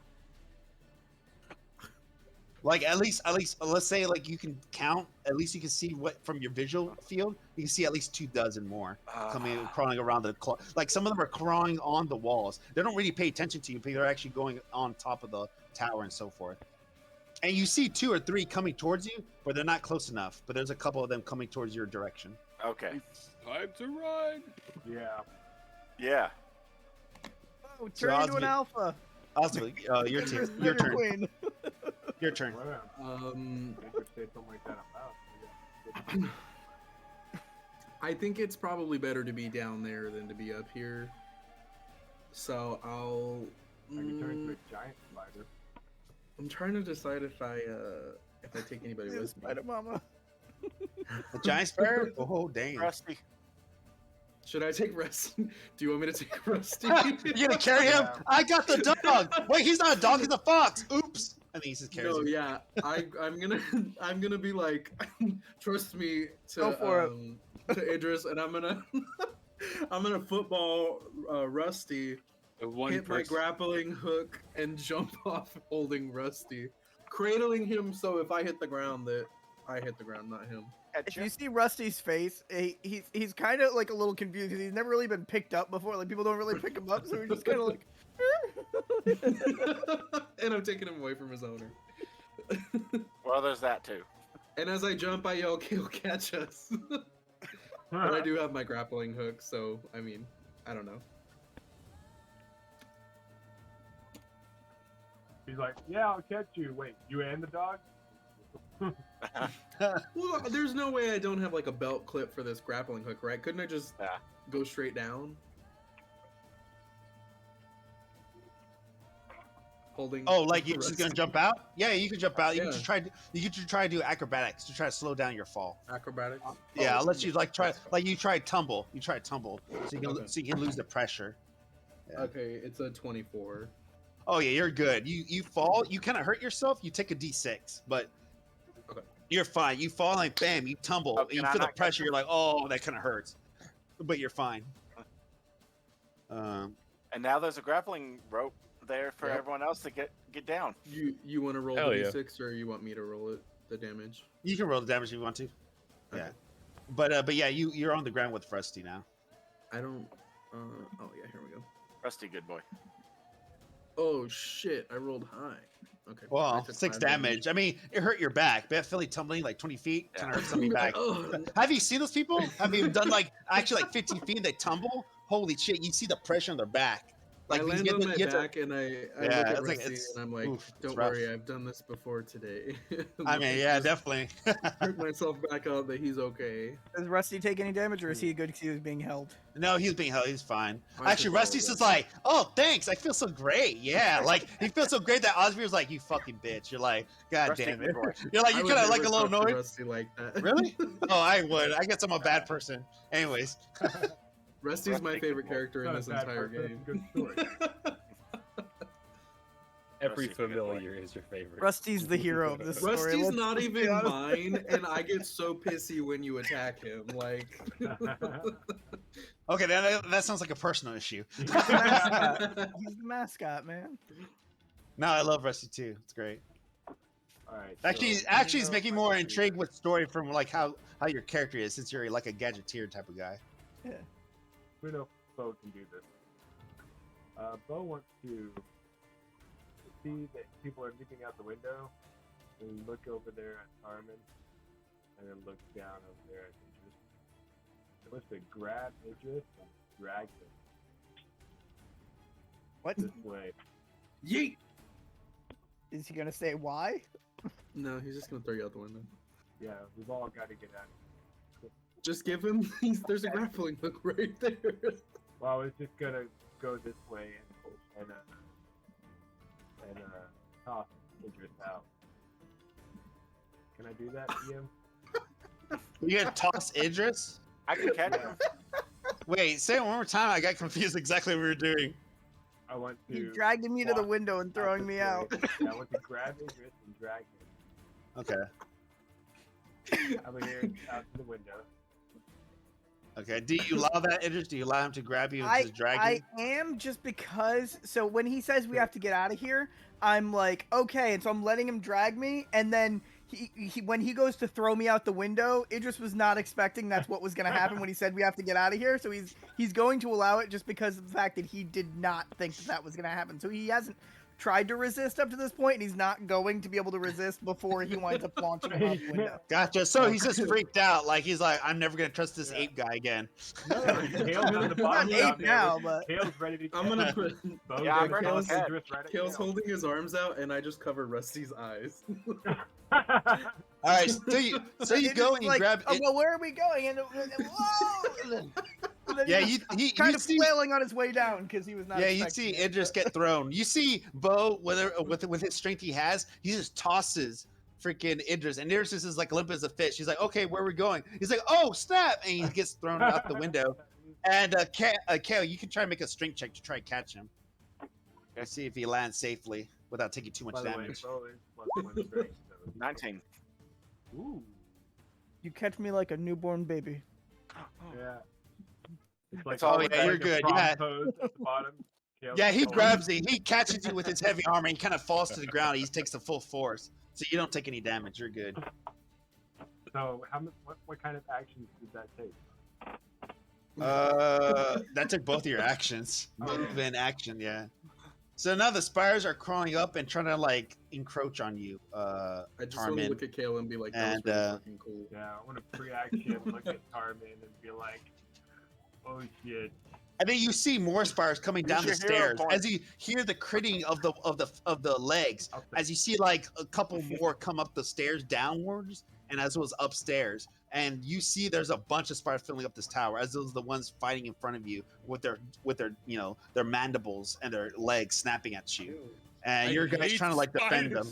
Like at least let's say like you can count. At least you can see what from your visual field. You can see at least 24 more coming crawling around the like some of them are crawling on the walls. They don't really pay attention to you, but they're actually going on top of the tower and so forth. And you see 2 or 3 coming towards you, but they're not close enough. But there's a couple of them coming towards your direction. Okay. Time to run! Yeah. Yeah. Oh, So turn into an Osby- alpha. Also, your turn. Your Spider turn. Queen. Your turn. Whatever. If say something like that about. I think it's probably better to be down there than to be up here. So I'll. I can turn into a giant spider. I'm trying to decide if I take anybody with me. Spider Mama. A giant spider? Oh, dang. Rusty. Should I take Rusty? Do you want me to take Rusty? You gonna carry him? Yeah. I got the dog. Wait, he's not a dog. He's a fox. Oops. I think he just carries No, him. yeah, I'm gonna be like, trust me to Go for it. to Idris, and I'm gonna football Rusty, One hit my person. grappling hook, and jump off holding Rusty, cradling him so if I hit the ground that I hit the ground, not him. If you see Rusty's face, he's kind of like a little confused because he's never really been picked up before. Like people don't really pick him up, so he's just kind of like. And I'm taking him away from his owner. Well, there's that too. And as I jump, I yell, "Kill, catch us!" But I do have my grappling hook, so I mean, I don't know. He's like, yeah, I'll catch you. Wait, you and the dog? Well, there's no way I don't have like a belt clip for this grappling hook, right? Couldn't I just go straight down? Holding. Oh, like you're just gonna jump out? Yeah, you can jump out. You Yeah. can just try. You can try to do acrobatics to try to slow down your fall. Acrobatics. Yeah, Oh, I'll let you like try. Like you try tumble. You try tumble, so you can Okay. so you can lose the pressure. Yeah. Okay, it's a 24. Oh yeah, you're good. You fall. You kind of hurt yourself. You take a d6, but Okay. you're fine. You fall like bam. You tumble. Oh, and you can I feel the not catch pressure. him? You're like, oh, that kind of hurts, but you're fine. And now there's a grappling rope there for Yep. everyone else to get down. You want to roll Hell the yeah. d6 or you want me to roll it? The damage. You can roll the damage if you want to. Yeah, Okay. but yeah, you're on the ground with Rusty now. I don't. Oh yeah, here we go. Rusty, good boy. Oh shit! I rolled high. Okay. I Well, took 6 5 damage. I mean, it hurt your back. But Philly tumbling like 20 feet kind of hurt somebody's back. Oh, Have you seen those people? Have you done like actually like 15 feet and they tumble? Holy shit! You see the pressure on their back. Like I you land get on the- my you have to- back and I Yeah, look at it's like- Rusty it's- and I'm like, oof, it's don't rough. worry, I've done this before today. I mean, yeah, Just definitely. hurt myself back out that he's okay. Does Rusty take any damage, or is he good because he was being held? No, he's being held. He's fine. I Actually, took all Rusty's of just that. like, oh, thanks. I feel so great. Yeah, like he feels so great that Osbeer's like, you fucking bitch. You're like, god Rusty, damn good it. boy. You're like, I you would kind of like never a little talk to annoyed. Rusty like that. Really? Oh, I would. I guess I'm a bad person. Anyways, Rusty's my Rusty, favorite good boy. character in Not a this bad entire person, game. it's a good story. Every Rusty's a good boy. familiar is your favorite. Rusty's the hero of this story. Rusty's let's not be even honest. mine, and I get so pissy when you attack him. Like, okay, that sounds like a personal issue. He's the mascot. He's the mascot, man. No, I love Rusty too. It's great. All right. Actually, so, actually, it's Nino, making more intrigued with story from like how your character is, since you're like a gadgeteer type of guy. We know Bo can do this. Bo wants to see that people are leaping out the window and look over there at Carmen and then look down over there at Idris. He wants to grab Idris and drag him What this way. yeet. is he gonna say? Why? No, he's just gonna throw you out the window. Yeah, we've all got to get out. Just give him. There's a grappling hook right there. Well, I was just gonna go this way and toss Idris out. Can I do that, Ian? You gonna toss Idris? I can catch him. Wait, say it one more time. I got confused exactly what we were doing. I want to. He dragging me to the walk window and throwing this me way. out. Yeah, I want to grab Idris and drag him Okay. over here out to the window. Okay. Do you allow that, Idris? Do you allow him to grab you and I just drag I you? am, just because. So when he says we have to get out of here, I'm like, okay, and so I'm letting him drag me, and then he when he goes to throw me out the window, Idris was not expecting that's what was gonna happen when he said we have to get out of here. So he's going to allow it just because of the fact that he did not think that was gonna happen. So he hasn't tried to resist up to this point, and he's not going to be able to resist before he winds up launching him out the window. Gotcha. So he's just freaked out. Like he's like, I'm never gonna trust this Yeah. ape guy again. No, Kale's on the He's bottom not down ape there. now, but Kale's ready to. I'm gonna put. Bo's Yeah, I'm gonna ready to toss catch. Idris right at Kale's Kale. holding his arms out, and I just cover Rusty's eyes. All right. So you Idris go is and you like, grab. oh, well, where are we going? And whoa! And then Yeah, he you kind you of see. flailing on his way down because he was not. Yeah, you expecting see it. Idris get thrown. You see Bo, with his strength he has, he just tosses freaking Idris, and Idris is like limp as a fish. He's like, "Okay, where are we going?" He's like, "Oh, snap!" And he gets thrown out the window. And Kale, you can try and make a strength check to try and catch him. Let's see if he lands safely without taking too much By the way, damage. Bo is +1 strength. So. 19. Ooh, You catch me like a newborn baby. yeah. It's It's all yeah, you're a good, prom yeah. pose at the bottom. Kale's Yeah, he holding- grabs you. He catches you with his heavy armor and kind of falls to the ground. He takes the full force, so you don't take any damage. You're good. So, what kind of actions did that take? That took both of your actions. Move and action, yeah. So now the spires are crawling up and trying to like encroach on you, I just want to Tarmin. look at Kale and be like, "That was And, really uh, fucking cool." Yeah, I want to pre-action, look at Tarmin, and be like, "Oh shit, And then you see more spiders coming down the Use your hero stairs point. as you hear the critting of the legs. As you see like a couple more come up the stairs downwards, and as well as upstairs. And you see there's a bunch of spiders filling up this tower, as those are the ones fighting in front of you with their their mandibles and their legs snapping at you. And your guys trying to like defend them.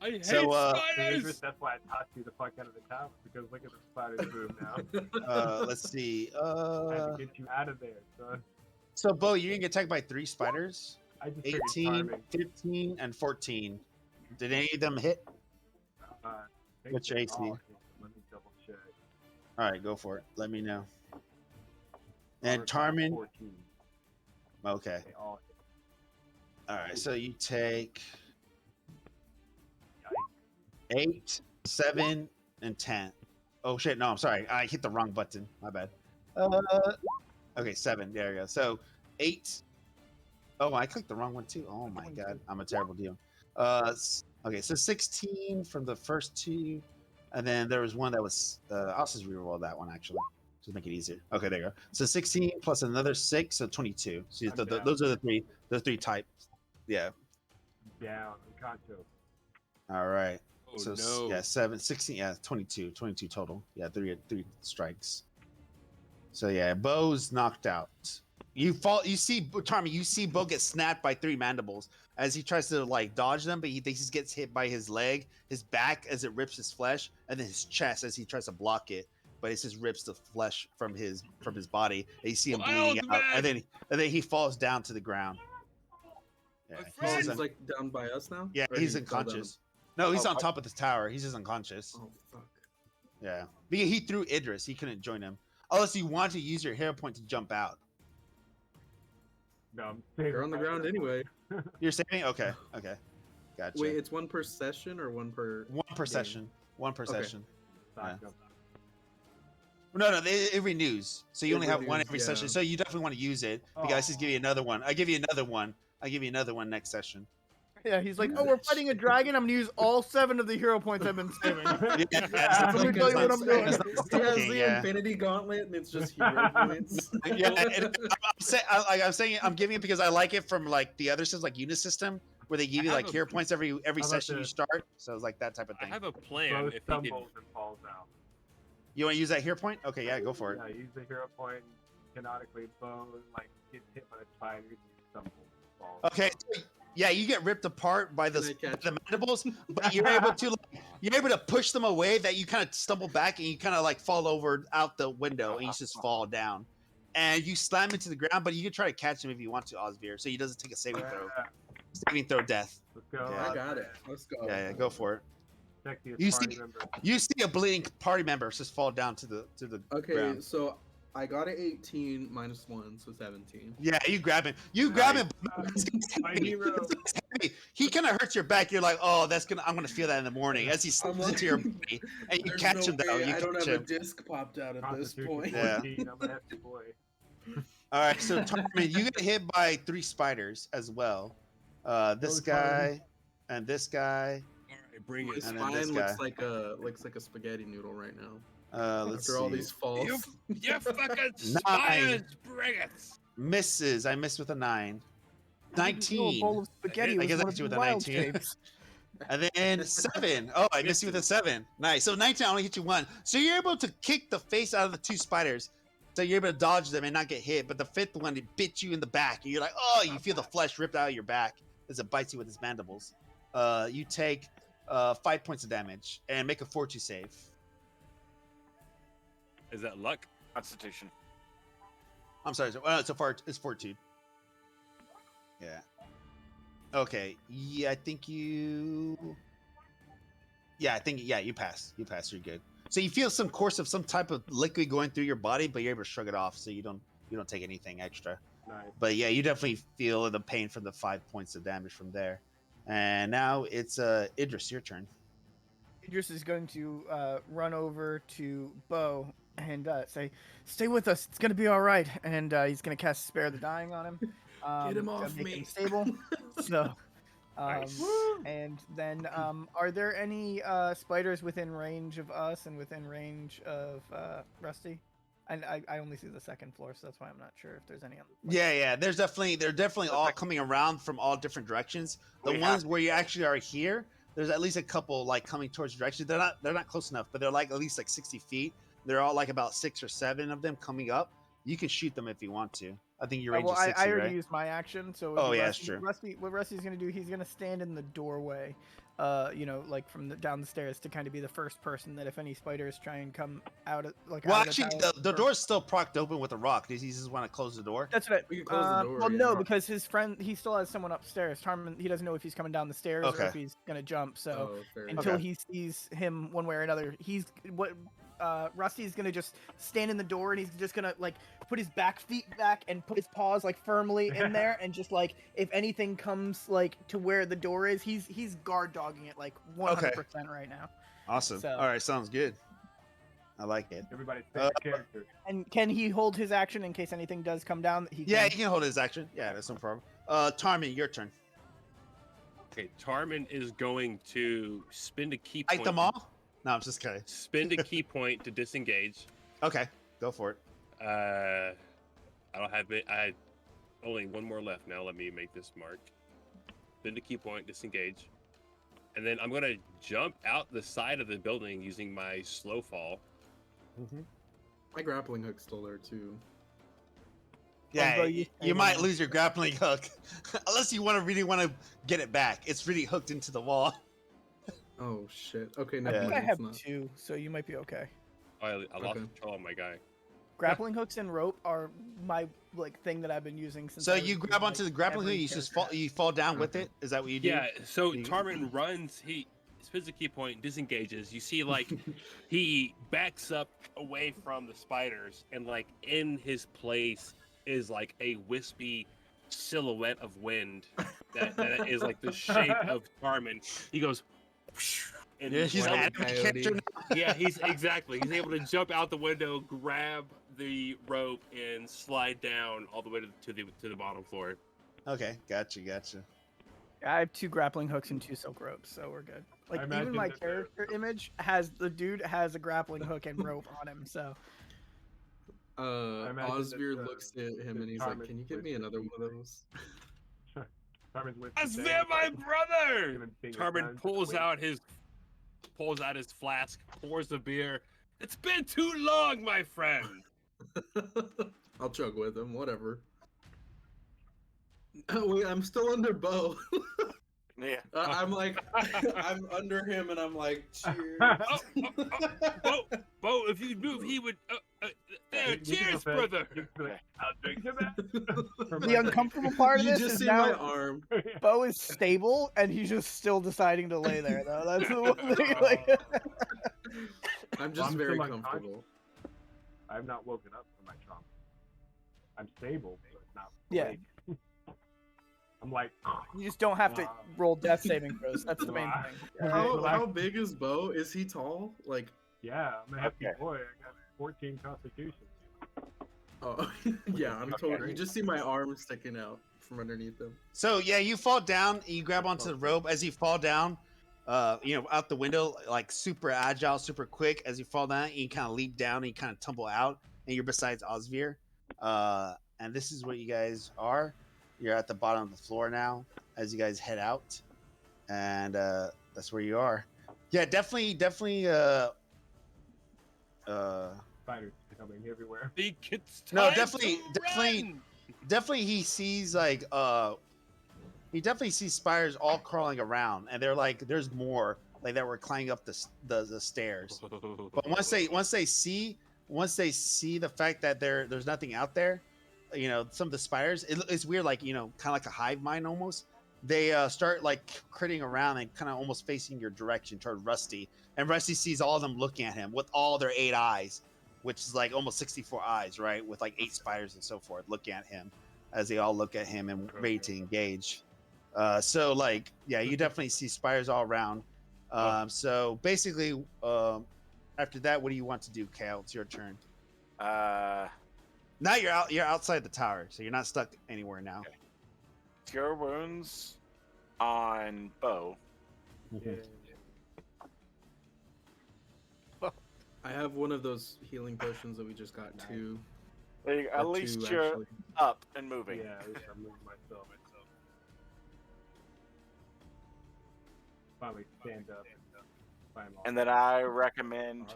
I hate So, spiders. That's why I tossed you the fuck out of the tower, because look at the spiders room now. Let's see. I had to get you out of there, son. So Bo, you're gonna get attacked by 3 spiders. I just figured 18, timing. 15, and 14. Did any of them hit? I think What's your they AC? all hit. Let me double check. All right, go for it. Let me know. Ours And was Tarmin. 14. Okay. They all hit. All right. So you take Yikes. 8, 7, and 10. Oh shit! No, I'm sorry. I hit the wrong button. My bad. Okay, 7. There we go. So 8. Oh, I clicked the wrong one too. Oh my god, I'm a terrible deal. Okay, so 16 from the first 2, and then there was one that was. I'll just reroll that one actually, just make it easier. Okay, there you go. So 16 plus another 6, so 22. So I'm down. those are the three types. Yeah. Down. Unconscious. All right. Oh So no. yeah, 7, 16, yeah, 22 total. Yeah, three strikes. So yeah, Bo's knocked out. You see Tarmy, you see Bo get snapped by 3 mandibles as he tries to like dodge them, but he thinks he gets hit by his leg, his back as it rips his flesh, and then his chest as he tries to block it, but it just rips the flesh from his body. And you see him bleeding out, and then he falls down to the ground. Yeah, My friend. He's like down by us now. yeah, Or he's he fell down? unconscious. No, he's Oh, on top of the tower. He's just unconscious. Oh fuck. Yeah, because he threw Idris. He couldn't join him unless you want to use your hero point to jump out. No, I'm saving They're on the my ground hero anyway. You're saving? Okay, gotcha. Wait, it's 1 per session or 1 per? one per game? session. One per Okay. session. point. Yeah. No, it renews. So you It only have one renews, every yeah. session. So you definitely want to use it. Because I just give you another one. I give you another one. I give you another one next session. Yeah, he's like, oh, we're fighting a dragon. I'm gonna use all 7 of the hero points I've been saving. Yeah, Let me tell you what I'm doing. He has Okay, the yeah. Infinity Gauntlet, and it's just hero points. Yeah, and I'm giving it because I like it from like the other systems, like Unisystem, where they give you I like have a- hero points every How about session you this? start. So it's like that type of I thing. have a Bo plan. If he stumbles and falls out. You want to use that hero point? Okay, yeah, go for it. Yeah, use the hero point. Canonically, Bo like gets hit by the spiders. He stumbles and falls. Okay, out. yeah, you get ripped apart by Can I catch the mandibles, but you're able to push them away. That you kind of stumble back and you kind of like fall over out the window and you just fall down, and you slam into the ground. But you can try to catch him if you want to, Osvir, so he doesn't take a saving throw. Yeah, Saving throw death. let's go. Yeah. I got it. Let's go. Yeah, go for it. Check the You party see- member. You see a bleeding party member just fall down to the Okay, ground. so I got an 18 minus 1, so 17. Yeah, you grab him. You grab him. My hero. He kind of hurts your back. You're like, oh, I'm gonna feel that in the morning as he I'm slips like, into your body, and you There's catch no him though. way You I don't catch have a him. disc popped out at this Constitution point. Yeah. 14, I'm gonna have to boy. All right, so Tarmin, you get hit by 3 spiders as well. This Oh, guy and this guy. All right, bring My it. And then this spine guy. looks like a spaghetti noodle right now. Let's After all see. these falls. You fucking spiders, bring it. Misses. I missed with a 9. I didn't know a bowl 19. of spaghetti I was guess one I of hit you the with a wild 19. shapes. And then 7. Oh, I missed you with a 7. Nice. So 19, I only hit you 1. So you're able to kick the face out of the 2 spiders. So you're able to dodge them and not get hit. But the 5th one, it bit you in the back. And you're like, oh, you feel the flesh ripped out of your back as it bites you with its mandibles. You take 5 points of damage and make a fortitude save. Is that luck? Constitution. I'm sorry. So far, it's fortitude. Yeah. Okay. Yeah, I think you. Yeah, you pass. You pass. You're good. So you feel some course of some type of liquid going through your body, but you're able to shrug it off, so you don't take anything extra. Nice. But yeah, you definitely feel the pain from the 5 points of damage from there. And now it's Idris, your turn. Idris is going to run over to Bo and say, "Stay with us. It's gonna be all right." And he's gonna cast Spare the Dying on him. Get him to off make me. him stable. So, Nice. and then, are there any spiders within range of us and within range of Rusty? I only see the second floor, so that's why I'm not sure if there's any on. Yeah. They're definitely all coming around from all different directions. The We ones have where you actually are here, there's at least a couple like coming towards direction. They're not close enough, but they're like at least like 60 feet. They're all like about 6 or 7 of them coming up. You can shoot them if you want to. I think your range Well, is 60, I already right? used my action, so Oh, yeah, that's true. What Rusty's gonna do, he's gonna stand in the doorway, like from down the stairs to kind of be the first person that if any spiders try and come out of Well, out of actually, tower, the door's still propped open with a rock. Does he just want to close the door? That's what We can close the door, Well, yeah. no, because his friend, he still has someone upstairs. Tarman, he doesn't know if he's coming down the stairs or Okay. if he's gonna jump. So Oh, fair until Okay. he sees him one way or another, Rusty's gonna just stand in the door and he's just gonna like put his back feet back and put his paws like firmly in there and just like if anything comes like to where the door is, he's guard dogging it like 100% right now. Awesome. So- All right, sounds good. I like it. Everybody's favorite character. And can he hold his action in case anything does come down? That he Yeah, can? he can hold his action. Yeah, that's no problem. Tarmin, your turn. Okay, Tarmin is going to spend a key point. Fight them all? No, I'm just kidding. Spend a key point to disengage. Okay, go for it. I don't have it. I only one more left now. Let me make this mark. Spend a key point, disengage, and then I'm gonna jump out the side of the building using my slow fall. My grappling hook's still there too. Yeah, Although you you might lose your grappling hook unless you really want to get it back. It's really hooked into the wall. Oh shit. Okay, I never think mind. I it's have not. 2, so you might be okay. I lost Okay. control of my guy. Grappling hooks and rope are my thing that I've been using since. So I was you doing, grab onto the grappling hook, every you just character. fall down with Okay. it. Is that what you do? Yeah. So You- Tarmin runs. He spends a key point, disengages. You see, like he backs up away from the spiders, and like in his place is like a wispy silhouette of wind that is like the shape of Tarmin. He goes. And Yeah, he's Wild an anime character Coyote. now. yeah, he's able to jump out the window, grab the rope, and slide down all the way to the bottom floor. Okay, gotcha. I have 2 grappling hooks and 2 silk ropes, so we're good. Like even imagine my that character image has the dude has a grappling hook and rope on him. So imagine that, Osvir looks at him and he's like, Tarmin "Can you get me another one of those?" Tarmin's with That's the there, my same- brother. Even being a Tarmin gun, pulls wait. out his flask, pours the beer. It's been too long, my friend. I'll chug with him. Whatever. Oh, wait, I'm still under Bo. Yeah. I'm like, I'm under him, and I'm like, cheers. Bo, if you move, he would. There, You can cheers, go brother. You can be like, I'll drink to that. For the my- uncomfortable part of You this just is see now my arm. Bo is stable and he's just still deciding to lay there though. That's the one thing. Like, I'm just I'm very still unconscious. comfortable. I've not woken up from my trauma. I'm stable, but not Yeah. awake. I'm like, you just don't have to roll death saving throws. That's the main Wow. thing. How big is Bo? Is he tall? Like, yeah, I'm a hefty Okay. boy. I got 14 constitution. oh, yeah, I'm Okay. totally. You just see my arm sticking out from underneath him. So yeah, you fall down. You grab onto the rope as you fall down. Out the window, like super agile, super quick. As you fall down, you kind of leap down and you kind of tumble out, and you're beside Osvir. And this is what you guys are. You're at the bottom of the floor now as you guys head out, and that's where you are. Yeah, definitely. Spiders coming everywhere. Think it's No, time definitely- to run. Definitely, he sees like he definitely sees spiders all crawling around, and they're like, there's more like that were climbing up the stairs. But once they see the fact that there's nothing out there, some of the spiders, it's weird, like kind of like a hive mind almost. They start like critting around and kind of almost facing your direction toward Rusty, and Rusty sees all of them looking at him with all their 8 eyes, which is like almost 64 eyes, right? With like 8 spiders and so forth looking at him as they all look at him and ready to engage. So like, yeah, you definitely see spiders all around. So basically, after that, what do you want to do, Kale? It's your turn. Now you're outside the tower, so you're not stuck anywhere now. Okay. Cure wounds on Bo. Yeah. I have one of those healing potions that we just got too. At least you're up and moving. Yeah, at least I'm moving myself. Finally stand up and find all. And then I recommend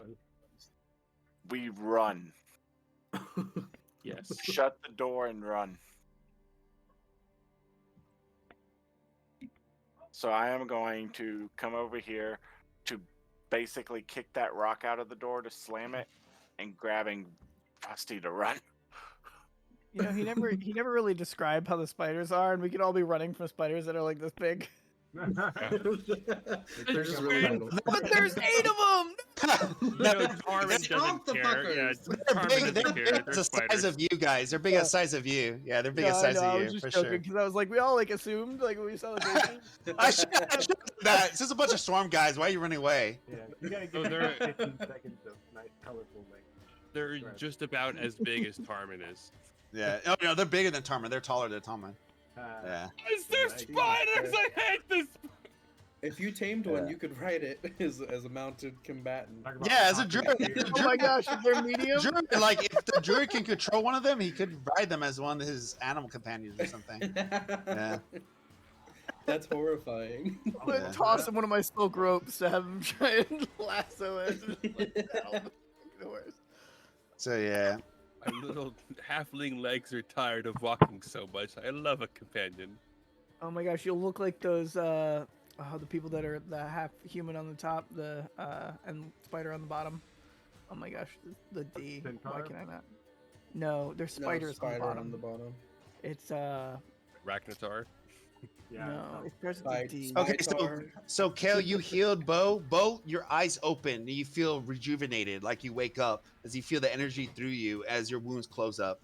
we run. Yes. Shut the door and run. So I am going to come over here to basically kick that rock out of the door to slam it and grabbing Rusty to run. You know, he never really described how the spiders are, and we could all be running from spiders that are like this big. They're just really little. But there's 8 of them. Tarmin Stomp the doesn't care. Yeah, fuckers. They're Tarmin big. doesn't They're care. big They're as the size spiders. of you guys. They're big as size of you. Yeah, they're big as size I of was you just for joking sure. because I was like, we all like assumed like when we saw the faces. I should have done that. It's just a bunch of storm guys. Why are you running away? Yeah, you gotta Oh, give they're- 15 seconds of nice, colorful language. They're Right. just about as big as Tarmin is. Yeah. Oh no, they're bigger than Tarman. They're taller than Tarman. Yeah. Is there Nice. spiders? I hate this. If you tamed one, Yeah. you could ride it as a mounted combatant. Talk about Yeah, as a talking druid. weird. Oh my gosh, if they're medium. Druid, like if the druid can control one of them, he could ride them as one of his animal companions or something. Yeah. That's horrifying. I'm gonna Yeah. toss him one of my silk ropes to have him try and lasso it. The worst. So yeah. My little halfling legs are tired of walking so much. I love a companion. Oh my gosh, you'll look like those the people that are the half human on the top, the and spider on the bottom. Oh my gosh, the D. Why Centaur? can I not? No, there's spiders spider on the bottom. It's Ragnatar. Yeah. no, it starts with Spike- a D. spike- Okay, so Kale, you healed Bo. Bo, your eyes open and you feel rejuvenated, like you wake up as you feel the energy through you as your wounds close up.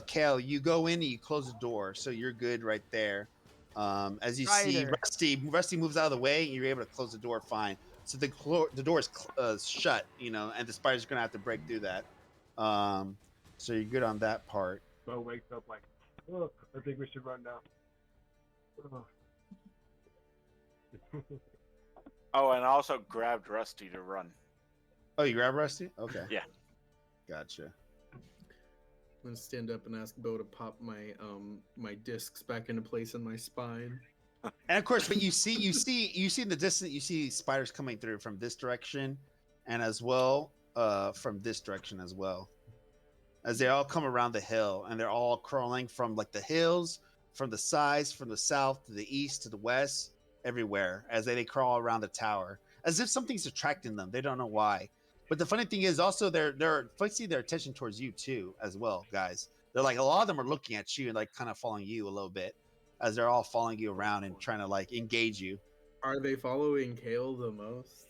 Kale, you go in and you close the door, so you're good right there. As you see, Spider. Rusty moves out of the way, and you're able to close the door fine. So the door is shut, and the spider's gonna have to break through that. So you're good on that part. Bo wakes up like, oh, I think we should run now. Oh. Oh, and I also grabbed Rusty to run. Oh, you grab Rusty? Okay. Yeah. Gotcha. I'm gonna stand up and ask Bo to pop my my discs back into place in my spine. And of course, but you see in the distance, you see spiders coming through from this direction, and as well from this direction as well, as they all come around the hill, and they're all crawling from like the hills, from the sides, from the south to the east to the west, everywhere, as they crawl around the tower, as if something's attracting them. They don't know why. But the funny thing is, also they're focusing their attention towards you too, as well, guys. They're like a lot of them are looking at you and like kind of following you a little bit, as they're all following you around and trying to like engage you. Are they following Kale the most?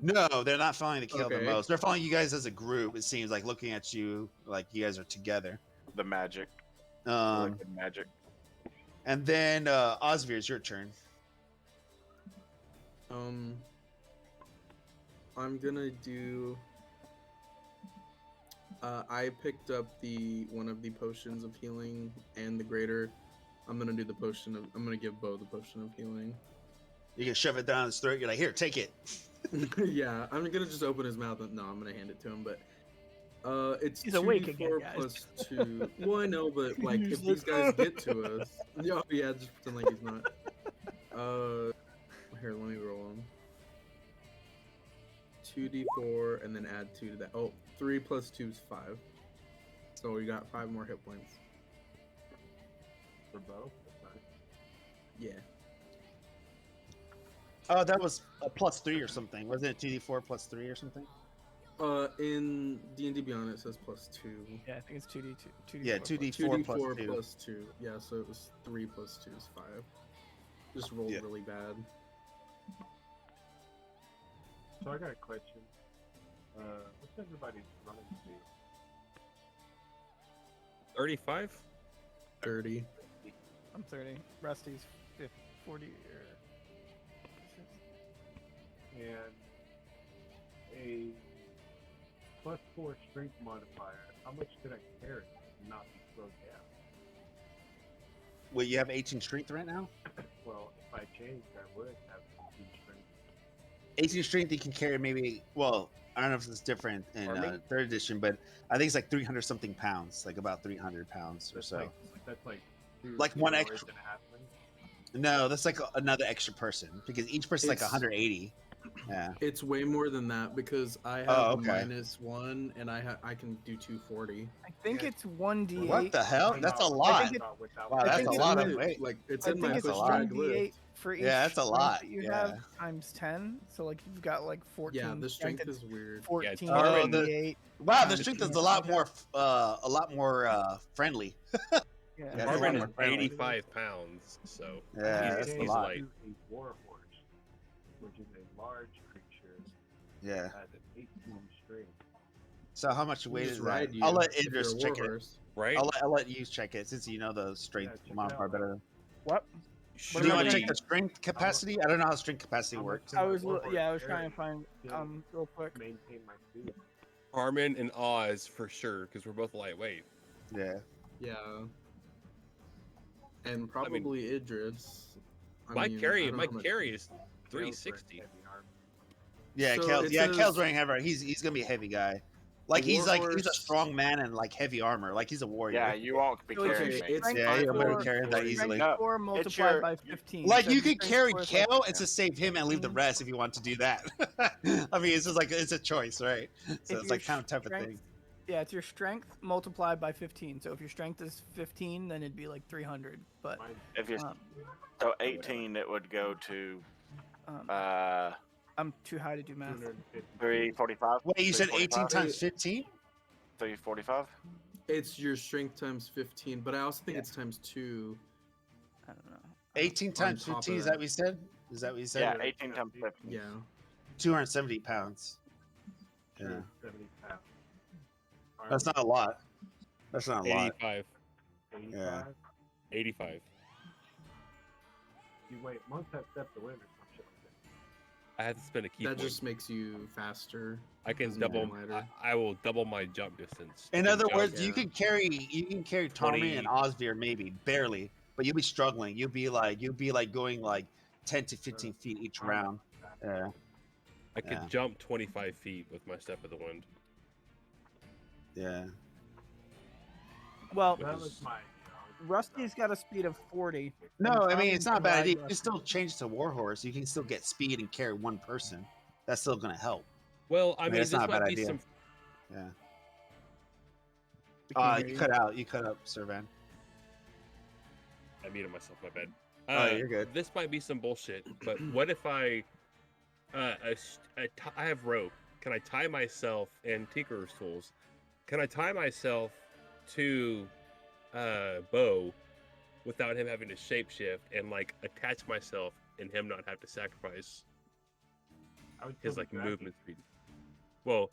No, they're not following the kill the Okay. most. They're following you guys as a group. It seems like looking at you like you guys are together. The magic. Um, Wicked magic. and then Osvir, it's your turn. I'm gonna do. I picked up one of the potions of healing and the greater. I'm gonna do the potion of. I'm gonna give Bo the potion of healing. You can shove it down his throat. You're like, here, take it. Yeah, I'm gonna just open his mouth. And, no, I'm gonna hand it to him. But it's He's awake 2d4 again, guys. plus 2. Well, I know, but like if these guys get to us, yeah, just pretend like he's not. Here, let me roll them. 2d4 and then add 2 to that. Oh, 3 plus 2 is 5. So we got 5 more hit points. For Bo? That's nice. Yeah. Oh, that was a +3 or something. Wasn't it 2d4 plus 3 or something? In D&D Beyond it says plus 2. Yeah, I think it's 2d2. 2d4 Yeah, plus 2d4 plus 2d4 2. plus 2. Yeah, so it was 3 plus 2 is 5. Just rolled Yeah. really bad. So I got a question. What's everybody's running to? 35? 30. I'm 30. Rusty's 40 or And a +4 strength modifier. How much could I carry and not be slowed down? Well, you have 18 strength right now? Well, if I changed, I would have 18 strength. 18 strength, you can carry maybe. Well, I don't know if it's different in Army? third edition, but I think it's like 300 something pounds, like about 300 pounds or That's so. like Like one humanoids extra- and a halfling. No, that's like another extra person because each person's like It's- 180. Yeah. It's way more than that because I have Oh, a okay. -1 and I can do 240. I think it's 1d8. What the hell? That's a lot. Wow, I that's think a it's lot in of my- weight. Like it's I in think my it's That's a push lot. drag 1d8 lift. for each Yeah, that's a strength lot, that you yeah. have times 10. So like you've got like 14. Yeah, the strength it's is weird. 14 Oh, the- d8. Wow, the times strength 10. is a lot more friendly. Yeah. Yeah, The it's a Tarman lot is more friendly. 85 pounds, so Yeah, he's, that's a he's lot. light. A war horse, which is a large creature Yeah. that has an 18 strength. So how much You weight just is that? ride you I'll let if you're Idris a check it. warhorse. Right? I'll let you check it since you know the strength check it modifier out. better. What? Should Do you want to about check the strength capacity? I don't know how strength capacity How much works. can I my was war horse yeah, I was carry trying to find to real quick. maintain my suit? Tarman and Oz for sure, because we're both lightweight. Yeah. Yeah. And probably Idris. I My mean, I carry, don't know my how much- carry is Kale's wearing 360. heavy armor. Yeah, So Kel. it Yeah, says- Kel's wearing heavy armor. He's gonna be a heavy guy. Like he's a warhorse- strong man and like heavy armor. Like he's a warrior. Yeah, you won't be So it's carrying your me. it's strength Yeah, you'll score- never carry that strength easily. No, score it's multiplied your- by 15. Like So you your could strength carry score is like- Kel and to save him and leave the Mhm. rest if you want to do that. I mean, it's just like it's a choice, right? So If it's your like kind of type of strength- thing. Yeah, it's your strength multiplied by 15. So if your strength is 15, then it'd be like 300. But Mine, If you um, so 18, it would go to um, I'm too high to do math. 250. 345. Wait, you said 18 345? times 15? 345. It's your strength times 15, but I also think Yeah. it's times 2. I don't know. 18 times top of 15? Is that. that what you said? Is that what you said? Yeah, 18 times 15. Yeah. 270 pounds. Yeah. 270 pounds. That's not a lot. That's not a lot. 85. 85. 85. You wait, monks have step to win or some shit like that. I have to spend a key That point. just makes you faster. I can doesn't double. matter. I will double my jump distance. In I can other jump- words, you yeah. can carry Tommy and Osvir maybe barely, but you'll be struggling. You'll be like going like 10 to 15 feet each round. Yeah, I could yeah. jump 25 feet with my step of the wind. yeah. Well, That Which was is- my, Rusty's got a speed of 40. No, and I mean Tommy it's not a can bad ride idea. You can Rusty. still change to Warhorse. You can still get speed and carry one person. That's still gonna help. Well, I mean, mean, that's this not a might bad be idea. some. Yeah. We can hear You you. cut out. You cut up, Servan. I muted myself. My bad. Oh, you're good. This might be some bullshit, but what if I have rope? Can I tie myself and Tinker's tools? Can I tie myself to Bo without him having to shapeshift and like attach myself and him not have to sacrifice I would his still like be dragging. movement speed? Well,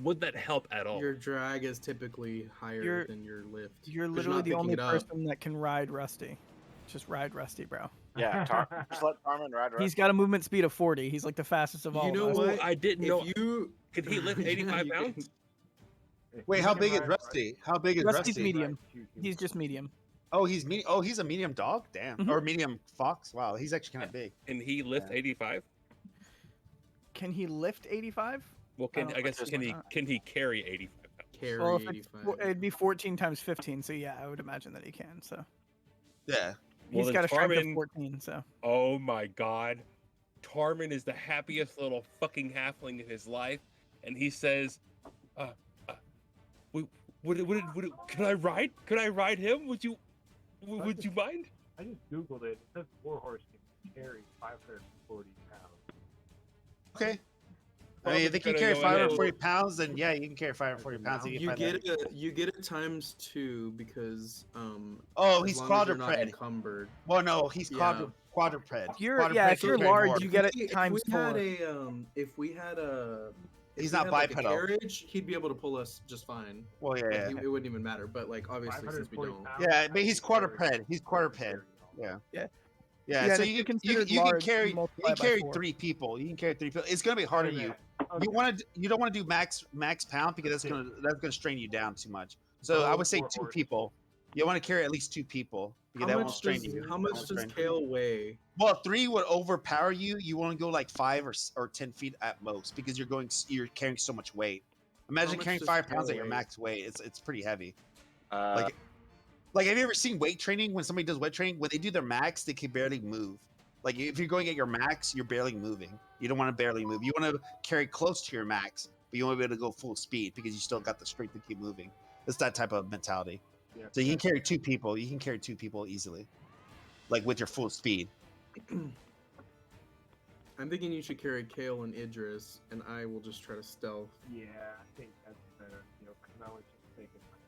would that help at all? Your drag is typically higher You're- than your lift. You're 'cause literally not the picking only it up. person that can ride Rusty. Just ride Rusty, bro. Yeah, just let Tarman ride. He's got a movement speed of 40. He's like the fastest of all You know of us. what? I didn't know. If you Could he lift 85 you pounds? can- If Wait, you how can big is ride Rusty? How big is Rusty's Rusty? medium. two humans. He's just medium. Oh, he's medium. Oh, he's a medium dog. Damn. Mhm. Or medium fox. Wow, he's actually kind of big. Can he lift Yeah. 85? Can he lift 85? Well, don't I guess think can so. he can he carry 85 pounds? carry Well, if it's, 85. it'd be 14 times 15. So yeah, I would imagine that he can. So Yeah. Well, he's then got a strength of Tarman- 14. So Oh my god. Tarman is the happiest little fucking halfling in his life, and he says, can I ride? Can I ride him? Would you mind? I just googled it. It says warhorse can carry 540 pounds. Okay. Well, I mean, I'm if they can gonna carry go ahead. 540 pounds, then yeah, you can carry 540 pounds. If you You find get that. it times 2 because Oh, as he's long as you're not quadruped. encumbered. Well, no, he's Yeah. quadruped. if you're Quadruped if can you're carry large, more. you get it If times we 4. had if we had a if He's we not had, like, a bipedal. carriage, he'd be able to pull us just fine. Well, Like, yeah, it wouldn't even matter. But like obviously since we 540 don't. pounds, yeah, but I he's can carry- quadruped. He's quadruped. carry all. Yeah. Yeah. Yeah, Yeah, so and if you you're can considered you can large, carry you multiply by 4. 3 people. You can carry 3 people. It's gonna be hard on Wait a you. minute. Okay. You don't want to do max pound because that's gonna strain you down too much. So Bo I would say or 2 horse? people. You want to carry at least 2 people Yeah, that won't strain you. How That much won't does strain. Kale weigh? Well, 3 would overpower you. You want to go like 5 or 10 feet at most because you're carrying so much weight. Imagine much carrying does 5 Kale pounds at your weigh? max weight. It's pretty heavy. Uh, Like, have you ever seen weight training? When somebody does weight training, when they do their max, they can barely move. Like, if you're going at your max, you're barely moving. You don't want to barely move. You want to carry close to your max, but you want to be able to go full speed because you still got the strength to keep moving. It's that type of mentality. Yeah, So you can carry 2 people. You can carry 2 people easily, like with your full speed. I'm thinking you should carry Kale and Idris, and I will just try to stealth. yeah, I think that's better. You know, because I was just thinking, like,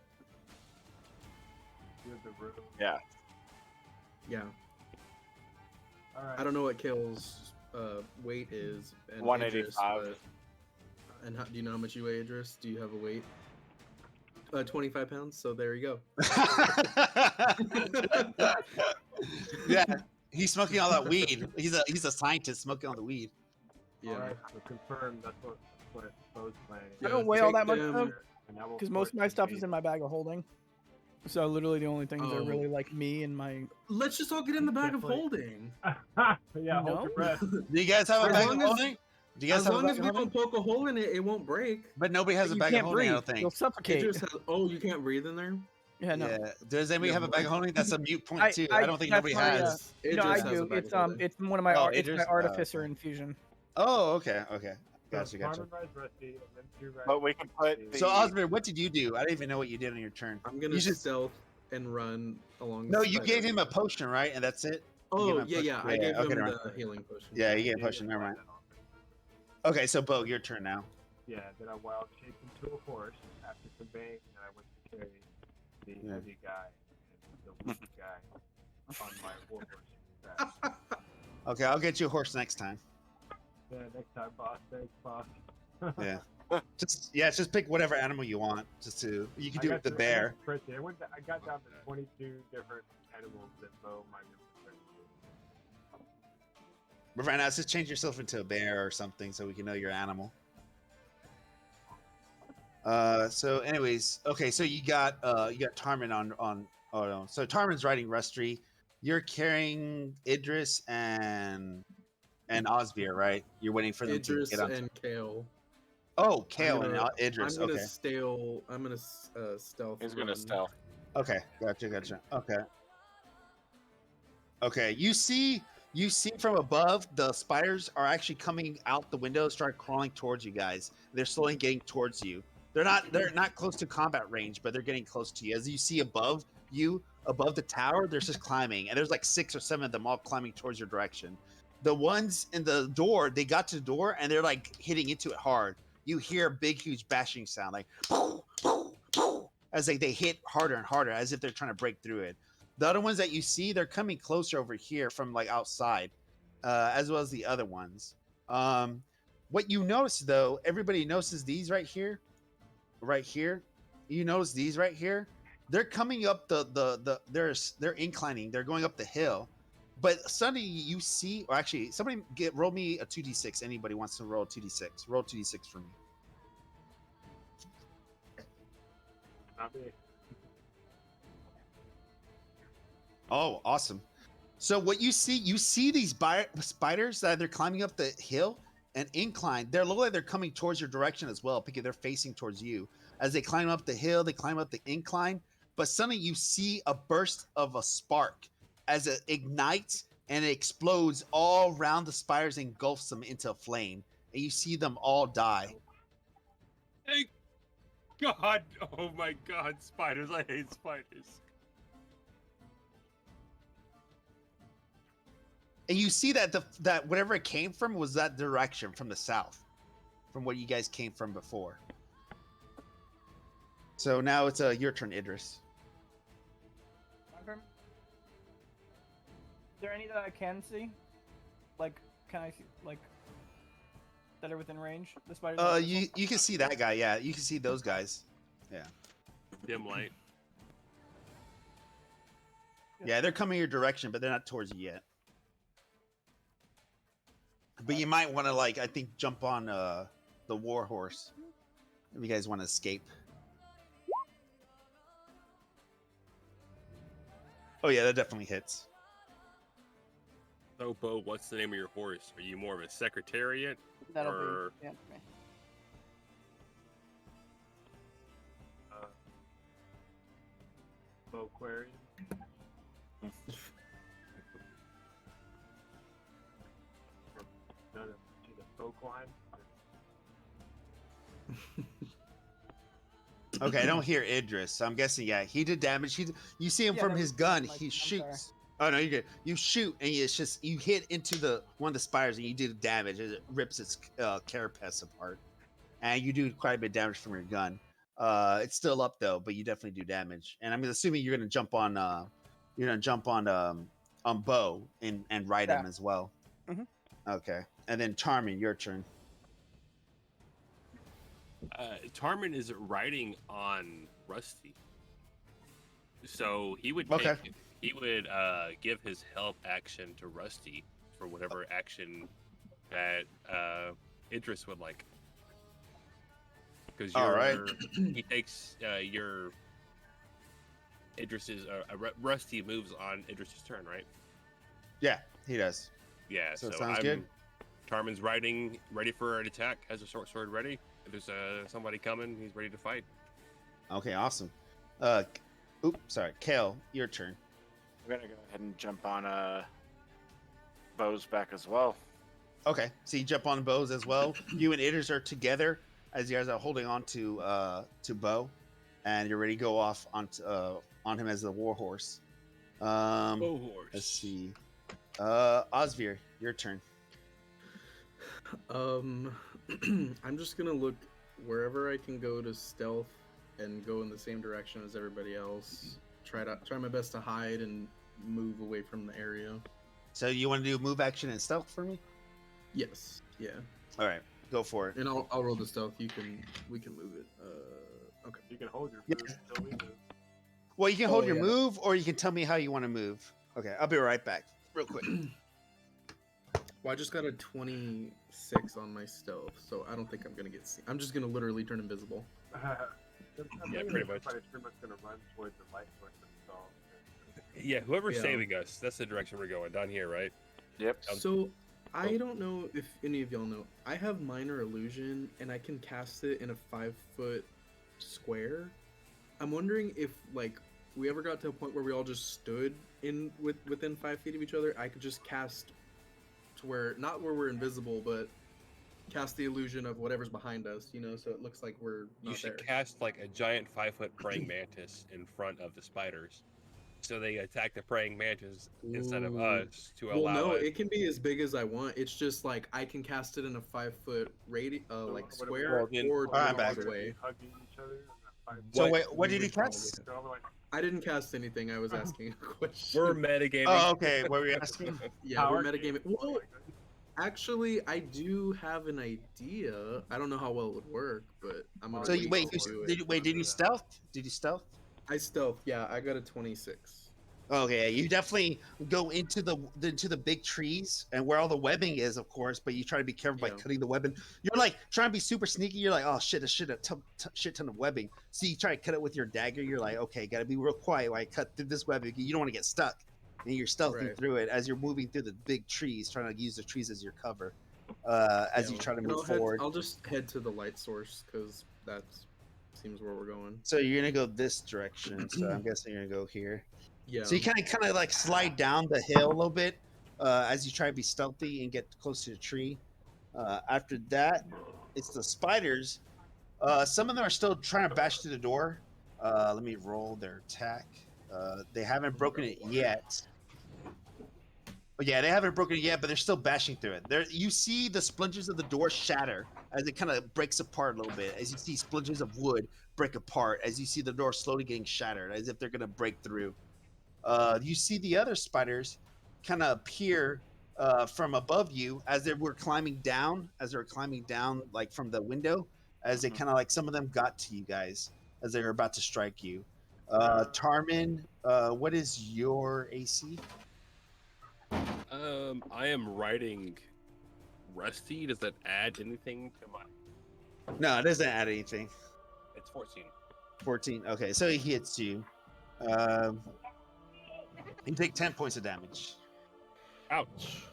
the room. yeah. Yeah. All right. I don't know what Kale's weight is. And 185. Idris, and do you know how much you weigh, Idris? Do you have a weight? 25 pounds. So there you go. Yeah, he's smoking all that weed. He's a scientist smoking all the weed. Yeah. All right, so confirmed. That's what Bo's planning. I don't weigh all take that much them- though, And I will because most of my force stuff the is in my bag of holding. So literally the only things are Oh. really like me and my. Let's just all get in the bag of Definitely. holding. yeah, hold No. your breath. Do you guys have a As bag long of as- holding? Do you guys As have a long bag as of we holding? don't poke a hole in it, it won't break. But nobody has a You bag of can't holding. breathe. I don't think. You'll suffocate. Idris has, oh, you can't breathe in there? Yeah, no. Yeah. Does anybody Yeah, have a bag of holding? That's a mute point I- too. I- I don't think that's nobody my, has. No, Idris I has a do. bag It's of holding. it's one of my Oh, it's my Idris- artificer okay. infusion. Oh, okay. Gotcha. So, Gotcha. Carmen rides Rusty, and then 2 rides But we can put Rusty. the- So Osborne, what did you do? I didn't even know what you did on your turn. I'm gonna You should- stealth and run along. No, the you spider. gave him a potion, right? And that's it. Oh gave him a yeah, potion. yeah. I Yeah, gave okay, him never the healing potion. Yeah, you get a Yeah, potion. yeah, Never mind. that off. Okay, so Bo, your turn now. Yeah, then I wild shaped into a horse after conveying, and I went to carry the Yeah. heavy guy and the weak guy on my war horse. back. Okay, I'll get you a horse next time. Yeah, next time, boss. Thanks, boss. Yeah. Just pick whatever animal you want. You can I do it got with the to- bear. I got down to 22 different animals that Bo might be able to. But right now, just change yourself into a bear or something so we can know your animal. So anyways, okay, so you got Tarmin on oh no. So Tarmin's riding Rusty. You're carrying Idris and Osvir, right? You're waiting for them Idris to get on. and Kale. Oh, Kale and gonna- Idris. I'm gonna Okay. I'm gonna stealth. He's gonna run. stealth. Okay, gotcha. Okay, you see from above the spiders are actually coming out the window, start crawling towards you guys. They're slowly getting towards you. They're not close to combat range, but they're getting close to you. As you see above the tower, they're just climbing, and there's like 6 or 7 of them all climbing towards your direction. The ones in the door, they got to the door and they're like hitting into it hard. You hear a big, huge bashing sound, like as they hit harder and harder, as if they're trying to break through it. The other ones that you see, they're coming closer over here from like outside, as well as the other ones. What you notice though, everybody notices these right here. You notice these right here. They're coming up they're inclining. They're going up the hill. But suddenly you see, or actually, somebody roll me a 2d6. Anybody wants to roll a 2d6? Roll 2d6 for me. Not me. Oh, awesome. So what you see these spiders that they're climbing up the hill and incline. They're look like they're coming towards your direction as well, because they're facing towards you. As they climb up the hill, they climb up the incline. But suddenly you see a burst of a spark as it ignites and it explodes all around the spiders and engulfs them into a flame. And you see them all die. Thank God. Oh my God, spiders. I hate spiders. And you see that that whatever it came from was that direction from the south, from what you guys came from before. So now it's your turn, Idris. My turn? Is there any that I can see? Like, can I see, like, that are within range? The spiders? You can see that guy. Yeah, you can see those guys. Yeah. Dim light. Yeah, they're coming your direction, but they're not towards you yet. But you might want to, like, I think, jump on the war horse if you guys want to escape. Oh yeah, that definitely hits. So, Bo, what's the name of your horse? Are you more of a secretariat? That'll Or- be for me. Aquarium. No, she's a folk line. Okay, I don't hear Idris, so I'm guessing yeah, he did damage. You see him Yeah, from that his was gun. my- He I'm sorry. shoots. Oh no, you're good. You shoot and it's just you hit into the one of the spires and you do damage. It rips its carapace apart, and you do quite a bit of damage from your gun. It's still up though, but you definitely do damage. And I'm assuming you're gonna jump on Bo and ride him Yeah. as well. Mhm. Okay, and then Charmin, your turn. Tarmin is riding on Rusty, so he would take, Okay. he would give his help action to Rusty for whatever action that Idris would like. Because All right. he takes your Idris's Rusty moves on Idris's turn, right? Yeah, he does. Yeah. So So, it sounds I'm, good. Tarmin's riding, ready for an attack. Has a short sword ready. If there's somebody coming, he's ready to fight. Okay, awesome. Sorry, Kale, your turn. I'm gonna go ahead and jump on Bo's back as well. Okay, so you jump on Bo's as well. You and Idris are together as you guys are holding on to Bo, and you're ready to go off on him as the war horse. Bow horse. Let's see. Osvir, your turn. I'm just gonna look wherever I can go to stealth and go in the same direction as everybody else. Try my best to hide and move away from the area. So you want to do move action and stealth for me? Yes, yeah. All right, go for it. And I'll roll the stealth. We can move it. Okay. You can hold your Yeah. food until we move. Well, you can hold Oh, your yeah. move, or you can tell me how you want to move. Okay, I'll be right back, real quick. Well, I just got a 26 on my stealth, so I don't think I'm gonna get seen. I'm just gonna literally turn invisible. Yeah, pretty much. Everybody's pretty much gonna run towards the light source install. Yeah, whoever's Yeah. saving us, that's the direction we're going. Down here, right? Yep. So I don't know if any of y'all know. I have minor illusion, and I can cast it in a 5-foot square. I'm wondering if like we ever got to a point where we all just stood within 5 feet of each other. I could just cast to where not where we're invisible, but cast the illusion of whatever's behind us. So it looks like we're You not should there. cast like a giant 5-foot praying mantis in front of the spiders, so they attack the praying mantis instead of Ooh. us to Well, allow no, us. it can be as big as I want. It's just like I can cast it in a 5-foot like what are we square Well, then- or I'm 20 back. feet away. Hugging each other. So What- wait, what did we you would probably cast? have- So I'm like, I didn't cast anything. I was asking a question. We're metagaming. Oh, okay. What were you asking? Yeah, we're power metagaming. game. Well, actually, I do have an idea. I don't know how well it would work, but I'm gonna So you wait, to do did it. you stealth? Did you stealth? I stealth. Yeah, I got a 26. Okay, you definitely go into the big trees and where all the webbing is, of course. But you try to be careful by Yeah. cutting the webbing. You're like trying to be super sneaky. You're like, oh shit, a shit ton of webbing. So you try to cut it with your dagger. You're like, okay, gotta be real quiet while I cut through this webbing. You don't want to get stuck, and you're stealthing Right. through it as you're moving through the big trees, trying to use the trees as your cover. As Yeah, you try to and move I'll forward. I'll just head to the light source because that seems where we're going. So you're gonna go this direction. So I'm guessing you're gonna go here. Yeah. So you kind of like slide down the hill a little bit as you try to be stealthy and get close to the tree. After that, it's the spiders. Some of them are still trying to bash through the door. Let me roll their attack. They haven't broken it yet. Oh, yeah, they haven't broken it yet, but they're still bashing through it. You see the splinters of the door shatter as it kind of breaks apart a little bit. As you see splinters of wood break apart, as you see the door slowly getting shattered, as if they're gonna break through. You see the other spiders kind of appear from above you as they were climbing down, like from the window, as they kind of like some of them got to you guys as they were about to strike you. Tarmin, what is your AC? I am riding Rusty. Does that add anything to my? No, it doesn't add anything. It's 14. 14. Okay, so he hits you. You take 10 points of damage. Ouch.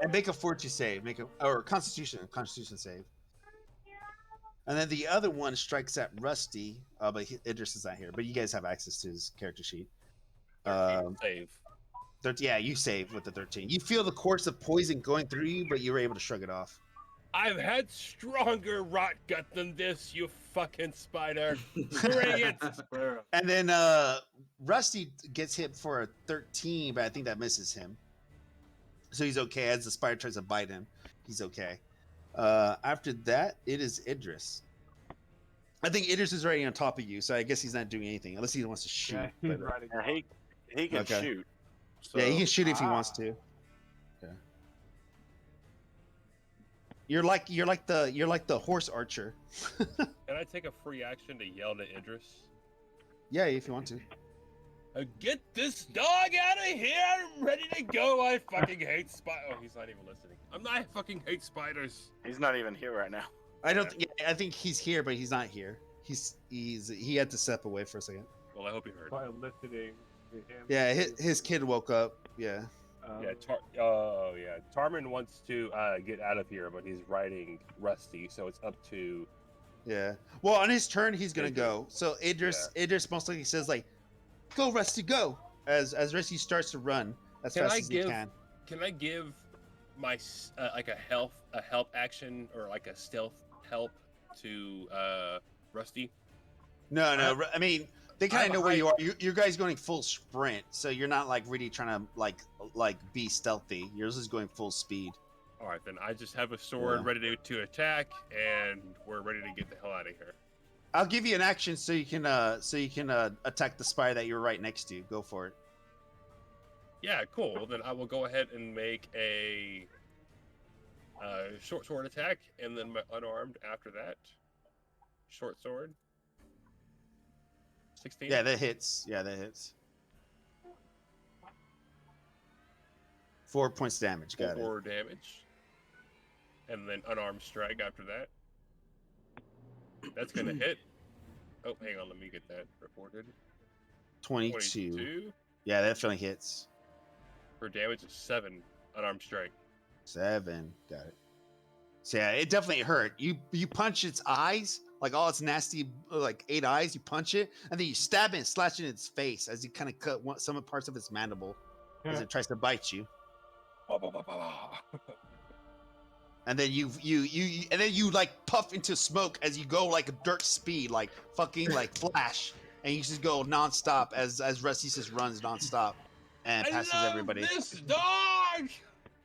And make a fortitude save. Or constitution save. And then the other one strikes at Rusty. But Idris is not here. But you guys have access to his character sheet. 13 save. Yeah, you save with the 13. You feel the course of poison going through you, but you were able to shrug it off. I've had stronger rot gut than this, you fucking spider. Bring it. And then Rusty gets hit for a 13, but I think that misses him. So he's okay. As the spider tries to bite him, he's okay. After that, it is Idris. I think Idris is already on top of you, so I guess he's not doing anything unless he wants to shoot. Yeah, he's but, riding. Yeah, he can Okay. shoot. So, yeah, he can shoot if he wants to. Yeah. You're like the horse archer. Can I take a free action to yell to Idris? Yeah, if you want to. Get this dog out of here! I'm ready to go. I fucking hate spiders. Oh, he's not even listening. I fucking hate spiders. he's not even here right now. I think he's here, but he's not here. He had to step away for a second. Well, I hope you heard. By listening to him. Yeah, his kid woke up. Yeah. Yeah, Tarman wants to get out of here, but he's riding Rusty, so it's up to. Yeah. Well, on his turn, he's gonna go. So Idris most likely says like, "Go, Rusty, go!" As Rusty starts to run as fast as he can. Can I give my like a help action or like a stealth help to Rusty? No. I mean, they kind of know where you are. You guys going full sprint, so you're not like really trying to like be stealthy. Yours is going full speed. All right, then I just have a sword Yeah. ready to attack, and we're ready to get the hell out of here. I'll give you an action so you can attack the spider that you're right next to. Go for it. Yeah, cool. Well, then I will go ahead and make a short sword attack, and then my unarmed after that. Short sword. 16. Yeah, that hits. 4 points damage. Got 4 damage. And then unarmed strike after that. That's going to hit. Oh, hang on. Let me get that reported. 22. Yeah, that definitely hits. For damage of 7. Unarmed strike. 7. Got it. So yeah, it definitely hurt. You punch its eyes, like all its nasty, like 8 eyes. You punch it, and then you stab it and slash it in its face as you kind of cut some parts of its mandible as it tries to bite you. And then you like puff into smoke as you go like a dirt speed, like fucking like Flash, and you just go nonstop as Rusty just runs nonstop and passes everybody. This dog.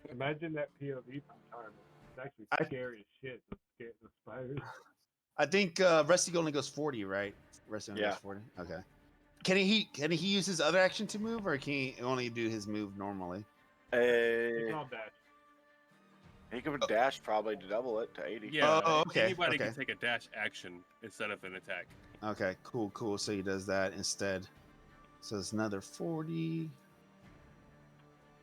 Imagine that POV from Tarman. It's actually scary as shit. The spiders. I think Rusty only goes 40, right? Rusty only goes 40. Okay. Can he use his other action to move, or can he only do his move normally? He can all dash. He could dash probably to double it to 80. Yeah. Oh, okay, Anybody okay. can take a dash action instead of an attack. Okay, cool. So he does that instead. So it's another 40.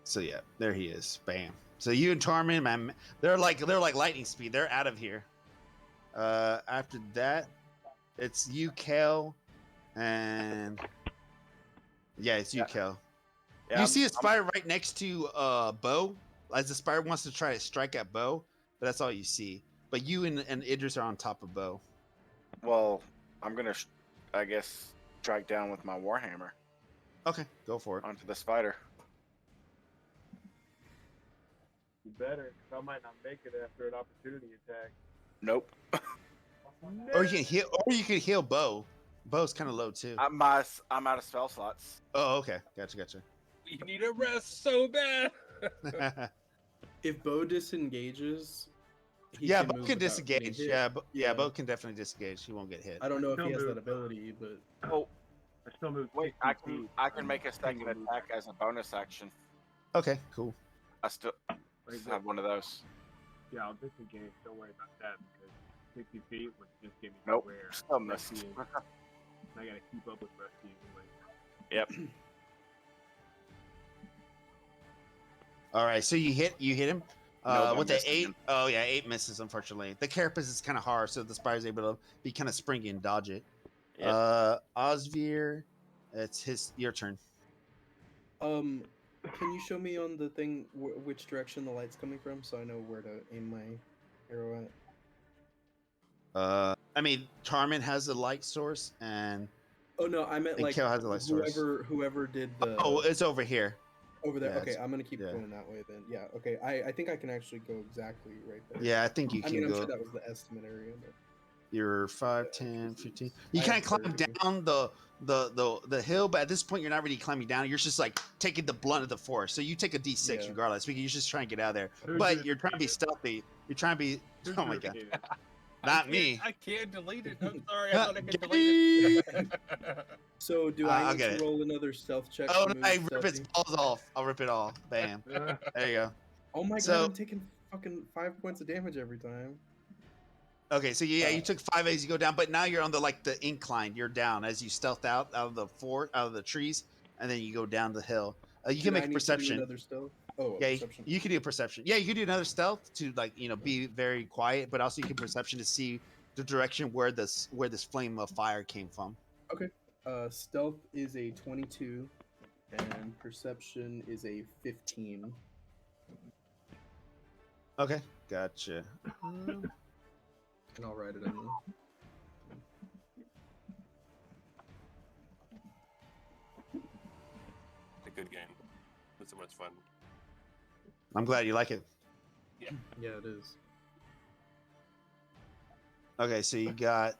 So yeah, there he is. Bam. So you and Tarman, man, they're like lightning speed. They're out of here. After that, it's you, Kel, and yeah, it's you, Kel. Yeah, you see a spider right next to Bo, as the spider wants to try to strike at Bo, but that's all you see. But you and Idris are on top of Bo. Well, I'm gonna, I guess, strike down with my warhammer Okay, go for it. onto the spider. You better, 'cause I might not make it after an opportunity attack. Nope. Or you can heal Bo. Bo's kind of low too. I'm out of spell slots. Oh, okay. Gotcha. We need a rest so bad. If Bo disengages, he yeah, can Bo move can without disengage. getting hit. Yeah, Bo can definitely disengage. He won't get hit. I don't know if he has Still that move. ability, but Oh, I still move. wait, 60 I feet. can make a second attack as a bonus action. Okay, cool. I still have one of those. Yeah, I'll disengage. Don't worry about that because 60 feet would just give me Nope, nowhere. still missed. Rusty is- I gotta keep up with Rusty anyway. Yep. All right, so you hit him Nope, I with the missed 8. again. Oh yeah, 8 misses. Unfortunately, the carapace is kind of hard, so the spider's able to be kind of springy and dodge it. Yep. Osvir, it's your turn. Can you show me on the thing which direction the light's coming from, so I know where to aim my arrow at? I mean, Tarman has a light source, and Oh no, I meant like Kale has a light source. whoever did the Oh, it's over here. over there. yeah, Okay, it's- I'm gonna keep yeah. going that way then. Yeah. Okay. I think I can actually go exactly right there. Yeah, I think you I can mean, I'm go. sure that was the estimate area, but You're 5, Yeah, 10, this 15. is- You I kind have of climb 30. down the hill, but at this point you're not really climbing down. You're just like taking the blunt of the force. So you take a D6 Yeah. regardless, because you're just trying to get out of there. Who's But gonna you're trying to be delete it? stealthy. You're trying to be. Who's Oh gonna my god. delete it? Not me. I can't delete it. I'm sorry. I thought I could delete it. So do I'll I need get to it. roll another stealth check? Oh, to no, move I rip its stealthy? balls off. I'll rip it all. Bam. There you go. Oh my So- god, I'm taking fucking 5 points of damage every time. Okay, so yeah, you took 5 as you go down, but now you're on the incline. You're down as you stealth out of the trees, and then you go down the hill. You Do can make I a need perception. To do another stealth? Oh, Yeah, perception. you can do a perception. Yeah, you can do another stealth to be very quiet, but also you can perception to see the direction where this flame of fire came from. Stealth is a 22, and perception is a 15. Okay, gotcha. And I'll write it in the. It's a good game. It's so much fun. I'm glad you like it. Yeah, it is. Okay, so you got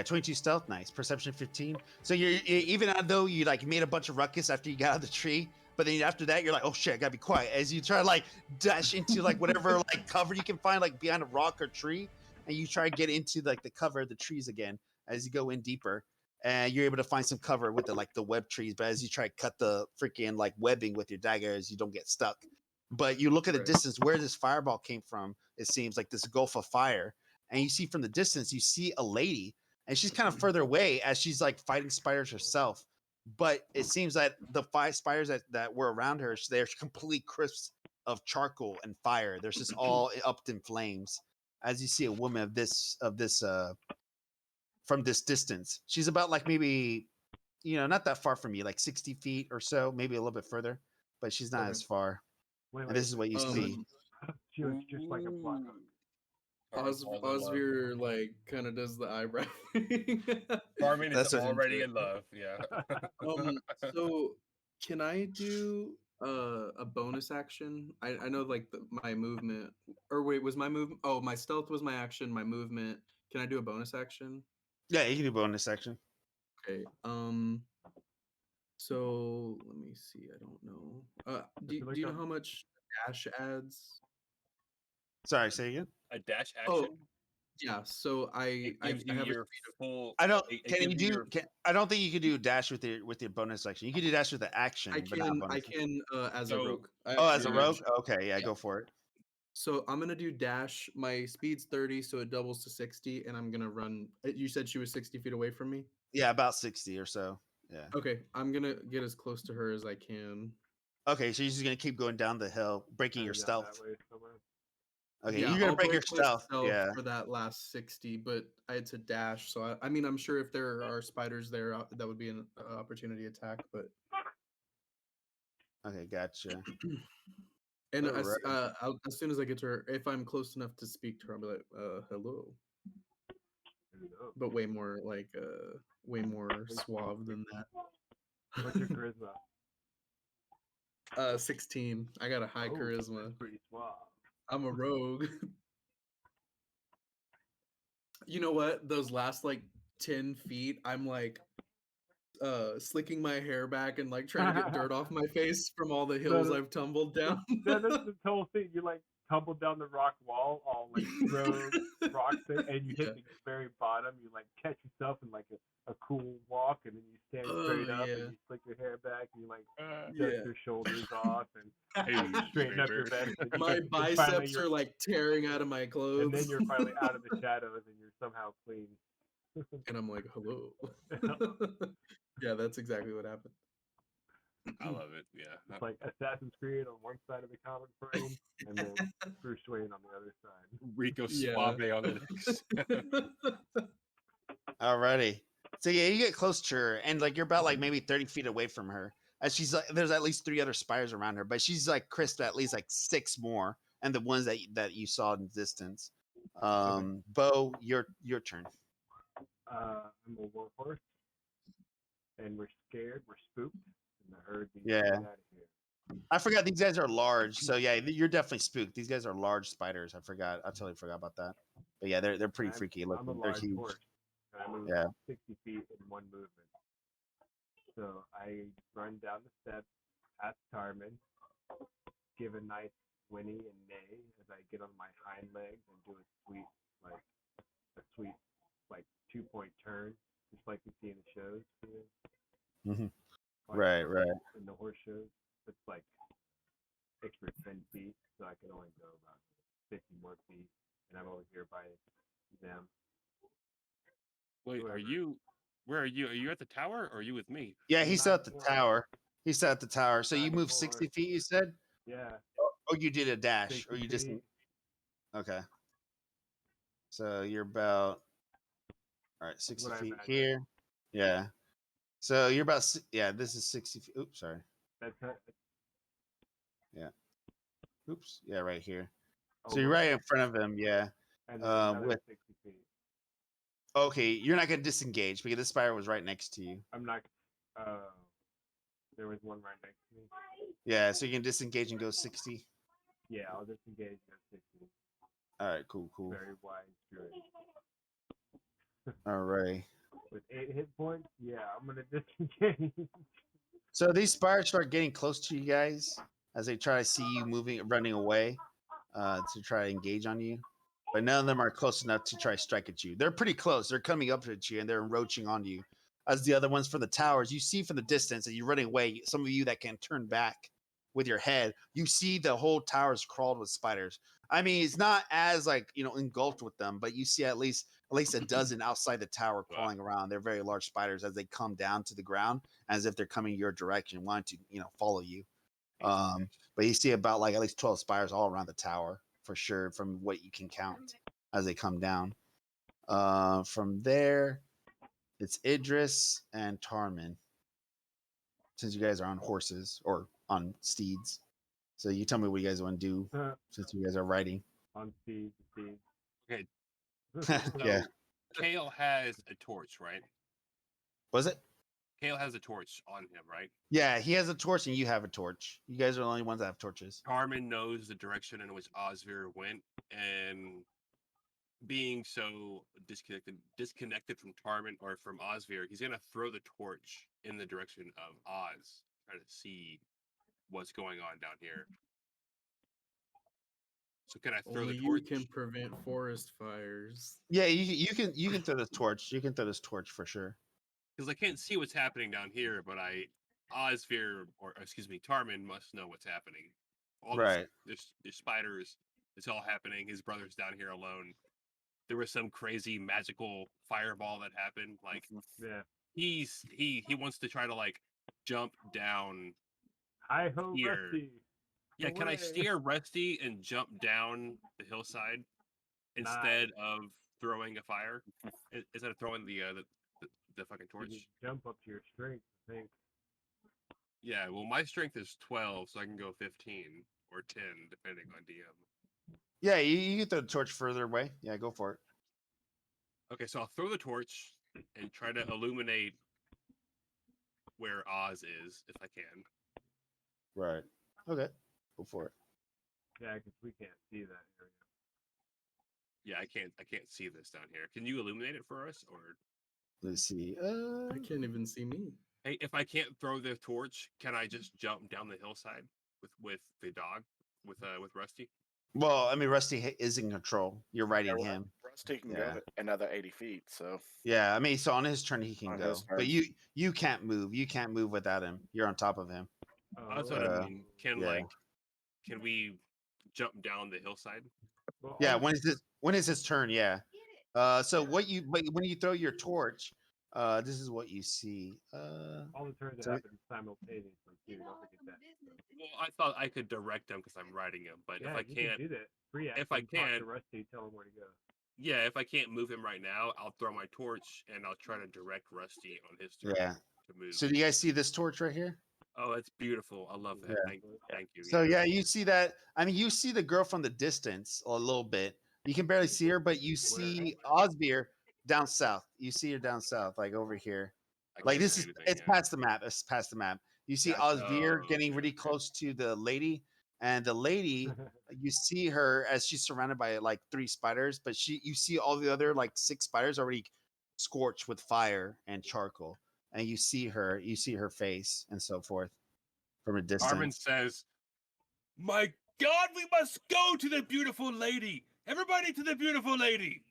22 stealth, nice. Perception 15. So you're even though you made a bunch of ruckus after you got out of the tree, but then after that you're like, oh shit, I gotta be quiet. As you try to dash into whatever cover you can find behind a rock or tree, and you try to get into the cover of the trees again as you go in deeper, and you're able to find some cover with the web trees. But as you try to cut the freaking webbing with your dagger, as you don't get stuck. But you look at the Right. distance where this fireball came from. It seems like this gulf of fire, and you see from the distance, you see a lady. And she's kind of further away as she's fighting spiders herself. But it seems that the 5 spiders that were around her, they're completely crisps of charcoal and fire. They're just all up in flames. As you see a woman of this from this distance, she's about maybe not that far from you, 60 feet or so, maybe a little bit further, but she's not Okay. as far. Wait, And this is what you see. She looks just like a plot hook. Osvier kind of does the eyebrow thing. Carmen is That's what- already in love. Yeah. So can I do a bonus action? I know my movement, or wait, was my movement? Oh, my stealth was my action. My movement. Can I do a bonus action? Yeah, you can do bonus section. Okay. So let me see. I don't know. Do you like you know that- how much dash adds? Sorry, say again. A dash Oh, action. yeah. So I Gives you have your full. I don't. it Can you gives you do? your- I don't think you can do dash with your bonus action. You can do dash with the action. I but not can bonus. as a So- rogue. Oh, as a Actually, rogue. Okay, yeah, go for it. So I'm gonna do dash. My speed's 30, so it doubles to 60, and I'm gonna run. You said she was 60 feet away from me. Yeah, about 60 or so. Yeah. Okay, I'm gonna get as close to her as I can. Okay, so you're just gonna keep going down the hill, breaking your Kinda down stealth. that way somewhere. Okay, Yeah, you're gonna I'll break your my stealth. Yeah. for that last 60, but I had to dash. So I mean, I'm sure if there are spiders there, that would be an opportunity attack. But Okay, gotcha. and Alright. as soon as I get to her, if I'm close enough to speak to her, I'll be like, hello. There you go. But way more way more suave than that. What's your charisma? 16. I got a high Oh, charisma. that's pretty suave. I'm a rogue. You know what? Those last 10 feet, I'm slicking my hair back and trying to get dirt off my face from all the hills That- I've tumbled down. That's the whole thing. You tumble down the rock wall, all rogue rocks there, and you hit Yeah. the very bottom. You catch yourself in a cool walk, and then you stand straight up, yeah. and you flick your hair back, and you Yeah. dust your shoulders off, and Hey, straighten up your neighbor. vest. And My and finally biceps you're- are tearing out of my clothes. and then you're finally out of the shadows, and you're somehow clean. And I'm like, hello. Yeah, that's exactly what happened. I love it. Yeah. It's like Assassin's Creed on one side of the comic frame, and then Bruce Wayne on the other side. Rico Yeah. Suave on the next. Alrighty. So yeah, you get close to her, and you're about maybe 30 feet away from her. And she's like, there's at least 3 other spiders around her, but she's like crisped at least like 6 more, and the ones that you saw in the distance. Bo, your turn. I'm a warhorse, and we're scared. We're spooked, and the herd needs Yeah. to get out of here. I forgot these guys are large, so yeah, you're definitely spooked. These guys are large spiders. I totally forgot about that. But yeah, they're pretty freaky I'm a looking. They're large huge. horse, and I move Yeah. 60 feet in one movement. So I run down the steps past Tarman, give a nice whinny and neigh as I get on my hind legs and do a sweet, like 2-point turn, just like you see in the shows. Mhm. Like, Right. in the horse shows, it's like extra 10 feet, so I can only go about 50 more feet, and I'm over here by them. Wait, Whoever. where are you? Are you at the tower or are you with me? Yeah, I'm he's not at the horse. tower. He's at the tower. So Not you a move horse. 60 feet, you said? Yeah, Or you did a dash, 60 or you just feet. okay. So you're about all right, 60 what I feet imagine. here. Yeah. So you're about yeah. This is 60 feet. Oops, sorry. That's it. Oops, yeah, right here. Oh, So you're we're right in 60, front of him. Yeah. and then another With 60 feet. okay, you're not gonna disengage because this spider was right next to you. I'm not. Uh, there was one right next to me. Yeah, so you can disengage and go 60. Yeah, I'll disengage at 60. All right, cool. Very wise druid. All right. With 8 hit points, yeah, I'm gonna disengage. So these spiders start getting close to you guys as they try to see you running away, to try to engage on you. But none of them are close enough to try to strike at you. They're pretty close. They're coming up at you and they're encroaching on you. As the other ones from the towers, you see from the distance that you're running away. Some of you that can turn back with your head, you see the whole tower's crawled with spiders. I mean, it's not as like engulfed with them, but you see at least a dozen outside the tower crawling around. They're very large spiders as they come down to the ground, as if they're coming your direction, wanting to follow you. But you see about like at least 12 spiders all around the tower for sure, from what you can count as they come down. From there, it's Idris and Tarman. Since you guys are on horses or on steeds, so you tell me what you guys want to do since you guys are riding. On speed. Okay. Yeah. Kale has a torch, right? Was it? Kale has a torch on him, right? Yeah, he has a torch and you have a torch. You guys are the only ones that have torches. Carmen knows the direction in which Osvir went, and being so disconnected from Tarman or from Osvir, he's gonna throw the torch in the direction of Oz, try to see what's going on down here. So can I throw Only the you torch? can prevent forest fires. Yeah, you can throw this torch. You can throw this torch for sure. Because I can't see what's happening down here, but Osvir, or excuse me, Tarman must know what's happening. All Right. There's spiders. It's all happening. His brother's down here alone. There was some crazy magical fireball that happened. Like Yeah. he wants to try to like jump down Hi ho, here. Rusty. Yeah, can I Away. steer Rusty and jump down the hillside instead of throwing a fire? Instead of throwing the fucking You torch? can jump up to your strength, I think. Yeah, well, my strength is 12, so I can go 15 or 10, depending on DM. Yeah, you can throw the torch further away. Yeah, go for it. Okay, so I'll throw the torch and try to illuminate where Oz is, if I can. Right. Okay. Go for it. Yeah, because we can't see that area. Yeah, I can't see this down here. Can you illuminate it for us, or? Let's see. I can't even see me. Hey, if I can't throw the torch, can I just jump down the hillside with the dog, with Rusty? Well, I mean, Rusty is in control. You're riding him. Rusty can Yeah. go another 80 feet. So Yeah, I mean, so on his turn he can On go, his but turn. you can't move. You can't move without him. You're on top of him. That's what I Uh, mean. Can yeah. can we jump down the hillside? Well, Yeah, when is his turn? Yeah. So but when you throw your torch, this is what you see. all the turns so- happen simultaneously too. Don't forget that. Well, I thought I could direct him because I'm riding him, but Yeah, if I you can't, can do that. Free action. if I talk can't- to Rusty, tell him where to go. yeah, if I can't move him right now, I'll throw my torch and I'll try to direct Rusty on his turn yeah. to move. So do you guys see this torch right here? Oh, that's beautiful. I love that. Yeah. Thank you. So yeah, you see that. I mean, you see the girl from the distance a little bit. You can barely see her, but you see Osbeer down south. You see her down south, like over here. I Like can't this see is anything, it's yeah. past the map. It's past the map. You see Gotcha. Osbeer Oh, getting okay, really okay. close to the lady, and the lady, you see her as she's surrounded by like 3 spiders, but you see all the other like 6 spiders already scorched with fire and charcoal, and you see her face and so forth from a Carmen distance. says, "My God, we must go to the beautiful lady. Everybody to the beautiful lady."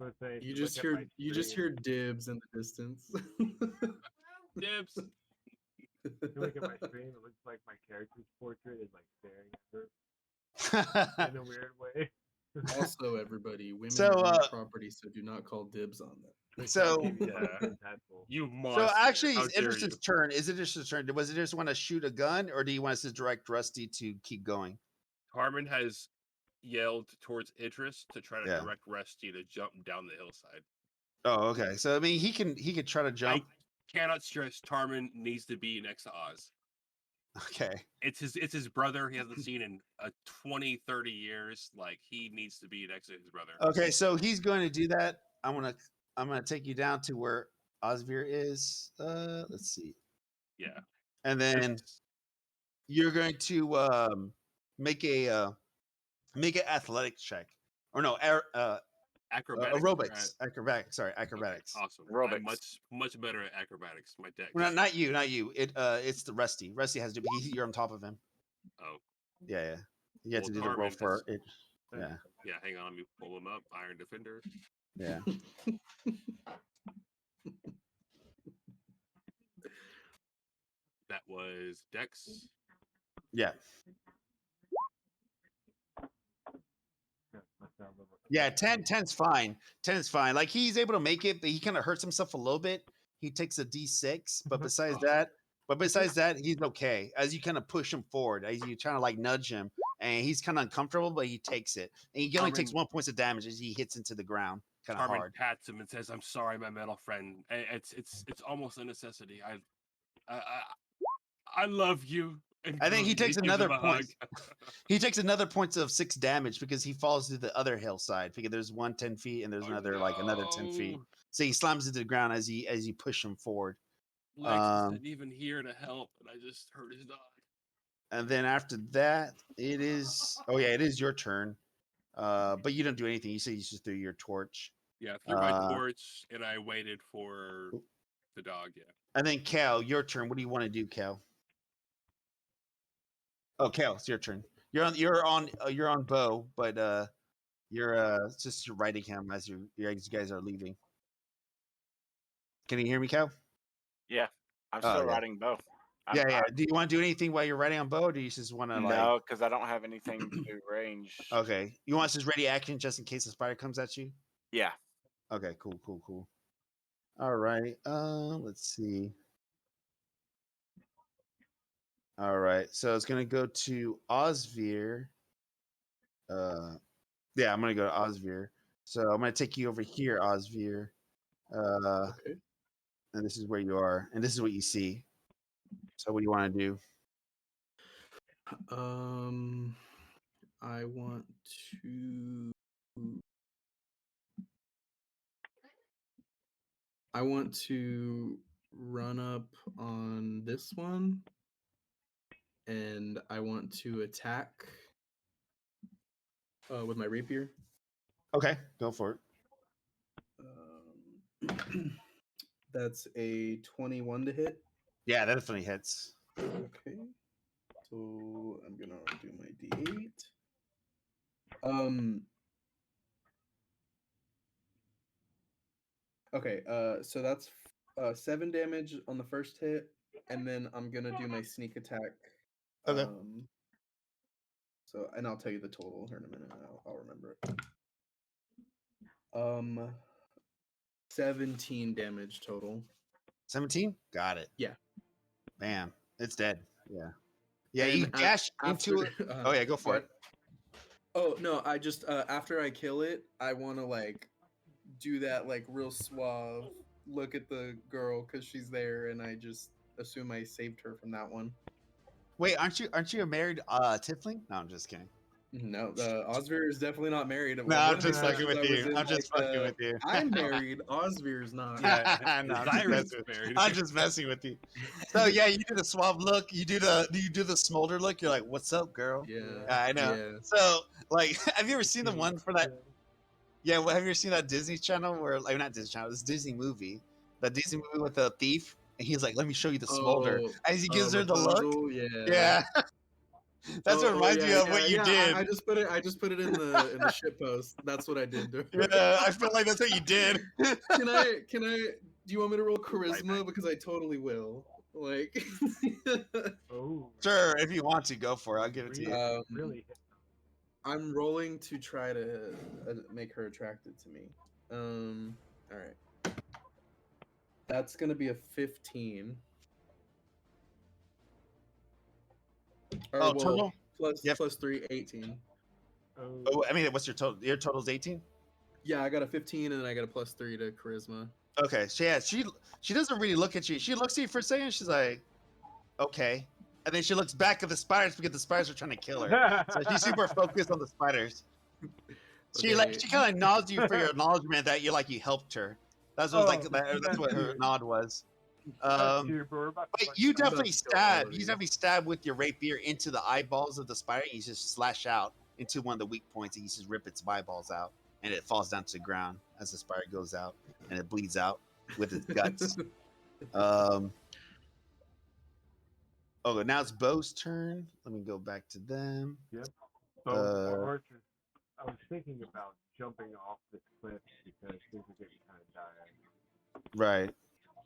But say, if You you look just at my hear you just screen, hear dibs in the distance. Dibs. if you look at my screen, it looks like my character's portrait is like staring at her in a weird way. Also, everybody, women So, are not property, so do not call dibs on them. So- Maybe Yeah. it's tadpole. You So monster. actually, How it's dare Idris's you? turn. Is Idris's turn? Was Idris want to shoot a gun, or do you want us to direct Rusty to keep going? Carmen has yelled towards Idris to try to Yeah. direct Rusty to jump down the hillside. Oh, okay. So I mean, he can try to jump. I cannot stress Tarman needs to be next to Oz. Okay. It's his brother he hasn't seen in 20, 30 years. Like, he needs to be next to his brother. Okay. So he's going to do that. I'm gonna take you down to where Osvir is. Let's see. Yeah. And then It's- you're going to make an athletics check, or no, acrobatics. aerobics, acrobatics. Sorry, acrobatics. Okay, awesome. Aerobics. I'm much better at acrobatics. My dex. Well, not you, not you. It's the Rusty. Rusty has to be. You're on top of him. Oh, Yeah, yeah. You have Well, to do the roll Tarman for has- it. Yeah, yeah. Hang on, let me pull him up. Iron Defender. yeah. That was dex. Yeah. Must sound a little- Yeah, 10's fine. 10's fine. Like he's able to make it, but he kind of hurts himself a little bit. He takes a D6, but besides that, he's okay. As you kind of push him forward, as you trying to like nudge him, and he's kind of uncomfortable, but he takes it. And he only takes Carmen- 1 point of damage as he hits into the ground, kind of Tarman hard. pats him and says, "I'm sorry, my metal friend. It's almost a necessity. I, I love you." And I think he takes gives another him a point. hug. He takes another point of 6 damage because he falls to the other hillside. Because there's 10 feet and there's Oh, another like another 10 feet. no. So he slams into the ground as you push him forward. Lex Um, isn't even here to help, and I just hurt his dog. And then after that, it is your turn. But you don't do anything. You say you just threw your torch. Yeah, I threw my torch, and I waited for the dog. Yeah. And then Cal, your turn. What do you want to do, Cal? Oh, Cal, it's your turn. You're on Bo, but you're just writing him as you guys are leaving. Can you hear me, Cal? Yeah, I'm Oh, still yeah. riding bow. Yeah, yeah. Do you want to do anything while you're writing on Bo, or do you just want to like? No, because I don't have anything to range. Okay. You want us to ready action just in case the spider comes at you? Yeah. Okay, cool. All right. Let's see. All right. So it's gonna go to Osvir. Yeah, I'm gonna go to Osvir. So I'm gonna take you over here, Osvir. Okay. And this is where you are, and this is what you see. So what do you want to do? I want to. I want to run up on this one, and I want to attack with my rapier. Okay, go for it. That's a 21 to hit. Yeah, that definitely hits. Okay. So I'm gonna do my D8. Okay, so that's 7 damage on the first hit, and then I'm gonna do my sneak attack. Okay. So, and I'll tell you the total here in a minute. I'll remember it. 17 damage total. 17? Got it. Yeah. Bam. It's dead. Yeah. Yeah, And you dash into it. Oh yeah, go for it. Oh no, I just after I kill it, I want to like do that like real suave look at the girl because she's there, and I just assume I saved her from that one. Wait, aren't you a married tiefling? No, I'm just kidding. No, the Osvir is definitely not married. No, One I'm of the just fucking questions with I was you. in, I'm just like, fucking with you. I'm married. Osvir's not. Yeah, No, I'm just Cyrus messing is with- married. I'm just messing with you. So yeah, you do the suave look, you do the smolder look. You're like, "What's up, girl?" Yeah. Yeah, I know. Yeah. So like, have you ever seen the one for that? Yeah, well, have you ever seen that Disney Channel where, like, not Disney Channel, this Disney movie, that Disney movie with the thief, and he's like, "Let me show you the smolder," Oh, as he gives her the look. Rapunzel, Yeah. Yeah, that's what reminds me of what you did. I just put it in the shit post. That's what I did. To her. Yeah, I feel like that's what you did. Can I? Do you want me to roll charisma? Because I totally will. Like, Oh, Sure, if you want to, go for it. I'll give it to you. really hit I'm rolling to try to make her attracted to me. All right. That's gonna be a 15. Or, Oh, well, total? plus Yep. plus 3, 18. Oh, I mean, what's your total? Your total's 18. Yeah, I got a 15, and then I got a plus 3 to charisma. Okay, so yeah, she doesn't really look at you. She looks at you for a second. She's like, okay, and then she looks back at the spiders because the spiders are trying to kill her. So she's super focused on the spiders. She Okay. she kind of nods you for your acknowledgement that you helped her. That's what Oh, that's that's what her weird. nod was. That's cute, bro. We're about to But fucking you die. definitely to stab. kill You Ellie. definitely stab with your rapier into the eyeballs of the spider. You just slash out into one of the weak points, and you just rip its eyeballs out, and it falls down to the ground as the spider goes out, and it bleeds out with its guts. Oh, now it's Bo's turn. Let me go back to them. So, Uh, Archer, I was thinking about jumping off this cliff because things are getting kind of dire. Right.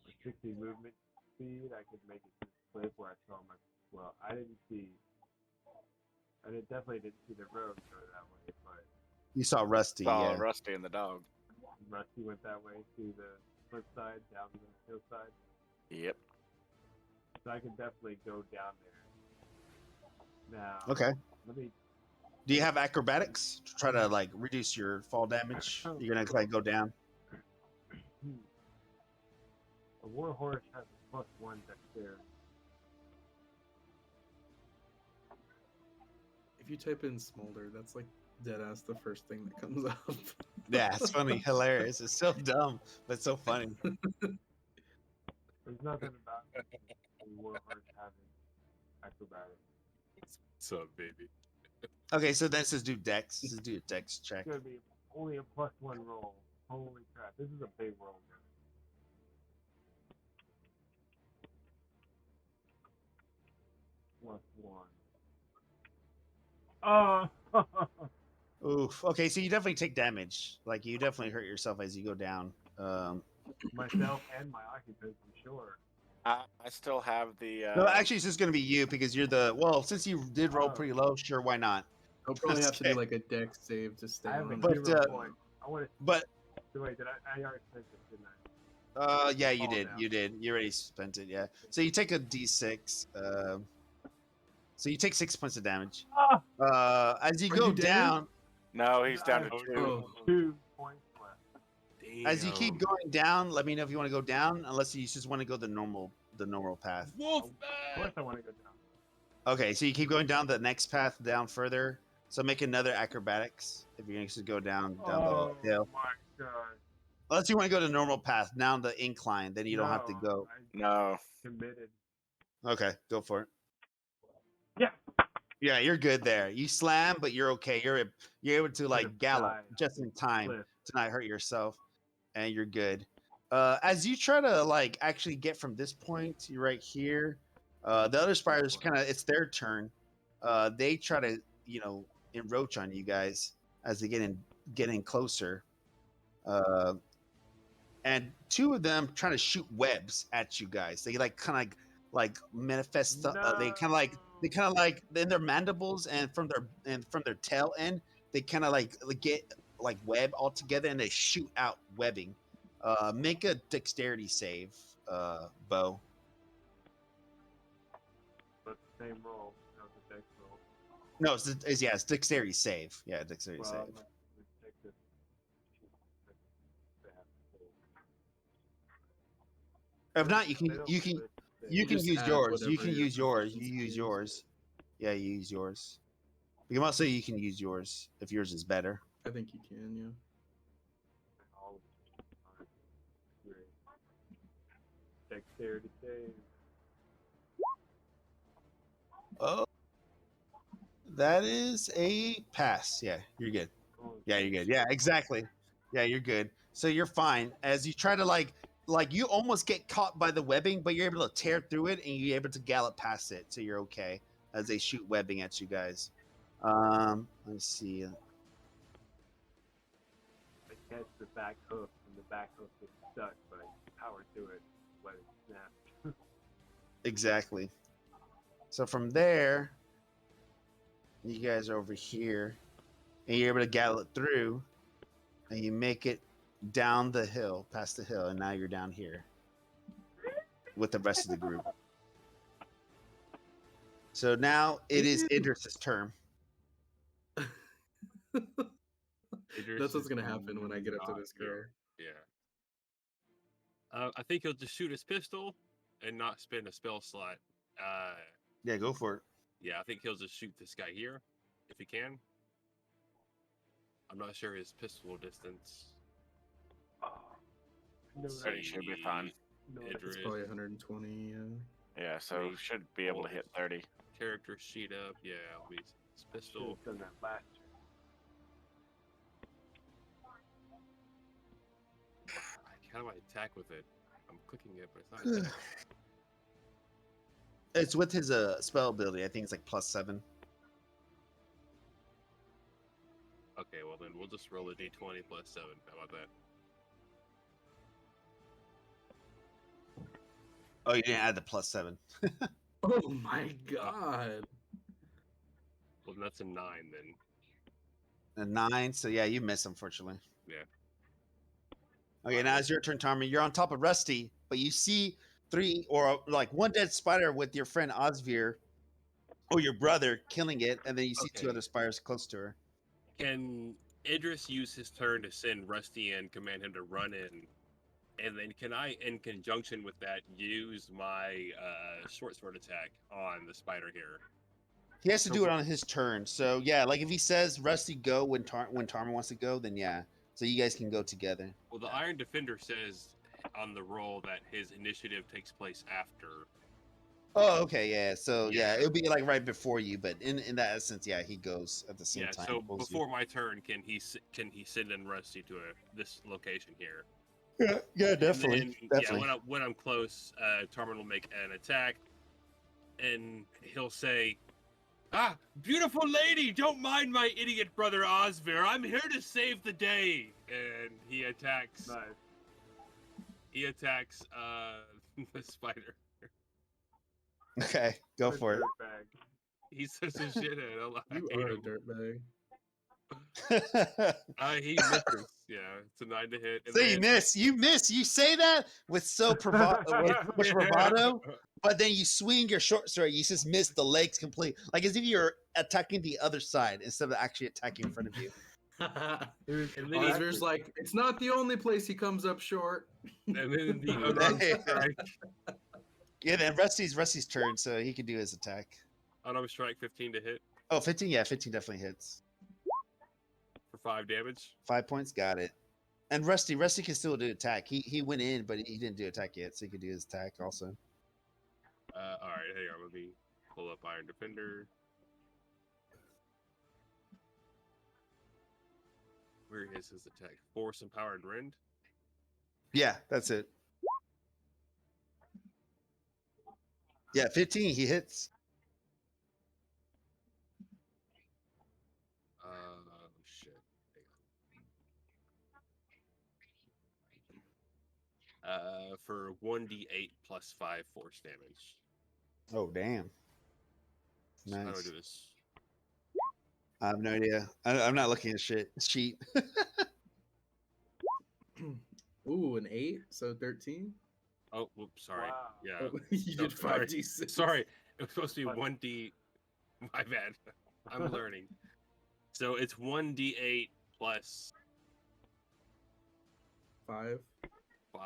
With 60 movement speed, I could make it to this cliff where I saw my. Well, I definitely didn't see the road go that way, but You saw Rusty, Saw yeah. Rusty and the dog. Rusty went that way to the cliff side, down the hillside. Yep. So I can definitely go down there. Now, Okay. let me. Do you have acrobatics to try to reduce your fall damage? You're gonna go down. A war horse has a +1 dexterity. If you type in smolder, that's like dead ass the first thing that comes up. Yeah, it's funny, hilarious. It's so dumb, but so funny. There's nothing about a war horse having acrobatics. What's up, baby? Okay, so then says do dex. This is do a dex check. It's gonna be only a +1 roll. Holy crap! This is a big roll, guys. +1. Oof. Okay, so you definitely take damage. Like you definitely hurt yourself as you go down. Myself and my occupants, I'm sure. I still have the. No, actually, it's just gonna be you because you're the. Well, since you did roll Oh. pretty low, sure, why not? I'll probably have to do Okay. like a dex save to stay I have a on. But, 0 point. I want But to. Wait, did I already spent this, didn't I? yeah, you Fall did. down. You did. You already spent it. Yeah. So you take a d6. So you take 6 points of damage. As you Are go you dead? down, No, he's down to Oh, 2. Oh, 2 points left. as you keep going down, let me know if you want to go down. Unless you just want to go the normal path. Wolf Of course, I want to go down. Okay, so you keep going down the next path down further. So make another acrobatics if you're going to go down Oh the hill. my god! Unless you want to go the normal path down the incline, then you don't have to No, go. I No. committed. Okay, go for it. Yeah. Yeah, you're good there. You slam, but you're okay. You're able to Could've gallop died just in time Cliff. to not hurt yourself, and you're good. As you try to actually get from this point to right here, the other spiders it's their turn. They try to encroach on you guys as they get in closer. And 2 of them trying to shoot webs at you guys. They manifest. They kind of in their mandibles and from their tail end. They kind of get web all together and they shoot out webbing. Make a dexterity save, Bo. But same roll. No, the dex roll. No, it's dexterity save. Yeah, dexterity Well, save. let's take this. They have to If not, you They can don't you can do it. You can just use add yours. You whatever can your use yours. You proficiency use is. yours. Yeah, you use yours. You can also you can use yours if yours is better. I think you can, yeah. All of it. Dexterity save. Oh, that is a pass. Yeah, you're good. Oh, Yeah, you're good. Yeah, exactly. Yeah, you're good. So you're fine. As you try to like you almost get caught by the webbing, but you're able to tear through it and you're able to gallop past it. So you're okay as they shoot webbing at you guys. Let's see. I catch the back hoof, and the back hoof gets stuck, but I power through it, let it snap. Exactly. So from there, you guys are over here, and you're able to gallop through, and you make it down the hill, past the hill, and now you're down here with the rest of the group. So now it is Idris's turn. That's what's gonna happen when I get up to this girl. Yeah. I think he'll just shoot his pistol and not spend a spell slot. Yeah, go for it. Yeah, I think he'll just shoot this guy here if he can. I'm not sure his pistol distance. No, So he should be fine. no, It's Idris, probably 120. Yeah, so Wait, should be able to hit 30. character sheet up. Yeah, it'll be his should pistol. have done that last year. How do I attack with it? I'm clicking it, but it's not attack. It's with his spell ability. I think it's like +7. Okay, well then we'll just roll a d20 plus 7. How about that? Oh, you didn't add the +7. Oh my god. Well, that's a 9 then. A 9. So yeah, you miss unfortunately. Yeah. Okay, now it's your turn, Tommy. You're on top of Rusty, but you see 3 or like 1 dead spider with your friend Osvir or your brother killing it, and then you see 2 Okay. other spiders close to her. Can Idris use his turn to send Rusty in, command him to run in? And then can I, in conjunction with that, use my short sword attack on the spider here? He has to do it on his turn. So yeah, like if he says Rusty go when Tarma wants to go, then yeah. So you guys can go together. Well, the Iron Defender says on the roll that his initiative takes place after. Oh, okay, yeah. So yeah, Yeah. it'll be like right before you, but in that essence, yeah, he goes at the same Yeah, time. so he pulls you. before my turn, can he send in Rusty to this location here? Yeah, definitely. And then, Definitely. Yeah, when I'm close, Tarman will make an attack, and he'll say, "Ah, beautiful lady, don't mind my idiot brother Osvir. I'm here to save the day." And he attacks. Nice. He attacks the spider. Okay, go for it. Dirtbag. He's such a shithead. I You hate are a him. dirtbag. He misses. Yeah, it's a 9 to hit. And So you then- miss. You miss. You say that with so with bravado, but then you swing your short sword. You just miss the legs complete, like as if you're attacking the other side instead of actually attacking in front of you. And then Osvir's like, it's not the only place he comes up short. And then the unarmed strike. Yeah, then Rusty's turn, so he can do his attack. Unarmed strike 15 to hit Oh, 15. Yeah, 15 definitely hits. for 5 damage. 5 points, got it. And Rusty can still do attack. He went in, but he didn't do attack yet, so he can do his attack also. All right, hang on. Let me pull up Iron Defender. Where is his attack? Force, Empowered Rend. Yeah, that's it. Yeah, 15. He hits. Shit. Hang on. For 1d8 plus 5 force damage. Oh, damn. So how do I Nice. do this? I have no idea. I'm not looking at sheet. Ooh, an 8, so 13. Oh, whoops, sorry. Wow. Yeah. Oh, you So did sorry. 5d6. Sorry, it was supposed to be What? 1d. My bad. I'm learning. So it's 1d8 plus 5. 5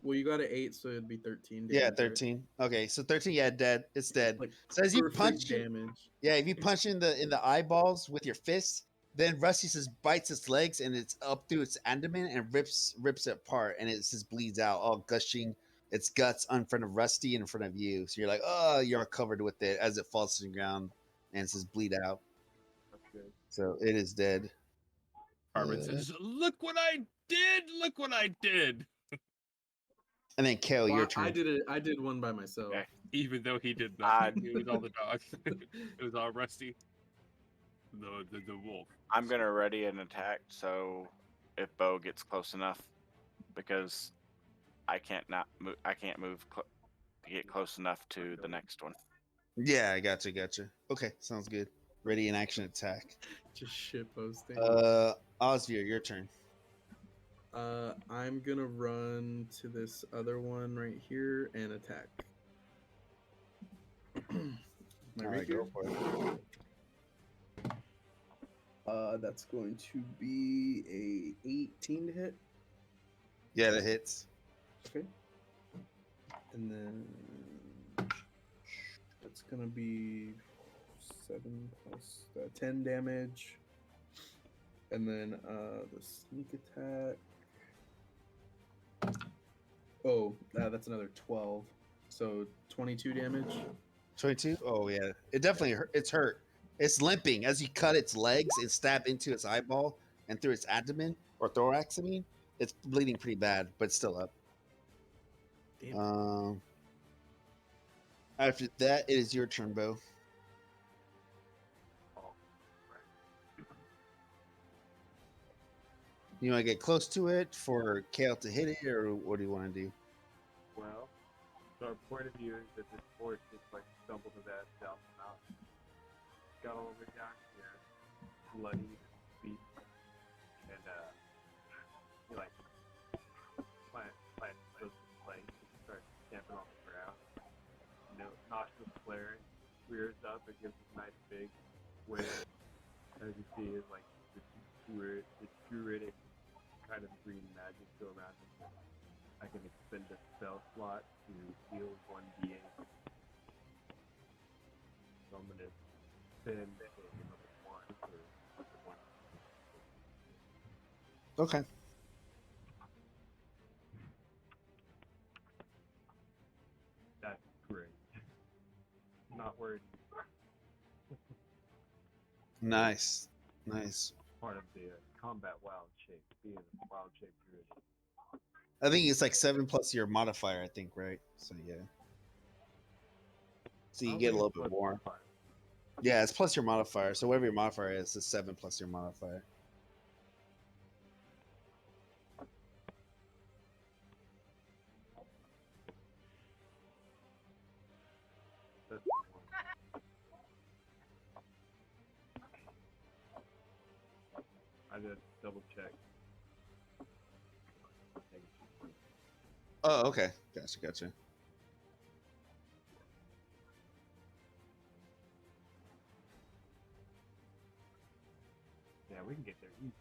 Well, you got an 8, so it'd be 13 Yeah, damage. right? 13. Okay, so 13. Yeah, dead. It's dead. Like So as you perfect punch it, damage. yeah, if you punch in the eyeballs with your fist, then Rusty just bites its legs and it's up through its abdomen and rips it apart, and it just bleeds out, all gushing its guts in front of Rusty and in front of you. So you're like, oh, you're covered with it as it falls to the ground and it's just bleed out. That's good. So it is dead. Armin says, "Look what I did! Look what I did!" And then Kale, your Well, turn. I did it. I did one by myself. Okay. Even though he did nothing, it was all the dogs. It was all Rusty, the wolf. I'm gonna ready an attack. So if Bo gets close enough, because I can't move. I can't move to get close enough to the next one. Yeah, I gotcha. Okay, sounds good. Ready in action attack. Just shit posting. Osvir, your turn. I'm gonna run to this other one right here and attack. Am I All right right, here? go for it. That's going to be a 18 to hit. Yeah, that hits. Okay. And then that's gonna be 7 plus 10 damage. And then the sneak attack. Oh, that's another 12. So 22 damage. 22. Oh yeah, it definitely hurt. It's hurt. It's limping as you cut its legs and stab into its eyeball and through its abdomen or thorax. I mean, it's bleeding pretty bad, but it's still up. Damn. After that, it is your turn, Bo. You want to get close to it for Kale to hit it, or what do you want to do? Well, so our point of view is that this horse just like stumbled to that south mountain, got all the way down here, bloody and beat, and he like plant those legs and start stamping on the ground. You know, nostrils flaring, rears up, it gives a nice big wave. As you see, is like the druidic kind of green magic go around him. I can expend a spell slot to heal 1d8. So I'm gonna spend another one for one. Okay. That's great. Not worried. Nice. Part of the combat wild shape, being a wild shape druid. I think it's like 7 plus your modifier. I think, right? So yeah. So you get a little bit more. Yeah, it's plus your modifier. So whatever your modifier is, it's 7 plus your modifier. That's I did double check. Oh, okay. Gotcha. Yeah, we can get there easy.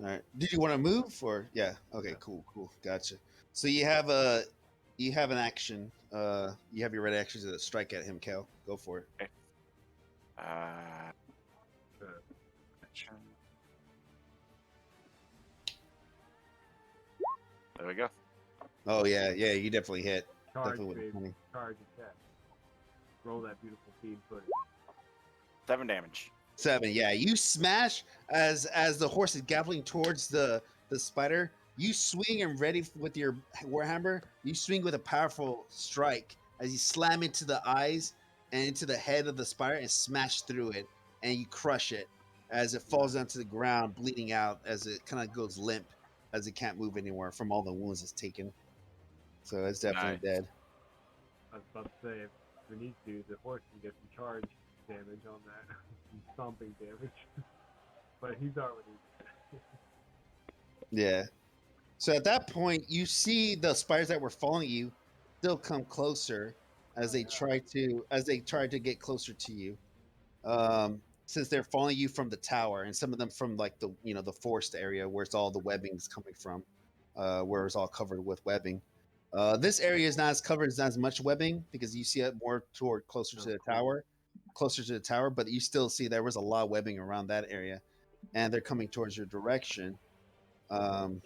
All right. Did you want to move or yeah? Okay, Yeah. cool. Gotcha. So you have an action. You have your red action to strike at him, Cal. Go for it. Action. There we go. Oh yeah, you definitely hit. Charge, Definitely with baby. 20. Charge attack. Roll that beautiful feed footage. 7 damage. 7. Yeah, you smash as the horse is galloping towards the spider. You swing and ready with your warhammer. You swing with a powerful strike as you slam into the eyes and into the head of the spider and smash through it, and you crush it as it falls down to the ground, bleeding out as it kind of goes limp as it can't move anymore from all the wounds it's taken. So it's definitely Nice. dead. I was about to say, if we need to, the horse can get some charge damage on that. Some stomping damage. But he's already Yeah. So at that point, you see the spiders that were following you still come closer as they try to get closer to you. Since they're following you from the tower, and some of them from like the forest area where it's all the webbing's coming from. where it's all covered with webbing. This area is not as covered, as not as much webbing because you see it more toward closer to the tower. But you still see there was a lot of webbing around that area, and they're coming towards your direction. Um,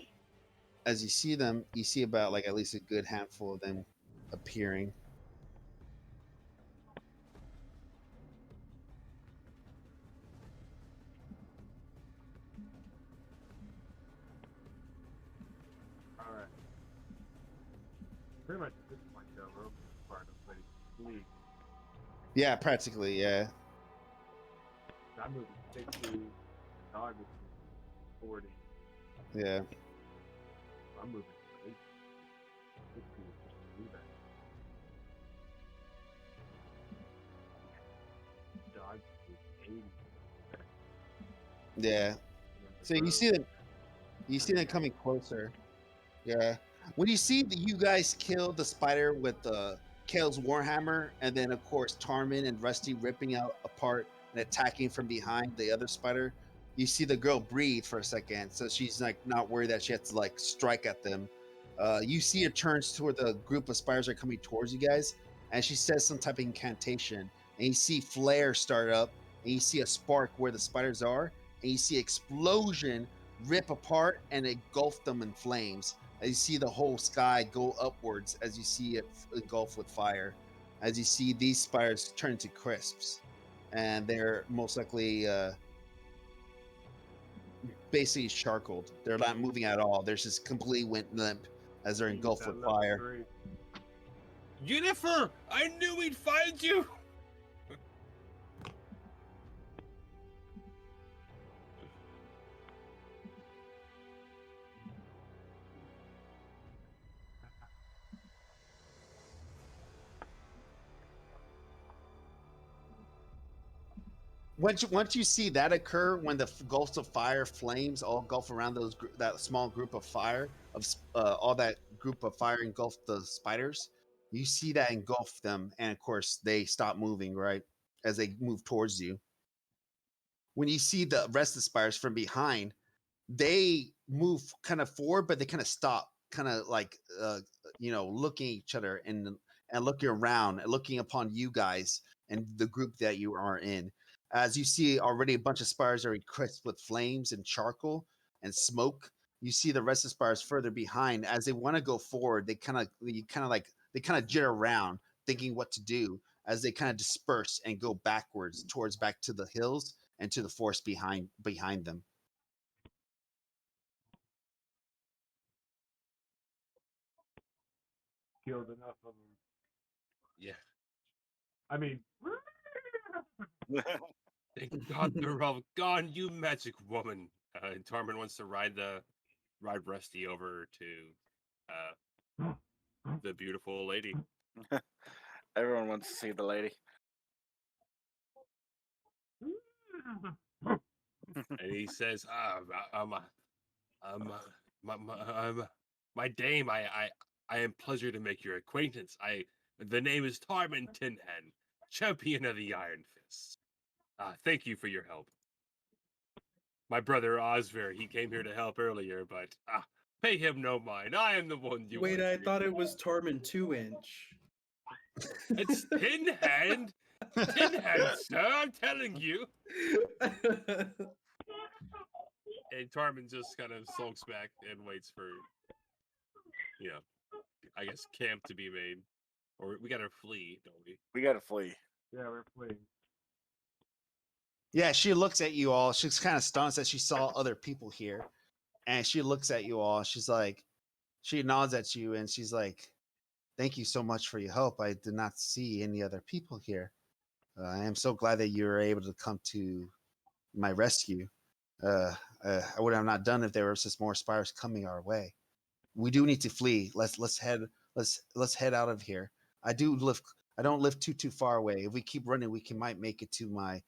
as you see them, you see about like at least a good handful of them appearing. All right. Pretty much at this point, though, we're open part of ready to flee. Yeah, practically, yeah. I'm moving 60, dog is moving 40. Yeah. I'm moving 80. 60 is just a new dog is 80. Yeah. So you see them. You see them coming closer. Yeah. When you see that you guys killed the spider with Kale's Warhammer, and then of course Tarmin and Rusty ripping out apart and attacking from behind the other spider, you see the girl breathe for a second, so she's like not worried that she has to like strike at them. You see her turns toward the group of spiders that are coming towards you guys, and she says some type of incantation, and you see flares start up, and you see a spark where the spiders are, and you see explosion rip apart and engulf them in flames. As you see the whole sky go upwards, as you see it engulf with fire, as you see these spires turn to crisps, and they're most likely basically charcoaled. They're not moving at all. They're just completely went limp as they're engulfed with fire. Jennifer, I knew we'd find you. Once you see that occur, when the gulfs of fire flames all engulf around that small group of fire of all that group of fire engulf the spiders, you see that engulf them, and of course they stop moving right as they move towards you. When you see the rest of the spiders from behind, they move kind of forward, but they kind of stop, kind of like looking at each other and looking around and looking upon you guys and the group that you are in. As you see already a bunch of spires are crisp with flames and charcoal and smoke. You see the rest of the spires further behind. As they want to go forward, they kind of jitter around, thinking what to do as they kind of disperse and go backwards towards back to the hills and to the forest behind them. Killed enough of them. Yeah. I mean, Thank God they're all gone, you magic woman. And Tarmin wants to ride Rusty over to the beautiful lady. Everyone wants to see the lady. And he says, my dame, I am pleasure to make your acquaintance. The name is Tarmin Tinhan, champion of the Iron Fist. Thank you for your help. My brother Osver, he came here to help earlier, but pay him no mind. I am the one you Wait, want I to thought it was Tarmin 2-inch. It's Tinhan. Tinhan, sir, I'm telling you. And Tarmin just kind of sulks back and waits for, I guess, camp to be made. Or we gotta flee, don't we? We gotta flee. yeah, we're fleeing. Yeah, she looks at you all. She's kind of stunned that she saw other people here. And she looks at you all. She's like, she nods at you and she's like, thank you so much for your help. I did not see any other people here. I am so glad that you were able to come to my rescue. I would have not done if there was just more spires coming our way. We do need to flee. Let's head out of here. I don't live too far away. If we keep running, we might make it to my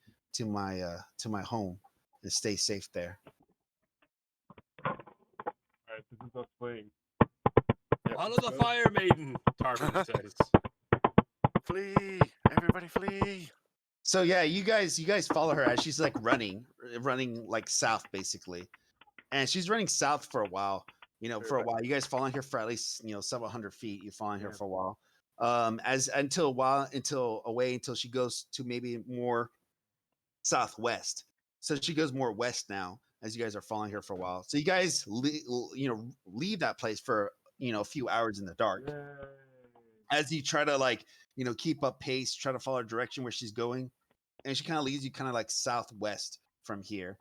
home and stay safe there. All right, this is us fleeing. Follow the fire maiden, Tarmin says. Flee! Everybody flee! So yeah, you guys follow her as she's like running like south basically, and she's running south for a while. for a while. You guys fall in here for at least several hundred feet. You fall in here Yeah. for a while, until she goes to maybe more southwest. So she goes more west now as you guys are falling here for a while. So you guys leave that place for a few hours in the dark Yay. as you try to keep up pace, try to follow her direction where she's going, and she kind of leads you kind of like southwest from here.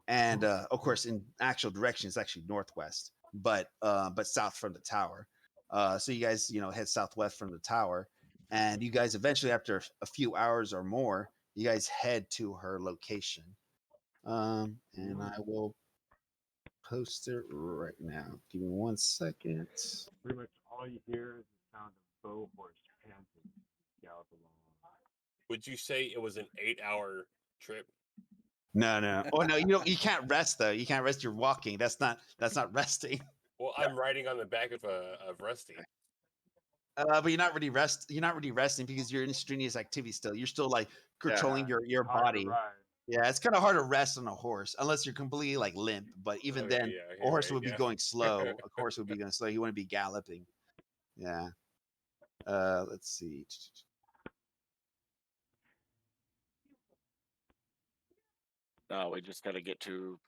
And of course, in actual direction, it's actually northwest, but south from the tower. So you guys, head southwest from the tower, and you guys eventually, after a few hours or more, you guys head to her location. And I will post it right now. Give me 1 second. Pretty much all you hear is the sound of bow horse panting, gallop along. Would you say it was an 8-hour trip? No. Oh no, you can't rest though. You can't rest. You're walking. That's not resting. Well, I'm riding on the back of Rusty. But you're not really resting because you're in strenuous activity still. You're still like controlling your Hard to body. ride. Yeah, it's kind of hard to rest on a horse unless you're completely like limp. But even Okay, then, yeah, a you're horse right, would be yeah. going slow. A horse would be going slow. You want to be galloping. Yeah. Let's see. No, we just got to get to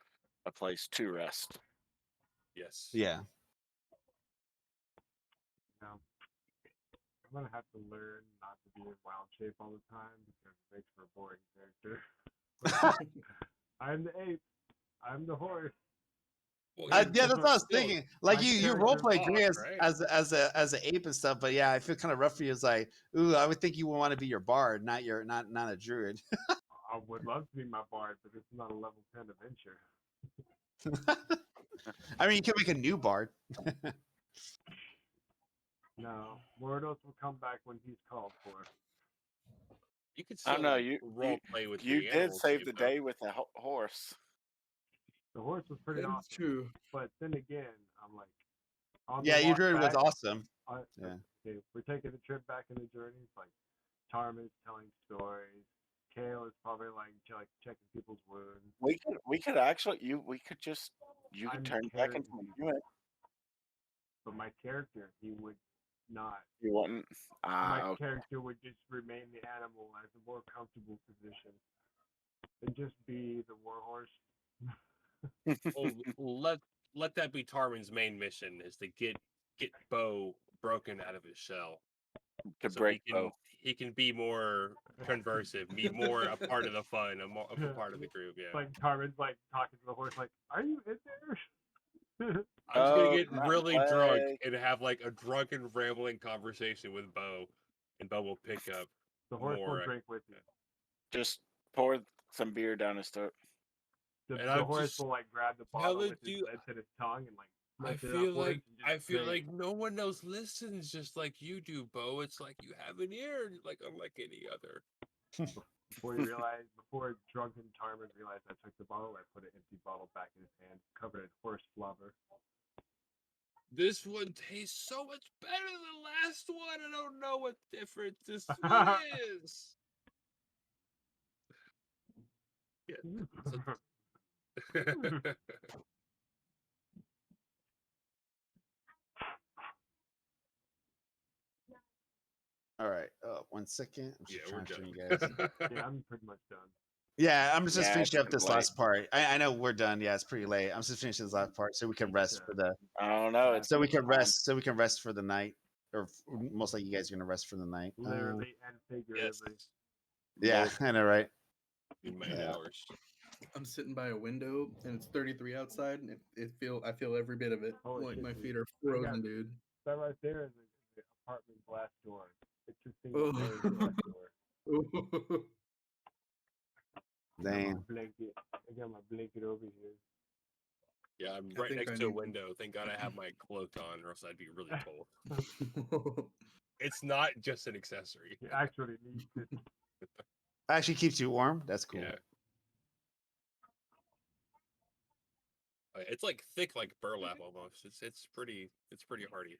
a place to rest. Yes. Yeah. Now, I'm gonna have to learn not to be in wild shape all the time because it makes for a boring character. I'm the ape. I'm the horse. Well, Yeah, that's what I was still- thinking. Like my you character role play boss, Gray right? as an ape and stuff, but yeah, I feel kind of rough for you. It's like, ooh, I would think you would want to be your bard, not not a druid. I would love to be my bard, but it's not a level 10 adventure. I mean, you can make a new bard. No, Mordos will come back when he's called for. You could I still don't know. You role play with you the did animals. save too, the though. day with the horse. The horse was pretty That's awesome, true. but then again, I'm like, on the Yeah, your walk druid was back, awesome. Yeah. Okay, we're taking a trip back in the journey. It's like Tarman's telling stories. Kale is probably like checking people's wounds. We could actually we could just you could I'm turn back into carrying a human. But my character, he would not. You wouldn't. My Okay. character would just remain the animal as a more comfortable position and just be the warhorse. Well, let that be Tarman's main mission: is to get Bo broken out of his shell, To so break bow. he can be more conversive, be more a part of the fun, a part of the group. Yeah. Like Tarman's like talking to the horse, like, "Are you in there?" I'm just gonna Oh, get not really drunk play. and have like a drunken, rambling conversation with Bo, and Bo will pick up The horse more. will drink with you. Just pour some beer down his throat. The And I'm horse just will like grab the tell bottle it with his to- lips and his tongue and like I lift it feel upwards like and just drink. no one else listens just like you do, Bo. It's like you have an ear, like unlike any other. Before drunken Tarman realized I took the bottle, I put an empty bottle back in his hand, covered in horse flubber. This one tastes so much better than the last one. I don't know what difference this one is. Yeah. All right. 1 second. I'm just Yeah, we're transferring done. you guys. Yeah, I'm pretty much done. Yeah, I'm just Yeah, finishing up it's this late. last part. I know we're done. Yeah, it's pretty late. I'm just finishing this last part so we can rest for the I don't know. It's so we can time. rest for the night, or most likely you guys are gonna rest for the night. Literally and Yes. figuratively. Yeah, Both. I know, right? In my Yeah. hours. I'm sitting by a window and it's 33 outside, and I feel every bit of it. Holy Like shit, my dude. feet are I got- frozen, dude. That right there is the apartment glass door. It's a Oh. single pane glass door. I got my Dang. blanket. I got my blanket over here. Yeah, I'm I right think next I to a need- window. Thank God I have my cloak on, or else I'd be really cold. It's not just an accessory. You actually need it. Actually keeps you warm. That's cool. Yeah. It's like thick, like burlap almost. It's pretty hardy.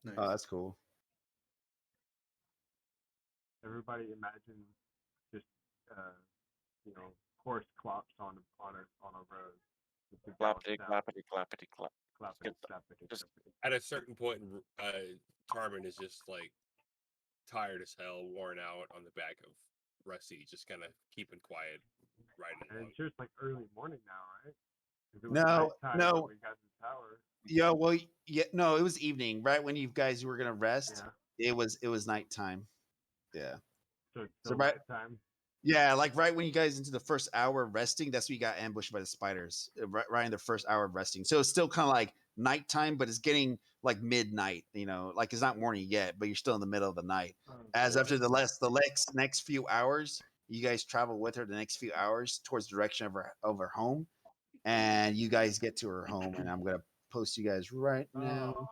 Nice. Oh, that's cool. Everybody imagine just horse clops on a road. With the gal Clappity, sound, clappity, clappity, clap. clappity, Get the- clappity, just- clappity. At a certain point, Tarman is just like tired as hell, worn out on the back of Rusty, just kind of keeping quiet, riding And along. I'm sure it's like early morning now, right? 'Cause it was No, nighttime no. when we got to the tower. Yeah, well, yeah, no, it was evening, right when you guys were gonna rest. Yeah. It was nighttime. Yeah. So it's So still right, nighttime. yeah, like right when you guys into the first hour of resting, that's when you got ambushed by the spiders. Right in the first hour of resting. So it's still kind of like nighttime, but it's getting like midnight. You know, like it's not morning yet, but you're still in the middle of the night. As after the next few hours, you guys travel with her the next few hours towards the direction of her home, and you guys get to her home, and I'm gonna post you guys right now.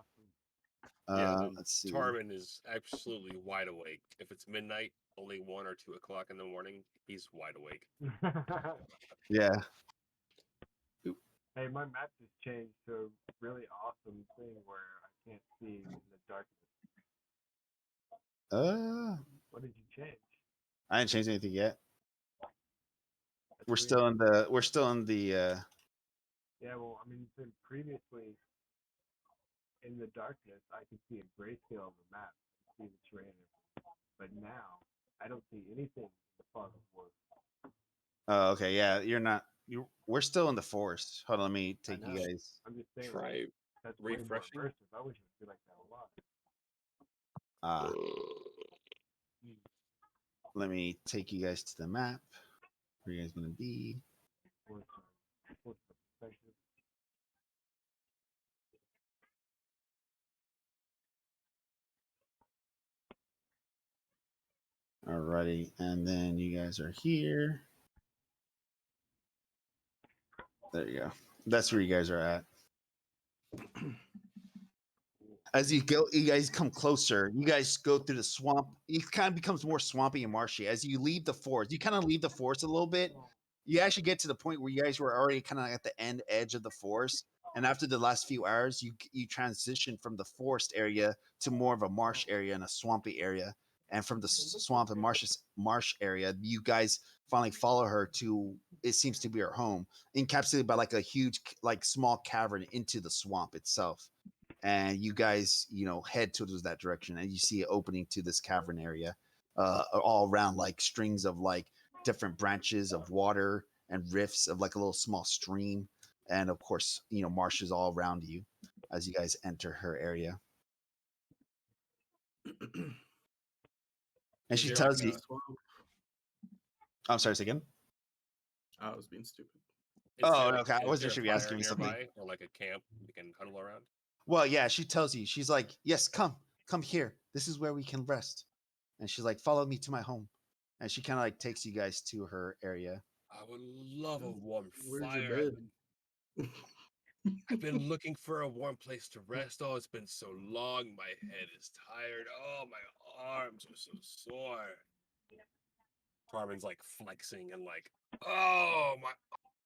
Oh, Yeah, then Let's see. Tarman is absolutely wide awake. If it's midnight, only 1 or 2 o'clock in the morning, he's wide awake. awesome. Yeah. Hey, my map just changed to a really awesome thing where I can't see in the darkness. What did you change? I didn't change anything yet. That's We're weird. still in the Yeah, well, I mean, so previously in the darkness, I could see a grayscale of the map and see the terrain. and everything. But now, I don't see anything in the fog of war. Oh, okay, yeah, you're not. We're still in the forest. Hold on, let me take you know. guys. I'm just saying, Try that's way more refreshing. immersive. I wish it would be like that a lot. Uh, let me take you guys to the map. Where you guys gonna be? What's the perspective? Alrighty, and then you guys are here. There you go. That's where you guys are at. As you guys come closer, you guys go through the swamp. It kind of becomes more swampy and marshy. As you leave the forest, you kind of leave the forest a little bit. You actually get to the point where you guys were already kind of at the end edge of the forest. And after the last few hours, you transition from the forest area to more of a marsh area and a swampy area. And from the swamp and marsh area, you guys finally follow her to it seems to be her home, encapsulated by like a huge like small cavern into the swamp itself. And you guys, head towards that direction, and you see an opening to this cavern area, all around like strings of like different branches of water and rifts of like a little small stream, and of course, marshes all around you as you guys enter her area. And she there tells like you, I'm sorry, say again. I was being stupid. Oh, like, okay. I is wasn't there sure a if you asking fire me something. nearby or like a camp we can huddle around? Well, yeah, she tells you, she's like, yes, come here. This is where we can rest. And she's like, follow me to my home. And she kind of like takes you guys to her area. I would love a warm Where's fire. your bed? I've been looking for a warm place to rest. Oh, it's been so long. My head is tired. Oh, my arms are so sore. Tarman's like flexing and like, oh, my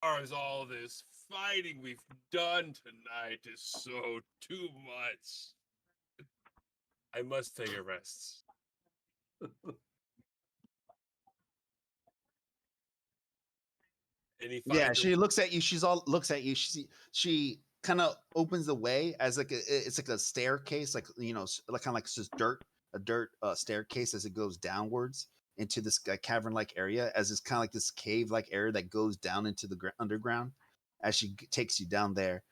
arms, all this fighting we've done tonight is so too much. I must take a rest. And he Yeah, finds she looks at you. She's all looks at you. She kind of opens the way as like it's like a staircase, like like kind of like just dirt staircase as it goes downwards into this cavern like area, as it's kind of like this cave like area that goes down into the underground. As she takes you down there,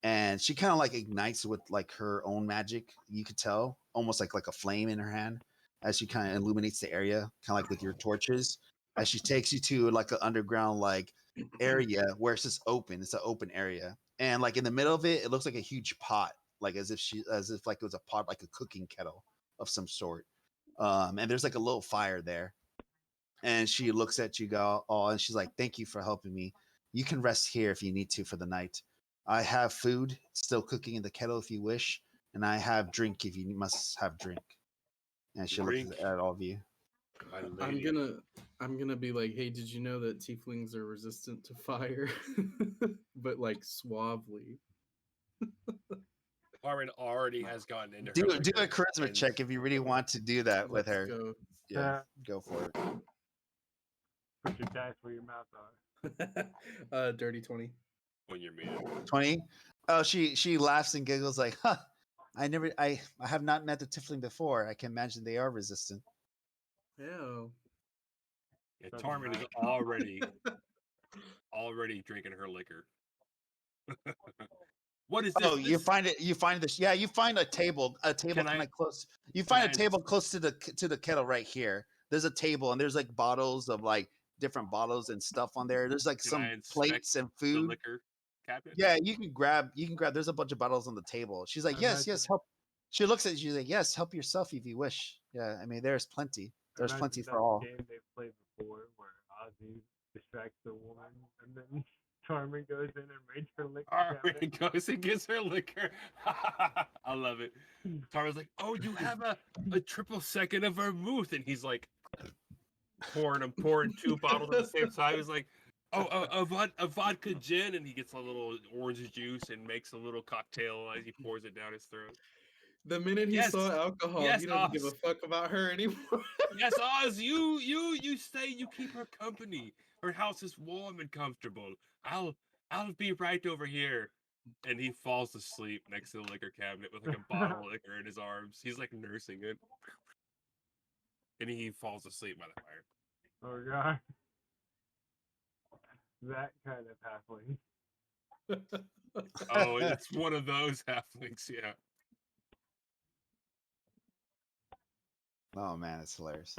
and she kind of like ignites with like her own magic. You could tell almost like a flame in her hand as she kind of illuminates the area, kind of like with your torches. As she takes you to like an underground like area where it's just open. It's an open area, and like in the middle of it, it looks like a huge pot, like as if like it was a pot, like a cooking kettle of some sort. And there's like a little fire there, and she looks at you, go, oh, and she's like, "Thank you for helping me. You can rest here if you need to for the night. I have food still cooking in the kettle if you wish, and I have drink if you must have drink." And she looks Drink, at all of you. my I'm lady. gonna be like, hey, did you know that tieflings are resistant to fire? But like suavely. Tarman already has gotten into Do her do a liquor. charisma And check if you really want to do that with Let's her. go. Yeah, go for it. Put your dice where your mouth are. Dirty 20. when you're muted. 20. Oh, she laughs and giggles like, huh. I have not met the tiefling before. I can imagine they are resistant. Yeah. Yeah, That's Tarmin is right. already drinking her liquor. What is this? Oh, you find this. Yeah, you find a table Can kind I- of close. You can find a I- table close to the kettle right here. There's a table and there's like bottles of like different bottles and stuff on there. There's like Can some I inspect plates and the food. liquor cabinet? Yeah, you can grab. There's a bunch of bottles on the table. She's like, I yes, imagine- help. She looks at you. She's like, yes, help yourself if you wish. Yeah, I mean, there's plenty. There's Imagine plenty that for all. game they played before where Ozzy distracts the woman and then Charmin goes in and raids her liquor cabinet. Armin goes and gets her liquor. I love it. Tarmin's like, oh, you have a triple second of vermouth. And he's like, pouring 2 bottles at the same time. He's like, oh, a vodka gin. And he gets a little orange juice and makes a little cocktail as he pours it down his throat. The minute he Yes. saw alcohol, Yes, he doesn't give a Oz. fuck about her anymore. Yes, Oz, you stay, you keep her company. Her house is warm and comfortable. I'll be right over here. And he falls asleep next to the liquor cabinet with like a bottle of liquor in his arms. He's like nursing it. And he falls asleep by the fire. Oh god. That kind of halfling. Oh, it's one of those halflings, yeah. Oh man, it's hilarious.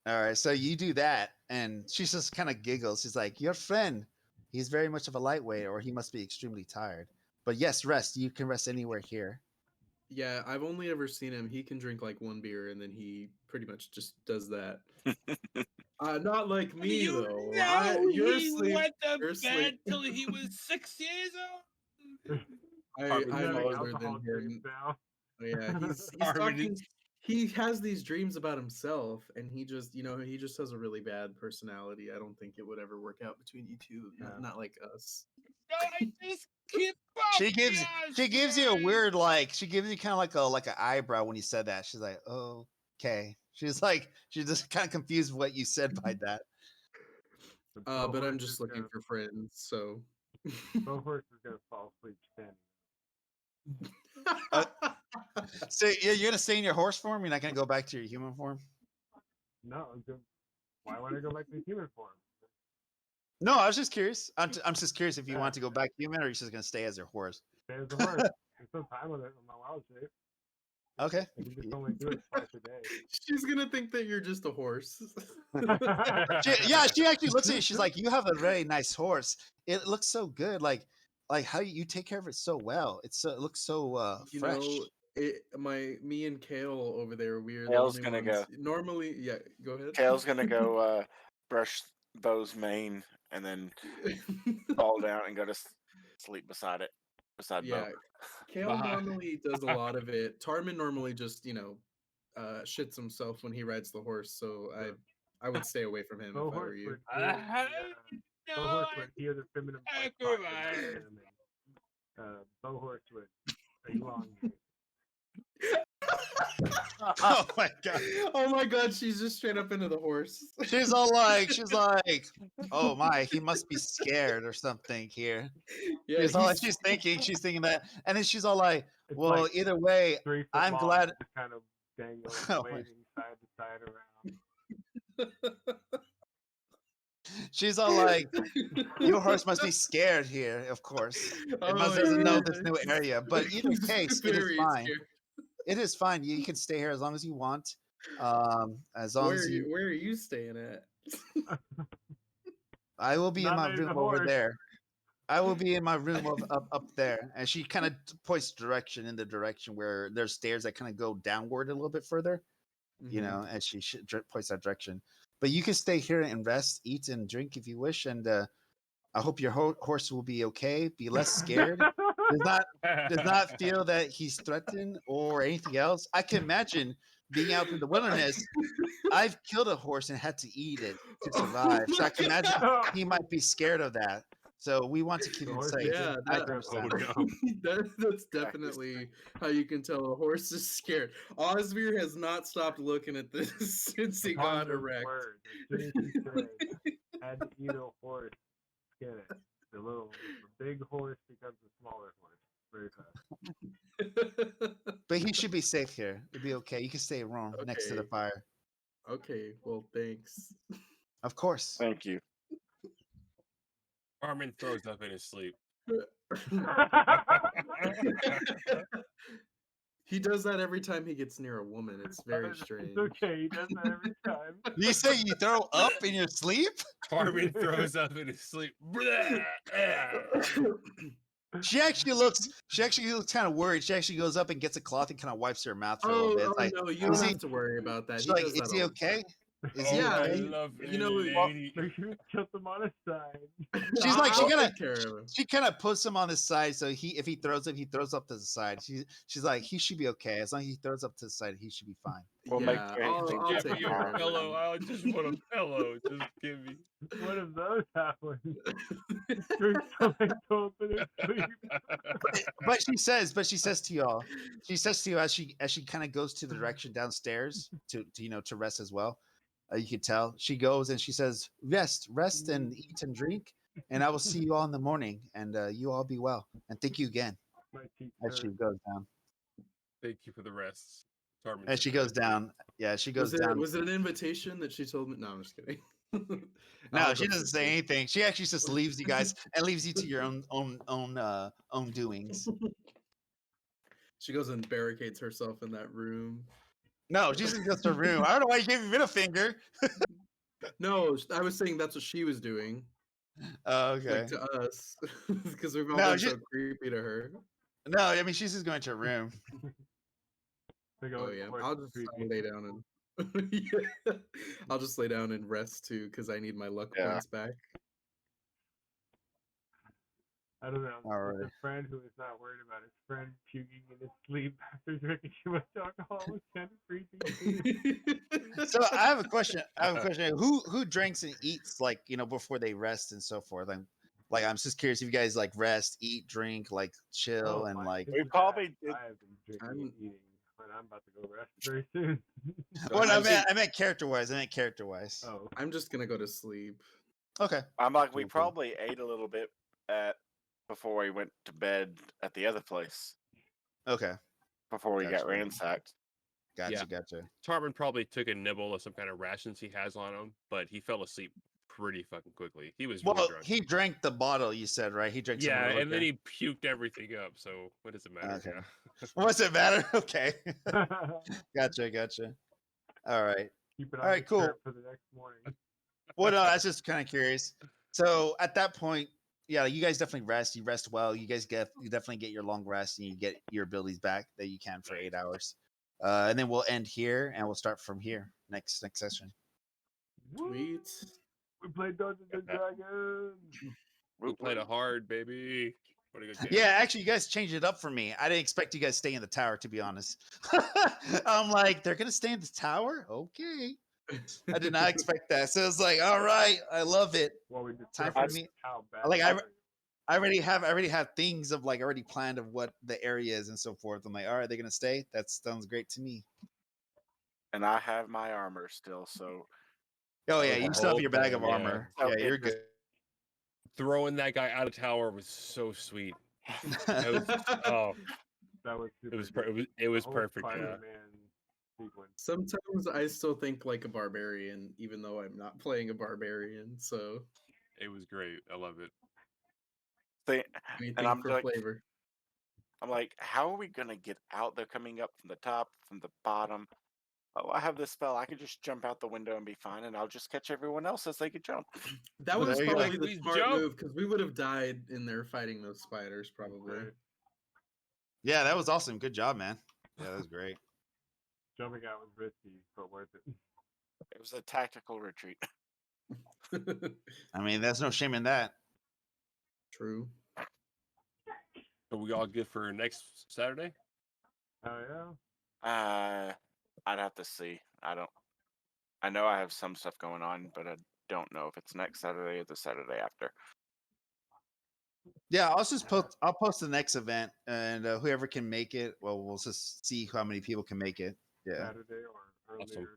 All right, so you do that, and she just kind of giggles. She's like, "Your friend, he's very much of a lightweight, or he must be extremely tired. But yes, rest. You can rest anywhere here." Yeah, I've only ever seen him. He can drink like one beer and then he pretty much just does that. Not like me You though. know You're he asleep. went to You're bed asleep. till he was 6 years old. I'm Having older alcohol than dreams him. now. Oh, yeah, he's Harmony. talking. He has these dreams about himself, and he just, he just has a really bad personality. I don't think it would ever work out between you two. Not like us. No, I just keep up. She gives you a weird she gives you kind of like an eyebrow when you said that. She's like, "Oh, okay." She's just kind of confused what you said by that. But I'm just looking for friends, so. Bohorse is gonna fall asleep standing. So you're gonna stay in your horse form. You're not gonna go back to your human form. No, why would I go back to human form? No, I was just curious. I'm just curious if you want to go back human, or you're just gonna stay as your horse. Stay as a horse. Spend some time with it in my wild shape. Okay. I can just only do it twice a day. She's gonna think that you're just a horse. She actually looks at you. She's like, "You have a very nice horse. It looks so good. Like how you take care of it so well. It looks so fresh." Me and Kale over there, we're Kale's the only gonna ones. Normally, yeah, go ahead. Kale's gonna go brush Bo's mane and then fall down and go to sleep beside Yeah, Bo. Kale Bye. normally does a lot of it. Tarmin normally just, shits himself when he rides the horse. So I would stay away from him if I were Bohorse you. would Bohorse would hear the feminine voice talking to him, and Bohorse would elongate. Oh my god. Oh my god, she's just straight up into the horse. She's like, "Oh my, he must be scared or something here." Yeah, She's thinking that, and then she's all like, It's "Well, like either way, 3 foot I'm long, glad." just kind of dangling, Oh my- waving side to side around. She's all like, "Your horse must be scared here, of course. It doesn't know this new area." But either He's case, it is very fine. scared. It is fine. You can stay here as long as you want. As long as you, Where are you staying at? I will be in Not my letting the room over horse. there. I will be in my room up there. And she kind of points direction in the direction where there's stairs that kind of go downward a little bit further, Mhm. and she points that direction. But you can stay here and rest, eat, and drink if you wish. And I hope your horse will be okay. Be less scared. Does not feel that he's threatened or anything else. I can imagine being out in the wilderness. I've killed a horse and had to eat it to survive. So I can imagine he might be scared of that. So we want to keep The him horse safe. Yeah, I that- can Oh understand. no. That's definitely how you can tell a horse is scared. Osvir has not stopped looking at this since he Upon got those erect. words, as soon as he said, had to eat a horse skin it. The big horse becomes a smaller horse very fast. But he should be safe here. It'll be okay. You can stay warm next to the Okay. fire. Okay, well, thanks. Of course. Thank you. Armin throws up in his sleep. He does that every time he gets near a woman. It's very strange. It's okay. He does that every time. You say you throw up in your sleep? Armin throws up in his sleep. She actually looks kind of worried. She actually goes up and gets a cloth and kind of wipes her mouth for a little bit. It's like, no, you don't is he- have to worry about that. she's He like, does that is he all the okay? time. Is he Yeah, okay? he- lovely you know, lady. Make sure you tilt him on his side. She's like, I'll take care of him. she kind of puts him on his side, so if he throws up to the side. She's like, he should be okay. As long as he throws up to the side, he should be fine. We'll make Yeah, sure I'll Give take me care your of pillow. him. I just want a pillow. Just give me. What if those happen? Drink something to open his sleep. But she says to y'all, she says to you as she kind of goes to the direction downstairs to rest as well. You can tell she goes and she says, rest and eat and drink, and I will see you all in the morning, and you all be well, and thank you again. My cheeks As she hurt. goes down, Thank you for the rest. Armin as she says, goes down, yeah, she goes down. Was it an invitation that she told me? No, I'm just kidding. No, I'll she go doesn't sit say too. anything. She actually just leaves you guys and leaves you to your own doings. She goes and barricades herself in that room. No, she's in just a room. I don't know why you gave me middle finger. No, I was saying that's what she was doing, Oh, okay. like to us, because we've all No, been she- so creepy to her. No, I mean she's just going to her room. They go Oh in yeah, horse I'll just creepy. lay down and yeah. I'll just lay down and rest too, because I need my luck Yeah. points back. I don't know. Alright. It's a friend who is not worried about his friend puking in his sleep after drinking too much alcohol. It's kind of creepy. So I have a question. Who drinks and eats before they rest and so forth? Like I'm just curious if you guys like rest, eat, drink, like chill, Oh, and my like. goodness, probably did- I have been drinking I'm- and eating, but I'm about to go rest very soon. So Well, no, I'm, I meant character wise. Oh, I'm just gonna go to sleep. Okay. I'm like, we Cool, cool. probably ate a little bit before we went to bed at the other place Okay. before we got Gotcha. ransacked. Gotcha. Yeah. Gotcha. Tarmin probably took a nibble of some kind of rations he has on him, but he fell asleep pretty fucking quickly. He was really Well, drunk. he drank the bottle. You said right? He drank. some Yeah, of it, and then okay. he puked everything up. So what does it matter? Okay. Yeah. What's it matter? Okay. Gotcha. All right. keep it on All right, your cool. shirt for the next morning. Well, no, I was just kind of curious. So at that point, yeah, you guys definitely rest. You rest well. You definitely get your long rest, and you get your abilities back that you can for 8 hours. And then we'll end here, and we'll start from here next session. Sweet. We played Dungeons and Dragons. We played a hard, baby. What a good game. Yeah, actually, you guys changed it up for me. I didn't expect you guys to stay in the tower, to be honest. I'm like, they're gonna stay in the tower? Okay. I did not expect that. So it's like, all right, I love it. Well, we Time determined for me. how bad. Like, we I were. already have things of like already planned of what the area is and so forth. I'm like, all right, they're gonna stay. That sounds great to me. And I have my armor still, so Oh yeah, you still have whole your bag of thing, yeah. armor. So Yeah, it you're just- good. Throwing that guy out of tower was so sweet. It was, oh, That was super. it was good. it was The whole perfect. Yeah. Spider-Man sequence. Sometimes I still think like a barbarian, even though I'm not playing a barbarian. So It was great. I love it. anything I'm for like- flavor. I'm like, how are we gonna get out? They're coming up from the top, from the bottom. Oh, I have this spell. I can just jump out the window and be fine, and I'll just catch everyone else as they could jump. That Well, was there you go. probably the Please smart jump. move because we would have died in there fighting those spiders probably. Right. Yeah, that was awesome. Good job, man. Yeah, that was great. Jumping out was risky, but worth it. It was a tactical retreat. I mean, there's no shame in that. True. So we all good for next Saturday? Oh yeah. I'd have to see. I know I have some stuff going on, but I don't know if it's next Saturday or the Saturday after. Yeah, I'll post the next event, and whoever can make it, well, we'll just see how many people can make it. Yeah, Saturday or earlier Awesome.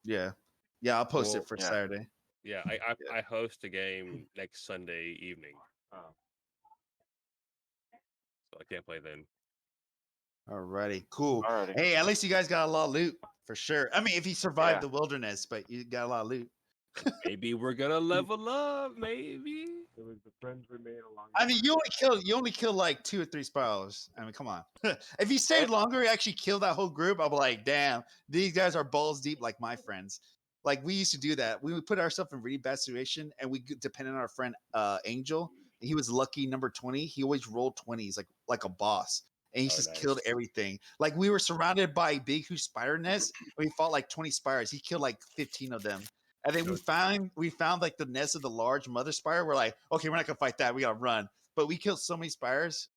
Sunday. yeah. I'll post Cool. it for Yeah. Saturday. Yeah, I host a game next Sunday evening, Oh. so I can't play then. Alrighty, cool. Alrighty. Hey, at least you guys got a lot of loot for sure. I mean, if you survived Yeah. the wilderness, but you got a lot of loot. Maybe we're gonna level up. Maybe. It was the friends we made along. I mean, you only killed like 2 or 3 spirals. I mean, come on. If you stayed longer, you actually killed that whole group. I'm like, damn, these guys are balls deep like my friends. Like we used to do that. We would put ourselves in really bad situation, and we depended on our friend Angel. He was lucky number 20. He always rolled 20s like a boss. And he Oh, just nice. killed everything. Like we were surrounded by big huge spider nests. We fought like 20 spiders. He killed like 15 of them. And then we found like the nest of the large mother spider. We're like, okay, we're not gonna fight that. We gotta run. But we killed so many spiders.